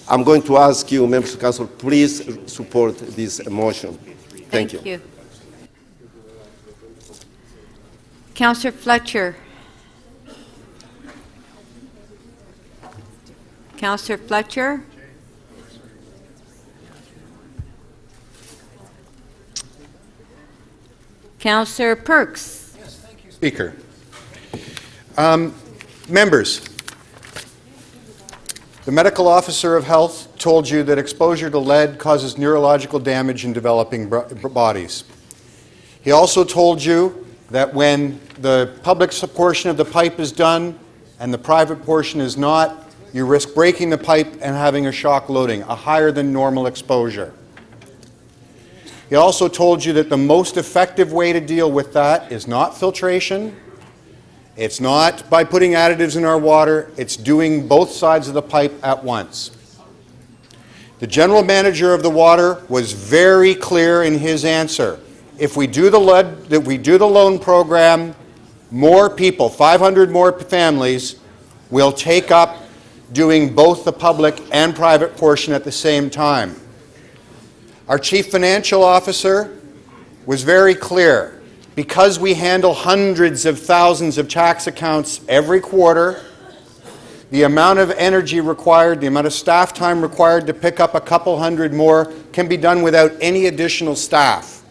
I'm going to ask you, members of council, please support this motion. Thank you. Councillor Fletcher. Councillor Fletcher. Councillor Perks. Speaker. Members, the medical officer of health told you that exposure to lead causes neurological damage in developing bodies. He also told you that when the public portion of the pipe is done and the private portion is not, you risk breaking the pipe and having a shock loading, a higher than normal exposure. He also told you that the most effective way to deal with that is not filtration, it's not by putting additives in our water, it's doing both sides of the pipe at once. The general manager of the water was very clear in his answer. If we do the loan program, more people, 500 more families, will take up doing both the public and private portion at the same time. Our chief financial officer was very clear. Because we handle hundreds of thousands of tax accounts every quarter, the amount of energy required, the amount of staff time required to pick up a couple hundred more can be done without any additional staff.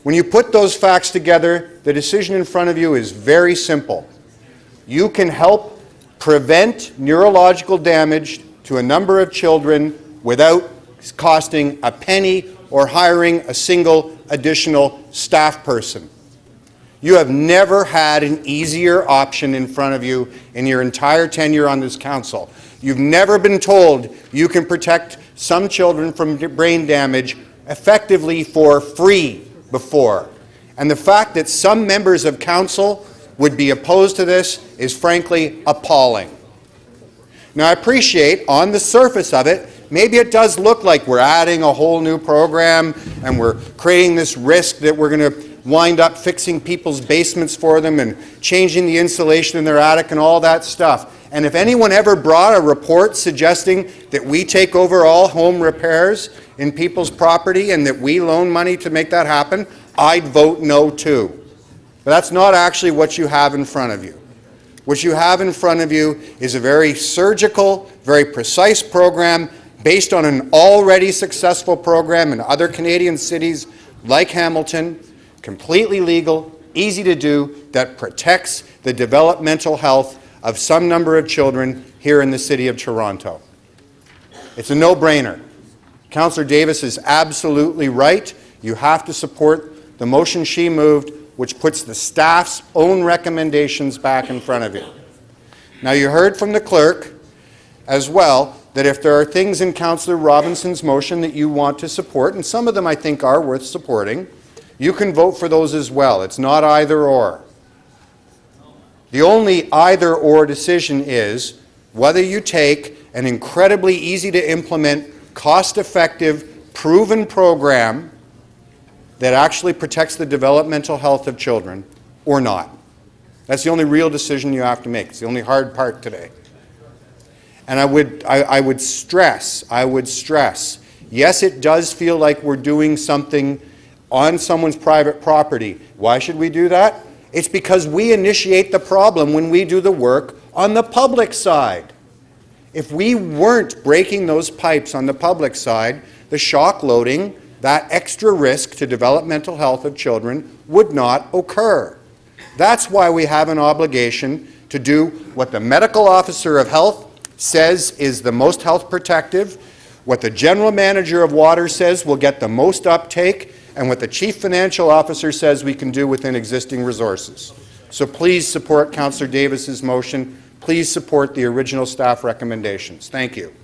When you put those facts together, the decision in front of you is very simple. You can help prevent neurological damage to a number of children without costing a penny or hiring a single additional staff person. You have never had an easier option in front of you in your entire tenure on this council. You've never been told you can protect some children from brain damage effectively for free before. And the fact that some members of council would be opposed to this is frankly appalling. Now I appreciate on the surface of it, maybe it does look like we're adding a whole new program and we're creating this risk that we're going to wind up fixing people's basements for them and changing the insulation in their attic and all that stuff. And if anyone ever brought a report suggesting that we take over all home repairs in people's property and that we loan money to make that happen, I'd vote no too. But that's not actually what you have in front of you. What you have in front of you is a very surgical, very precise program based on an already successful program in other Canadian cities like Hamilton, completely legal, easy to do, that protects the developmental health of some number of children here in the city of Toronto. It's a no-brainer. Councillor Davis is absolutely right. You have to support the motion she moved, which puts the staff's own recommendations back in front of you. Now, you heard from the clerk as well that if there are things in Councillor Robinson's motion that you want to support, and some of them I think are worth supporting, you can vote for those as well. It's not either or. The only either or decision is whether you take an incredibly easy to implement, cost-effective, proven program that actually protects the developmental health of children or not. That's the only real decision you have to make. It's the only hard part today. And I would stress, yes, it does feel like we're doing something on someone's private property. Why should we do that? It's because we initiate the problem when we do the work on the public side. If we weren't breaking those pipes on the public side, the shock loading, that extra risk to developmental health of children would not occur. That's why we have an obligation to do what the medical officer of health says is the most health protective, what the general manager of water says will get the most uptake, and what the chief financial officer says we can do within existing resources. So please support Councillor Davis's motion. Please support the original staff recommendations. Thank you.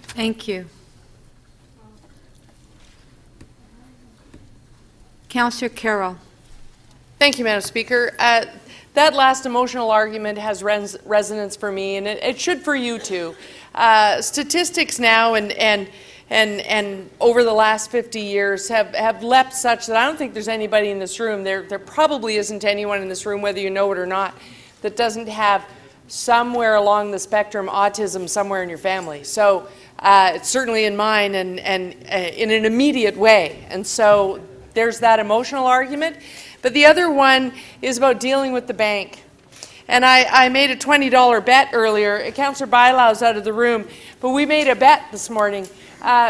Thank you. Councillor Carroll. Thank you, Madam Speaker. That last emotional argument has resonance for me, and it should for you too. Statistics now and over the last 50 years have leapt such that I don't think there's anybody in this room, there probably isn't anyone in this room, whether you know it or not, that doesn't have somewhere along the spectrum autism somewhere in your family. So it's certainly in mine and in an immediate way. And so there's that emotional argument. But the other one is about dealing with the bank. And I made a $20 bet earlier. Councillor Bailau's out of the room, but we made a bet this morning.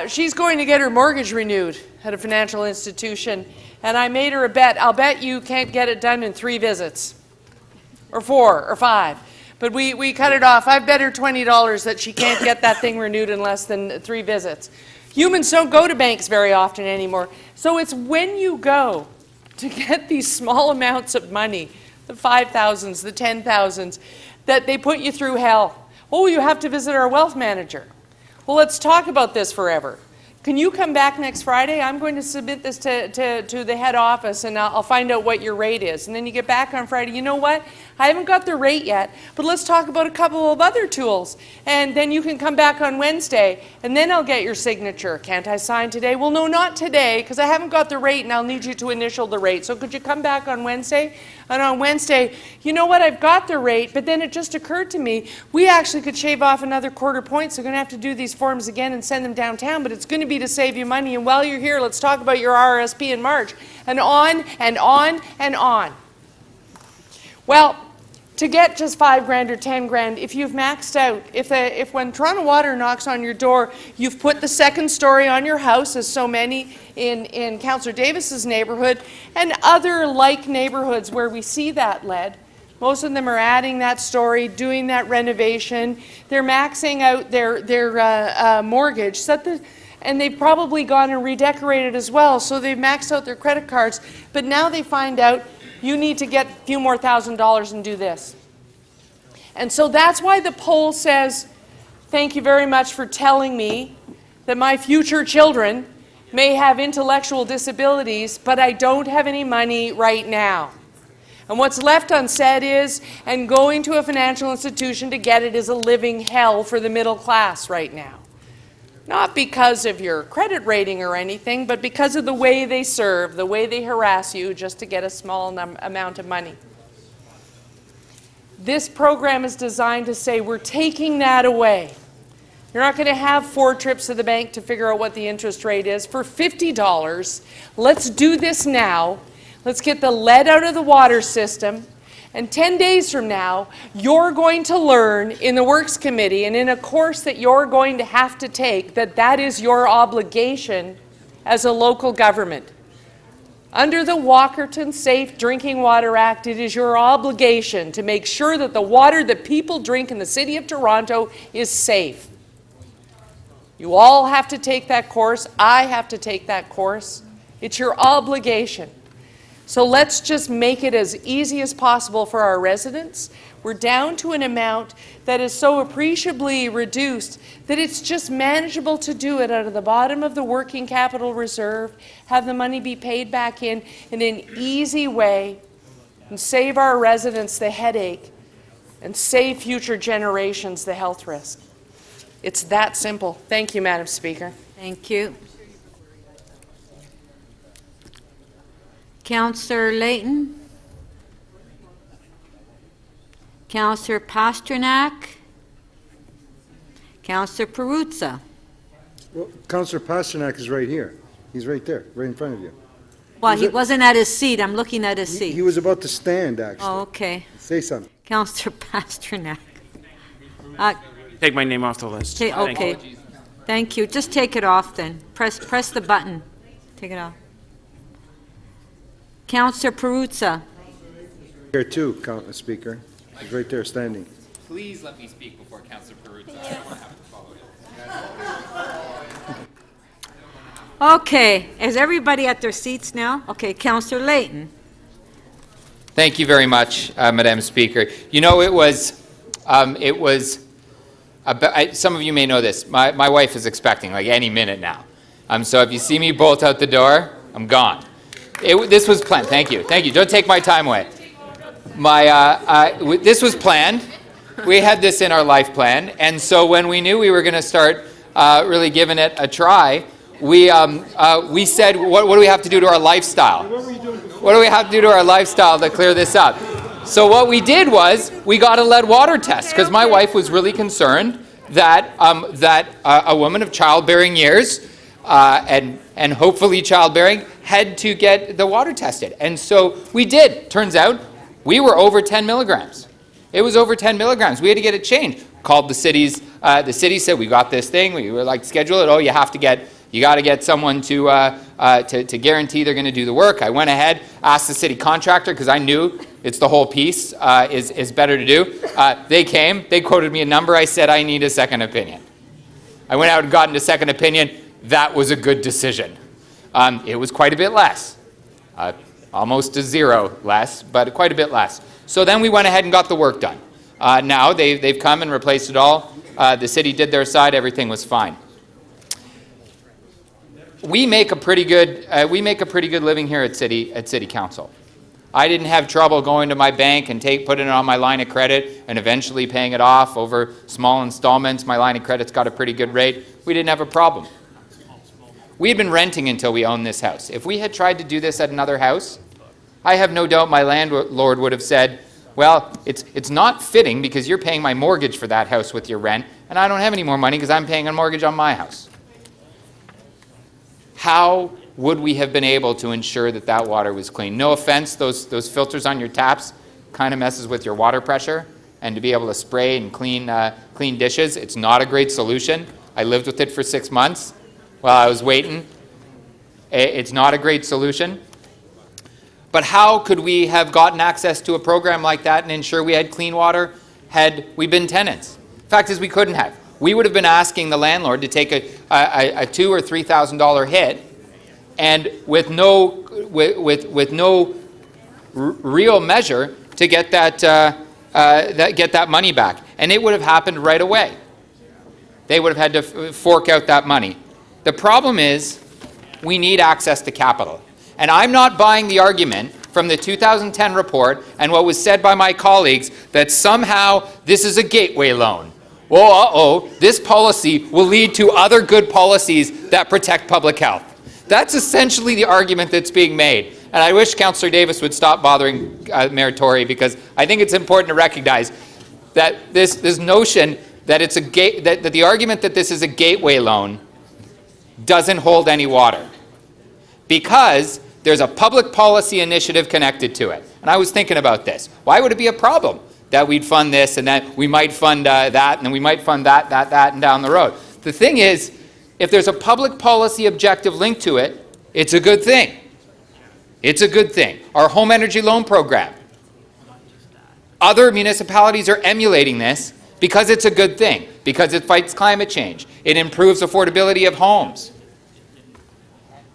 She's going to get her mortgage renewed at a financial institution, and I made her a bet. I'll bet you can't get it done in 3 visits. or 4 or 5. But we cut it off. I've bet her $20 that she can't get that thing renewed in less than 3 visits. Humans don't go to banks very often anymore. So it's when you go to get these small amounts of money, the 5,000s, the 10,000s, that they put you through hell. Oh, you have to visit our wealth manager. Well, let's talk about this forever. Can you come back next Friday? I'm going to submit this to the head office, and I'll find out what your rate is. And then you get back on Friday. You know what? I haven't got the rate yet, but let's talk about a couple of other tools. And then you can come back on Wednesday, and then I'll get your signature. Can't I sign today? Well, no, not today, because I haven't got the rate, and I'll need you to initial the rate. So could you come back on Wednesday? And on Wednesday, you know what? I've got the rate, but then it just occurred to me, we actually could shave off another quarter point, so we're going to have to do these forms again and send them downtown, but it's going to be to save you money. And while you're here, let's talk about your RRSP in March. And on and on and on. Well, to get just $5,000 or $10,000, if you've maxed out, if when Toronto Water knocks on your door, you've put the second story on your house, as so many in Councillor Davis's neighbourhood, and other like neighbourhoods where we see that lead, most of them are adding that story, doing that renovation. They're maxing out their mortgage, and they've probably gone and redecorated as well, so they've maxed out their credit cards, but now they find out you need to get a few more $1,000s and do this. And so that's why the poll says, thank you very much for telling me that my future children may have intellectual disabilities, but I don't have any money right now. And what's left unsaid is, and going to a financial institution to get it is a living hell for the middle class right now. Not because of your credit rating or anything, but because of the way they serve, the way they harass you just to get a small amount of money. This program is designed to say, we're taking that away. You're not going to have 4 trips to the bank to figure out what the interest rate is. For $50, let's do this now. Let's get the lead out of the water system. And 10 days from now, you're going to learn in the Works Committee and in a course that you're going to have to take that that is your obligation as a local government. Under the Walkerton Safe Drinking Water Act, it is your obligation to make sure that the water that people drink in the City of Toronto is safe. You all have to take that course. I have to take that course. It's your obligation. So let's just make it as easy as possible for our residents. We're down to an amount that is so appreciably reduced that it's just manageable to do it out of the bottom of the working capital reserve, have the money be paid back in an easy way, and save our residents the headache, and save future generations the health risk. It's that simple. Thank you, Madam Speaker. Thank you. Councillor Layton. Councillor Pasternak. Councillor Perruzza. Well, Councillor Pasternak is right here. He's right there, right in front of you. Well, he wasn't at his seat. I'm looking at his seat. He was about to stand, actually. Oh, okay. Say something. Councillor Pasternak. Take my name off the list. Thank Okay. you. Thank you. Just take it off then. Press the button. Take it off. Councillor Perruzza. Here too, Speaker. He's right there standing. Please let me speak before Councillor Perruzza. I don't have to follow him. Okay. Is everybody at their seats now? Okay. Councillor Layton. Thank you very much, Madam Speaker. You know, it was some of you may know this. My wife is expecting like any minute now. So if you see me bolt out the door, I'm gone. This was planned. Thank you. Thank you. Don't take my time away. This was planned. We had this in our life plan. And so when we knew we were going to start really giving it a try, we said, what do we have to do to our lifestyle? What do we have to do to our lifestyle to clear this up? So what we did was we got a lead water test because my wife was really concerned that a woman of childbearing years and hopefully childbearing had to get the water tested. And so we did. Turns out we were over 10 milligrams. It was over 10 milligrams. We had to get it changed. Called the cities. The city said, we got this thing. We were like, schedule it. Oh, you have to get You got to get someone to guarantee they're going to do the work. I went ahead, asked the city contractor, because I knew it's the whole piece is better to do. They came, they quoted me a number. I said, I need a second opinion. I went out and got a second opinion. That was a good decision. It was quite a bit less, almost to zero less, but quite a bit less. So then we went ahead and got the work done. Now they've come and replaced it all. The city did their side. Everything was fine. We make a pretty good living here at City Council. I didn't have trouble going to my bank and putting it on my line of credit and eventually paying it off over small installments. My line of credit's got a pretty good rate. We didn't have a problem. We had been renting until we owned this house. If we had tried to do this at another house, I have no doubt my landlord would have said, well, it's not fitting because you're paying my mortgage for that house with your rent, and I don't have any more money because I'm paying a mortgage on my house. How would we have been able to ensure that that water was clean? No offense, those filters on your taps kind of messes with your water pressure, and to be able to spray and clean dishes, it's not a great solution. I lived with it for 6 months while I was waiting. It's not a great solution. But how could we have gotten access to a program like that and ensure we had clean water had we been tenants? Fact is, we couldn't have. We would have been asking the landlord to take a $2,000 or $3,000 hit, and with no real measure to get that money back, and it would have happened right away. They would have had to fork out that money. The problem is, we need access to capital. And I'm not buying the argument from the 2010 report and what was said by my colleagues that somehow this is a gateway loan. Well, this policy will lead to other good policies that protect public health. That's essentially the argument that's being made. And I wish Councillor Davis would stop bothering Mayor Tory, because I think it's important to recognize that this notion that that the argument that this is a gateway loan doesn't hold any water, because there's a public policy initiative connected to it. And I was thinking about this. Why would it be a problem that we'd fund this and that we might fund that and then we might fund that and down the road? The thing is, if there's a public policy objective linked to it, it's a good thing. It's a good thing. Our home energy loan program. Other municipalities are emulating this because it's a good thing, because it fights climate change. It improves affordability of homes.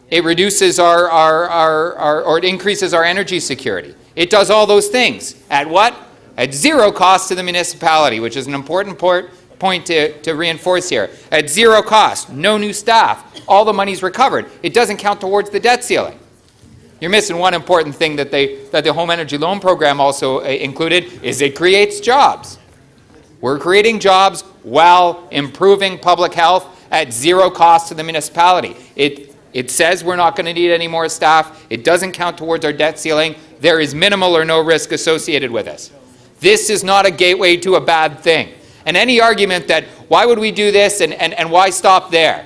It reduces or it increases our energy security. It does all those things. At what? At zero cost to the municipality, which is an important point to reinforce here. At zero cost, no new staff, all the money's recovered. It doesn't count towards the debt ceiling. You're missing one important thing that the home energy loan program also included, is it creates jobs. We're creating jobs while improving public health at zero cost to the municipality. It says we're not going to need any more staff. It doesn't count towards our debt ceiling. There is minimal or no risk associated with this. This is not a gateway to a bad thing. And any argument that why would we do this and why stop there?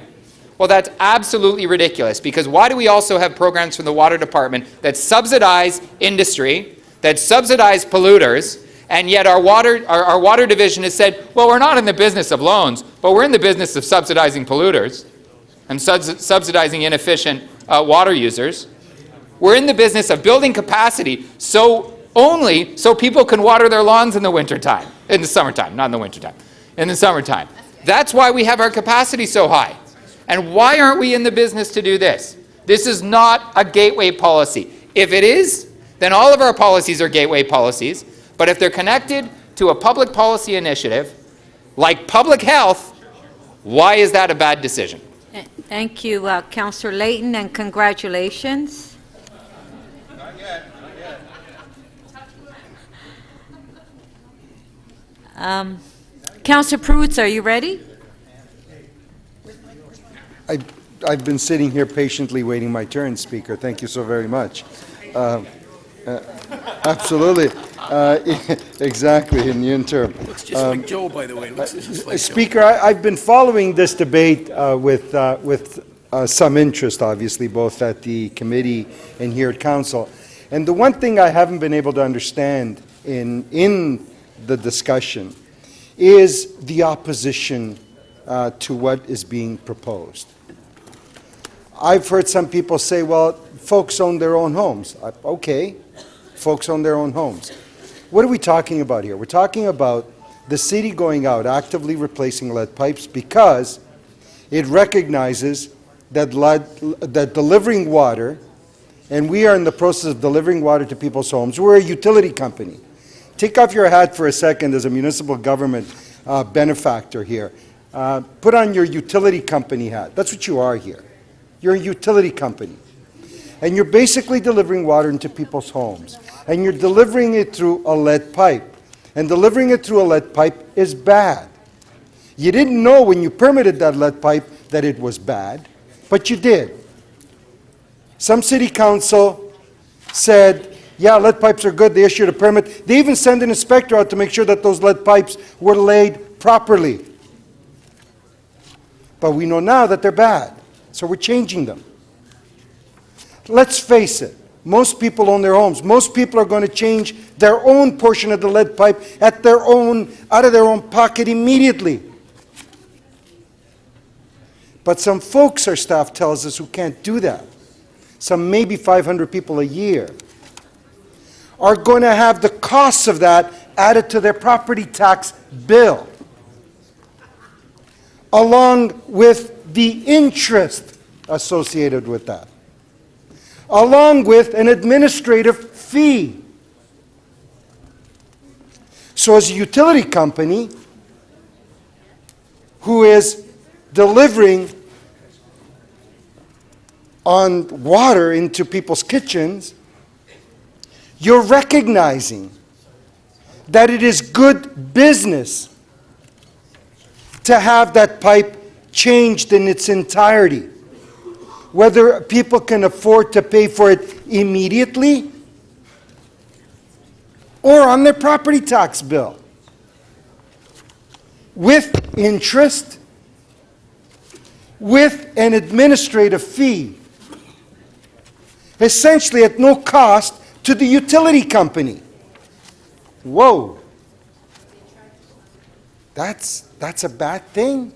Well, that's absolutely ridiculous, because why do we also have programs from the water department that subsidize industry, that subsidize polluters, and yet our water division has said, well, we're not in the business of loans, but we're in the business of subsidizing polluters and subsidizing inefficient water users. We're in the business of building capacity only so people can water their lawns in the wintertime. In the summertime, not in the wintertime. In the summertime. That's why we have our capacity so high. And why aren't we in the business to do this? This is not a gateway policy. If it is, then all of our policies are gateway policies. But if they're connected to a public policy initiative, like public health, why is that a bad decision? Thank you, Councillor Layton, and congratulations. Not yet. Councillor Pruitz, are you ready? I've been sitting here patiently waiting my turn, Speaker. Thank you so very much. Absolutely. Exactly, in the interim. Looks just like Joe, by the way. Looks just like Speaker, I've been following this debate with some interest, obviously, both at the committee and here at Council. And the one thing I haven't been able to understand in the discussion is the opposition to what is being proposed. I've heard some people say, well, folks own their own homes. Okay, folks own their own homes. What are we talking about here? We're talking about the city going out, actively replacing lead pipes because it recognizes that delivering water, and we are in the process of delivering water to people's homes. We're a utility company. Take off your hat for a second as a municipal government benefactor here. Put on your utility company hat. That's what you are here. You're a utility company. And you're basically delivering water into people's homes. And you're delivering it through a lead pipe. And delivering it through a lead pipe is bad. You didn't know when you permitted that lead pipe that it was bad, but you did. Some city council said, yeah, lead pipes are good, they issued a permit. They even sent an inspector out to make sure that those lead pipes were laid properly. But we know now that they're bad, so we're changing them. Let's face it, most people own their homes. Most people are going to change their own portion of the lead pipe out of their own pocket immediately. But some folks, our staff tells us, who can't do that, some maybe 500 people a year, are going to have the costs of that added to their property tax bill, along with the interest associated with that, along with an administrative fee. So as a utility company who is delivering on water into people's kitchens, you're recognizing that it is good business to have that pipe changed in its entirety. Whether people can afford to pay for it immediately or on their property tax bill, with interest, with an administrative fee, essentially at no cost to the utility company. Whoa. That's a bad thing.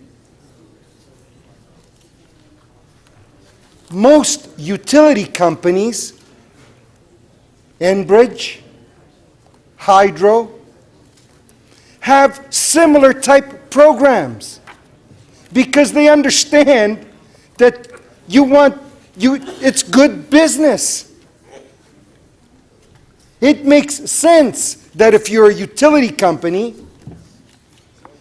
Most utility companies, Enbridge, Hydro, have similar type programs because they understand that it's good business. It makes sense that if you're a utility company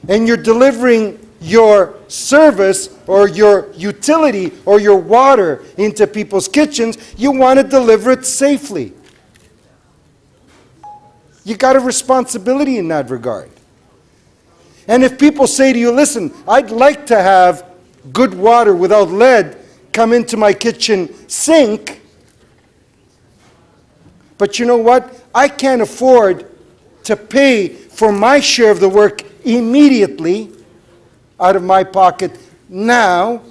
and you're delivering your service or your utility or your water into people's kitchens, you want to deliver it safely. You got a responsibility in that regard. And if people say to you, listen, I'd like to have good water without lead come into my kitchen sink, but you know what? I can't afford to pay for my share of the work immediately out of my pocket now.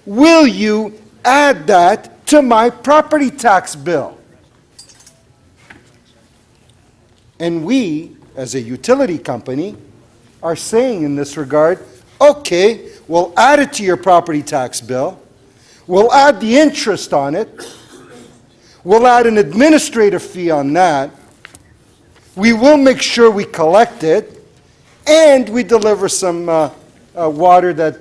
Will you add that to my property tax bill? And we, as a utility company, are saying in this regard, okay, we'll add it to your property tax bill. We'll add the interest on it. We'll add an administrative fee on that. We will make sure we collect it. And we deliver some water that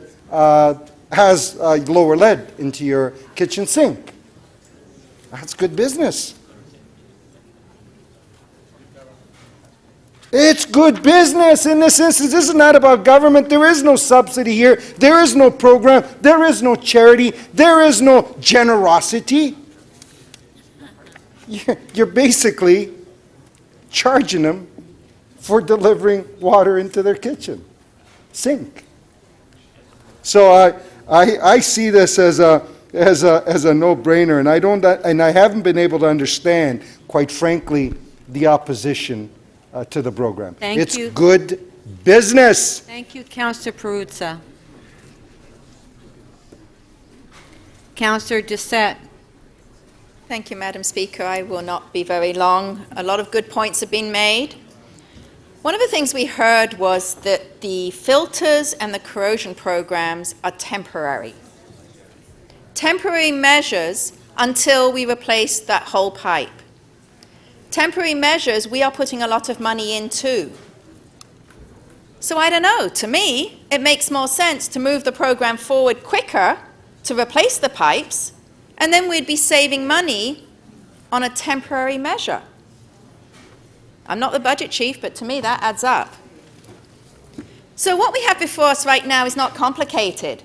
has lower lead into your kitchen sink. That's good business. It's good business in this instance. This is not about government. There is no subsidy here. There is no program. There is no charity. There is no generosity. You're basically charging them for delivering water into their kitchen sink. So I see this as a no-brainer, and I haven't been able to understand, quite frankly, the opposition to the program. Thank you. It's good business. Thank you, Councillor Perruzza. Councillor Doucette. Thank you, Madam Speaker. I will not be very long. A lot of good points have been made. One of the things we heard was that the filters and the corrosion programs are temporary. temporary measures until we replace that whole pipe. Temporary measures we are putting a lot of money into. So I don't know, to me, it makes more sense to move the program forward quicker to replace the pipes, and then we'd be saving money on a temporary measure. I'm not the budget chief, but to me that adds up. So what we have before us right now is not complicated.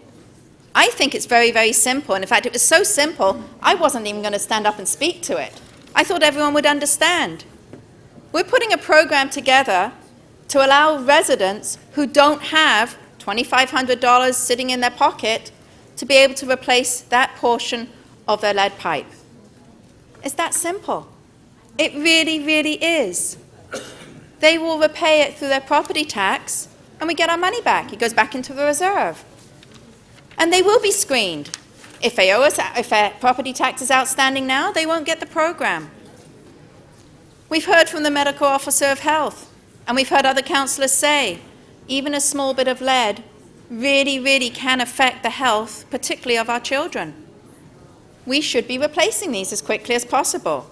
I think it's very, very simple, and in fact it was so simple I wasn't even going to stand up and speak to it. I thought everyone would understand. We're putting a program together to allow residents who don't have $2,500 sitting in their pocket to be able to replace that portion of their lead pipe. It's that simple. It really, really is. They will repay it through their property tax, and we get our money back. It goes back into the reserve. And they will be screened. If they owe us, if their property tax is outstanding now, they won't get the program. We've heard from the medical officer of health, and we've heard other councillors say, even a small bit of lead really, really can affect the health, particularly of our children. We should be replacing these as quickly as possible.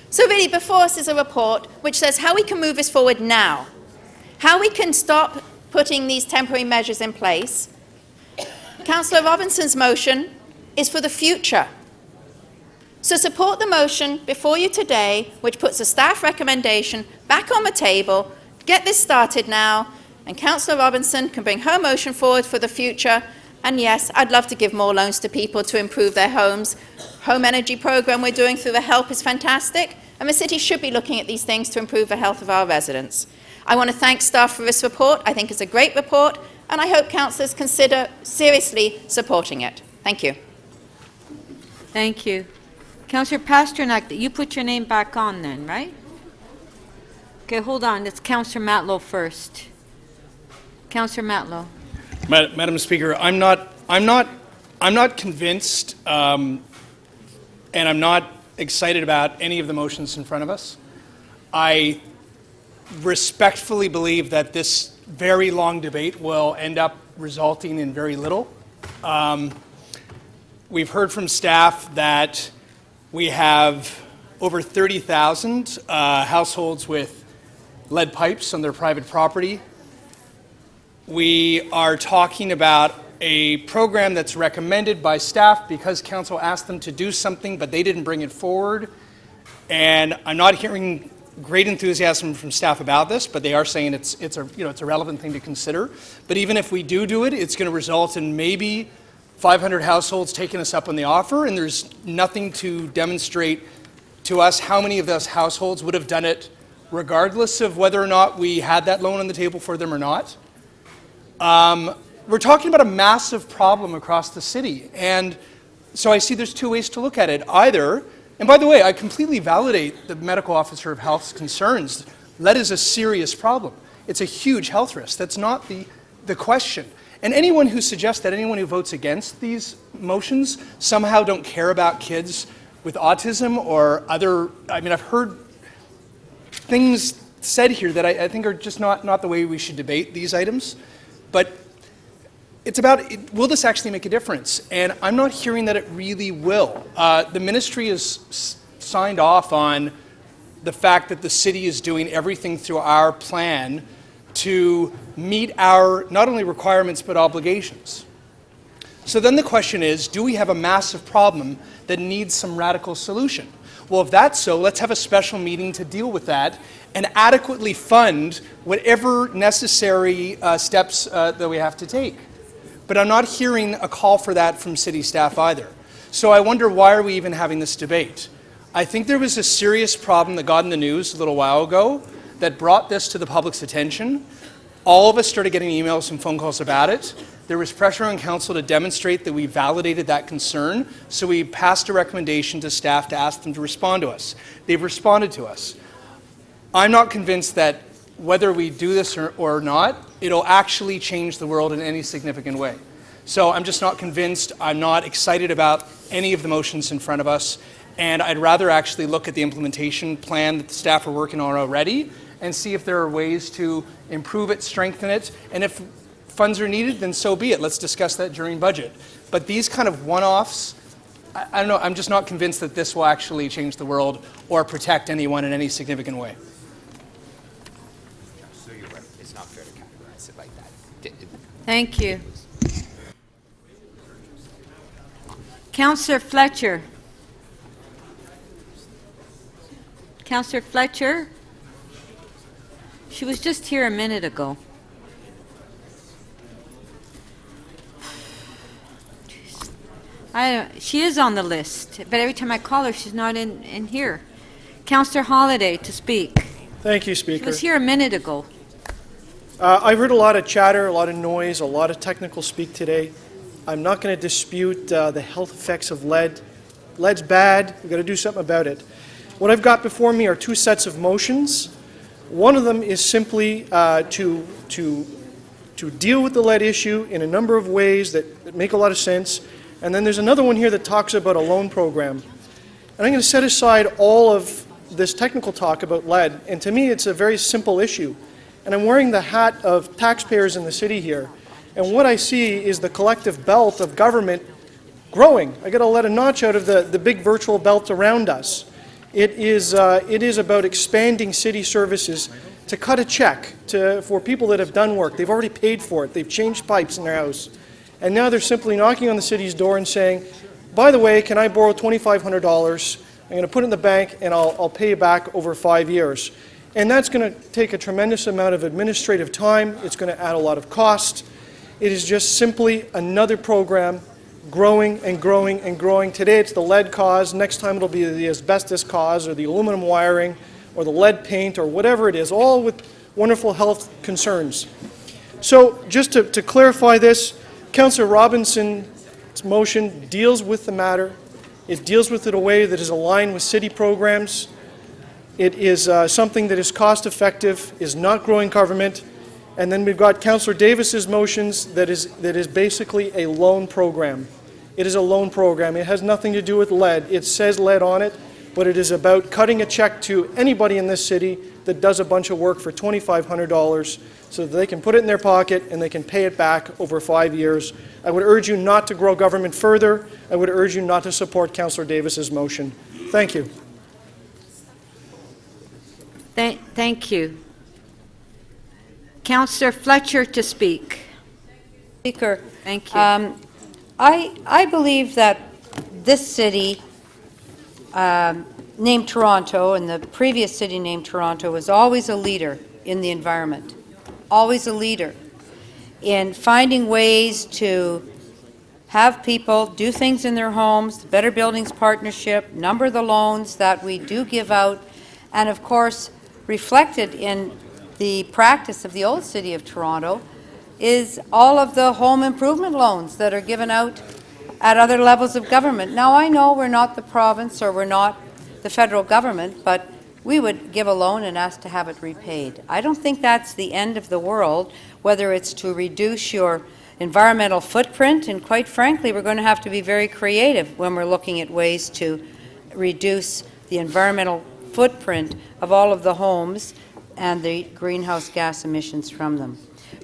So really, before us is a report which says how we can move this forward now, how we can stop putting these temporary measures in place. Councillor Robinson's motion is for the future. So support the motion before you today, which puts a staff recommendation back on the table. Get this started now, and Councillor Robinson can bring her motion forward for the future. And yes, I'd love to give more loans to people to improve their homes. Home energy program we're doing through the HELP is fantastic, and the city should be looking at these things to improve the health of our residents. I want to thank staff for this report. I think it's a great report, and I hope councillors consider seriously supporting it. Thank you. Thank you. Councillor Pasternak, you put your name back on then, right? Okay, hold on. It's Councillor Matlow first. Councillor Matlow. Madam Speaker, I'm not convinced, and I'm not excited about any of the motions in front of us. I respectfully believe that this very long debate will end up resulting in very little. We've heard from staff that we have over 30,000 households with lead pipes on their private property. We are talking about a program that's recommended by staff because council asked them to do something, but they didn't bring it forward. And I'm not hearing great enthusiasm from staff about this, but they are saying it's a relevant thing to consider. But even if we do it, it's going to result in maybe 500 households taking us up on the offer, and there's nothing to demonstrate to us how many of those households would have done it regardless of whether or not we had that loan on the table for them or not. We're talking about a massive problem across the city, and so I see there's two ways to look at it. Either, and by the way, I completely validate the medical officer of health's concerns. Lead is a serious problem. It's a huge health risk. That's not the question. And anyone who suggests that anyone who votes against these motions somehow don't care about kids with autism or other, I mean, I've heard things said here that I think are just not the way we should debate these items. But it's about, will this actually make a difference? And I'm not hearing that it really will. The ministry has signed off on the fact that the city is doing everything through our plan to meet our, not only requirements, but obligations. So then the question is, do we have a massive problem that needs some radical solution? Well, if that's so, let's have a special meeting to deal with that and adequately fund whatever necessary steps that we have to take. But I'm not hearing a call for that from city staff either. So I wonder, why are we even having this debate? I think there was a serious problem that got in the news a little while ago that brought this to the public's attention. All of us started getting emails and phone calls about it. There was pressure on council to demonstrate that we validated that concern, so we passed a recommendation to staff to ask them to respond to us. They've responded to us. I'm not convinced that whether we do this or not, it'll actually change the world in any significant way. So I'm just not convinced. I'm not excited about any of the motions in front of us, and I'd rather actually look at the implementation plan that the staff are working on already and see if there are ways to improve it, strengthen it, and if funds are needed, then so be it. Let's discuss that during budget. But these kind of one-offs I don't know, I'm just not convinced that this will actually change the world or protect anyone in any significant way. So you're right. It's not fair to categorize it like that. Thank you. Councillor Fletcher. Councillor Fletcher? She was just here a minute ago. She is on the list, but every time I call her, she's not in here. Councillor Holliday to speak. Thank you, Speaker. She was here a minute ago. I've heard a lot of chatter, a lot of noise, a lot of technical speak today. I'm not going to dispute the health effects of lead. Lead's bad. We've got to do something about it. What I've got before me are two sets of motions. One of them is simply to deal with the lead issue in a number of ways that make a lot of sense. And then there's another one here that talks about a loan program. And I'm going to set aside all of this technical talk about lead. And to me, it's a very simple issue. And I'm wearing the hat of taxpayers in the city here. And what I see is the collective belt of government growing. I got to let a notch out of the big virtual belt around us. It is about expanding city services to cut a check for people that have done work. They've already paid for it. They've changed pipes in their house. And now they're simply knocking on the city's door and saying, by the way, can I borrow $2,500? I'm going to put it in the bank and I'll pay you back over 5 years. And that's going to take a tremendous amount of administrative time. It's going to add a lot of cost. It is just simply another program growing and growing and growing. Today it's the lead cause. Next time it'll be the asbestos cause or the aluminum wiring or the lead paint or whatever it is, all with wonderful health concerns. So just to clarify this, Councillor Robinson's motion deals with the matter. It deals with it in a way that is aligned with city programs. It is something that is cost effective, is not growing government. And then we've got Councillor Davis's motions that is basically a loan program. It is a loan program. It has nothing to do with lead. It says lead on it, but it is about cutting a check to anybody in this city that does a bunch of work for $2,500 so that they can put it in their pocket and they can pay it back over 5 years. I would urge you not to grow government further. I would urge you not to support Councillor Davis's motion. Thank you. Thank you. Councillor Fletcher to speak. Speaker, thank you. I believe that this city, named Toronto, and the previous city named Toronto, was always a leader in the environment, always a leader in finding ways to have people do things in their homes, the Better Buildings Partnership, number the loans that we do give out, and of course, reflected in the practice of the old city of Toronto is all of the home improvement loans that are given out at other levels of government. Now, I know we're not the province or we're not the federal government, but we would give a loan and ask to have it repaid. I don't think that's the end of the world, whether it's to reduce your environmental footprint, and quite frankly, we're going to have to be very creative when we're looking at ways to reduce the environmental footprint of all of the homes and the greenhouse gas emissions from them.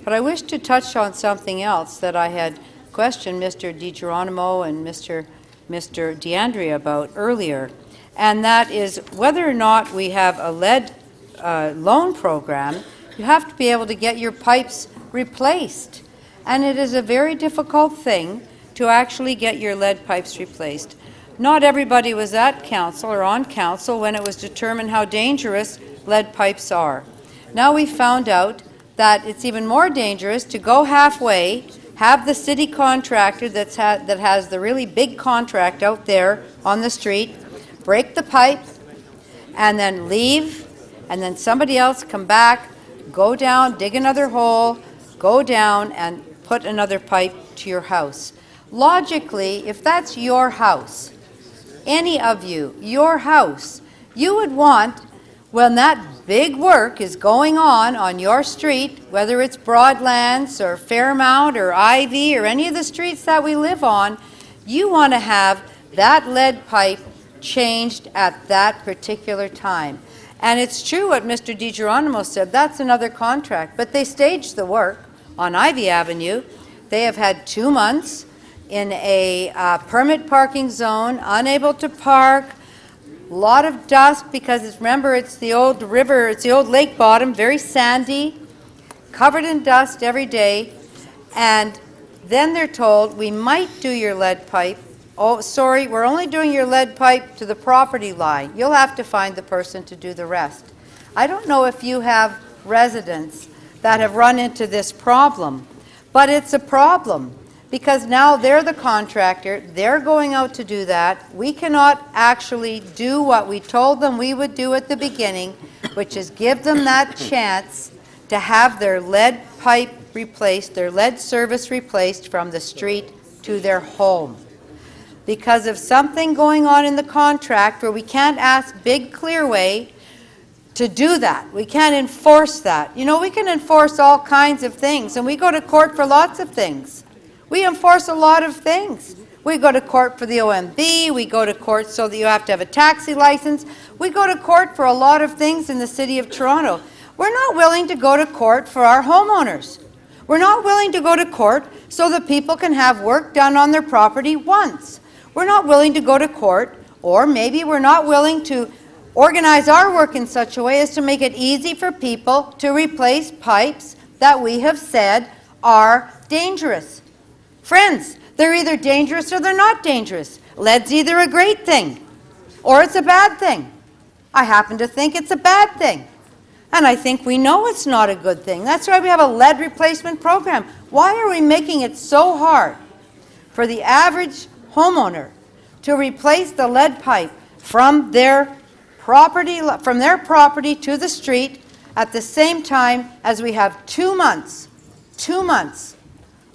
But I wish to touch on something else that I had questioned Mr. DiGeronimo and Mr. DeAndrea about earlier, and that is whether or not we have a lead loan program. You have to be able to get your pipes replaced, and it is a very difficult thing to actually get your lead pipes replaced. Not everybody was at council or on council when it was determined how dangerous lead pipes are. Now we found out that it's even more dangerous to go halfway, have the city contractor that has the really big contract out there on the street, break the pipe, and then leave, and then somebody else come back, go down, dig another hole, go down and put another pipe to your house. Logically, if that's your house, any of you, your house, you would want, when that big work is going on your street, whether it's Broadlands or Fairmount or Ivy or any of the streets that we live on, you want to have that lead pipe changed at that particular time. And it's true what Mr. DiGeronimo said, that's another contract, but they staged the work on Ivy Avenue. They have had 2 months in a permit parking zone, unable to park, a lot of dust because remember it's the old river, it's the old lake bottom, very sandy, covered in dust every day, and then they're told, we might do your lead pipe. Oh, sorry, we're only doing your lead pipe to the property line. You'll have to find the person to do the rest. I don't know if you have residents that have run into this problem, but it's a problem because now they're the contractor, they're going out to do that. We cannot actually do what we told them we would do at the beginning, which is give them that chance to have their lead pipe replaced, their lead service replaced from the street to their home. Because of something going on in the contract where we can't ask Big Clearway to do that. We can't enforce that. You know, we can enforce all kinds of things, and we go to court for lots of things. We enforce a lot of things. We go to court for the OMB, we go to court so that you have to have a taxi license. We go to court for a lot of things in the City of Toronto. We're not willing to go to court for our homeowners. We're not willing to go to court so that people can have work done on their property once. We're not willing to go to court, or maybe we're not willing to organize our work in such a way as to make it easy for people to replace pipes that we have said are dangerous. Friends, they're either dangerous or they're not dangerous. Lead's either a great thing or it's a bad thing. I happen to think it's a bad thing. And I think we know it's not a good thing. That's why we have a lead replacement program. Why are we making it so hard for the average homeowner to replace the lead pipe from their property to the street at the same time as we have 2 months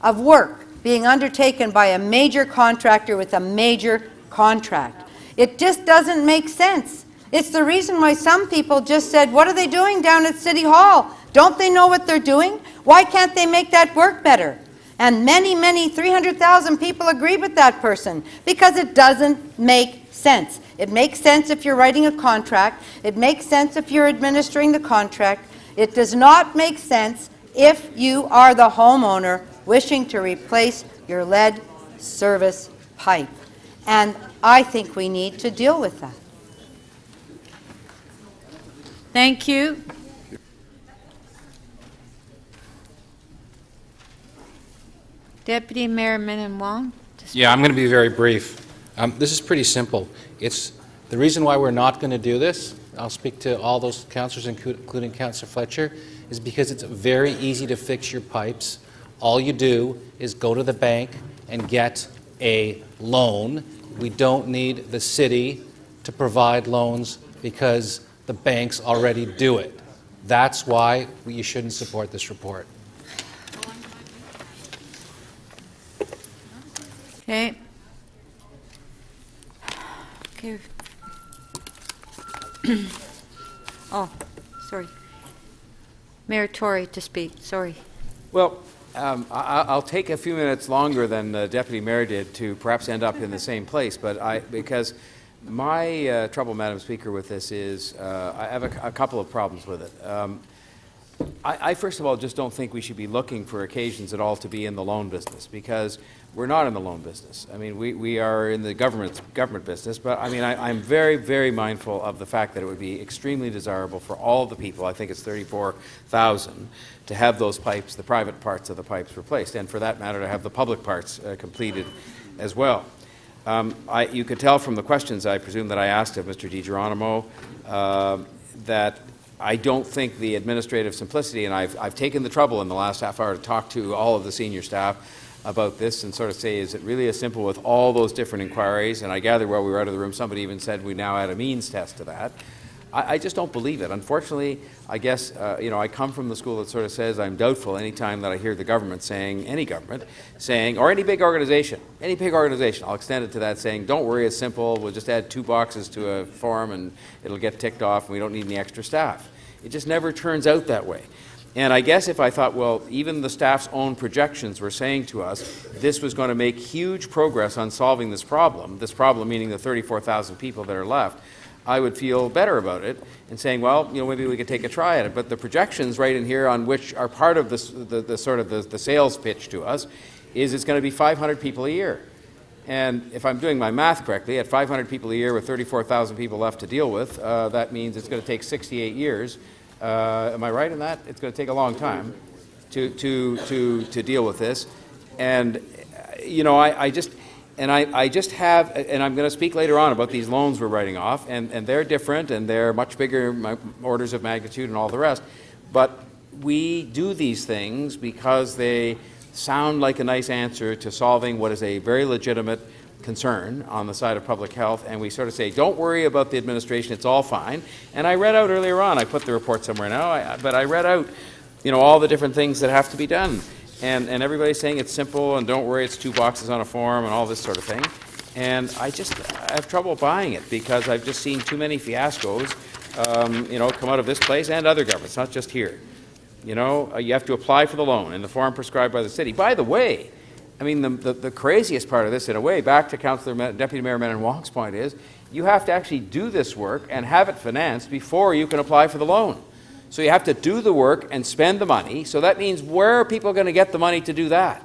of work being undertaken by a major contractor with a major contract? It just doesn't make sense. It's the reason why some people just said, what are they doing down at City Hall? Don't they know what they're doing? Why can't they make that work better? And many 300,000 people agree with that person because it doesn't make sense. It makes sense if you're writing a contract. It makes sense if you're administering the contract. It does not make sense if you are the homeowner wishing to replace your lead service pipe. And I think we need to deal with that. Thank you. Deputy Mayor Minnan-Wong. Yeah, I'm going to be very brief. This is pretty simple. It's the reason why we're not going to do this. I'll speak to all those councillors, including Councillor Fletcher, is because it's very easy to fix your pipes. All you do is go to the bank and get a loan. We don't need the city to provide loans because the banks already do it. That's why you shouldn't support this report. Okay. Okay. Oh, sorry. Mayor Tory to speak. Sorry. Well, I'll take a few minutes longer than the Deputy Mayor did to perhaps end up in the same place, but because my trouble, Madam Speaker, with this is I have a couple of problems with it. I first of all just don't think we should be looking for occasions at all to be in the loan business, because we're not in the loan business. I mean, we are in the government business, but I mean, I'm very mindful of the fact that it would be extremely desirable for all the people, I think it's 34,000, to have those pipes, the private parts of the pipes replaced, and for that matter to have the public parts completed as well. You could tell from the questions, I presume, that I asked of Mr. DiGeronimo that I don't think the administrative simplicity, and I've taken the trouble in the last half hour to talk to all of the senior staff about this and sort of say, is it really as simple with all those different inquiries? And I gather while we were out of the room, somebody even said we now add a means test to that. I just don't believe it. Unfortunately, I guess, I come from the school that sort of says I'm doubtful any time that I hear the government saying, any government saying, or any big organization, I'll extend it to that, saying, don't worry, it's simple, we'll just add 2 boxes to a form and it'll get ticked off and we don't need any extra staff. It just never turns out that way. And I guess if I thought, well, even the staff's own projections were saying to us this was going to make huge progress on solving this problem meaning the 34,000 people that are left, I would feel better about it and saying, well, maybe we could take a try at it. But the projections right in here on which are part of this, the sort of the sales pitch to us is it's going to be 500 people a year. And if I'm doing my math correctly, at 500 people a year with 34,000 people left to deal with, that means it's going to take 68 years. Am I right in that? It's going to take a long time to deal with this. And, you know, I just have, and I'm going to speak later on about these loans we're writing off, and they're different, and they're much bigger orders of magnitude and all the rest. But we do these things because they sound like a nice answer to solving what is a very legitimate concern on the side of public health, and we sort of say, don't worry about the administration, it's all fine. And I read out earlier on, I put the report somewhere now, but I read out, you know, all the different things that have to be done. And everybody's saying it's simple, and don't worry, it's 2 boxes on a form, and all this sort of thing. And I have trouble buying it, because I've just seen too many fiascos, you know, come out of this place and other governments, not just here. You know, you have to apply for the loan in the form prescribed by the city. By the way, I mean, the craziest part of this, in a way, back to Deputy Mayor Menon Wong's point, is you have to actually do this work and have it financed before you can apply for the loan. So you have to do the work and spend the money. So that means, where are people going to get the money to do that?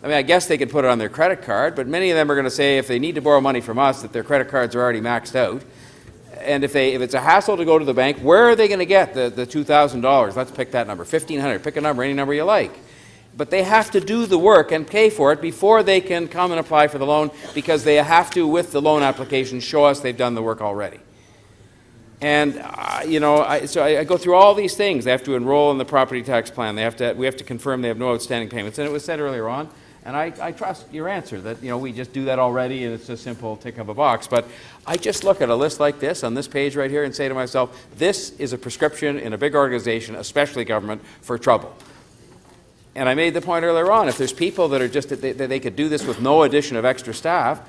I mean, I guess they could put it on their credit card, but many of them are going to say, if they need to borrow money from us, that their credit cards are already maxed out. And if it's a hassle to go to the bank, where are they going to get the $2,000? Let's pick that number, $1,500. Pick a number, any number you like. But they have to do the work and pay for it before they can come and apply for the loan, because they have to, with the loan application, show us they've done the work already. And you know, so I go through all these things. They have to enroll in the property tax plan. We have to confirm they have no outstanding payments. And it was said earlier on, and I trust your answer, that, you know, we just do that already and it's a simple tick of a box. But I just look at a list like this on this page right here and say to myself, this is a prescription in a big organization, especially government, for trouble. And I made the point earlier on, if there's people that are just, that they could do this with no addition of extra staff,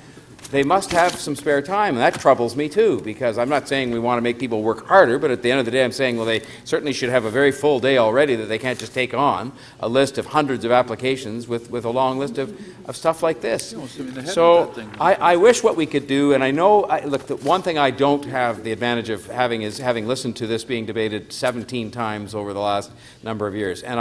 they must have some spare time, and that troubles me too, because I'm not saying we want to make people work harder, but at the end of the day I'm saying, well, they certainly should have a very full day already, that they can't just take on a list of hundreds of applications with a long list of stuff like this. So I wish what we could do, and I know, look, the one thing I don't have the advantage of having is having listened to this being debated 17 times over the last number of years, and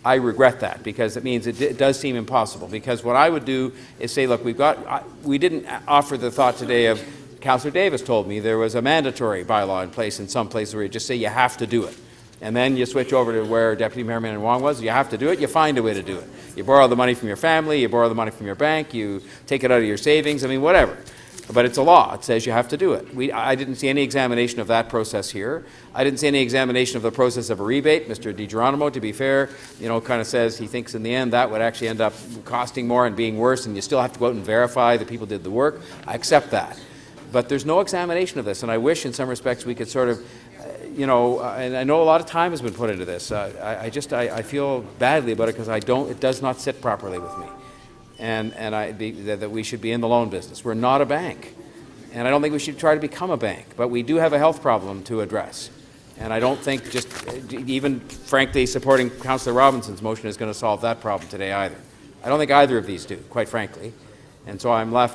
I regret that, because it means it does seem impossible. Because what I would do is say, look, we didn't offer the thought today of, Councillor Davis told me there was a mandatory bylaw in place in some places where you just say you have to do it. And then you switch over to where Deputy Mayor Menon Wong was, you have to do it, you find a way to do it. You borrow the money from your family, you borrow the money from your bank, you take it out of your savings, I mean, whatever. But it's a law. It says you have to do it. I didn't see any examination of that process here. I didn't see any examination of the process of a rebate. Mr. DiGeronimo, to be fair, you know, kind of says he thinks in the end that would actually end up costing more and being worse, and you still have to go out and verify that people did the work. I accept that. But there's no examination of this, and I wish in some respects we could sort of, you know, and I know a lot of time has been put into this. I feel badly about it, because it does not sit properly with me. And that we should be in the loan business. We're not a bank. And I don't think we should try to become a bank. But we do have a health problem to address. And I don't think just even, frankly, supporting Councillor Robinson's motion is going to solve that problem today either. I don't think either of these do, quite frankly. And so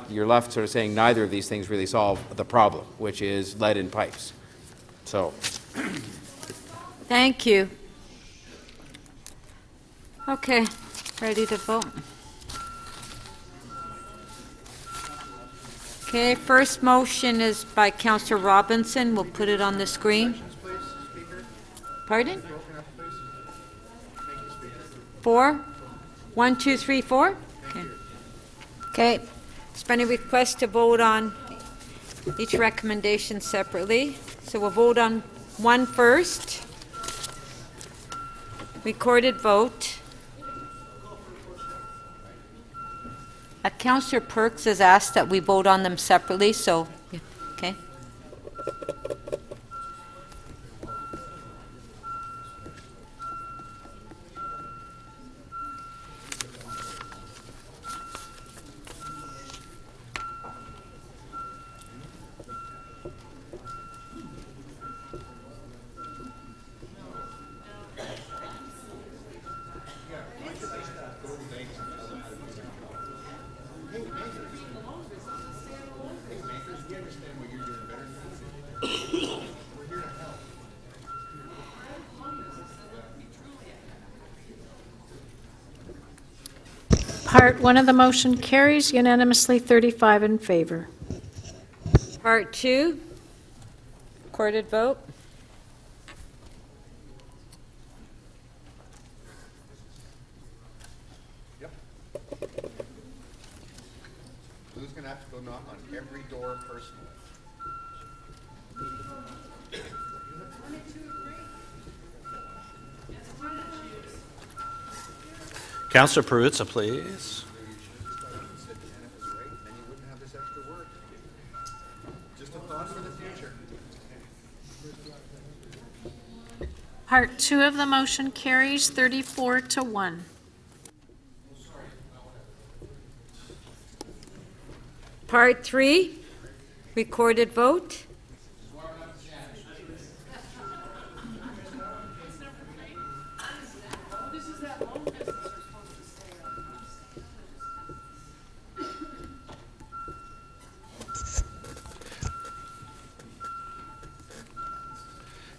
you're left sort of saying neither of these things really solve the problem, which is lead in pipes. So. Thank you. Okay, ready to vote. Okay, first motion is by Councillor Robinson. We'll put it on the screen. Pardon? 4? 1, 2, 3, 4? Okay. Okay. There's been a request to vote on each recommendation separately. So we'll vote on one first. Recorded vote. Councillor Perks has asked that we vote on them separately, so, okay. Part 1 of the motion carries unanimously, 35 in favor. Part 2, recorded vote. Who's going to have to go knock on every door personally? Councillor Perruzza, please. Just a thought for the future. Part 2 of the motion carries 34 to 1. Part 3, recorded vote.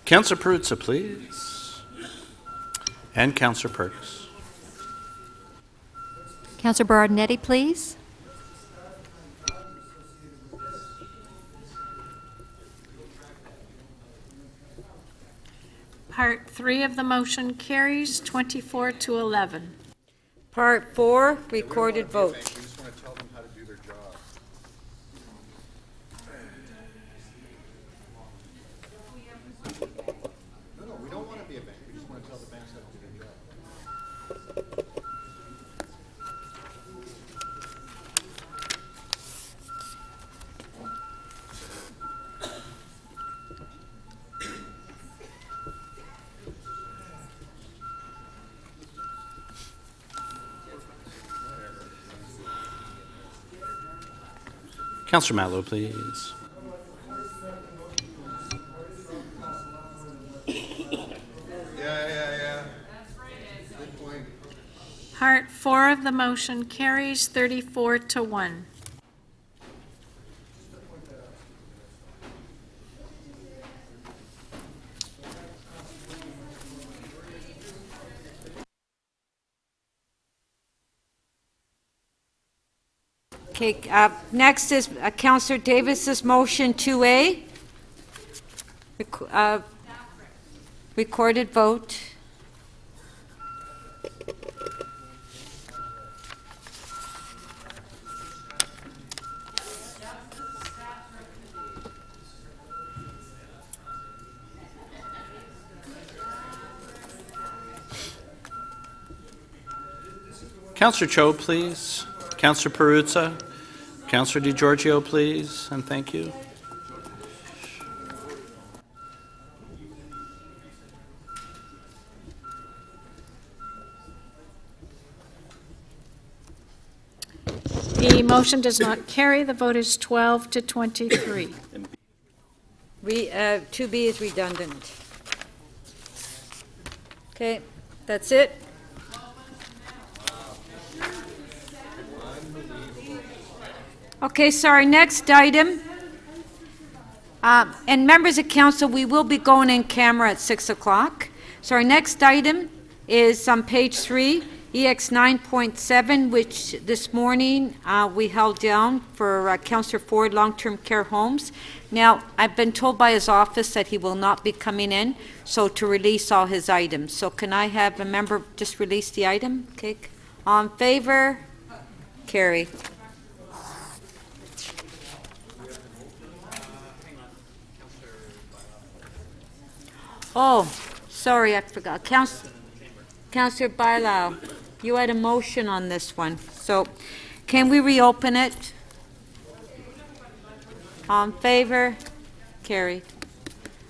Councillor Perruzza, please. And Councillor Perks. Councillor Berardinetti, please. Part 3 of the motion carries 24 to 11. Part 4, recorded vote. We just want to tell them how to do their job. No, we don't want to be a bank. We just want to tell the banks how to do their job. Councillor Mallow, please. Yeah. Good point. Part 4 of the motion carries 34 to 1. Okay, next is Councillor Davis's motion 2A. Recorded vote. Councillor Cho, please. Councillor Perruzza. Councillor DiGiorgio, please, and thank you. The motion does not carry. The vote is 12 to 23. 2B is redundant. Okay, that's it. Okay, so our next item, and members of council, we will be going in camera at 6 o'clock. So our next item is on page 3, EX 9.7, which this morning we held down for Councillor Ford, long-term care homes. Now, I've been told by his office that he will not be coming in, so to release all his items. So can I have a member just release the item? Okay. All in favor? Carry. Oh, sorry, I forgot. Councillor Bailao, you had a motion on this one. So can we reopen it? All in favor? Carried.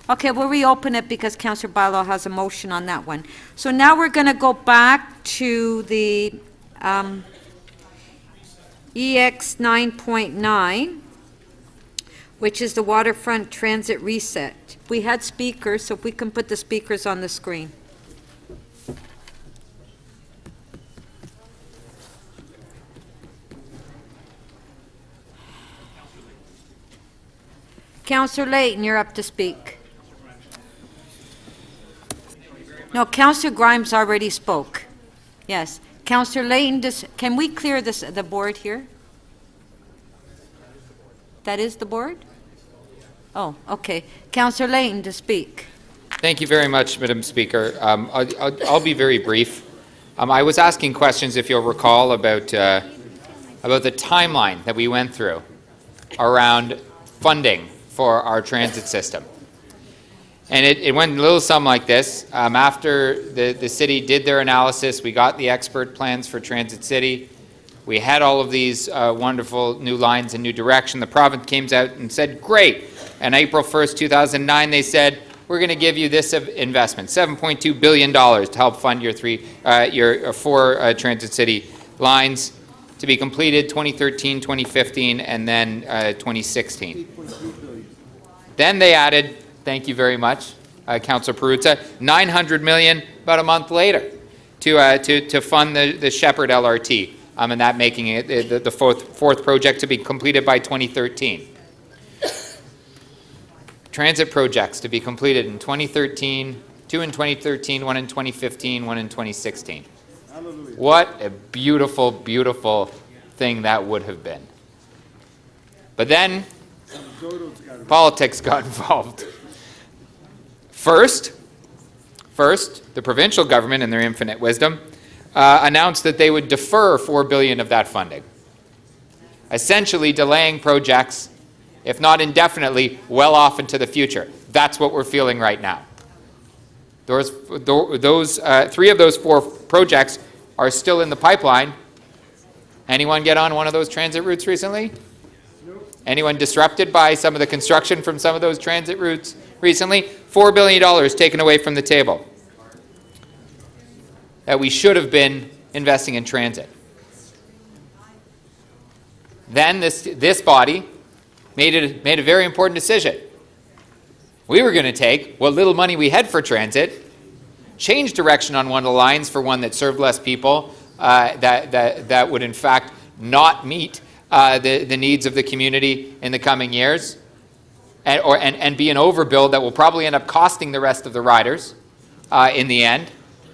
Okay, we'll reopen it because Councillor Bailao has a motion on that one. So now we're going to go back to the EX 9.9, which is the Waterfront Transit Reset. We had speakers, so if we can put the speakers on the screen. Councillor Layton, you're up to speak. No, Councillor Grimes already spoke. Yes. Councillor Layton, can we clear the board here? That is the board? Oh, okay. Councillor Layton to speak. Thank you very much, Madam Speaker. I'll be very brief. I was asking questions, if you'll recall, about the timeline that we went through around funding for our transit system. And it went a little something like this. After the city did their analysis, we got the expert plans for Transit City. We had all of these wonderful new lines and new direction. The province came out and said, great. And April 1st, 2009, they said, we're going to give you this investment, $7.2 billion to help fund your four Transit City lines to be completed 2013, 2015, and then 2016. Then they added, thank you very much, Councillor Perruzza, $900 million about a month later to fund the Shepherd LRT, and that making it the fourth project to be completed by 2013. Transit projects to be completed in 2013, 2 in 2013, 1 in 2015, 1 in 2016. Hallelujah. What a beautiful, beautiful thing that would have been. But then politics got involved. First, the provincial government, in their infinite wisdom, announced that they would defer $4 billion of that funding, essentially delaying projects, if not indefinitely, well off into the future. That's what we're feeling right now. Those 3 of those 4 projects are still in the pipeline. Anyone get on one of those transit routes recently? Nope. Anyone disrupted by some of the construction from some of those transit routes recently? $4 billion taken away from the table that we should have been investing in transit. Then this body made a very important decision. We were going to take what little money we had for transit, change direction on one of the lines for one that served less people, that would in fact not meet the needs of the community in the coming years, and be an overbuild that will probably end up costing the rest of the riders in the end,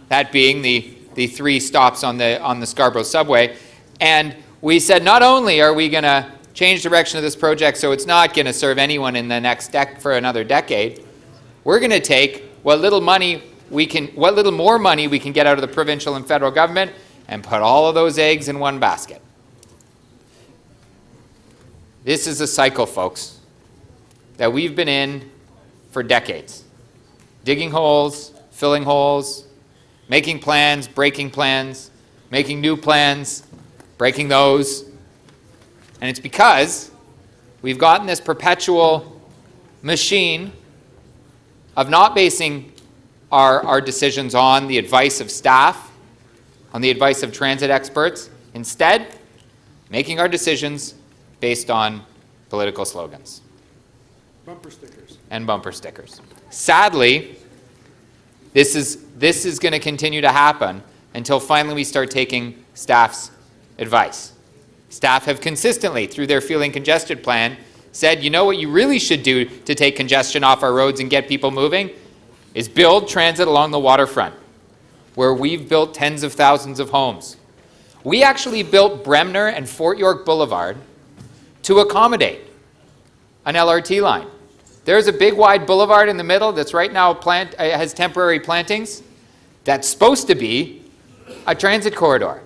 that being the 3 stops on the Scarborough subway. And we said, not only are we going to change direction of this project so it's not going to serve anyone in the next for another decade, we're going to take what little more money we can get out of the provincial and federal government and put all of those eggs in one basket. This is a cycle, folks, that we've been in for decades. Digging holes, filling holes, making plans, breaking plans, making new plans, breaking those. And it's because we've gotten this perpetual machine of not basing our decisions on the advice of staff, on the advice of transit experts, instead making our decisions based on political slogans. Bumper stickers. And bumper stickers. Sadly, this is going to continue to happen until finally we start taking staff's advice. Staff have consistently, through their fueling congestion plan, said, you know what you really should do to take congestion off our roads and get people moving is build transit along the waterfront, where we've built tens of thousands of homes. We actually built Bremner and Fort York Boulevard to accommodate an LRT line. There's a big wide boulevard in the middle that's right now has temporary plantings. That's supposed to be a transit corridor.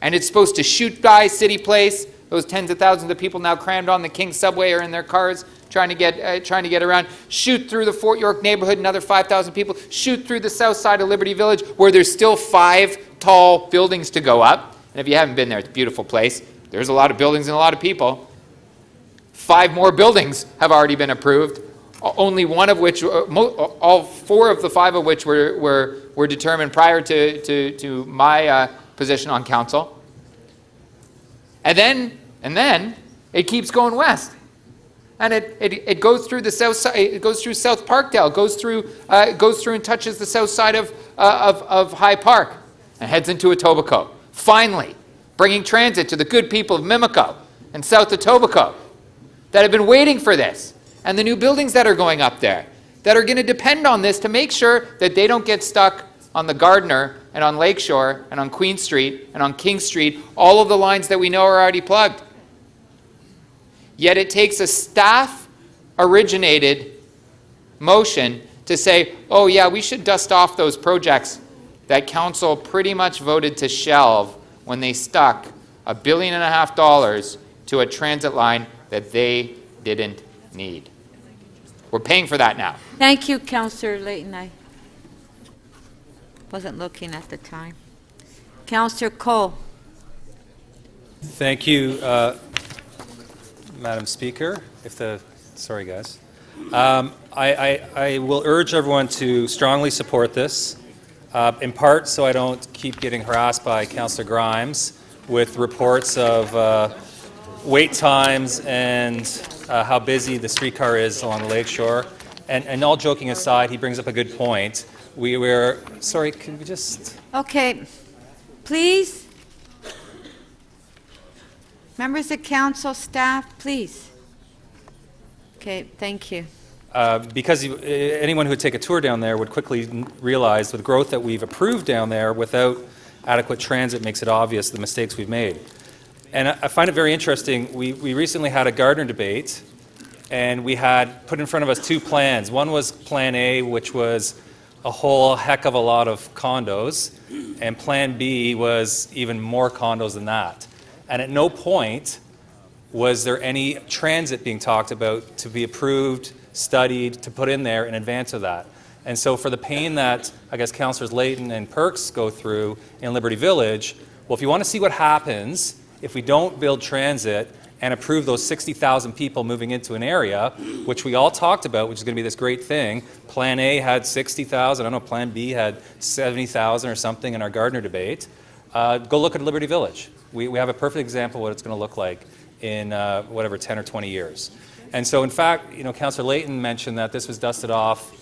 And it's supposed to shoot by City Place. Those tens of thousands of people now crammed on the King subway or in their cars trying to get around. Shoot through the Fort York neighborhood, another 5,000 people. Shoot through the south side of Liberty Village, where there's still 5 tall buildings to go up. And if you haven't been there, it's a beautiful place. There's a lot of buildings and a lot of people. 5 more buildings have already been approved. Only one of which, all 4 of the 5 of which were determined prior to my position on council. And then it keeps going west, and it goes through the south side. It goes through South Parkdale, goes through and touches the south side of High Park, and heads into Etobicoke. Finally, bringing transit to the good people of Mimico and South Etobicoke that have been waiting for this, and the new buildings that are going up there that are going to depend on this to make sure that they don't get stuck on the Gardner and on Lakeshore and on Queen Street and on King Street, all of the lines that we know are already plugged. Yet it takes a staff-originated motion to say, oh yeah, we should dust off those projects that council pretty much voted to shelve when they stuck $1.5 billion to a transit line that they didn't need. We're paying for that now. Thank you, Councillor Layton. I wasn't looking at the time. Councillor Cole. Thank you, Madam Speaker. Sorry, guys. I will urge everyone to strongly support this, in part so I don't keep getting harassed by Councillor Grimes with reports of wait times and how busy the streetcar is along the lakeshore. And all joking aside, he brings up a good point. Sorry, can we just... Okay, please. Members of council, staff, please. Okay, thank you. Because anyone who would take a tour down there would quickly realize with growth that we've approved down there without adequate transit makes it obvious the mistakes we've made. And I find it very interesting. We recently had a Gardner debate, and we had put in front of us two plans. One was Plan A, which was a whole heck of a lot of condos, and Plan B was even more condos than that. And at no point was there any transit being talked about to be approved, studied, to put in there in advance of that. And so for the pain that, I guess, Councillors Layton and Perks go through in Liberty Village, well, if you want to see what happens if we don't build transit and approve those 60,000 people moving into an area, which we all talked about, which is going to be this great thing. Plan A had 60,000. I don't know, Plan B had 70,000 or something in our Gardner debate. Go look at Liberty Village. We have a perfect example of what it's going to look like in, 10 or 20 years. And so, in fact, Councillor Layton mentioned that this was dusted off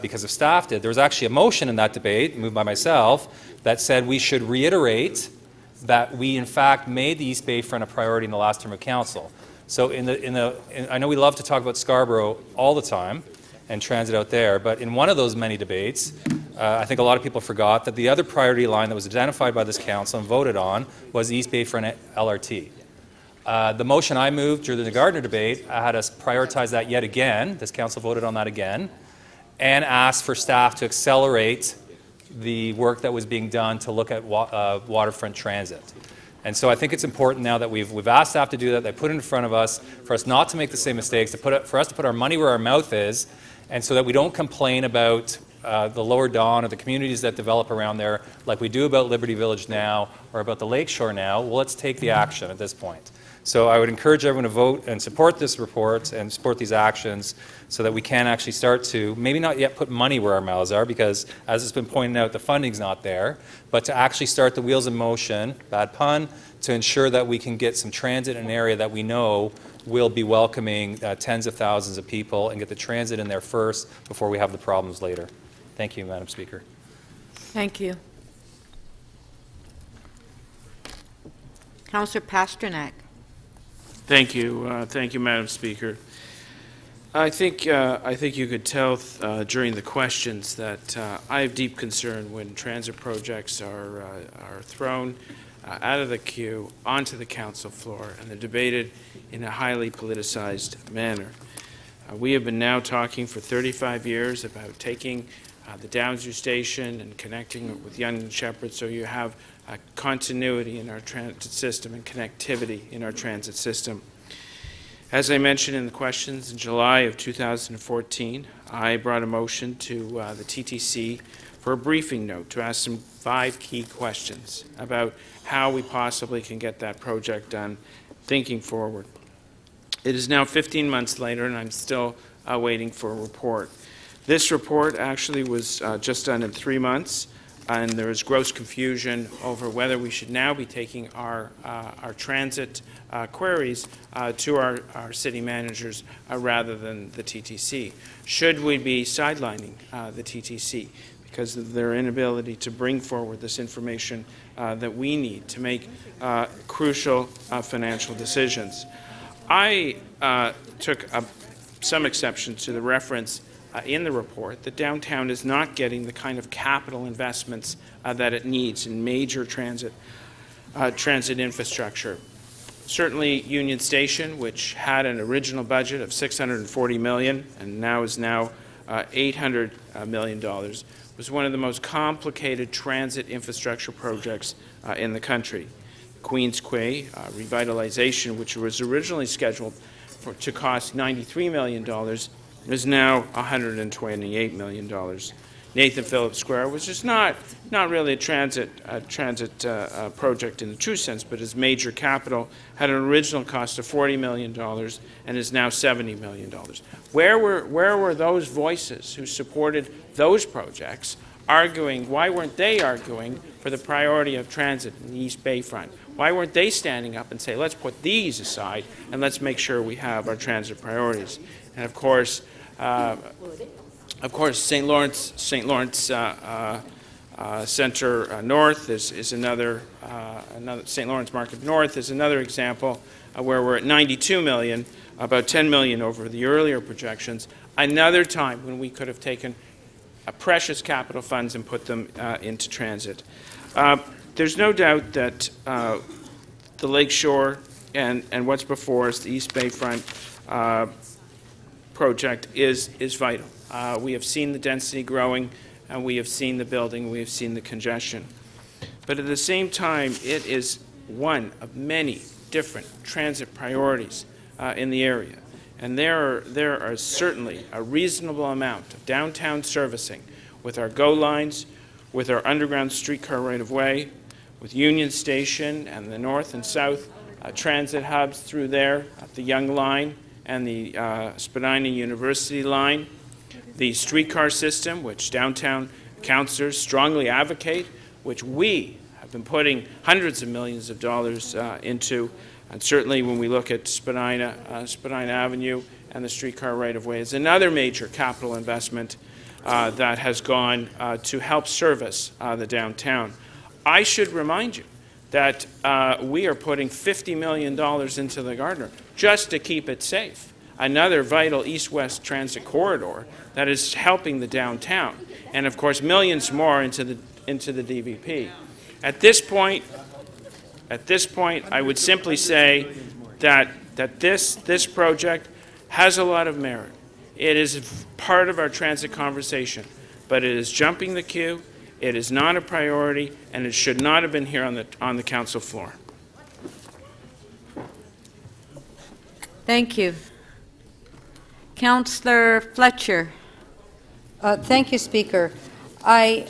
because of staff did. There was actually a motion in that debate, moved by myself, that said we should reiterate that we, in fact, made the East Bayfront a priority in the last term of council. So I know we love to talk about Scarborough all the time and transit out there, but in one of those many debates, I think a lot of people forgot that the other priority line that was identified by this council and voted on was the East Bayfront LRT. The motion I moved during the Gardner debate, I had us prioritize that yet again. This council voted on that again, and asked for staff to accelerate the work that was being done to look at Waterfront Transit. And so I think it's important now that we've asked staff to do that, they put it in front of us, for us not to make the same mistakes, for us to put our money where our mouth is, and so that we don't complain about the Lower Don or the communities that develop around there like we do about Liberty Village now or about the Lakeshore now. Well, let's take the action at this point. So I would encourage everyone to vote and support this report and support these actions so that we can actually start to, maybe not yet put money where our mouths are, because as it's been pointed out, the funding's not there, but to actually start the wheels in motion, bad pun, to ensure that we can get some transit in an area that we know will be welcoming tens of thousands of people and get the transit in there first before we have the problems later. Thank you, Madam Speaker. Thank you. Councillor Pasternak. Thank you, Madam Speaker. I think you could tell during the questions that I have deep concern when transit projects are thrown out of the queue onto the council floor and they're debated in a highly politicized manner. We have been now talking for 35 years about taking the Downsview Station and connecting it with Young and Shepherd, so you have continuity in our transit system and connectivity in our transit system. As I mentioned in the questions, in July of 2014, I brought a motion to the TTC for a briefing note to ask some 5 key questions about how we possibly can get that project done, thinking forward. It is now 15 months later, and I'm still waiting for a report. This report actually was just done in 3 months, and there is gross confusion over whether we should now be taking our transit queries to our city managers rather than the TTC. Should we be sidelining the TTC because of their inability to bring forward this information that we need to make crucial financial decisions? I took some exception to the reference in the report that downtown is not getting the kind of capital investments that it needs in major transit infrastructure. Certainly Union Station, which had an original budget of $640 million and now is $800 million, was one of the most complicated transit infrastructure projects in the country. Queens Quay revitalization, which was originally scheduled to cost $93 million, is now $128 million. Nathan Phillips Square, which is not really a transit project in the true sense, but is major capital, had an original cost of $40 million and is now $70 million. Where were those voices who supported those projects arguing? Why weren't they arguing for the priority of transit in the East Bayfront? Why weren't they standing up and say, let's put these aside and let's make sure we have our transit priorities? And of course, St. Lawrence Center North is another St. Lawrence Market North is another example where we're at $92 million, about $10 million over the earlier projections. Another time when we could have taken precious capital funds and put them into transit. There's no doubt that the Lakeshore and what's before us, the East Bayfront project, is vital. We have seen the density growing, and we have seen the building, we have seen the congestion. But at the same time, it is one of many different transit priorities in the area. And there are certainly a reasonable amount of downtown servicing with our GO lines, with our underground streetcar right-of-way, with Union Station and the north and south transit hubs through there, the Yonge Line and the Spadina University Line, the streetcar system, which downtown councillors strongly advocate, which we have been putting hundreds of millions of dollars into. And certainly when we look at Spadina Avenue and the streetcar right-of-way, is another major capital investment that has gone to help service the downtown. I should remind you that we are putting $50 million into the Gardiner just to keep it safe. Another vital east-west transit corridor that is helping the downtown, and of course millions more into the DVP. At this point, I would simply say that this project has a lot of merit. It is part of our transit conversation, but it is jumping the queue. It is not a priority, and it should not have been here on the council floor. Thank you. Councillor Fletcher. Thank you, Speaker. I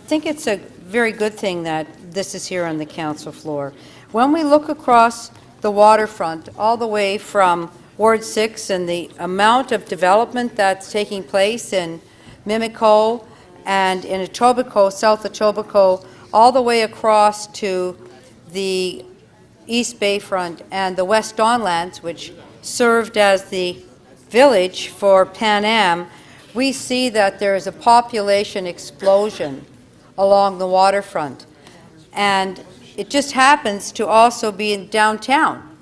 think it's a very good thing that this is here on the council floor. When we look across the waterfront, all the way from Ward 6 and the amount of development that's taking place in Mimico and in Etobicoke, South Etobicoke, all the way across to the East Bayfront and the West Donlands, which served as the village for Pan Am, we see that there is a population explosion along the waterfront. And it just happens to also be in downtown.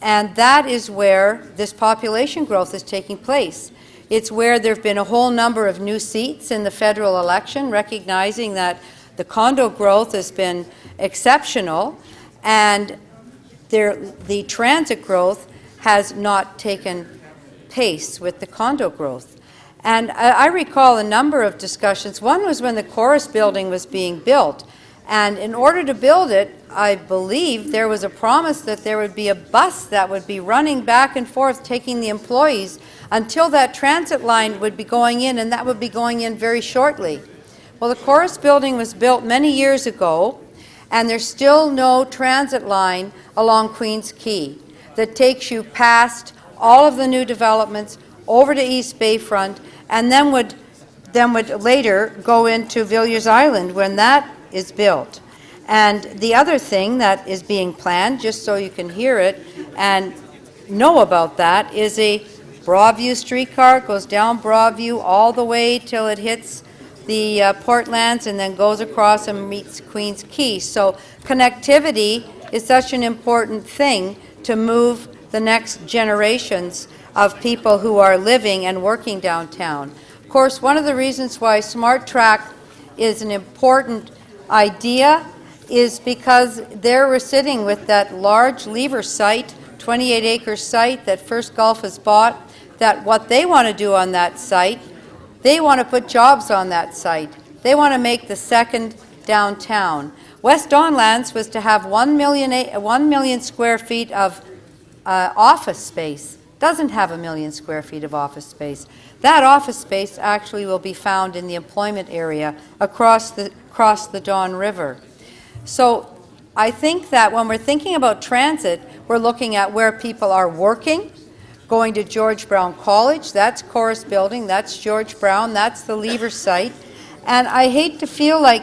And that is where this population growth is taking place. It's where there have been a whole number of new seats in the federal election, recognizing that the condo growth has been exceptional, and the transit growth has not taken pace with the condo growth. And I recall a number of discussions. One was when the Chorus building was being built. And in order to build it, I believe there was a promise that there would be a bus that would be running back and forth taking the employees until that transit line would be going in, and that would be going in very shortly. Well, the Chorus building was built many years ago, and there's still no transit line along Queens Quay that takes you past all of the new developments over to East Bayfront, and then would later go into Villiers Island when that is built. And the other thing that is being planned, just so you can hear it and know about that, is a Broadview streetcar. It goes down Broadview all the way till it hits the Portlands and then goes across and meets Queens Quay. So connectivity is such an important thing to move the next generations of people who are living and working downtown. course, one of the reasons why Smart Track is an important idea is because there we're sitting with that large lever site, 28-acre site that First Gulf has bought, that what they want to do on that site, they want to put jobs on that site. They want to make the second downtown. West Don Lands was to have 1 million square feet of office space. Doesn't have 1 million square feet of office space. That office space actually will be found in the employment area across the Don River. So I think that when we're thinking about transit, we're looking at where people are working, going to George Brown College, that's Chorus Building, that's George Brown, that's the Lever site. And I hate to feel like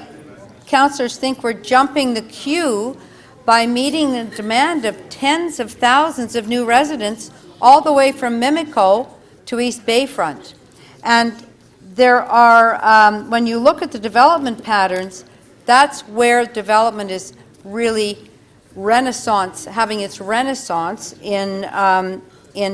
councillors think we're jumping the queue by meeting the demand of tens of thousands of new residents all the way from Mimico to East Bayfront. And there are, when you look at the development patterns, that's where development is really renaissance, having its renaissance in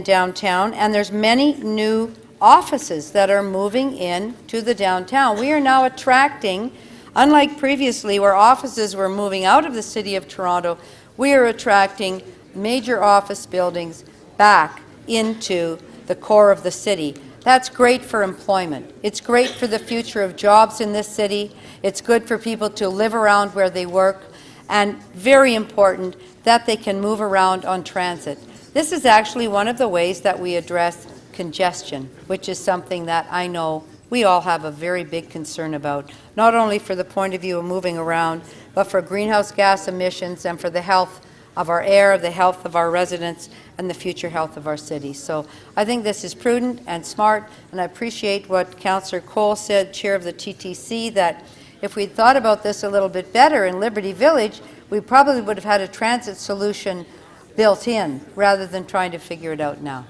downtown, and there's many new offices that are moving in to the downtown. We are now attracting, unlike previously where offices were moving out of the City of Toronto, we are attracting major office buildings back into the core of the city. That's great for employment. It's great for the future of jobs in this city. It's good for people to live around where they work, and very important that they can move around on transit. This is actually one of the ways that we address congestion, which is something that I know we all have a very big concern about, not only for the point of view of moving around, but for greenhouse gas emissions and for the health of our air, the health of our residents, and the future health of our city. So I think this is prudent and smart, and I appreciate what Councillor Cole said, Chair of the TTC, that if we'd thought about this a little bit better in Liberty Village, we probably would have had a transit solution built in, rather than trying to figure it out now.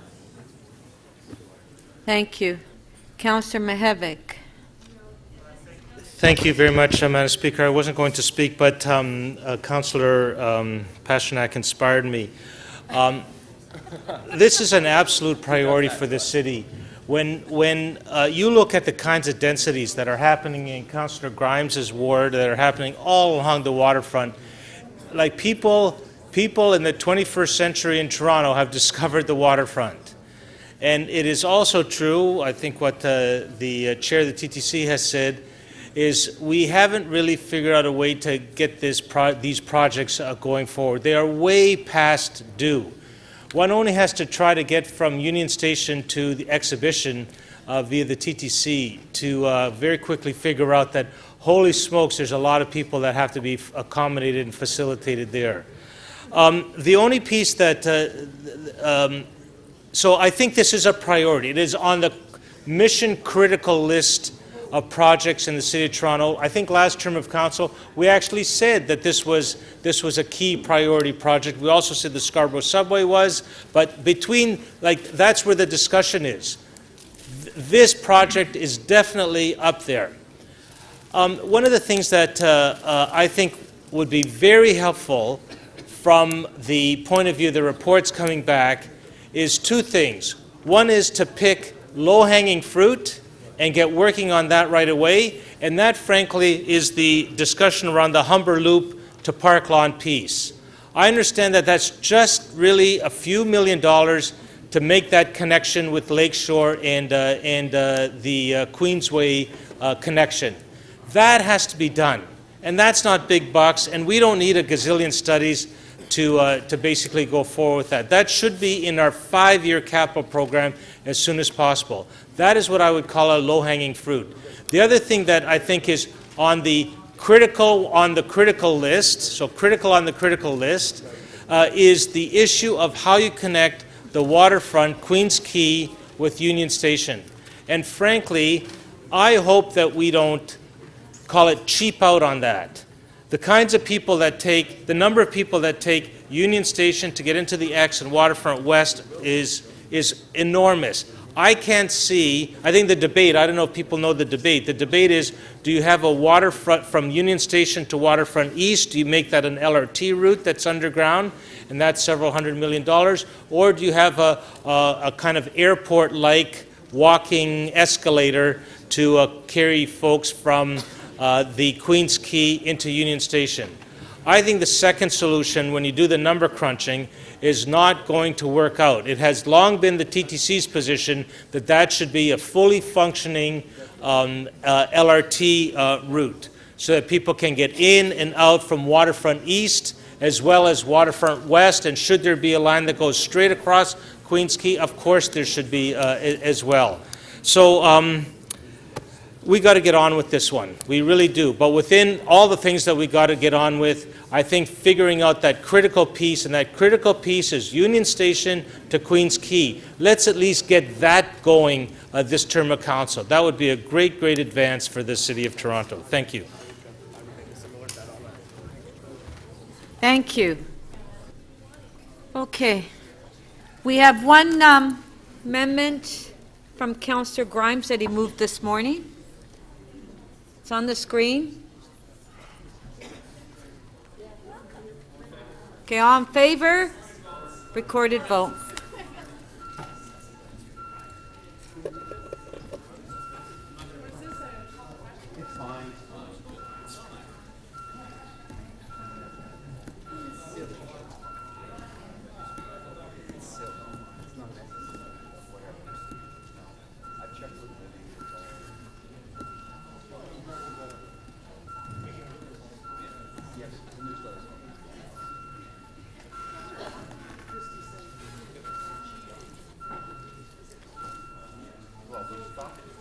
Thank you. Councillor Mihevik. Thank you very much, Madam Speaker. I wasn't going to speak, but Councillor Pasternak inspired me. This is an absolute priority for the city. When you look at the kinds of densities that are happening in Councillor Grimes' ward, that are happening all along the waterfront, like people in the 21st century in Toronto have discovered the waterfront. And it is also true, I think what the chair of the TTC has said, is we haven't really figured out a way to get these projects going forward. They are way past due. One only has to try to get from Union Station to the exhibition via the TTC to very quickly figure out that, holy smokes, there's a lot of people that have to be accommodated and facilitated there. The only piece that, so I think this is a priority. It is on the mission critical list of projects in the City of Toronto. I think last term of council, we actually said that this was a key priority project. We also said the Scarborough subway was, but between, that's where the discussion is. This project is definitely up there. One of the things that I think would be very helpful from the point of view of the reports coming back is two things. One is to pick low-hanging fruit and get working on that right away, and that, frankly, is the discussion around the Humber Loop to Park Lawn piece. I understand that that's just really a few $1 million to make that connection with Lakeshore and the Queensway connection. That has to be done, and that's not big bucks, and we don't need a gazillion studies to basically go forward with that. That should be in our 5-year capital program as soon as possible. That is what I would call a low-hanging fruit. The other thing that I think is on the critical list, so critical on the critical list, is the issue of how you connect the waterfront, Queens Quay, with Union Station. And frankly, I hope that we don't call it cheap out on that. The kinds of people that take, the number of people that take Union Station to get into the X and Waterfront West is enormous. I can't see, I think the debate, I don't know if people know the debate is, do you have a waterfront from Union Station to Waterfront East? Do you make that an LRT route that's underground, and that's several $100 million? Or do you have a kind of airport-like walking escalator to carry folks from the Queens Quay into Union Station. I think the second solution, when you do the number crunching, is not going to work out. It has long been the TTC's position that that should be a fully functioning LRT route, so that people can get in and out from Waterfront East as well as Waterfront West, and should there be a line that goes straight across Queens Quay, of course there should be as well. So we got to get on with this one. We really do. But within all the things that we got to get on with, I think figuring out that critical piece, and that critical piece is Union Station to Queens Quay. Let's at least get that going this term of council. That would be a great, great advance for the City of Toronto. Thank you. Thank you. Okay. We have one amendment from Councillor Grimes that he moved this morning. It's on the screen. Okay, all in favor? Recorded vote.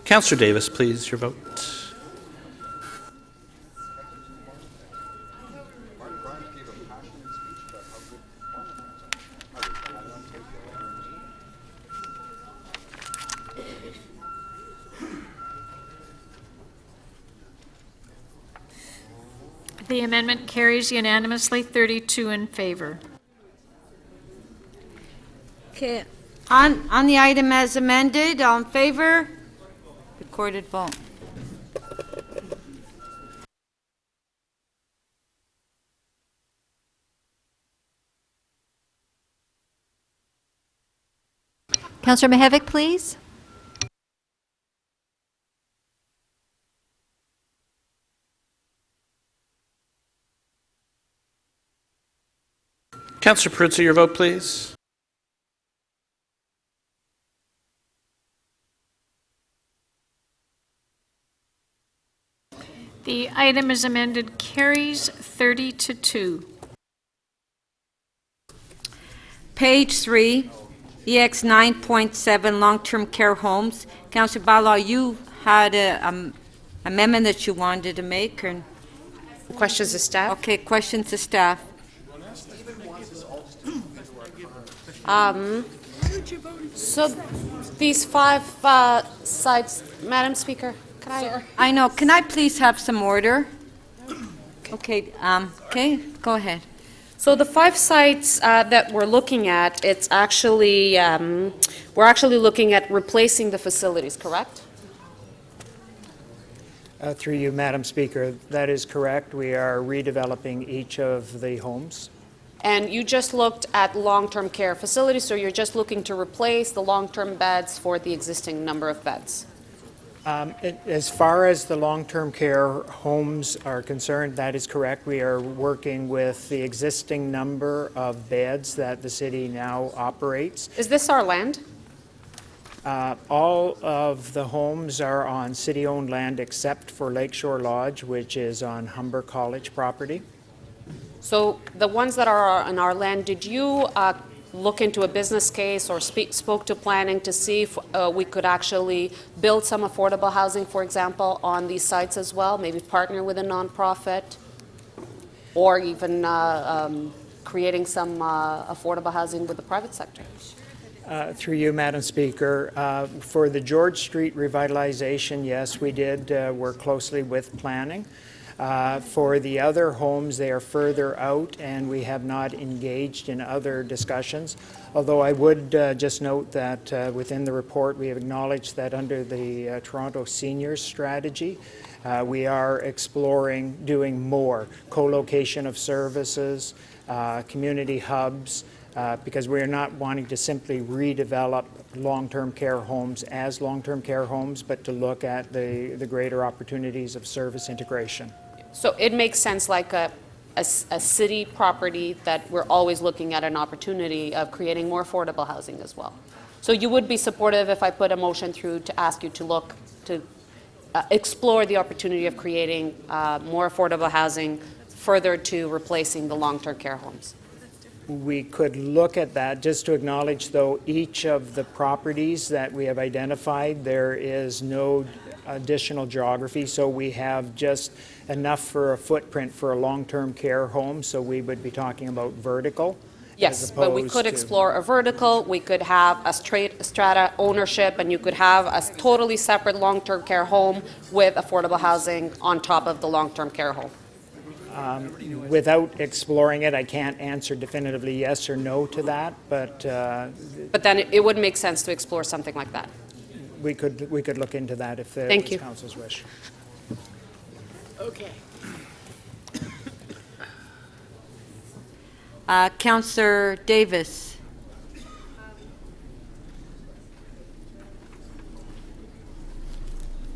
Councillor Davis, please, your vote. The amendment carries unanimously, 32 in favor. Okay, on the item as amended, all in favor? Recorded vote. Councillor Mihevc, please. Councillor Peruzza, your vote, please. The item is amended, carries 30 to 2. Page 3, EX 9.7, long-term care homes. Councillor Bala, you had an amendment that you wanted to make? Or? Questions of staff? Okay, questions of staff. So these 5 sites, Madam Speaker, can I know. Can I please have some order? Okay, okay, go ahead. So the 5 sites that we're looking at, it's actually, we're actually looking at replacing the facilities, correct? Through you, Madam Speaker, that is correct. We are redeveloping each of the homes. And you just looked at long-term care facilities, so you're just looking to replace the long-term beds for the existing number of beds? As far as the long-term care homes are concerned, that is correct. We are working with the existing number of beds that the city now operates. Is this our land? All of the homes are on city-owned land except for Lakeshore Lodge, which is on Humber College property. So the ones that are on our land, did you look into a business case or spoke to planning to see if we could actually build some affordable housing, for example, on these sites as well, maybe partner with a nonprofit, or even creating some affordable housing with the private sector? Through you, Madam Speaker, for the George Street revitalization, yes, we did work closely with planning. For the other homes, they are further out, and we have not engaged in other discussions. Although I would just note that within the report, we have acknowledged that under the Toronto Seniors Strategy, we are exploring doing more co-location of services, community hubs, because we are not wanting to simply redevelop long-term care homes as long-term care homes, but to look at the greater opportunities of service integration. So it makes sense like a city property that we're always looking at an opportunity of creating more affordable housing as well. So you would be supportive if I put a motion through to ask you to look to explore the opportunity of creating more affordable housing further to replacing the long-term care homes? We could look at that. Just to acknowledge, though, each of the properties that we have identified, there is no additional geography, so we have just enough for a footprint for a long-term care home, so we would be talking about vertical. Yes, but we could explore a vertical, we could have a straight strata ownership, and you could have a totally separate long-term care home with affordable housing on top of the long-term care home. Without exploring it, I can't answer definitively yes or no to that, but then it would make sense to explore something like that. we could look into that if the Thank you. council's wish. Okay. Councillor Davis.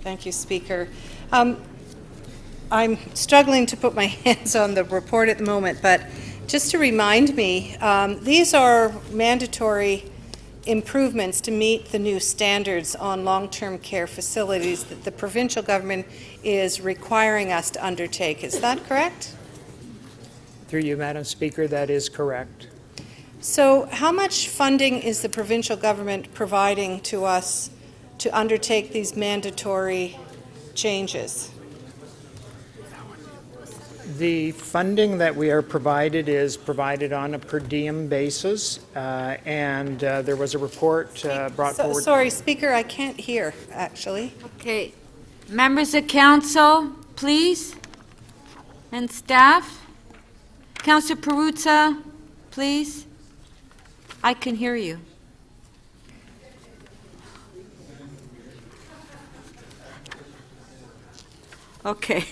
Thank you, Speaker. I'm struggling to put my hands on the report at the moment, but just to remind me, these are mandatory improvements to meet the new standards on long-term care facilities that the provincial government is requiring us to undertake. Is that correct? Through you, Madam Speaker, that is correct. So how much funding is the provincial government providing to us to undertake these mandatory changes? The funding that we are provided is provided on a per diem basis, and there was a report brought forward. Sorry, Speaker, I can't hear, actually. Okay. Members of council, please, and staff. Councillor Perruzza, please. I can hear you. Okay.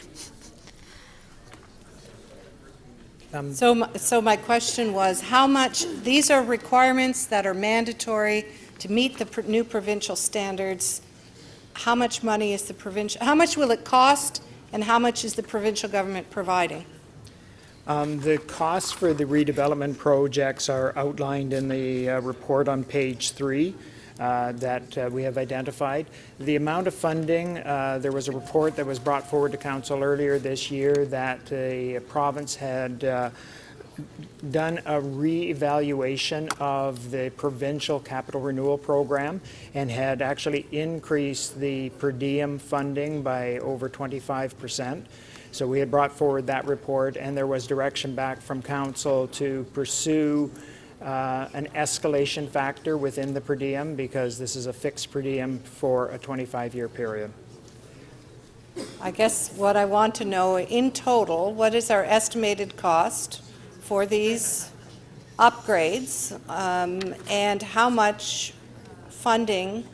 So my question was, how much, these are requirements that are mandatory to meet the new provincial standards. How much money is the provincial, how much will it cost, and how much is the provincial government providing? The costs for the redevelopment projects are outlined in the report on page 3 that we have identified. The amount of funding, there was a report that was brought forward to council earlier this year that the province had done a re-evaluation of the provincial capital renewal program and had actually increased the per diem funding by over 25%. So we had brought forward that report, and there was direction back from council to pursue an escalation factor within the per diem, because this is a fixed per diem for a 25-year period. I guess what I want to know, in total, what is our estimated cost for these upgrades, and how much funding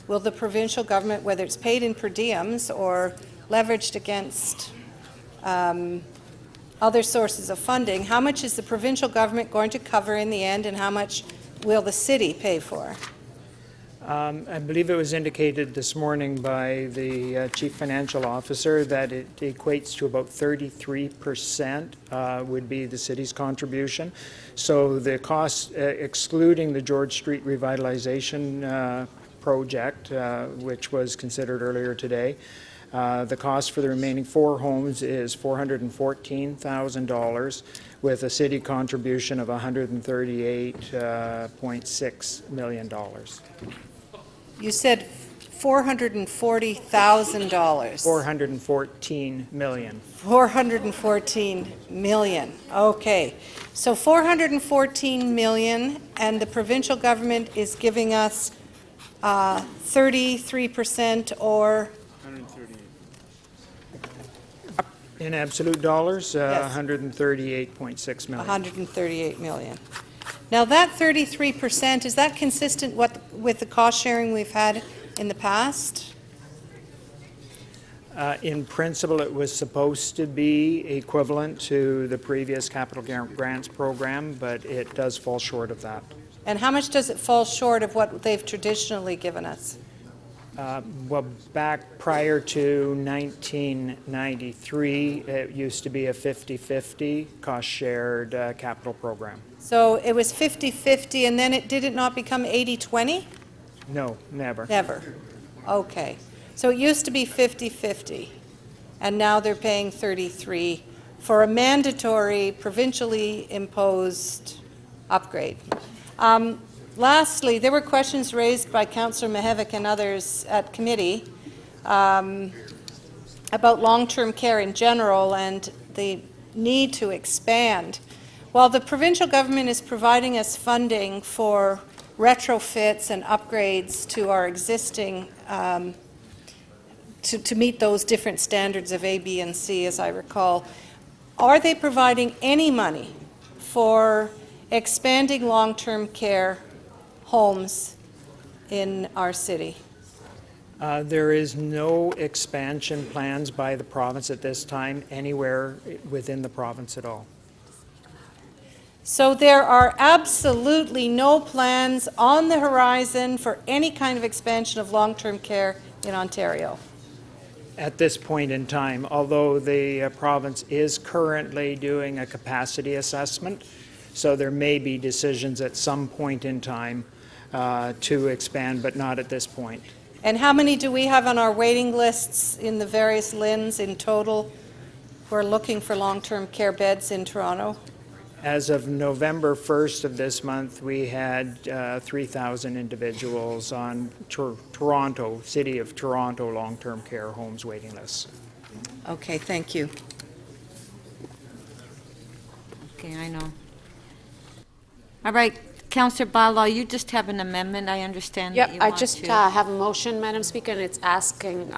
will the provincial government, whether it's paid in per diems or leveraged against other sources of funding, how much is the provincial government going to cover in the end, and how much will the city pay for? I believe it was indicated this morning by the Chief Financial Officer that it equates to about 33% would be the city's contribution. So the cost, excluding the George Street revitalization project, which was considered earlier today, the cost for the remaining 4 homes is $414,000, with a city contribution of $138.6 million. You said $440,000. 414 million. 414 million. Okay. So 414 million, and the provincial government is giving us 33% or? In absolute dollars, Yes. 138.6 million. 138 million. Now that 33%, is that consistent with the cost sharing we've had in the past? In principle, it was supposed to be equivalent to the previous capital grants program, but it does fall short of that. And how much does it fall short of what they've traditionally given us? Well, back prior to 1993, it used to be a 50-50 cost-shared capital program. So it was 50-50, and then did it not become 80-20? No, never. Never. Okay. So it used to be 50-50, and now they're paying 33 for a mandatory provincially imposed upgrade. Lastly, there were questions raised by Councillor Mihevc and others at committee about long-term care in general and the need to expand. While the provincial government is providing us funding for retrofits and upgrades to our existing, to meet those different standards of A, B, and C, as I recall, are they providing any money for expanding long-term care homes in our city? There is no expansion plans by the province at this time anywhere within the province at all. So there are absolutely no plans on the horizon for any kind of expansion of long-term care in Ontario? At this point in time, although the province is currently doing a capacity assessment, so there may be decisions at some point in time to expand, but not at this point. And how many do we have on our waiting lists in the various LHINs in total who are looking for long-term care beds in Toronto? As of November 1st of this month, we had 3,000 individuals on Toronto, City of Toronto long-term care homes waiting lists. Okay, thank you. Okay, I know. All right, Councillor Bala, you just have an amendment, I understand. Yep, that you I want just to- have a motion, Madam Speaker, and it's asking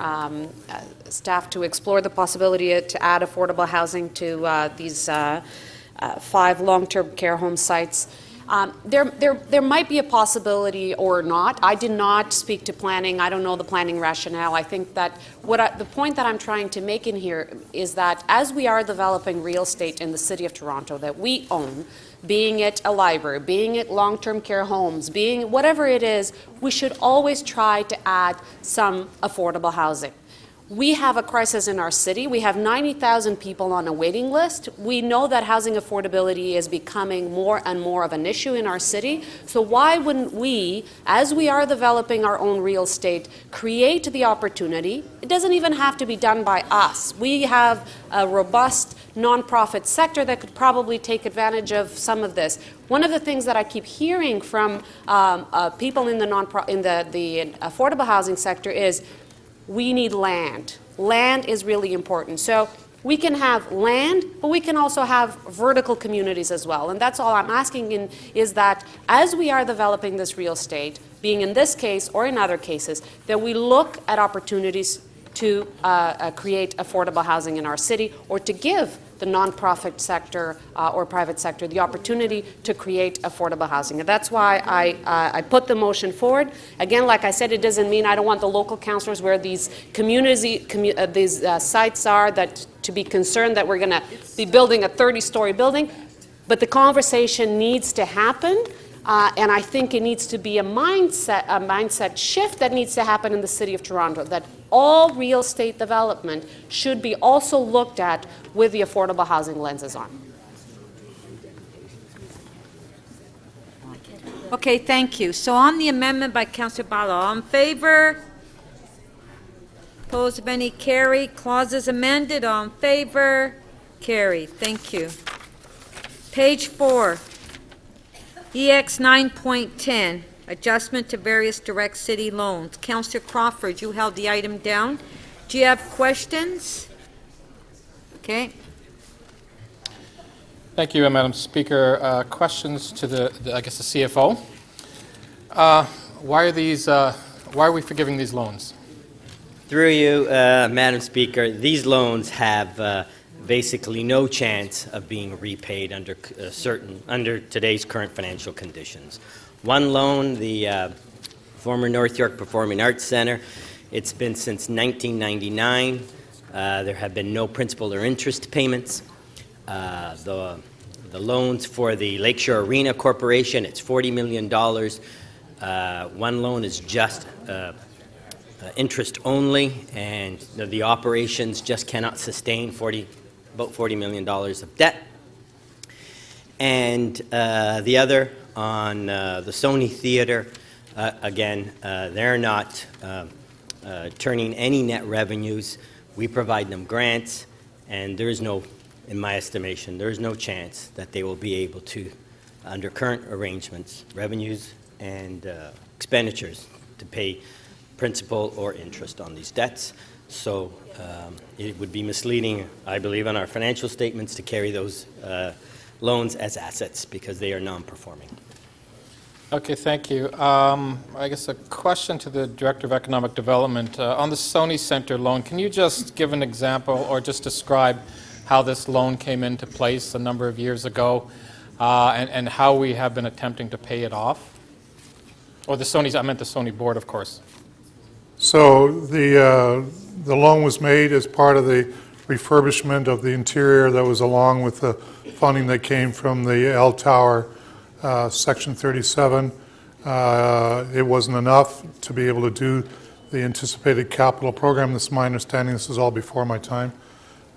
staff to explore the possibility to add affordable housing to these 5 long-term care home sites. There might be a possibility or not. I did not speak to planning. I don't know the planning rationale. I think that the point that I'm trying to make in here is that as we are developing real estate in the City of Toronto that we own, being it a library, being it long-term care homes, being whatever it is, we should always try to add some affordable housing. We have a crisis in our city. We have 90,000 people on a waiting list. We know that housing affordability is becoming more and more of an issue in our city. So why wouldn't we, as we are developing our own real estate, create the opportunity? It doesn't even have to be done by us. We have a robust nonprofit sector that could probably take advantage of some of this. One of the things that I keep hearing from people in the affordable housing sector is, we need land. Land is really important. So we can have land, but we can also have vertical communities as well. And that's all I'm asking is that as we are developing this real estate, being in this case or in other cases, that we look at opportunities to create affordable housing in our city, or to give the nonprofit sector or private sector the opportunity to create affordable housing. And that's why I put the motion forward. Again, like I said, it doesn't mean I don't want the local councillors where these these sites are that to be concerned that we're going to be building a 30-story building. But the conversation needs to happen. And I think it needs to be a mindset shift that needs to happen in the City of Toronto, that all real estate development should be also looked at with the affordable housing lenses on. Okay, thank you. So on the amendment by Councillor Bala, all in favor? Opposed, if any, carry. Clauses amended, all in favor? Carry. Thank you. Page 4. EX 9.10, adjustment to various direct city loans. Councillor Crawford, you held the item down. Do you have questions? Okay. Thank you, Madam Speaker. Questions to the CFO. Why are we forgiving these loans? Through you, Madam Speaker, these loans have basically no chance of being repaid under today's current financial conditions. One loan, the former North York Performing Arts Centre, it's been since 1999. There have been no principal or interest payments. The the loans for the Lakeshore Arena Corporation, it's $40 million. One loan is just interest only, and the operations just cannot sustain about $40 million of debt. And the other on the Sony Theatre, again, they're not turning any net revenues. We provide them grants, and there is no, in my estimation, there is no chance that they will be able to, under current arrangements, revenues and expenditures, to pay principal or interest on these debts. So it would be misleading, I believe, on our financial statements to carry those loans as assets because they are non-performing. Okay, thank you. I guess a question to the Director of Economic Development. On the Sony Center loan, can you just give an example or just describe how this loan came into place a number of years ago and how we have been attempting to pay it off? Or the Sony, I meant the Sony board, of course. So the loan was made as part of the refurbishment of the interior that was along with the funding that came from the L Tower Section 37. It wasn't enough to be able to do the anticipated capital program. This is my understanding. This is all before my time.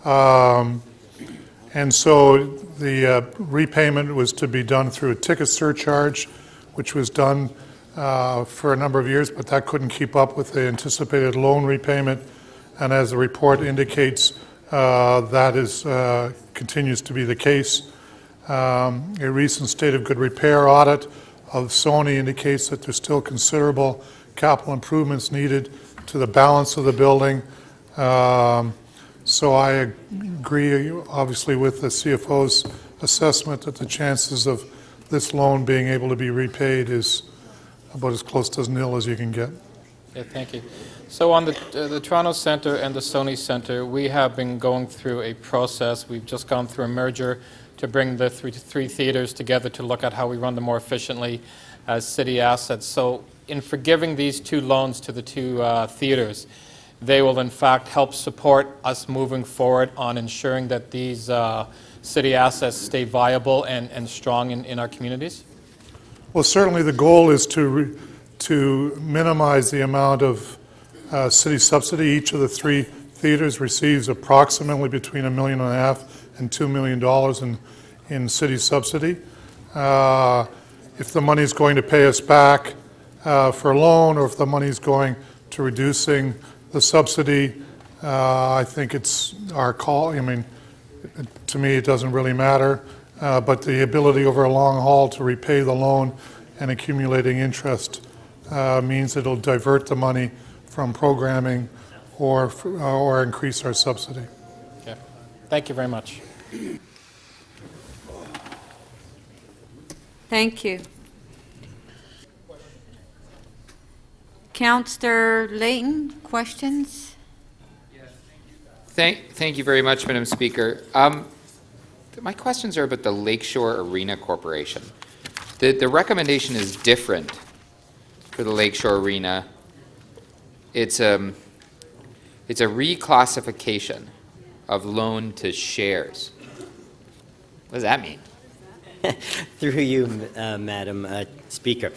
And so the repayment was to be done through a ticket surcharge, which was done for a number of years, but that couldn't keep up with the anticipated loan repayment. And as the report indicates, that is continues to be the case. A recent state of good repair audit of Sony indicates that there's still considerable capital improvements needed to the balance of the building. So I agree, obviously, with the CFO's assessment that the chances of this loan being able to be repaid is about as close to nil as you can get. Yeah, thank you. So on the Toronto Centre and the Sony Centre, we have been going through a process. We've just gone through a merger to bring the three theatres together to look at how we run them more efficiently as city assets. So in forgiving these two loans to the two theatres, they will in fact help support us moving forward on ensuring that these city assets stay viable and strong in our communities? Well, certainly the goal is to minimize the amount of city subsidy. Each of the three theatres receives approximately between $1.5 million and $2 million in city subsidy. If the money is going to pay us back for a loan, or if the money is going to reducing the subsidy, I think it's our call. I mean, to me, it doesn't really matter. But the ability over a long haul to repay the loan and accumulating interest means it'll divert the money from programming or increase our subsidy. Okay. Thank you very much. Thank you. Councillor Layton, questions? Thank you very much, Madam Speaker. My questions are about the Lakeshore Arena Corporation. The recommendation is different for the Lakeshore Arena. It's a reclassification of loan to shares. What does that mean? Through you, Madam Speaker.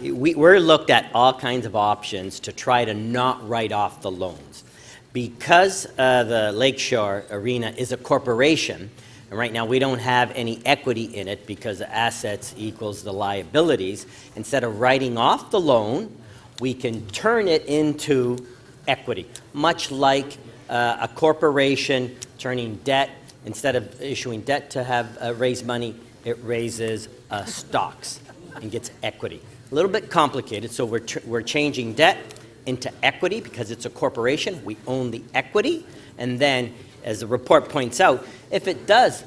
We're looked at all kinds of options to try to not write off the loans. Because the Lakeshore Arena is a corporation, and right now we don't have any equity in it because the assets equals the liabilities, instead of writing off the loan, we can turn it into equity, much like a corporation turning debt, instead of issuing debt to have raise money, it raises stocks and gets equity. A little bit complicated, so we're changing debt into equity because it's a corporation. We own the equity, and then, as the report points out, if it does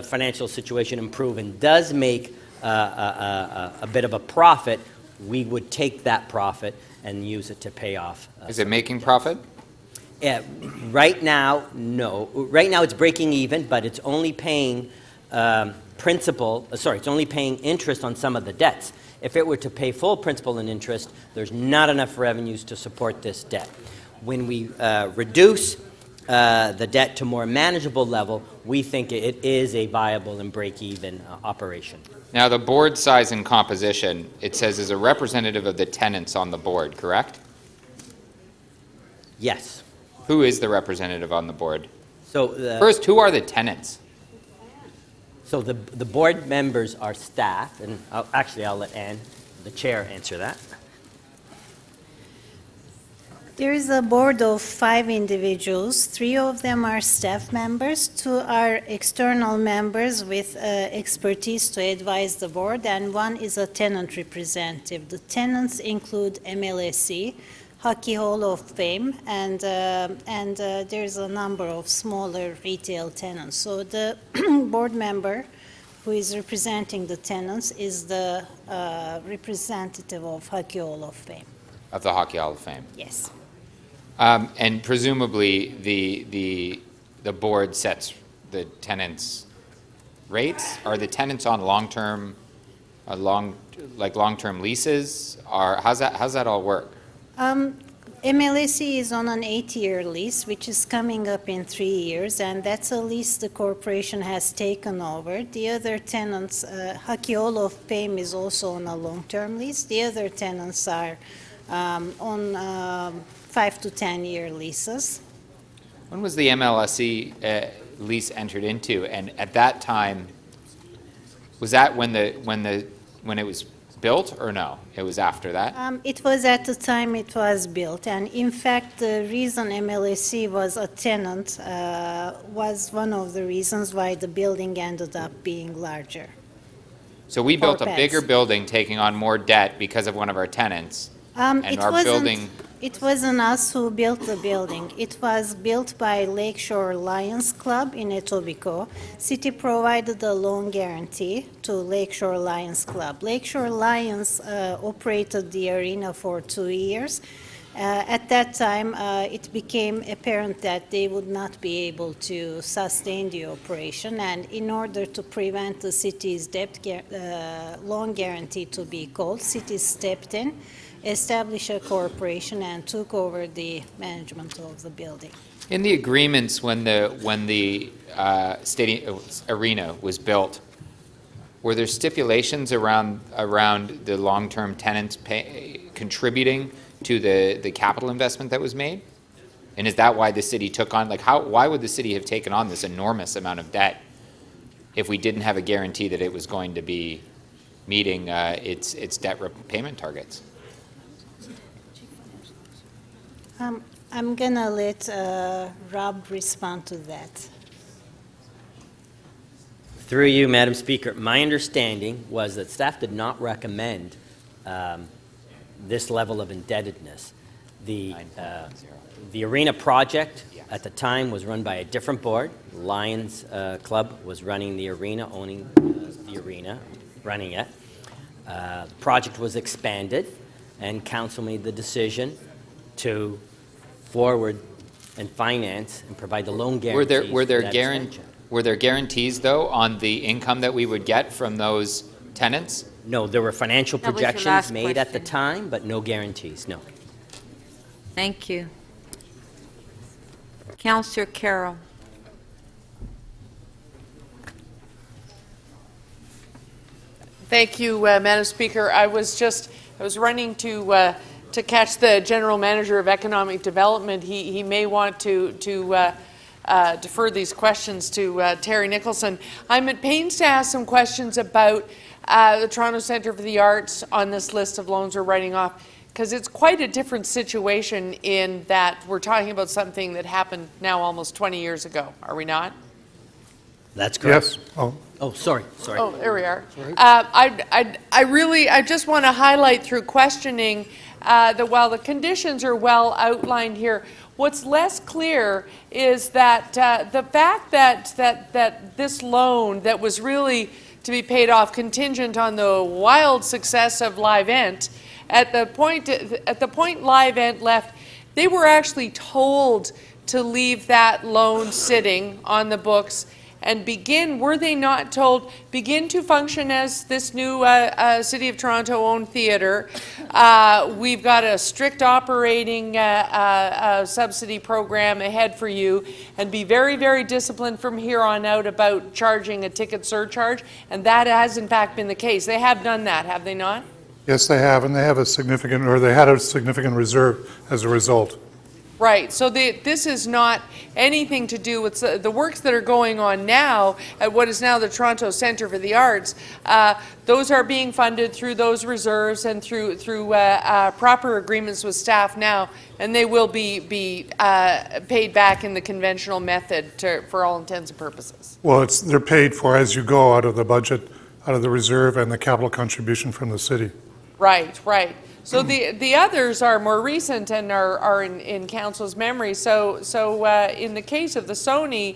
financial situation improve and does make a bit of a profit, we would take that profit and use it to pay off. Is it making profit? Right now, no. Right now it's breaking even, but it's only paying it's only paying interest on some of the debts. If it were to pay full principal and interest, there's not enough revenues to support this debt. When we reduce the debt to more manageable level, we think it is a viable and break-even operation. Now, the board size and composition, it says is a representative of the tenants on the board, correct? Yes. Who is the representative on the board? So First, who are the tenants? So the board members are staff, and I'll let Ann, the chair, answer that. There is a board of 5 individuals. 3 of them are staff members, 2 are external members with expertise to advise the board, and 1 is a tenant representative. The tenants include MLSE, Hockey Hall of Fame, and there's a number of smaller retail tenants. So the board member who is representing the tenants is the representative of Hockey Hall of Fame. Of the Hockey Hall of Fame? Yes. And presumably, the board sets the tenants' rates? Are the tenants on long-term leases? Or how's that all work? MLSE is on an 8-year lease, which is coming up in 3 years, and that's a lease the corporation has taken over. The other tenants, Hockey Hall of Fame is also on a long-term lease. The other tenants are on 5 to 10-year leases. When was the MLSE lease entered into? And at that time, was that when it was built, or no? It was after that? It was at the time it was built, and in fact, the reason MLSE was a tenant was one of the reasons why the building ended up being larger. So we built a beds. bigger building, taking on more debt because of one of our tenants, and our building. It wasn't us who built the building. It was built by Lakeshore Lions Club in Etobicoke. City provided a loan guarantee to Lakeshore Lions Club. Lakeshore Lions operated the arena for 2 years. At that time, it became apparent that they would not be able to sustain the operation, and in order to prevent the city's loan guarantee to be called, city stepped in, established a corporation, and took over the management of the building. In the agreements when the stadium arena was built, were there stipulations around the long-term tenants contributing to the capital investment that was made? And is that why the city took on, why would the city have taken on this enormous amount of debt if we didn't have a guarantee that it was going to be meeting its debt repayment targets? I'm going to let Rob respond to that. Through you, Madam Speaker, my understanding was that staff did not recommend this level of indebtedness. The arena project at the time was run by a different board. Lions Club was running the arena, owning the arena, running it. The project was expanded, and council made the decision to forward and finance and provide the loan guarantees. Were there guarantees, though, on the income that we would get from those tenants? No, there were financial That was your projections last made at the question. time, but no guarantees, no. Thank you. Councillor Carroll. Thank you, Madam Speaker. I was running to catch the General Manager of Economic Development. He may want to defer these questions to Terry Nicholson. I'm at pains to ask some questions about the Toronto Centre for the Arts on this list of loans we're writing off, because it's quite a different situation in that we're talking about something that happened now almost 20 years ago, are we not? That's correct. Yes. Oh, sorry. Oh, there we are. I just want to highlight through questioning that while the conditions are well outlined here, what's less clear is that the fact that this loan that was really to be paid off contingent on the wild success of Live Ent, at the point Live Ent left, they were actually told to leave that loan sitting on the books, and begin, were they not told, begin to function as this new City of Toronto-owned theatre? We've got a strict operating subsidy program ahead for you, and be very, very disciplined from here on out about charging a ticket surcharge, and that has in fact been the case. They have done that, have they not? Yes, they have, and they have a significant, or they had a significant reserve as a result. Right, so this is not anything to do with the works that are going on now at what is now the Toronto Centre for the Arts. Those are being funded through those reserves and through proper agreements with staff now, and they will be paid back in the conventional method for all intents and purposes. Well, they're paid for as you go out of the budget, out of the reserve and the capital contribution from the city. Right, right. So the others are more recent and are in council's memory. So in the case of the Sony,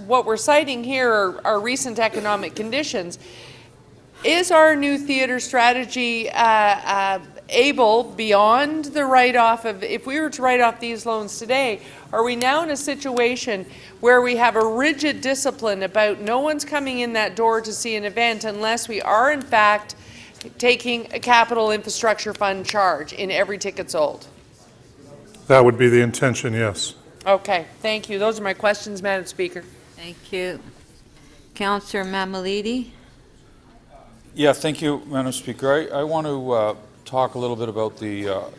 what we're citing here are recent economic conditions. Is our new theatre strategy able, beyond the write-off of, if we were to write off these loans today, are we now in a situation where we have a rigid discipline about no one's coming in that door to see an event unless we are in fact taking a capital infrastructure fund charge in every ticket sold? That would be the intention, yes. Okay, thank you. Those are my questions, Madam Speaker. Thank you. Councillor Mammoliti. Yeah, thank you, Madam Speaker. I want to talk a little bit about the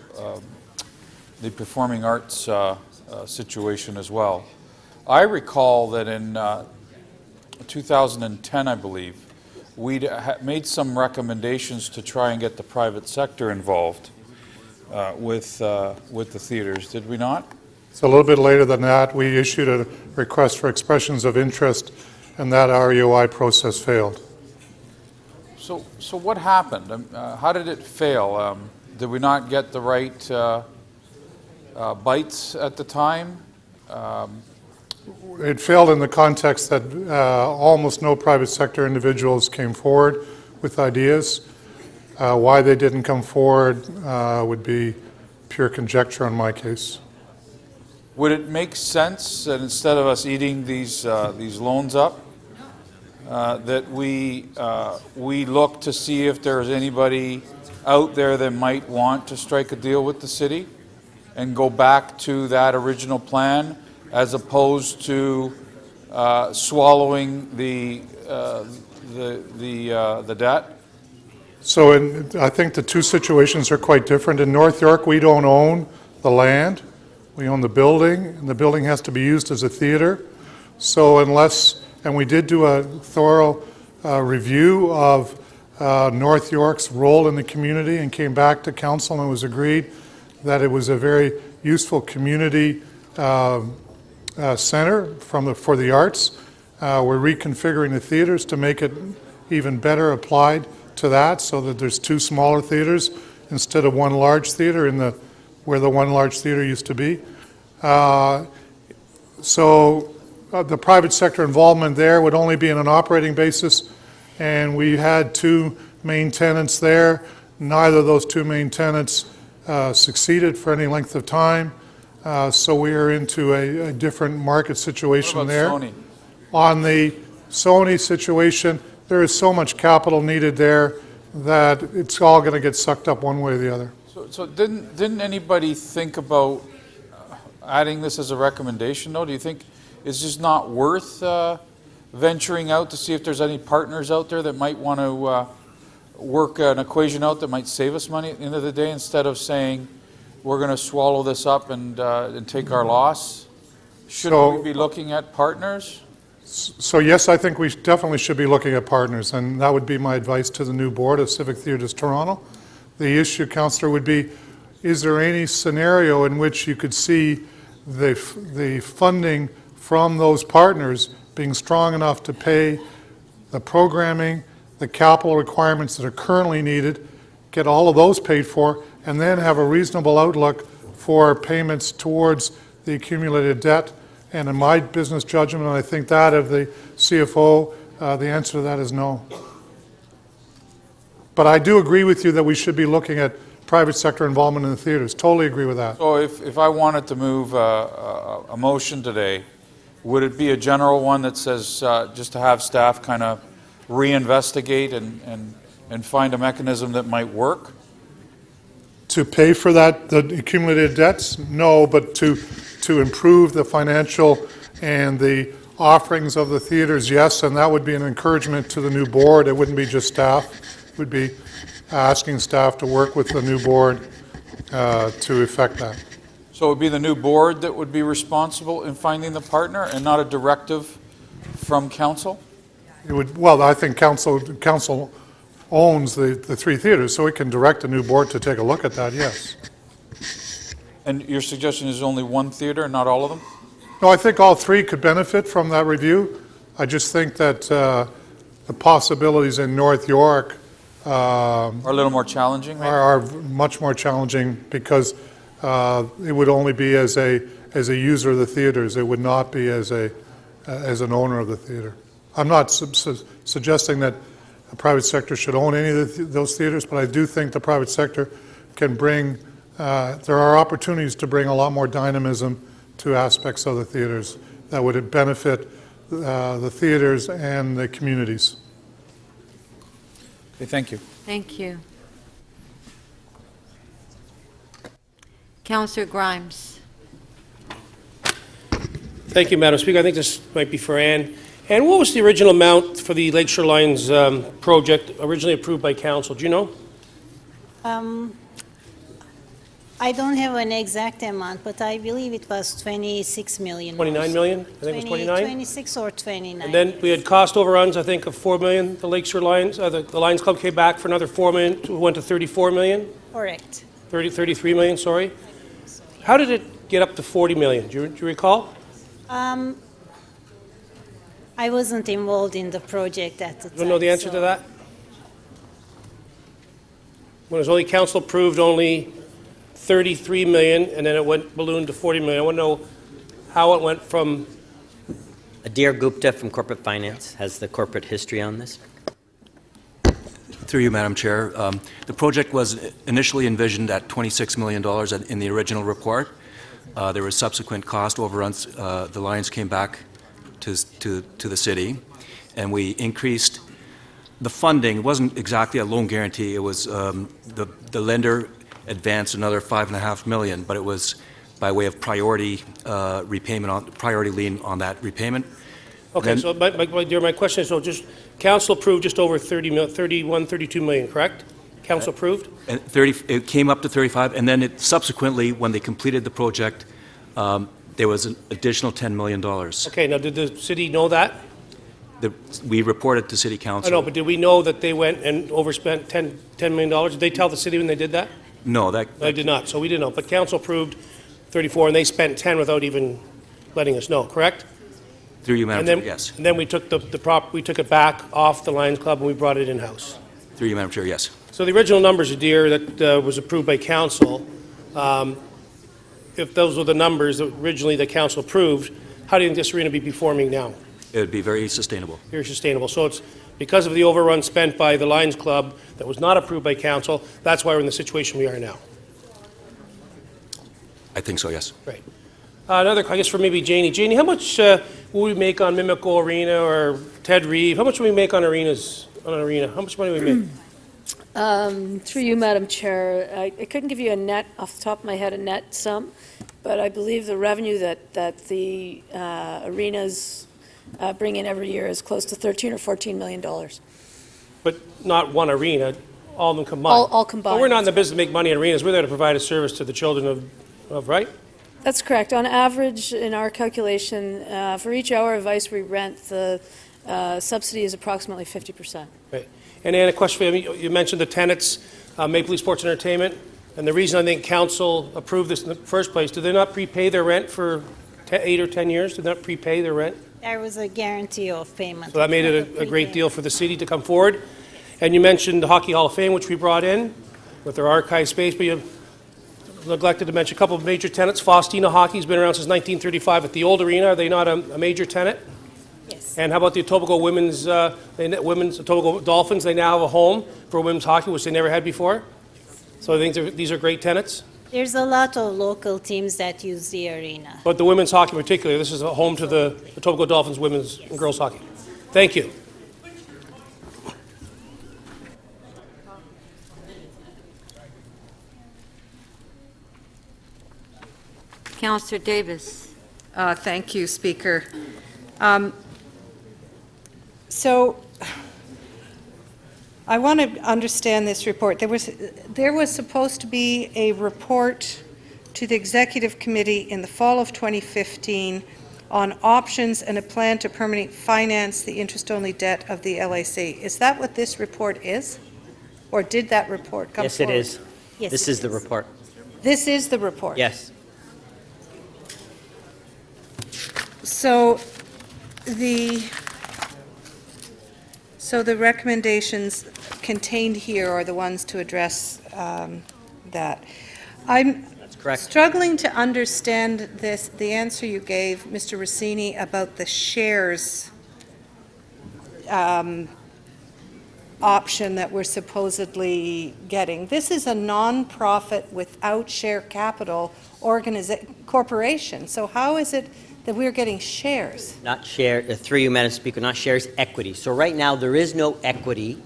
performing arts situation as well. I recall that in 2010, I believe, we'd made some recommendations to try and get the private sector involved with the theaters, did we not? So a little bit later than that, we issued a request for expressions of interest, and that REOI process failed. So what happened? How did it fail? Did we not get the right bites at the time? It failed in the context that almost no private sector individuals came forward with ideas. Why they didn't come forward would be pure conjecture in my case. Would it make sense that instead of us eating these loans up, that we look to see if there's anybody out there that might want to strike a deal with the city and go back to that original plan, as opposed to swallowing the debt? So I think the two situations are quite different. In North York, we don't own the land. We own the building, and the building has to be used as a theater. So and we did do a thorough review of North York's role in the community and came back to council, and it was agreed that it was a very useful community center for the arts. We're reconfiguring the theaters to make it even better applied to that, so that there's two smaller theaters instead of one large theater where the one large theater used to be. The private sector involvement there would only be on an operating basis, and we had two main tenants there. Neither of those two main tenants succeeded for any length of time. So we are into a different market situation there. What about Sony? On the Sony situation, there is so much capital needed there that it's all going to get sucked up one way or the other. So didn't anybody think about adding this as a recommendation, though? Do you think it's just not worth venturing out to see if there's any partners out there that might want to work an equation out that might save us money at the end of the day, instead of saying we're going to swallow this up and take our loss? Shouldn't we be looking at partners? So yes, I think we definitely should be looking at partners, and that would be my advice to the new board of Civic Theatres Toronto. The issue, Councillor, would be, is there any scenario in which you could see the funding from those partners being strong enough to pay the programming, the capital requirements that are currently needed, get all of those paid for, and then have a reasonable outlook for payments towards the accumulated debt? And in my business judgment, and I think that of the CFO, the answer to that is no. But I do agree with you that we should be looking at private sector involvement in the theaters. Totally agree with that. So if I wanted to move a motion today Would it be a general one that says just to have staff kind of reinvestigate and find a mechanism that might work? To pay for that, the accumulated debts? No, but to improve the financial and the offerings of the theaters, yes, and that would be an encouragement to the new board. It wouldn't be just staff. It would be asking staff to work with the new board to effect that. So it would be the new board that would be responsible in finding the partner and not a directive from council? It would, well, I think council owns the three theaters, so it can direct a new board to take a look at that, yes. And your suggestion is only one theater, not all of them? No, I think all three could benefit from that review. I just think that the possibilities in North York are a little more challenging, maybe? Are much more challenging because it would only be as a user of the theaters. It would not be as an owner of the theater. I'm not suggesting that the private sector should own any of those theaters, but I do think the private sector can bring, there are opportunities to bring a lot more dynamism to aspects of the theaters that would benefit the theaters and the communities. Okay, thank you. Thank you. Councillor Grimes. Thank you, Madam Speaker. I think this might be for Ann. Ann, what was the original amount for the Lakeshore Lines project originally approved by council? Do you know? I don't have an exact amount, but I believe it was 26 million. 29 million? I think it was 29? 26 or 29. And then we had cost overruns, I think, of 4 million. The Lakeshore Lions, the Lions Club came back for another 4 million, went to 34 million? Correct. 33 million, sorry. How did it get up to 40 million? Do you recall? I wasn't involved in the project at the time. You don't know the answer to that? When it was only council approved only 33 million, and then it went ballooned to 40 million. I want to know how it went from... Adir Gupta from Corporate Finance has the corporate history on this. Through you, Madam Chair. The project was initially envisioned at $26 million in the original report. There was subsequent cost overruns. The Lions came back to the city, and we increased the funding. It wasn't exactly a loan guarantee. It was the lender advanced another $5.5 million, but it was by way of priority repayment, priority lien on that repayment. Okay, then, so my question is, so just council approved just over 32 million, correct? Council approved? And it came up to 35, and then subsequently, when they completed the project, there was an additional $10 million. Okay, now did the city know that? We reported to City Council. I know, but did we know that they went and overspent $10 million? Did they tell the city when they did that? No, They did not, so we didn't know. But council approved 34, and they spent 10 without even letting us know, correct? Through you, Madam Chair, yes. And then we took we took it back off the Lions Club and we brought it in-house. Through you, Madam Chair, yes. So the original numbers, Adir, that was approved by council, if those were the numbers that originally the council approved, how do you think this arena be performing now? It would be very sustainable. Very sustainable. So it's because of the overrun spent by the Lions Club that was not approved by council, that's why we're in the situation we are now. I think so, yes. Right. Another, I guess, for maybe Janie. Janie, how much will we make on Mimico Arena or Ted Reeve? How much will we make on arenas? On an arena, how much money will we make? Through you, Madam Chair, I couldn't give you a net, off the top of my head, a net sum, but I believe the revenue that the arenas bring in every year is close to $13 or $14 million. But not one arena, all of them combined. All combined. Well, we're not in the business to make money in arenas. We're there to provide a service to the children of right? That's correct. On average, in our calculation, for each hour of ice we rent, the subsidy is approximately 50%. Right. And Ann, a question for you. You mentioned the tenants, Maple Leaf Sports Entertainment, and the reason I think council approved this in the first place, did they not prepay their rent for 8 or 10 years? Did they not prepay their rent? There was a guarantee of payment. So that made it a great deal for the city to come forward. And you mentioned the Hockey Hall of Fame, which we brought in with their archive space, but you neglected to mention a couple of major tenants. Faustina Hockey's been around since 1935 at the old arena. Are they not a major tenant? Yes. And how about the Etobicoke Etobicoke Dolphins? They now have a home for women's hockey, which they never had before. So I think these are great tenants. There's a lot of local teams that use the arena. But the women's hockey in particular, this is a home to the Etobicoke Dolphins women's and girls hockey. Thank you. Councillor Davis. Thank you, Speaker. So I want to understand this report. There was supposed to be a report to the Executive Committee in the fall of 2015 on options and a plan to permanently finance the interest-only debt of the LAC. Is that what this report is? Or did that report come Yes, forward? it is. Yes, This it is the report. This is the report? Yes. So the recommendations contained here are the ones to address that. I'm correct. struggling to understand this, the answer you gave, Mr. Rossini, about the shares option that we're supposedly getting. This is a non-profit without share capital corporation. So how is it that we're getting shares? Not share, through you, Madam Speaker, not shares, equity. So right now, there is no equity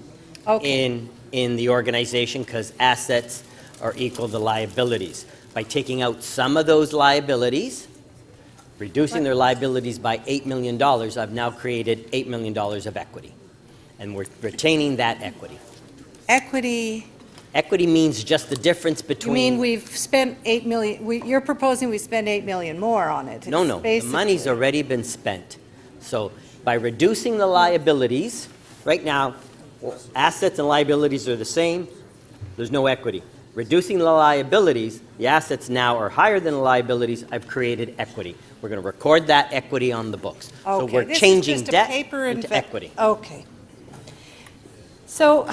in the organization because assets are equal to liabilities. By taking out some of those liabilities, reducing their liabilities by $8 million, I've now created $8 million of equity. And we're retaining that equity. Equity. Equity means just the difference between... You mean we've spent $8 million, you're proposing we spend $8 million more on it? No, no, the money's already been spent. So by reducing the liabilities, right now, assets and liabilities are the same, there's no equity. Reducing the liabilities, the assets now are higher than the liabilities, I've created equity. We're going to record that equity on the books. So we're changing debt into equity. Okay. So,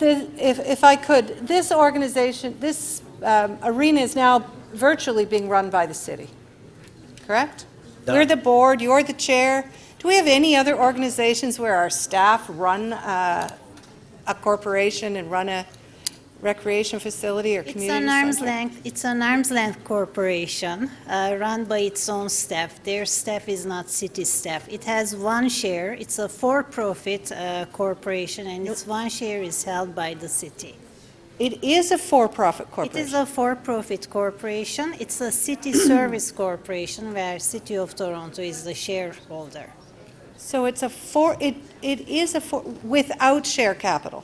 if I could, this organization, this arena is now virtually being run by the city, correct? We're the board, you're the chair. Do we have any other organizations where our staff run a corporation and run a recreation facility or community center? It's an arm's length corporation run by its own staff. Their staff is not city staff. It has one share. It's a for-profit corporation, and its one share is held by the city. It is a for-profit corporation? It is a for-profit corporation. It's a city service corporation where City of Toronto is the shareholder. So it's it is without share capital?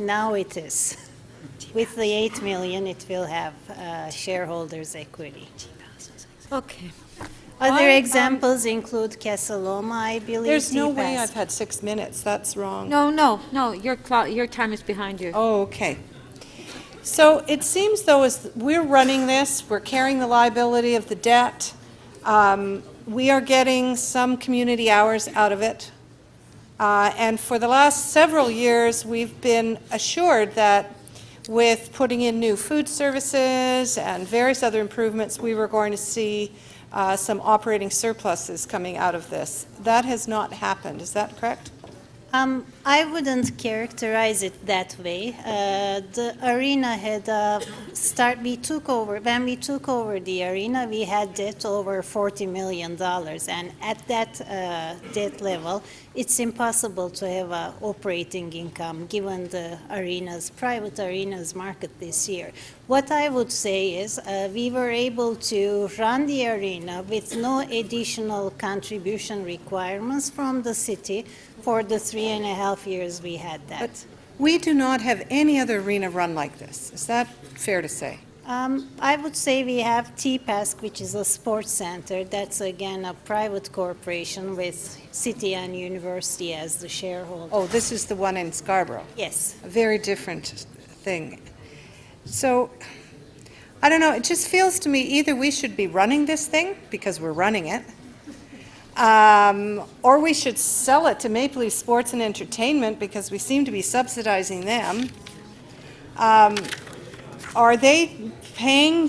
Now it is. With the $8 million, it will have shareholders' equity. Okay. Other examples include Casaloma, I believe. There's no way I've had 6 minutes. That's wrong. No, your time is behind you. Oh, okay. So it seems though as we're running this, we're carrying the liability of the debt. We are getting some community hours out of it. And for the last several years, we've been assured that with putting in new food services and various other improvements, we were going to see some operating surpluses coming out of this. That has not happened. Is that correct? I wouldn't characterize it that way. The arena had when we took over the arena, we had debt over $40 million, and at that debt level, it's impossible to have an operating income given the private arenas market this year. What I would say is we were able to run the arena with no additional contribution requirements from the city for the 3.5 years we had that. But we do not have any other arena run like this. Is that fair to say? I would say we have TPASC, which is a sports center. That's, again, a private corporation with city and university as the shareholder. Oh, this is the one in Scarborough? Yes. A very different thing. So, I don't know, it just feels to me either we should be running this thing, because we're running it, or we should sell it to Maple Leaf Sports and Entertainment because we seem to be subsidizing them. Are they paying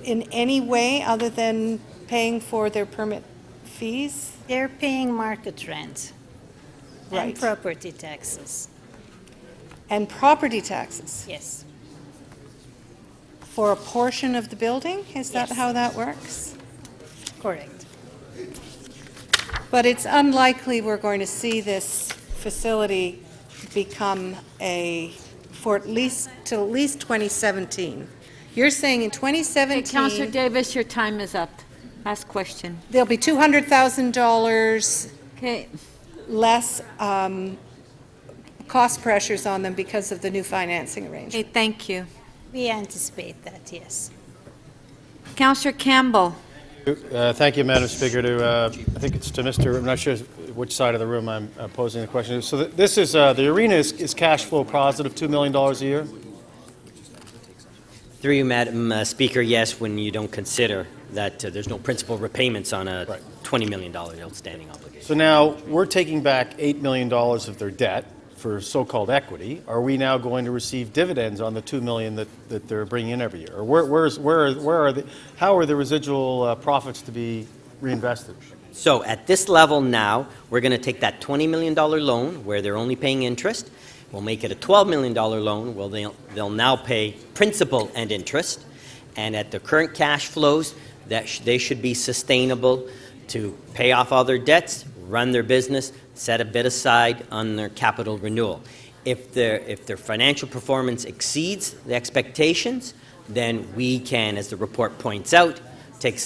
in any way other than paying for their permit fees? They're paying market rent Right. and property taxes. And property taxes Yes. for a portion of the building? Is that Yes. how that works? Correct. But it's unlikely we're going to see this facility become for at least, till at least 2017. You're saying in 2017... Councillor Davis, your time is up. Last question. There'll be $200,000 Okay. less cost pressures on them because of the new financing arrangement. Okay, thank you. We anticipate that, yes. Councillor Campbell. Thank you, Madam Speaker. I think it's to Mr. I'm not sure which side of the room I'm posing the question to. So this is, the arena is cash flow positive, $2 million a year? Through you, Madam Speaker, yes, when you don't consider that there's no principal repayments on a $20 million outstanding obligation. So now we're taking back $8 million of their debt for so-called equity. Are we now going to receive dividends on the $2 million that they're bringing in every year? Or how are the residual profits to be reinvested? So at this level now, we're going to take that $20 million loan where they're only paying interest. We'll make it a $12 million loan where they'll now pay principal and interest. And at the current cash flows, they should be sustainable to pay off all their debts, run their business, set a bit aside on their capital renewal. If their financial performance exceeds the expectations, then we can, as the report points out, take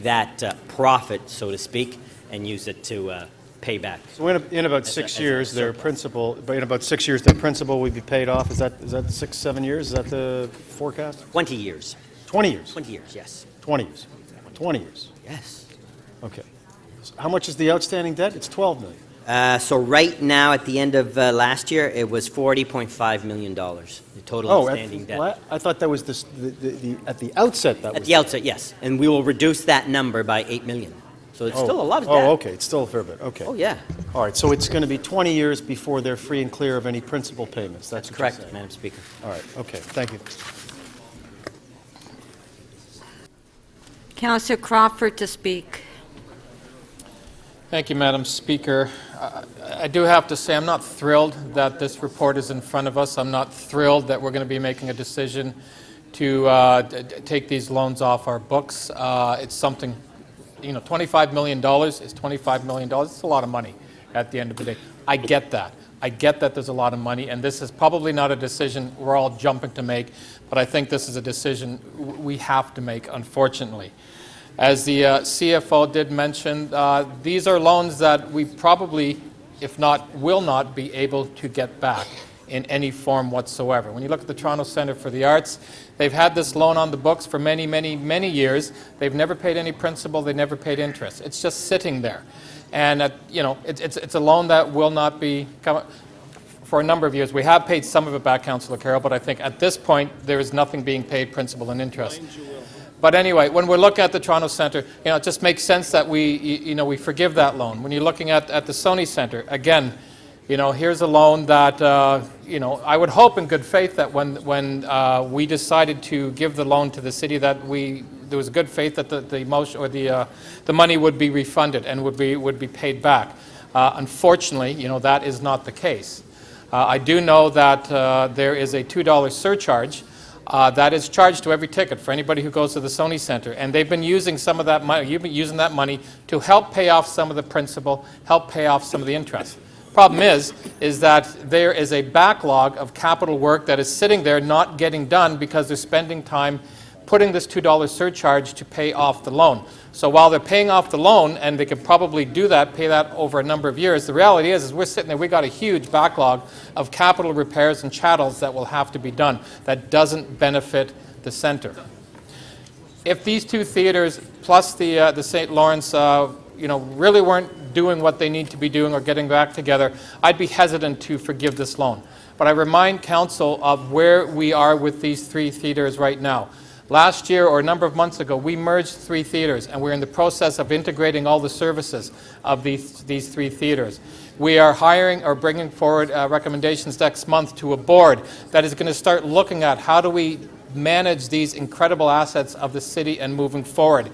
that profit, so to speak, and use it to pay back. So in about 6 years, their principal will be paid off. Is that 6-7 years? Is that the forecast? 20 years. 20 years? 20 years, yes. 20 years. 20 years. Yes. Okay. So how much is the outstanding debt? It's $12 million. So right now, at the end of last year, it was $40.5 million, the total outstanding debt. I thought that was at the outset. At the outset, yes. And we will reduce that number by $8 million. So it's still a lot of debt. Oh, okay. It's still a fair bit. Okay. Oh, yeah. All right. So it's going to be 20 years before they're free and clear of any principal payments. That's correct, Madam Speaker. All right. Okay. Thank you. Councillor Crawford to speak. Thank you, Madam Speaker. I do have to say I'm not thrilled that this report is in front of us. I'm not thrilled that we're going to be making a decision to take these loans off our books. It's something, $25 million is $25 million. It's a lot of money at the end of the day. I get that. I get that there's a lot of money, and this is probably not a decision we're all jumping to make, but I think this is a decision we have to make, unfortunately. As the CFO did mention, these are loans that we probably, if not, will not be able to get back in any form whatsoever. When you look at the Toronto Centre for the Arts, they've had this loan on the books for many, many, many years. They've never paid any principal. They never paid interest. It's just sitting there. And, it's a loan that will not be for a number of years. We have paid some of it back, Councillor Carroll, but I think at this point there is nothing being paid principal and interest. But anyway, when we're looking at the Toronto Centre, it just makes sense that we forgive that loan. When you're looking at the Sony Centre, again, here's a loan that, I would hope in good faith that when we decided to give the loan to the city that there was good faith that the money would be refunded and would be paid back. Unfortunately, that is not the case. I do know that there is a $2 surcharge that is charged to every ticket for anybody who goes to the Sony Centre, and they've been using some of that money. You've been using that money to help pay off some of the principal, help pay off some of the interest. Problem is that there is a backlog of capital work that is sitting there not getting done because they're spending time putting this $2 surcharge to pay off the loan. So while they're paying off the loan, and they can probably do that, pay that over a number of years, the reality is we're sitting there, we got a huge backlog of capital repairs and chattels that will have to be done that doesn't benefit the centre. If these two theatres plus the St. Lawrence really weren't doing what they need to be doing or getting back together, I'd be hesitant to forgive this loan. But I remind Council of where we are with these three theatres right now. Last year, or a number of months ago, we merged three theatres, and we're in the process of integrating all the services of these three theatres. We are hiring or bringing forward recommendations next month to a board that is going to start looking at how do we manage these incredible assets of the city and moving forward.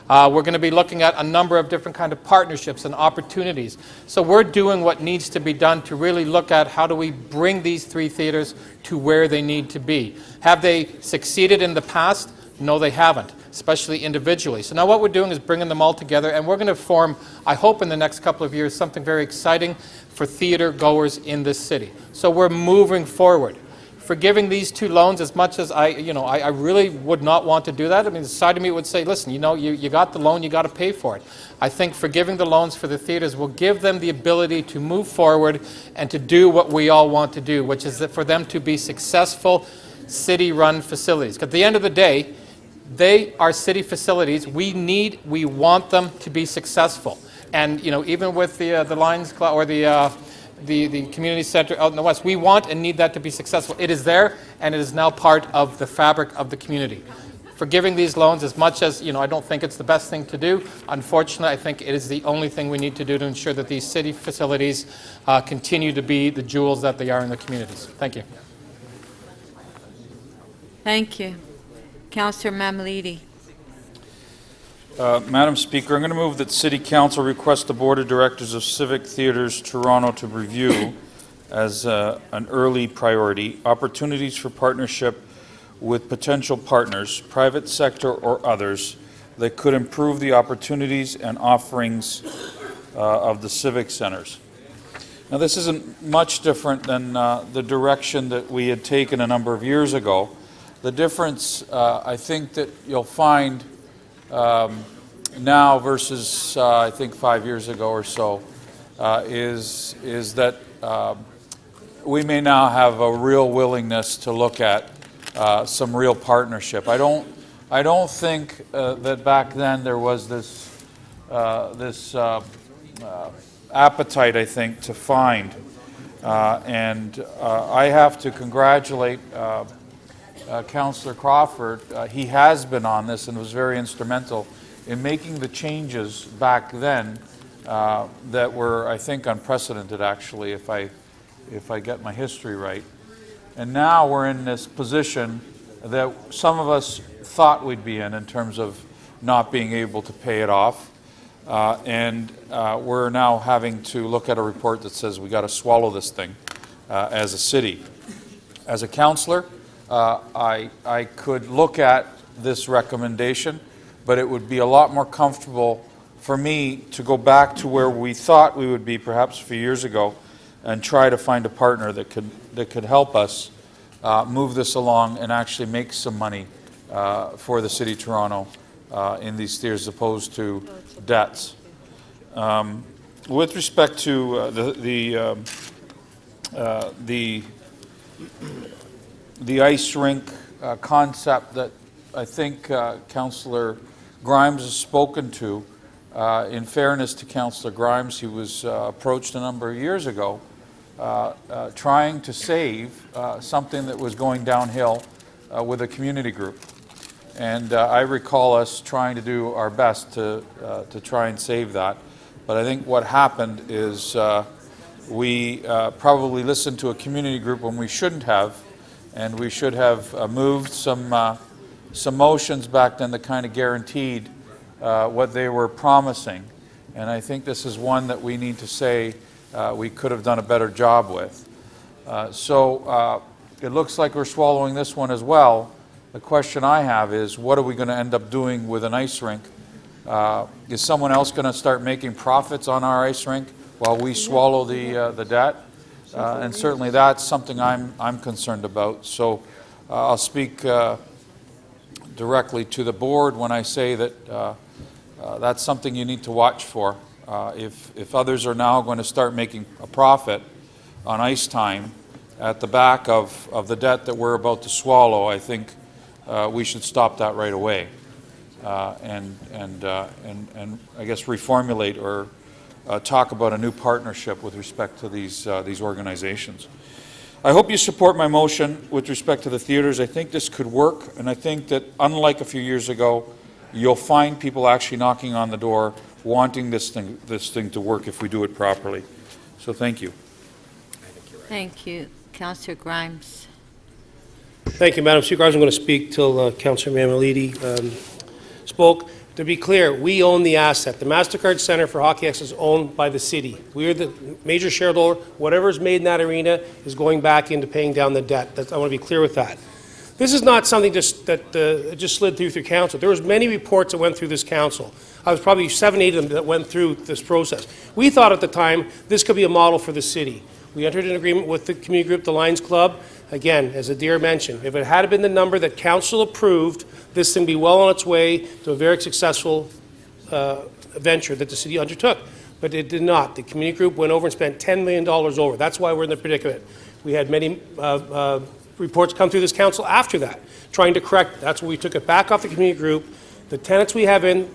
We're going to be looking at a number of different kind of partnerships and opportunities. So we're doing what needs to be done to really look at how do we bring these 3 theaters to where they need to be. Have they succeeded in the past? No, they haven't, especially individually. So now what we're doing is bringing them all together, and we're going to form, I hope in the next couple of years, something very exciting for theater goers in this city. So we're moving forward. Forgiving these 2 loans, as much as I really would not want to do that. I mean, the side of me would say, listen, you got the loan, you got to pay for it. I think forgiving the loans for the theaters will give them the ability to move forward and to do what we all want to do, which is that for them to be successful city-run facilities. Because at the end of the day, they are city facilities. We want them to be successful. And even with the Lions Club or the community center out in the west, we want and need that to be successful. It is there, and it is now part of the fabric of the community. Forgiving these loans, as much as I don't think it's the best thing to do, unfortunately I think it is the only thing we need to do to ensure that these city facilities continue to be the jewels that they are in the communities. Thank you. Thank you. Councillor Mammoliti. Madam Speaker, I'm going to move that City Council request the Board of Directors of Civic Theatres Toronto to review as an early priority opportunities for partnership with potential partners, private sector or others, that could improve the opportunities and offerings of the civic centres. Now, this isn't much different than the direction that we had taken a number of years ago. The difference, I think, that you'll find now versus I think 5 years ago or so is that we may now have a real willingness to look at some real partnership. I don't think that back then there was this appetite, I think, to find, and I have to congratulate Councillor Crawford. He has been on this and was very instrumental in making the changes back then that were, I think, unprecedented, actually, if I get my history right. And now we're in this position that some of us thought we'd be in terms of not being able to pay it off. And we're now having to look at a report that says we got to swallow this thing as a city. As a councillor, I could look at this recommendation, but it would be a lot more comfortable for me to go back to where we thought we would be perhaps a few years ago and try to find a partner that could help us move this along and actually make some money for the City of Toronto in these theatres as opposed to debts. With respect to the ice rink concept that I think Councillor Grimes has spoken to, in fairness to Councillor Grimes, he was approached a number of years ago trying to save something that was going downhill with a community group. And I recall us trying to do our best to try and save that. But I think what happened is we probably listened to a community group when we shouldn't have, and we should have moved some motions back then that kind of guaranteed what they were promising. And I think this is one that we need to say we could have done a better job with. So it looks like we're swallowing this one as well. The question I have is, what are we going to end up doing with an ice rink? Is someone else going to start making profits on our ice rink while we swallow the debt? And certainly that's something I'm concerned about. So I'll speak directly to the board when I say that that's something you need to watch for. If others are now going to start making a profit on ice time at the back of the debt that we're about to swallow, I think we should stop that right away and I guess reformulate or talk about a new partnership with respect to these organizations. I hope you support my motion with respect to the theaters. I think this could work, and I think that unlike a few years ago, you'll find people actually knocking on the door wanting this thing to work if we do it properly. So thank you. Thank you. Councillor Grimes. Thank you, Madam Speaker. I was going to speak till Councillor Mammoliti spoke. To be clear, we own the asset. The MasterCard Center for Hockey X is owned by the city. We are the major shareholder. Whatever is made in that arena is going back into paying down the debt. I want to be clear with that. This is not something that just slid through council. There was many reports that went through this council. I was probably 7, 8 of them that went through this process. We thought at the time this could be a model for the city. We entered an agreement with the community group, the Lions Club. Again, as Adair mentioned, if it had been the number that council approved, this thing would be well on its way to a very successful venture that the city undertook. But it did not. The community group went over and spent $10 million over. That's why we're in the predicament. We had many reports come through this council after that, trying to correct it. That's why we took it back off the community group. The tenants we have in,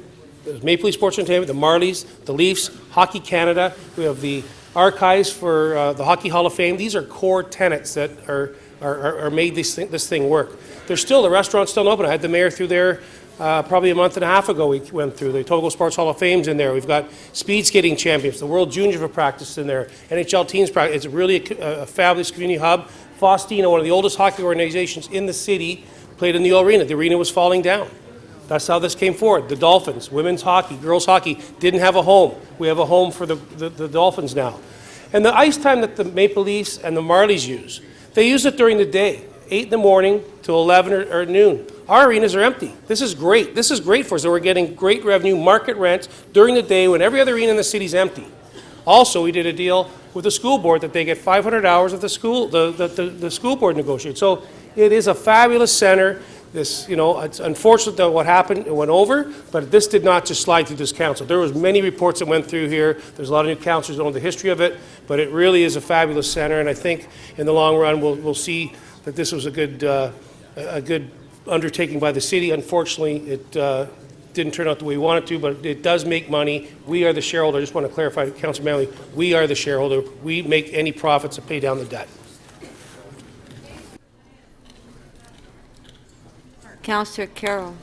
the Maple Leaf Sports Entertainment, the Marlies, the Leafs, Hockey Canada, we have the archives for the Hockey Hall of Fame. These are core tenants that are made this thing work. There's still, the restaurant's still open. I had the mayor through there probably a month and a half ago. We went through. The Togo Sports Hall of Fame's in there. We've got speed skating champions. The World Juniors have practiced in there. NHL teams practice. It's really a fabulous community hub. Faustino, one of the oldest hockey organizations in the city, played in the arena. The arena was falling down. That's how this came forward. The Dolphins, women's hockey, girls hockey, didn't have a home. We have a home for the Dolphins now. And the ice time that the Maple Leafs and the Marlies use, they use it during the day, 8 in the morning to 11 or noon. Our arenas are empty. This is great. This is great for us. So we're getting great revenue, market rents during the day when every other arena in the city is empty. Also, we did a deal with the school board that they get 500 hours of the school board negotiated. So it is a fabulous center. This, it's unfortunate that what happened, it went over, but this did not just slide through this council. There was many reports that went through here. There's a lot of new councillors that know the history of it, but it really is a fabulous center, and I think in the long run we'll see that this was a good undertaking by the city. Unfortunately, it didn't turn out the way we wanted to, but it does make money. We are the shareholder. I just want to clarify, Councillor Manley, we are the shareholder. We make any profits to pay down the debt. Councillor Carroll.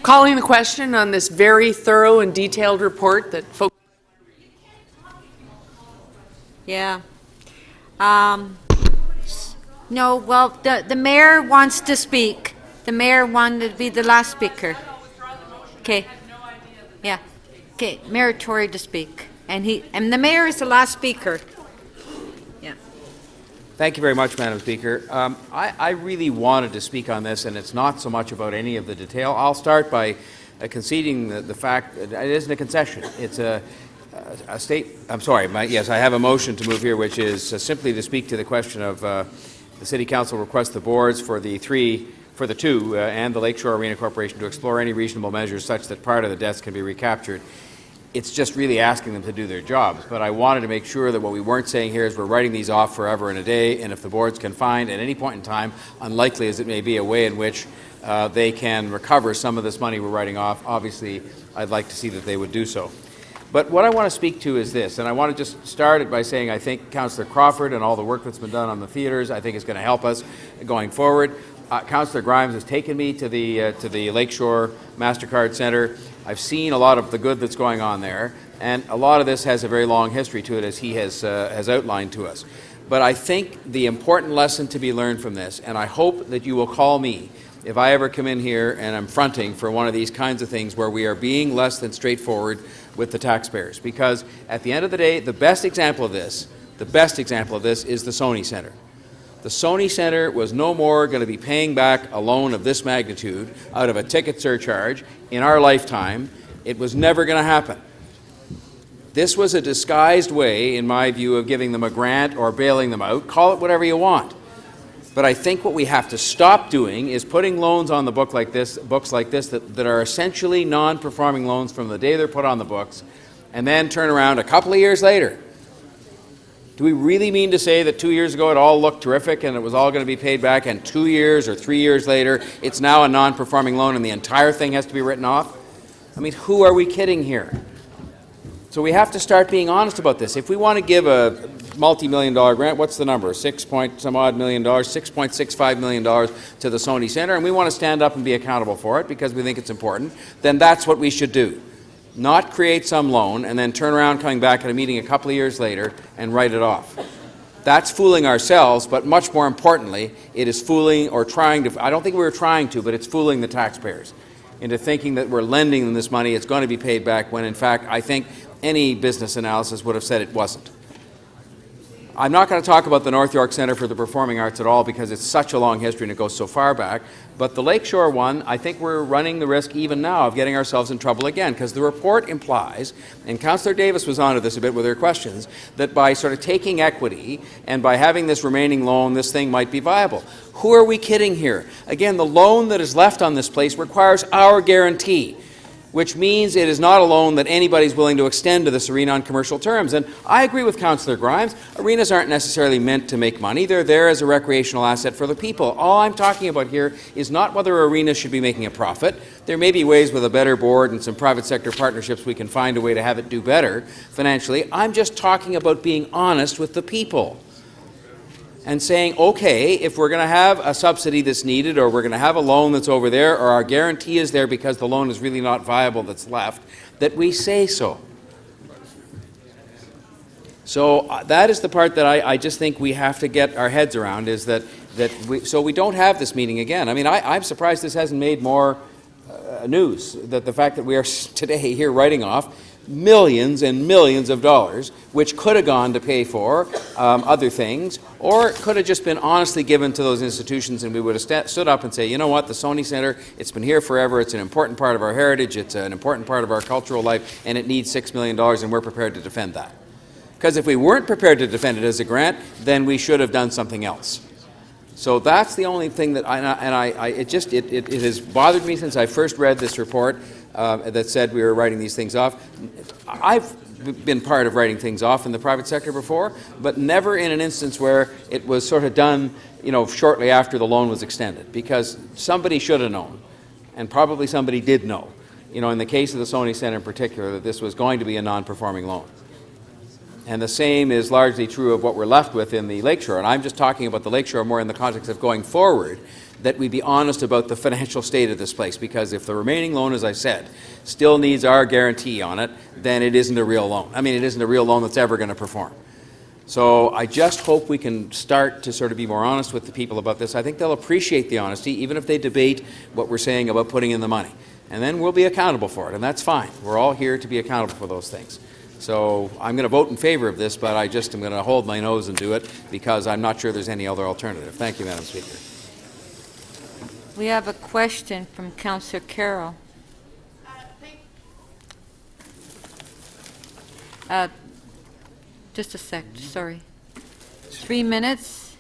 Calling the question on this very thorough and detailed report that folks. Yeah. No, well, the mayor wants to speak. The mayor wanted to be the last speaker. Okay. Yeah. Okay, Mayor Tory to speak. And the mayor is the last speaker. Yeah. Thank you very much, Madam Speaker. I really wanted to speak on this, and it's not so much about any of the detail. I'll start by conceding the fact that it isn't a concession. It's a state. I'm sorry. Yes, I have a motion to move here, which is simply to speak to the question of the City Council requests the boards for the two and the Lakeshore Arena Corporation to explore any reasonable measures such that part of the debts can be recaptured. It's just really asking them to do their jobs. But I wanted to make sure that what we weren't saying here is we're writing these off forever and a day, and if the boards can find at any point in time, unlikely as it may be, a way in which they can recover some of this money we're writing off, obviously I'd like to see that they would do so. But what I want to speak to is this, and I want to just start it by saying I think Councillor Crawford and all the work that's been done on the theatres, I think is going to help us going forward. Councillor Grimes has taken me to the Lakeshore MasterCard Centre. I've seen a lot of the good that's going on there, and a lot of this has a very long history to it, as he has outlined to us. But I think the important lesson to be learned from this, and I hope that you will call me if I ever come in here and I'm fronting for one of these kinds of things where we are being less than straightforward with the taxpayers, because at the end of the day, the best example of this is the Sony Centre. The Sony Centre was no more going to be paying back a loan of this magnitude out of a ticket surcharge in our lifetime. It was never going to happen. This was a disguised way, in my view, of giving them a grant or bailing them out. Call it whatever you want. But I think what we have to stop doing is putting loans on the books like this that are essentially non-performing loans from the day they're put on the books, and then turn around a couple of years later. Do we really mean to say that 2 years ago it all looked terrific and it was all going to be paid back, and 2 years or 3 years later it's now a non-performing loan and the entire thing has to be written off? I mean, who are we kidding here? So we have to start being honest about this. If we want to give a multi-million-dollar grant, what's the number? $6.some-odd million, $6.65 million to the Sony Centre, and we want to stand up and be accountable for it because we think it's important, then that's what we should do. Not create some loan and then turn around coming back at a meeting a couple of years later and write it off. That's fooling ourselves, but much more importantly, it is fooling or trying to, I don't think we were trying to, but it's fooling the taxpayers. into thinking that we're lending them this money, it's going to be paid back, when in fact I think any business analysis would have said it wasn't. I'm not going to talk about the North York Centre for the Performing Arts at all because it's such a long history and it goes so far back. But the Lakeshore one, I think we're running the risk even now of getting ourselves in trouble again, because the report implies, and Councillor Davis was onto this a bit with her questions, that by sort of taking equity and by having this remaining loan, this thing might be viable. Who are we kidding here? Again, the loan that is left on this place requires our guarantee, which means it is not a loan that anybody's willing to extend to this arena on commercial terms. And I agree with Councillor Grimes. Arenas aren't necessarily meant to make money. They're there as a recreational asset for the people. All I'm talking about here is not whether arenas should be making a profit. There may be ways with a better board and some private sector partnerships we can find a way to have it do better financially. I'm just talking about being honest with the people and saying, okay, if we're going to have a subsidy that's needed, or we're going to have a loan that's over there, or our guarantee is there because the loan is really not viable that's left, that we say so. So that is the part that I just think we have to get our heads around, is that so we don't have this meeting again. I mean, I'm surprised this hasn't made more news, that the fact that we are today here writing off millions and millions of dollars, which could have gone to pay for other things, or could have just been honestly given to those institutions, and we would have stood up and say, you know what, the Sony Centre, it's been here forever, it's an important part of our heritage, it's an important part of our cultural life, and it needs $6 million, and we're prepared to defend that. Because if we weren't prepared to defend it as a grant, then we should have done something else. So that's the only thing that it has bothered me since I first read this report that said we were writing these things off. I've been part of writing things off in the private sector before, but never in an instance where it was sort of done, you know, shortly after the loan was extended, because somebody should have known, and probably somebody did know, you know, in the case of the Sony Centre in particular, that this was going to be a non-performing loan. And the same is largely true of what we're left with in the Lakeshore. And I'm just talking about the Lakeshore more in the context of going forward, that we be honest about the financial state of this place. Because if the remaining loan, as I said, still needs our guarantee on it, then it isn't a real loan. I mean, it isn't a real loan that's ever going to perform. So I just hope we can start to sort of be more honest with the people about this. I think they'll appreciate the honesty, even if they debate what we're saying about putting in the money. And then we'll be accountable for it, and that's fine. We're all here to be accountable for those things. So I'm going to vote in favor of this, but I just am going to hold my nose and do it because I'm not sure there's any other alternative. Thank you, Madam Speaker. We have a question from Councillor Carroll. Just a sec, sorry. 3 minutes.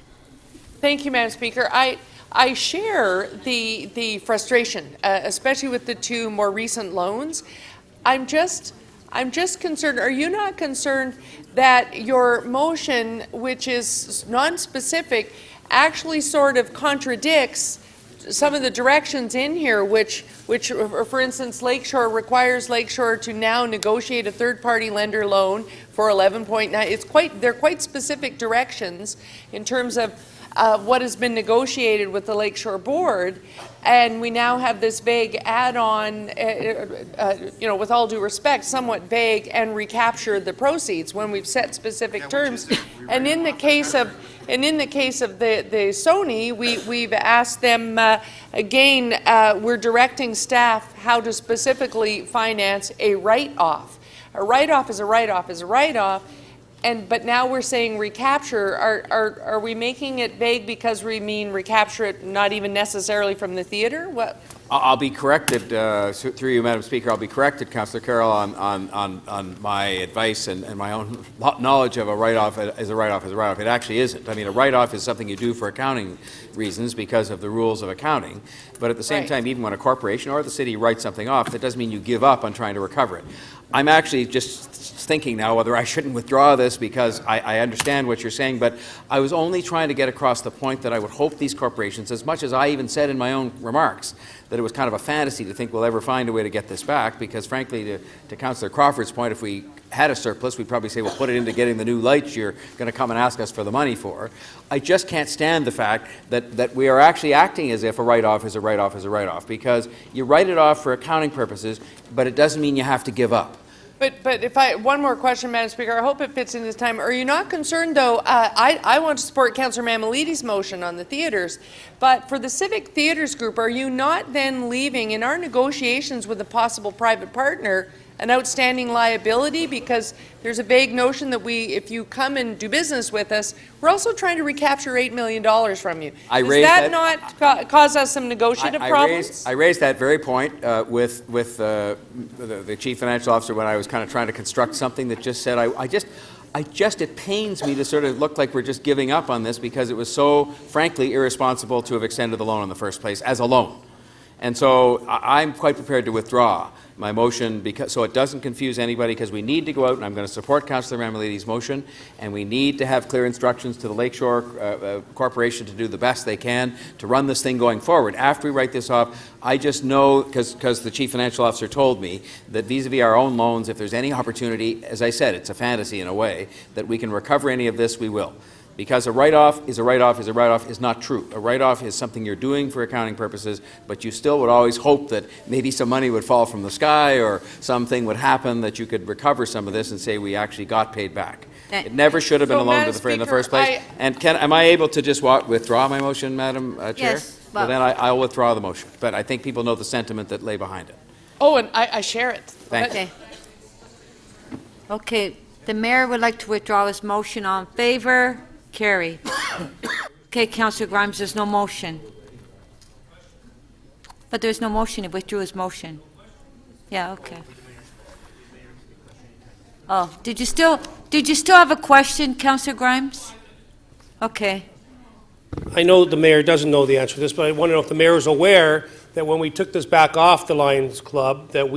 Thank you, Madam Speaker. I share the frustration, especially with the two more recent loans. I'm just concerned, are you not concerned that your motion, which is non-specific, actually sort of contradicts some of the directions in here, which for instance, Lakeshore requires Lakeshore to now negotiate a third-party lender loan for 11.9. They're quite specific directions in terms of what has been negotiated with the Lakeshore Board, and we now have this vague add-on, you know, with all due respect, somewhat vague, and recapture the proceeds when we've set specific terms. And in the case of the Sony, we've asked them again. We're directing staff how to specifically finance a write-off. A write-off is a write-off is a write-off. But now we're saying recapture. Are we making it vague because we mean recapture it not even necessarily from the theatre? What? I'll be corrected, through you, Madam Speaker, I'll be corrected, Councillor Carroll, on my advice and my own knowledge of a write-off as a write-off as a write-off. It actually isn't. I mean, a write-off is something you do for accounting reasons because of the rules of accounting. But at the same time, even when a corporation or the city writes something off, that doesn't mean you give up on trying to recover it. I'm actually just thinking now whether I shouldn't withdraw this because I understand what you're saying, but I was only trying to get across the point that I would hope these corporations, as much as I even said in my own remarks, that it was kind of a fantasy to think we'll ever find a way to get this back, because frankly, to Councillor Crawford's point, if we had a surplus, we'd probably say, well, put it into getting the new lights you're going to come and ask us for the money for. I just can't stand the fact that we are actually acting as if a write-off is a write-off is a write-off, because you write it off for accounting purposes, but it doesn't mean you have to give up. But if one more question, Madam Speaker, I hope it fits in this time. Are you not concerned, though, I want to support Councillor Mammoliti's motion on the theatres, but for the Civic Theatres Group, are you not then leaving, in our negotiations with a possible private partner, an outstanding liability? Because there's a vague notion that if you come and do business with us, we're also trying to recapture $8 million from you. Does that not cause us some negotiative problems? I raised that very point with the chief financial officer when I was kind of trying to construct something that just said, it pains me to sort of look like we're just giving up on this because it was so, frankly, irresponsible to have extended the loan in the first place as a loan. And so I'm quite prepared to withdraw my motion so it doesn't confuse anybody, because we need to go out, and I'm going to support Councillor Mammoliti's motion, and we need to have clear instructions to the Lakeshore Corporation to do the best they can to run this thing going forward. After we write this off, I just know, because the Chief Financial Officer told me, that vis-a-vis our own loans, if there's any opportunity, as I said, it's a fantasy in a way, that we can recover any of this, we will. Because a write-off is a write-off is a write-off is not true. A write-off is something you're doing for accounting purposes, but you still would always hope that maybe some money would fall from the sky or something would happen that you could recover some of this and say we actually got paid back. It never should have been a loan to the in the first place. Am I able to just withdraw my motion, Madam Chair? Yes. Well, then I'll withdraw the motion. But I think people know the sentiment that lay behind it. Oh, and I share it. Thank you. Okay, the mayor would like to withdraw his motion. On favor? Carried. Okay, Councillor Grimes, there's no motion. But there's no motion. He withdrew his motion. Yeah, okay. Oh, did you still have a question, Councillor Grimes? Okay. I know the mayor doesn't know the answer to this, but I want to know if the mayor is aware that when we took this back off the Lions Club, that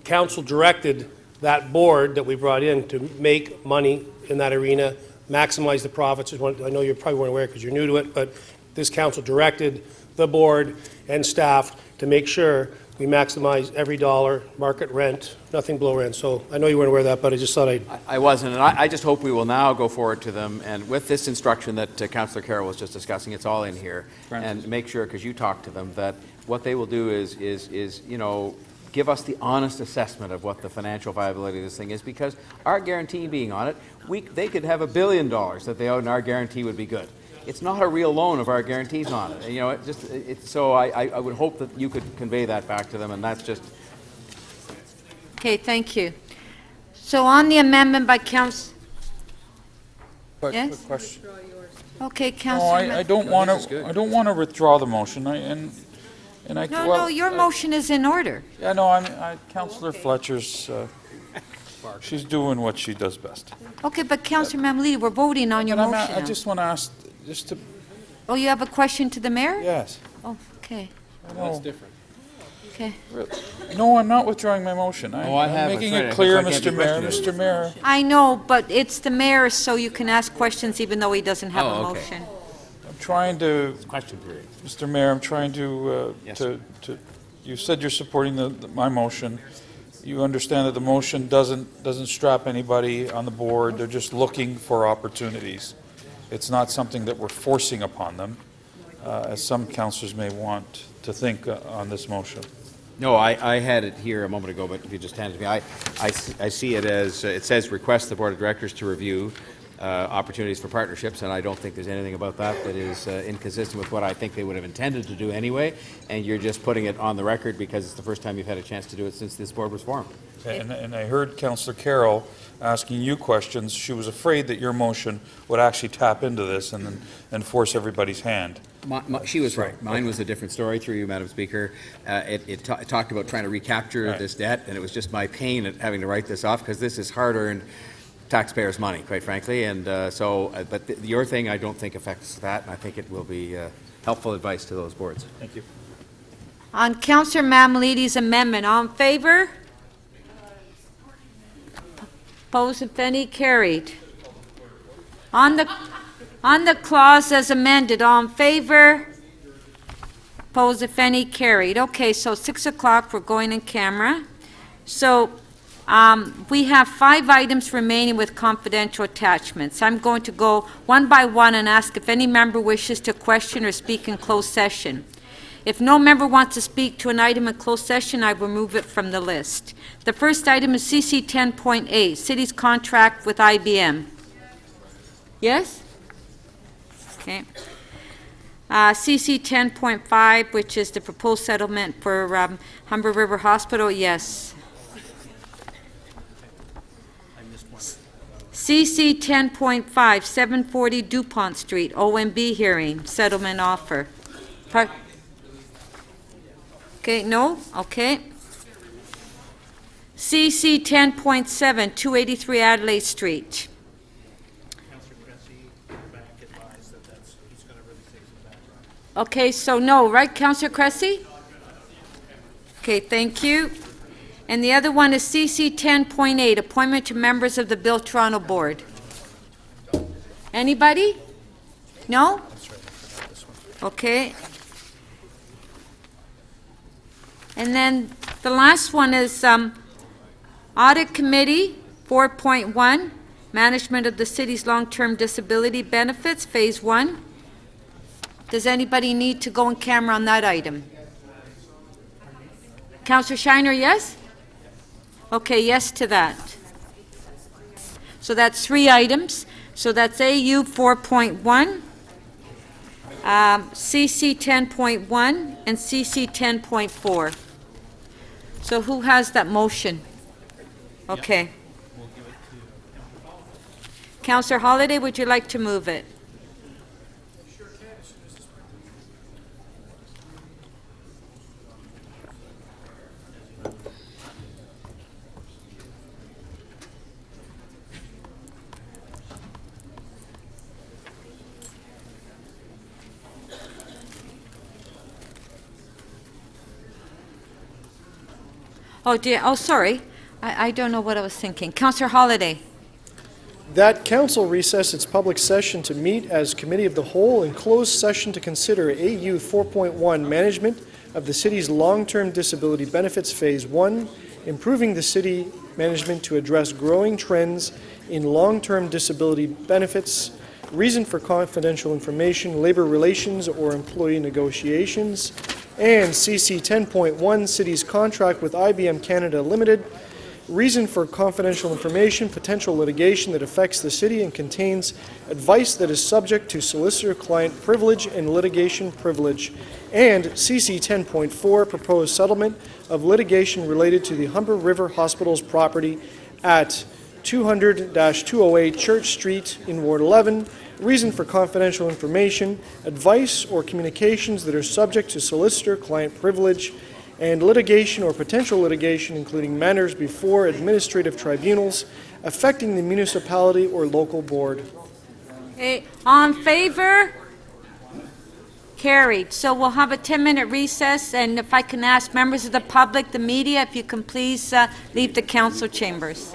council directed that board that we brought in to make money in that arena, maximize the profits. I know you probably weren't aware because you're new to it, but this council directed the board and staff to make sure we maximize every dollar, market rent, nothing below rent. So I know you weren't aware of that, but I just thought I wasn't, and I just hope we will now go forward to them, and with this instruction that Councillor Carroll was just discussing, it's all in here, and make sure, because you talked to them, that what they will do is give us the honest assessment of what the financial viability of this thing is, because our guarantee being on it, they could have $1 billion that they owe, and our guarantee would be good. It's not a real loan if our guarantee's on it. So I would hope that you could convey that back to them, and that's just. Okay, thank you. So on the amendment by Council. Yes? Quick question. Okay, No, Councillor. I don't want to. I don't want to withdraw the motion. No, your motion is in order. Yeah, no, Councillor Fletcher's. She's doing what she does best. Okay, but Councillor Mammoliti, we're voting on your motion I now. just want to ask, just to. Oh, you have a question to the mayor? Yes. Oh, okay. That's different. Okay. No, I'm not withdrawing my motion. I'm making it clear, Mr. Mayor. Mr. Mayor. I know, but it's the mayor, so you can ask questions even though he doesn't have a motion. I'm trying to. Question period. Mr. Mayor, I'm trying to. Yes, You said you're supporting my motion. You understand that the motion doesn't strap anybody on the board. They're just looking for opportunities. It's not something that we're forcing upon them, as some councillors may want to think on this motion. No, I had it here a moment ago, but if you just handed it to me, I see it as, it says request the Board of Directors to review opportunities for partnerships, and I don't think there's anything about that is inconsistent with what I think they would have intended to do anyway, and you're just putting it on the record because it's the first time you've had a chance to do it since this board was formed. And I heard Councillor Carroll asking you questions. She was afraid that your motion would actually tap into this and force everybody's hand. She was right. Mine was a different story, through you, Madam Speaker. It talked about trying to recapture this debt, and it was just my pain at having to write this off because this is hard-earned taxpayers' money, quite frankly. And but your thing, I don't think affects that, and I think it will be helpful advice to those boards. Thank you. On Councillor Mammoliti's amendment, all in favor? Opposed, if any, carried. On the clause as amended, all in favor? Opposed, if any, carried. Okay, so 6 o'clock, we're going in camera. So we have 5 items remaining with confidential attachments. I'm going to go one by one and ask if any member wishes to question or speak in closed session. If no member wants to speak to an item in closed session, I will remove it from the list. The first item is CC 10.8, city's contract with IBM. Yes? Okay. CC 10.5, which is the proposed settlement for Humber River Hospital, yes. CC 10.5, 740 DuPont Street, OMB hearing, settlement offer. Okay, no? Okay. CC 10.7, 283 Adelaide Street. Okay, so no, right, Councillor Cressy? Okay, thank you. And the other one is CC 10.8, appointment to members of the Bill Toronto Board. Anybody? No? Okay. And then the last one is Audit Committee 4.1, Management of the City's Long-Term Disability Benefits, Phase 1. Does anybody need to go on camera on that item? Councillor Shiner, yes? Okay, yes to that. So that's 3 items. So that's AU 4.1, CC 10.1, and CC 10.4. So who has that motion? Okay. Councillor Holliday, would you like to move it? Oh, dear. Oh, sorry. I don't know what I was thinking. Councillor Holliday. That council recess its public session to meet as committee of the whole in closed session to consider AU 4.1 management of the city's long-term disability benefits phase 1, improving the city management to address growing trends in long-term disability benefits, reason for confidential information, labor relations or employee negotiations, and CC 10.1 city's contract with IBM Canada Limited, reason for confidential information, potential litigation that affects the city and contains advice that is subject to solicitor-client privilege and litigation privilege, and CC 10.4 proposed settlement of litigation related to the Humber River Hospital's property at 200-208 Church Street in Ward 11, reason for confidential information, advice or communications that are subject to solicitor-client privilege, and litigation or potential litigation, including matters before administrative tribunals affecting the municipality or local board. Okay. On favor? Carried. So we'll have a 10-minute recess, and if I can ask members of the public, the media, if you can please leave the council chambers.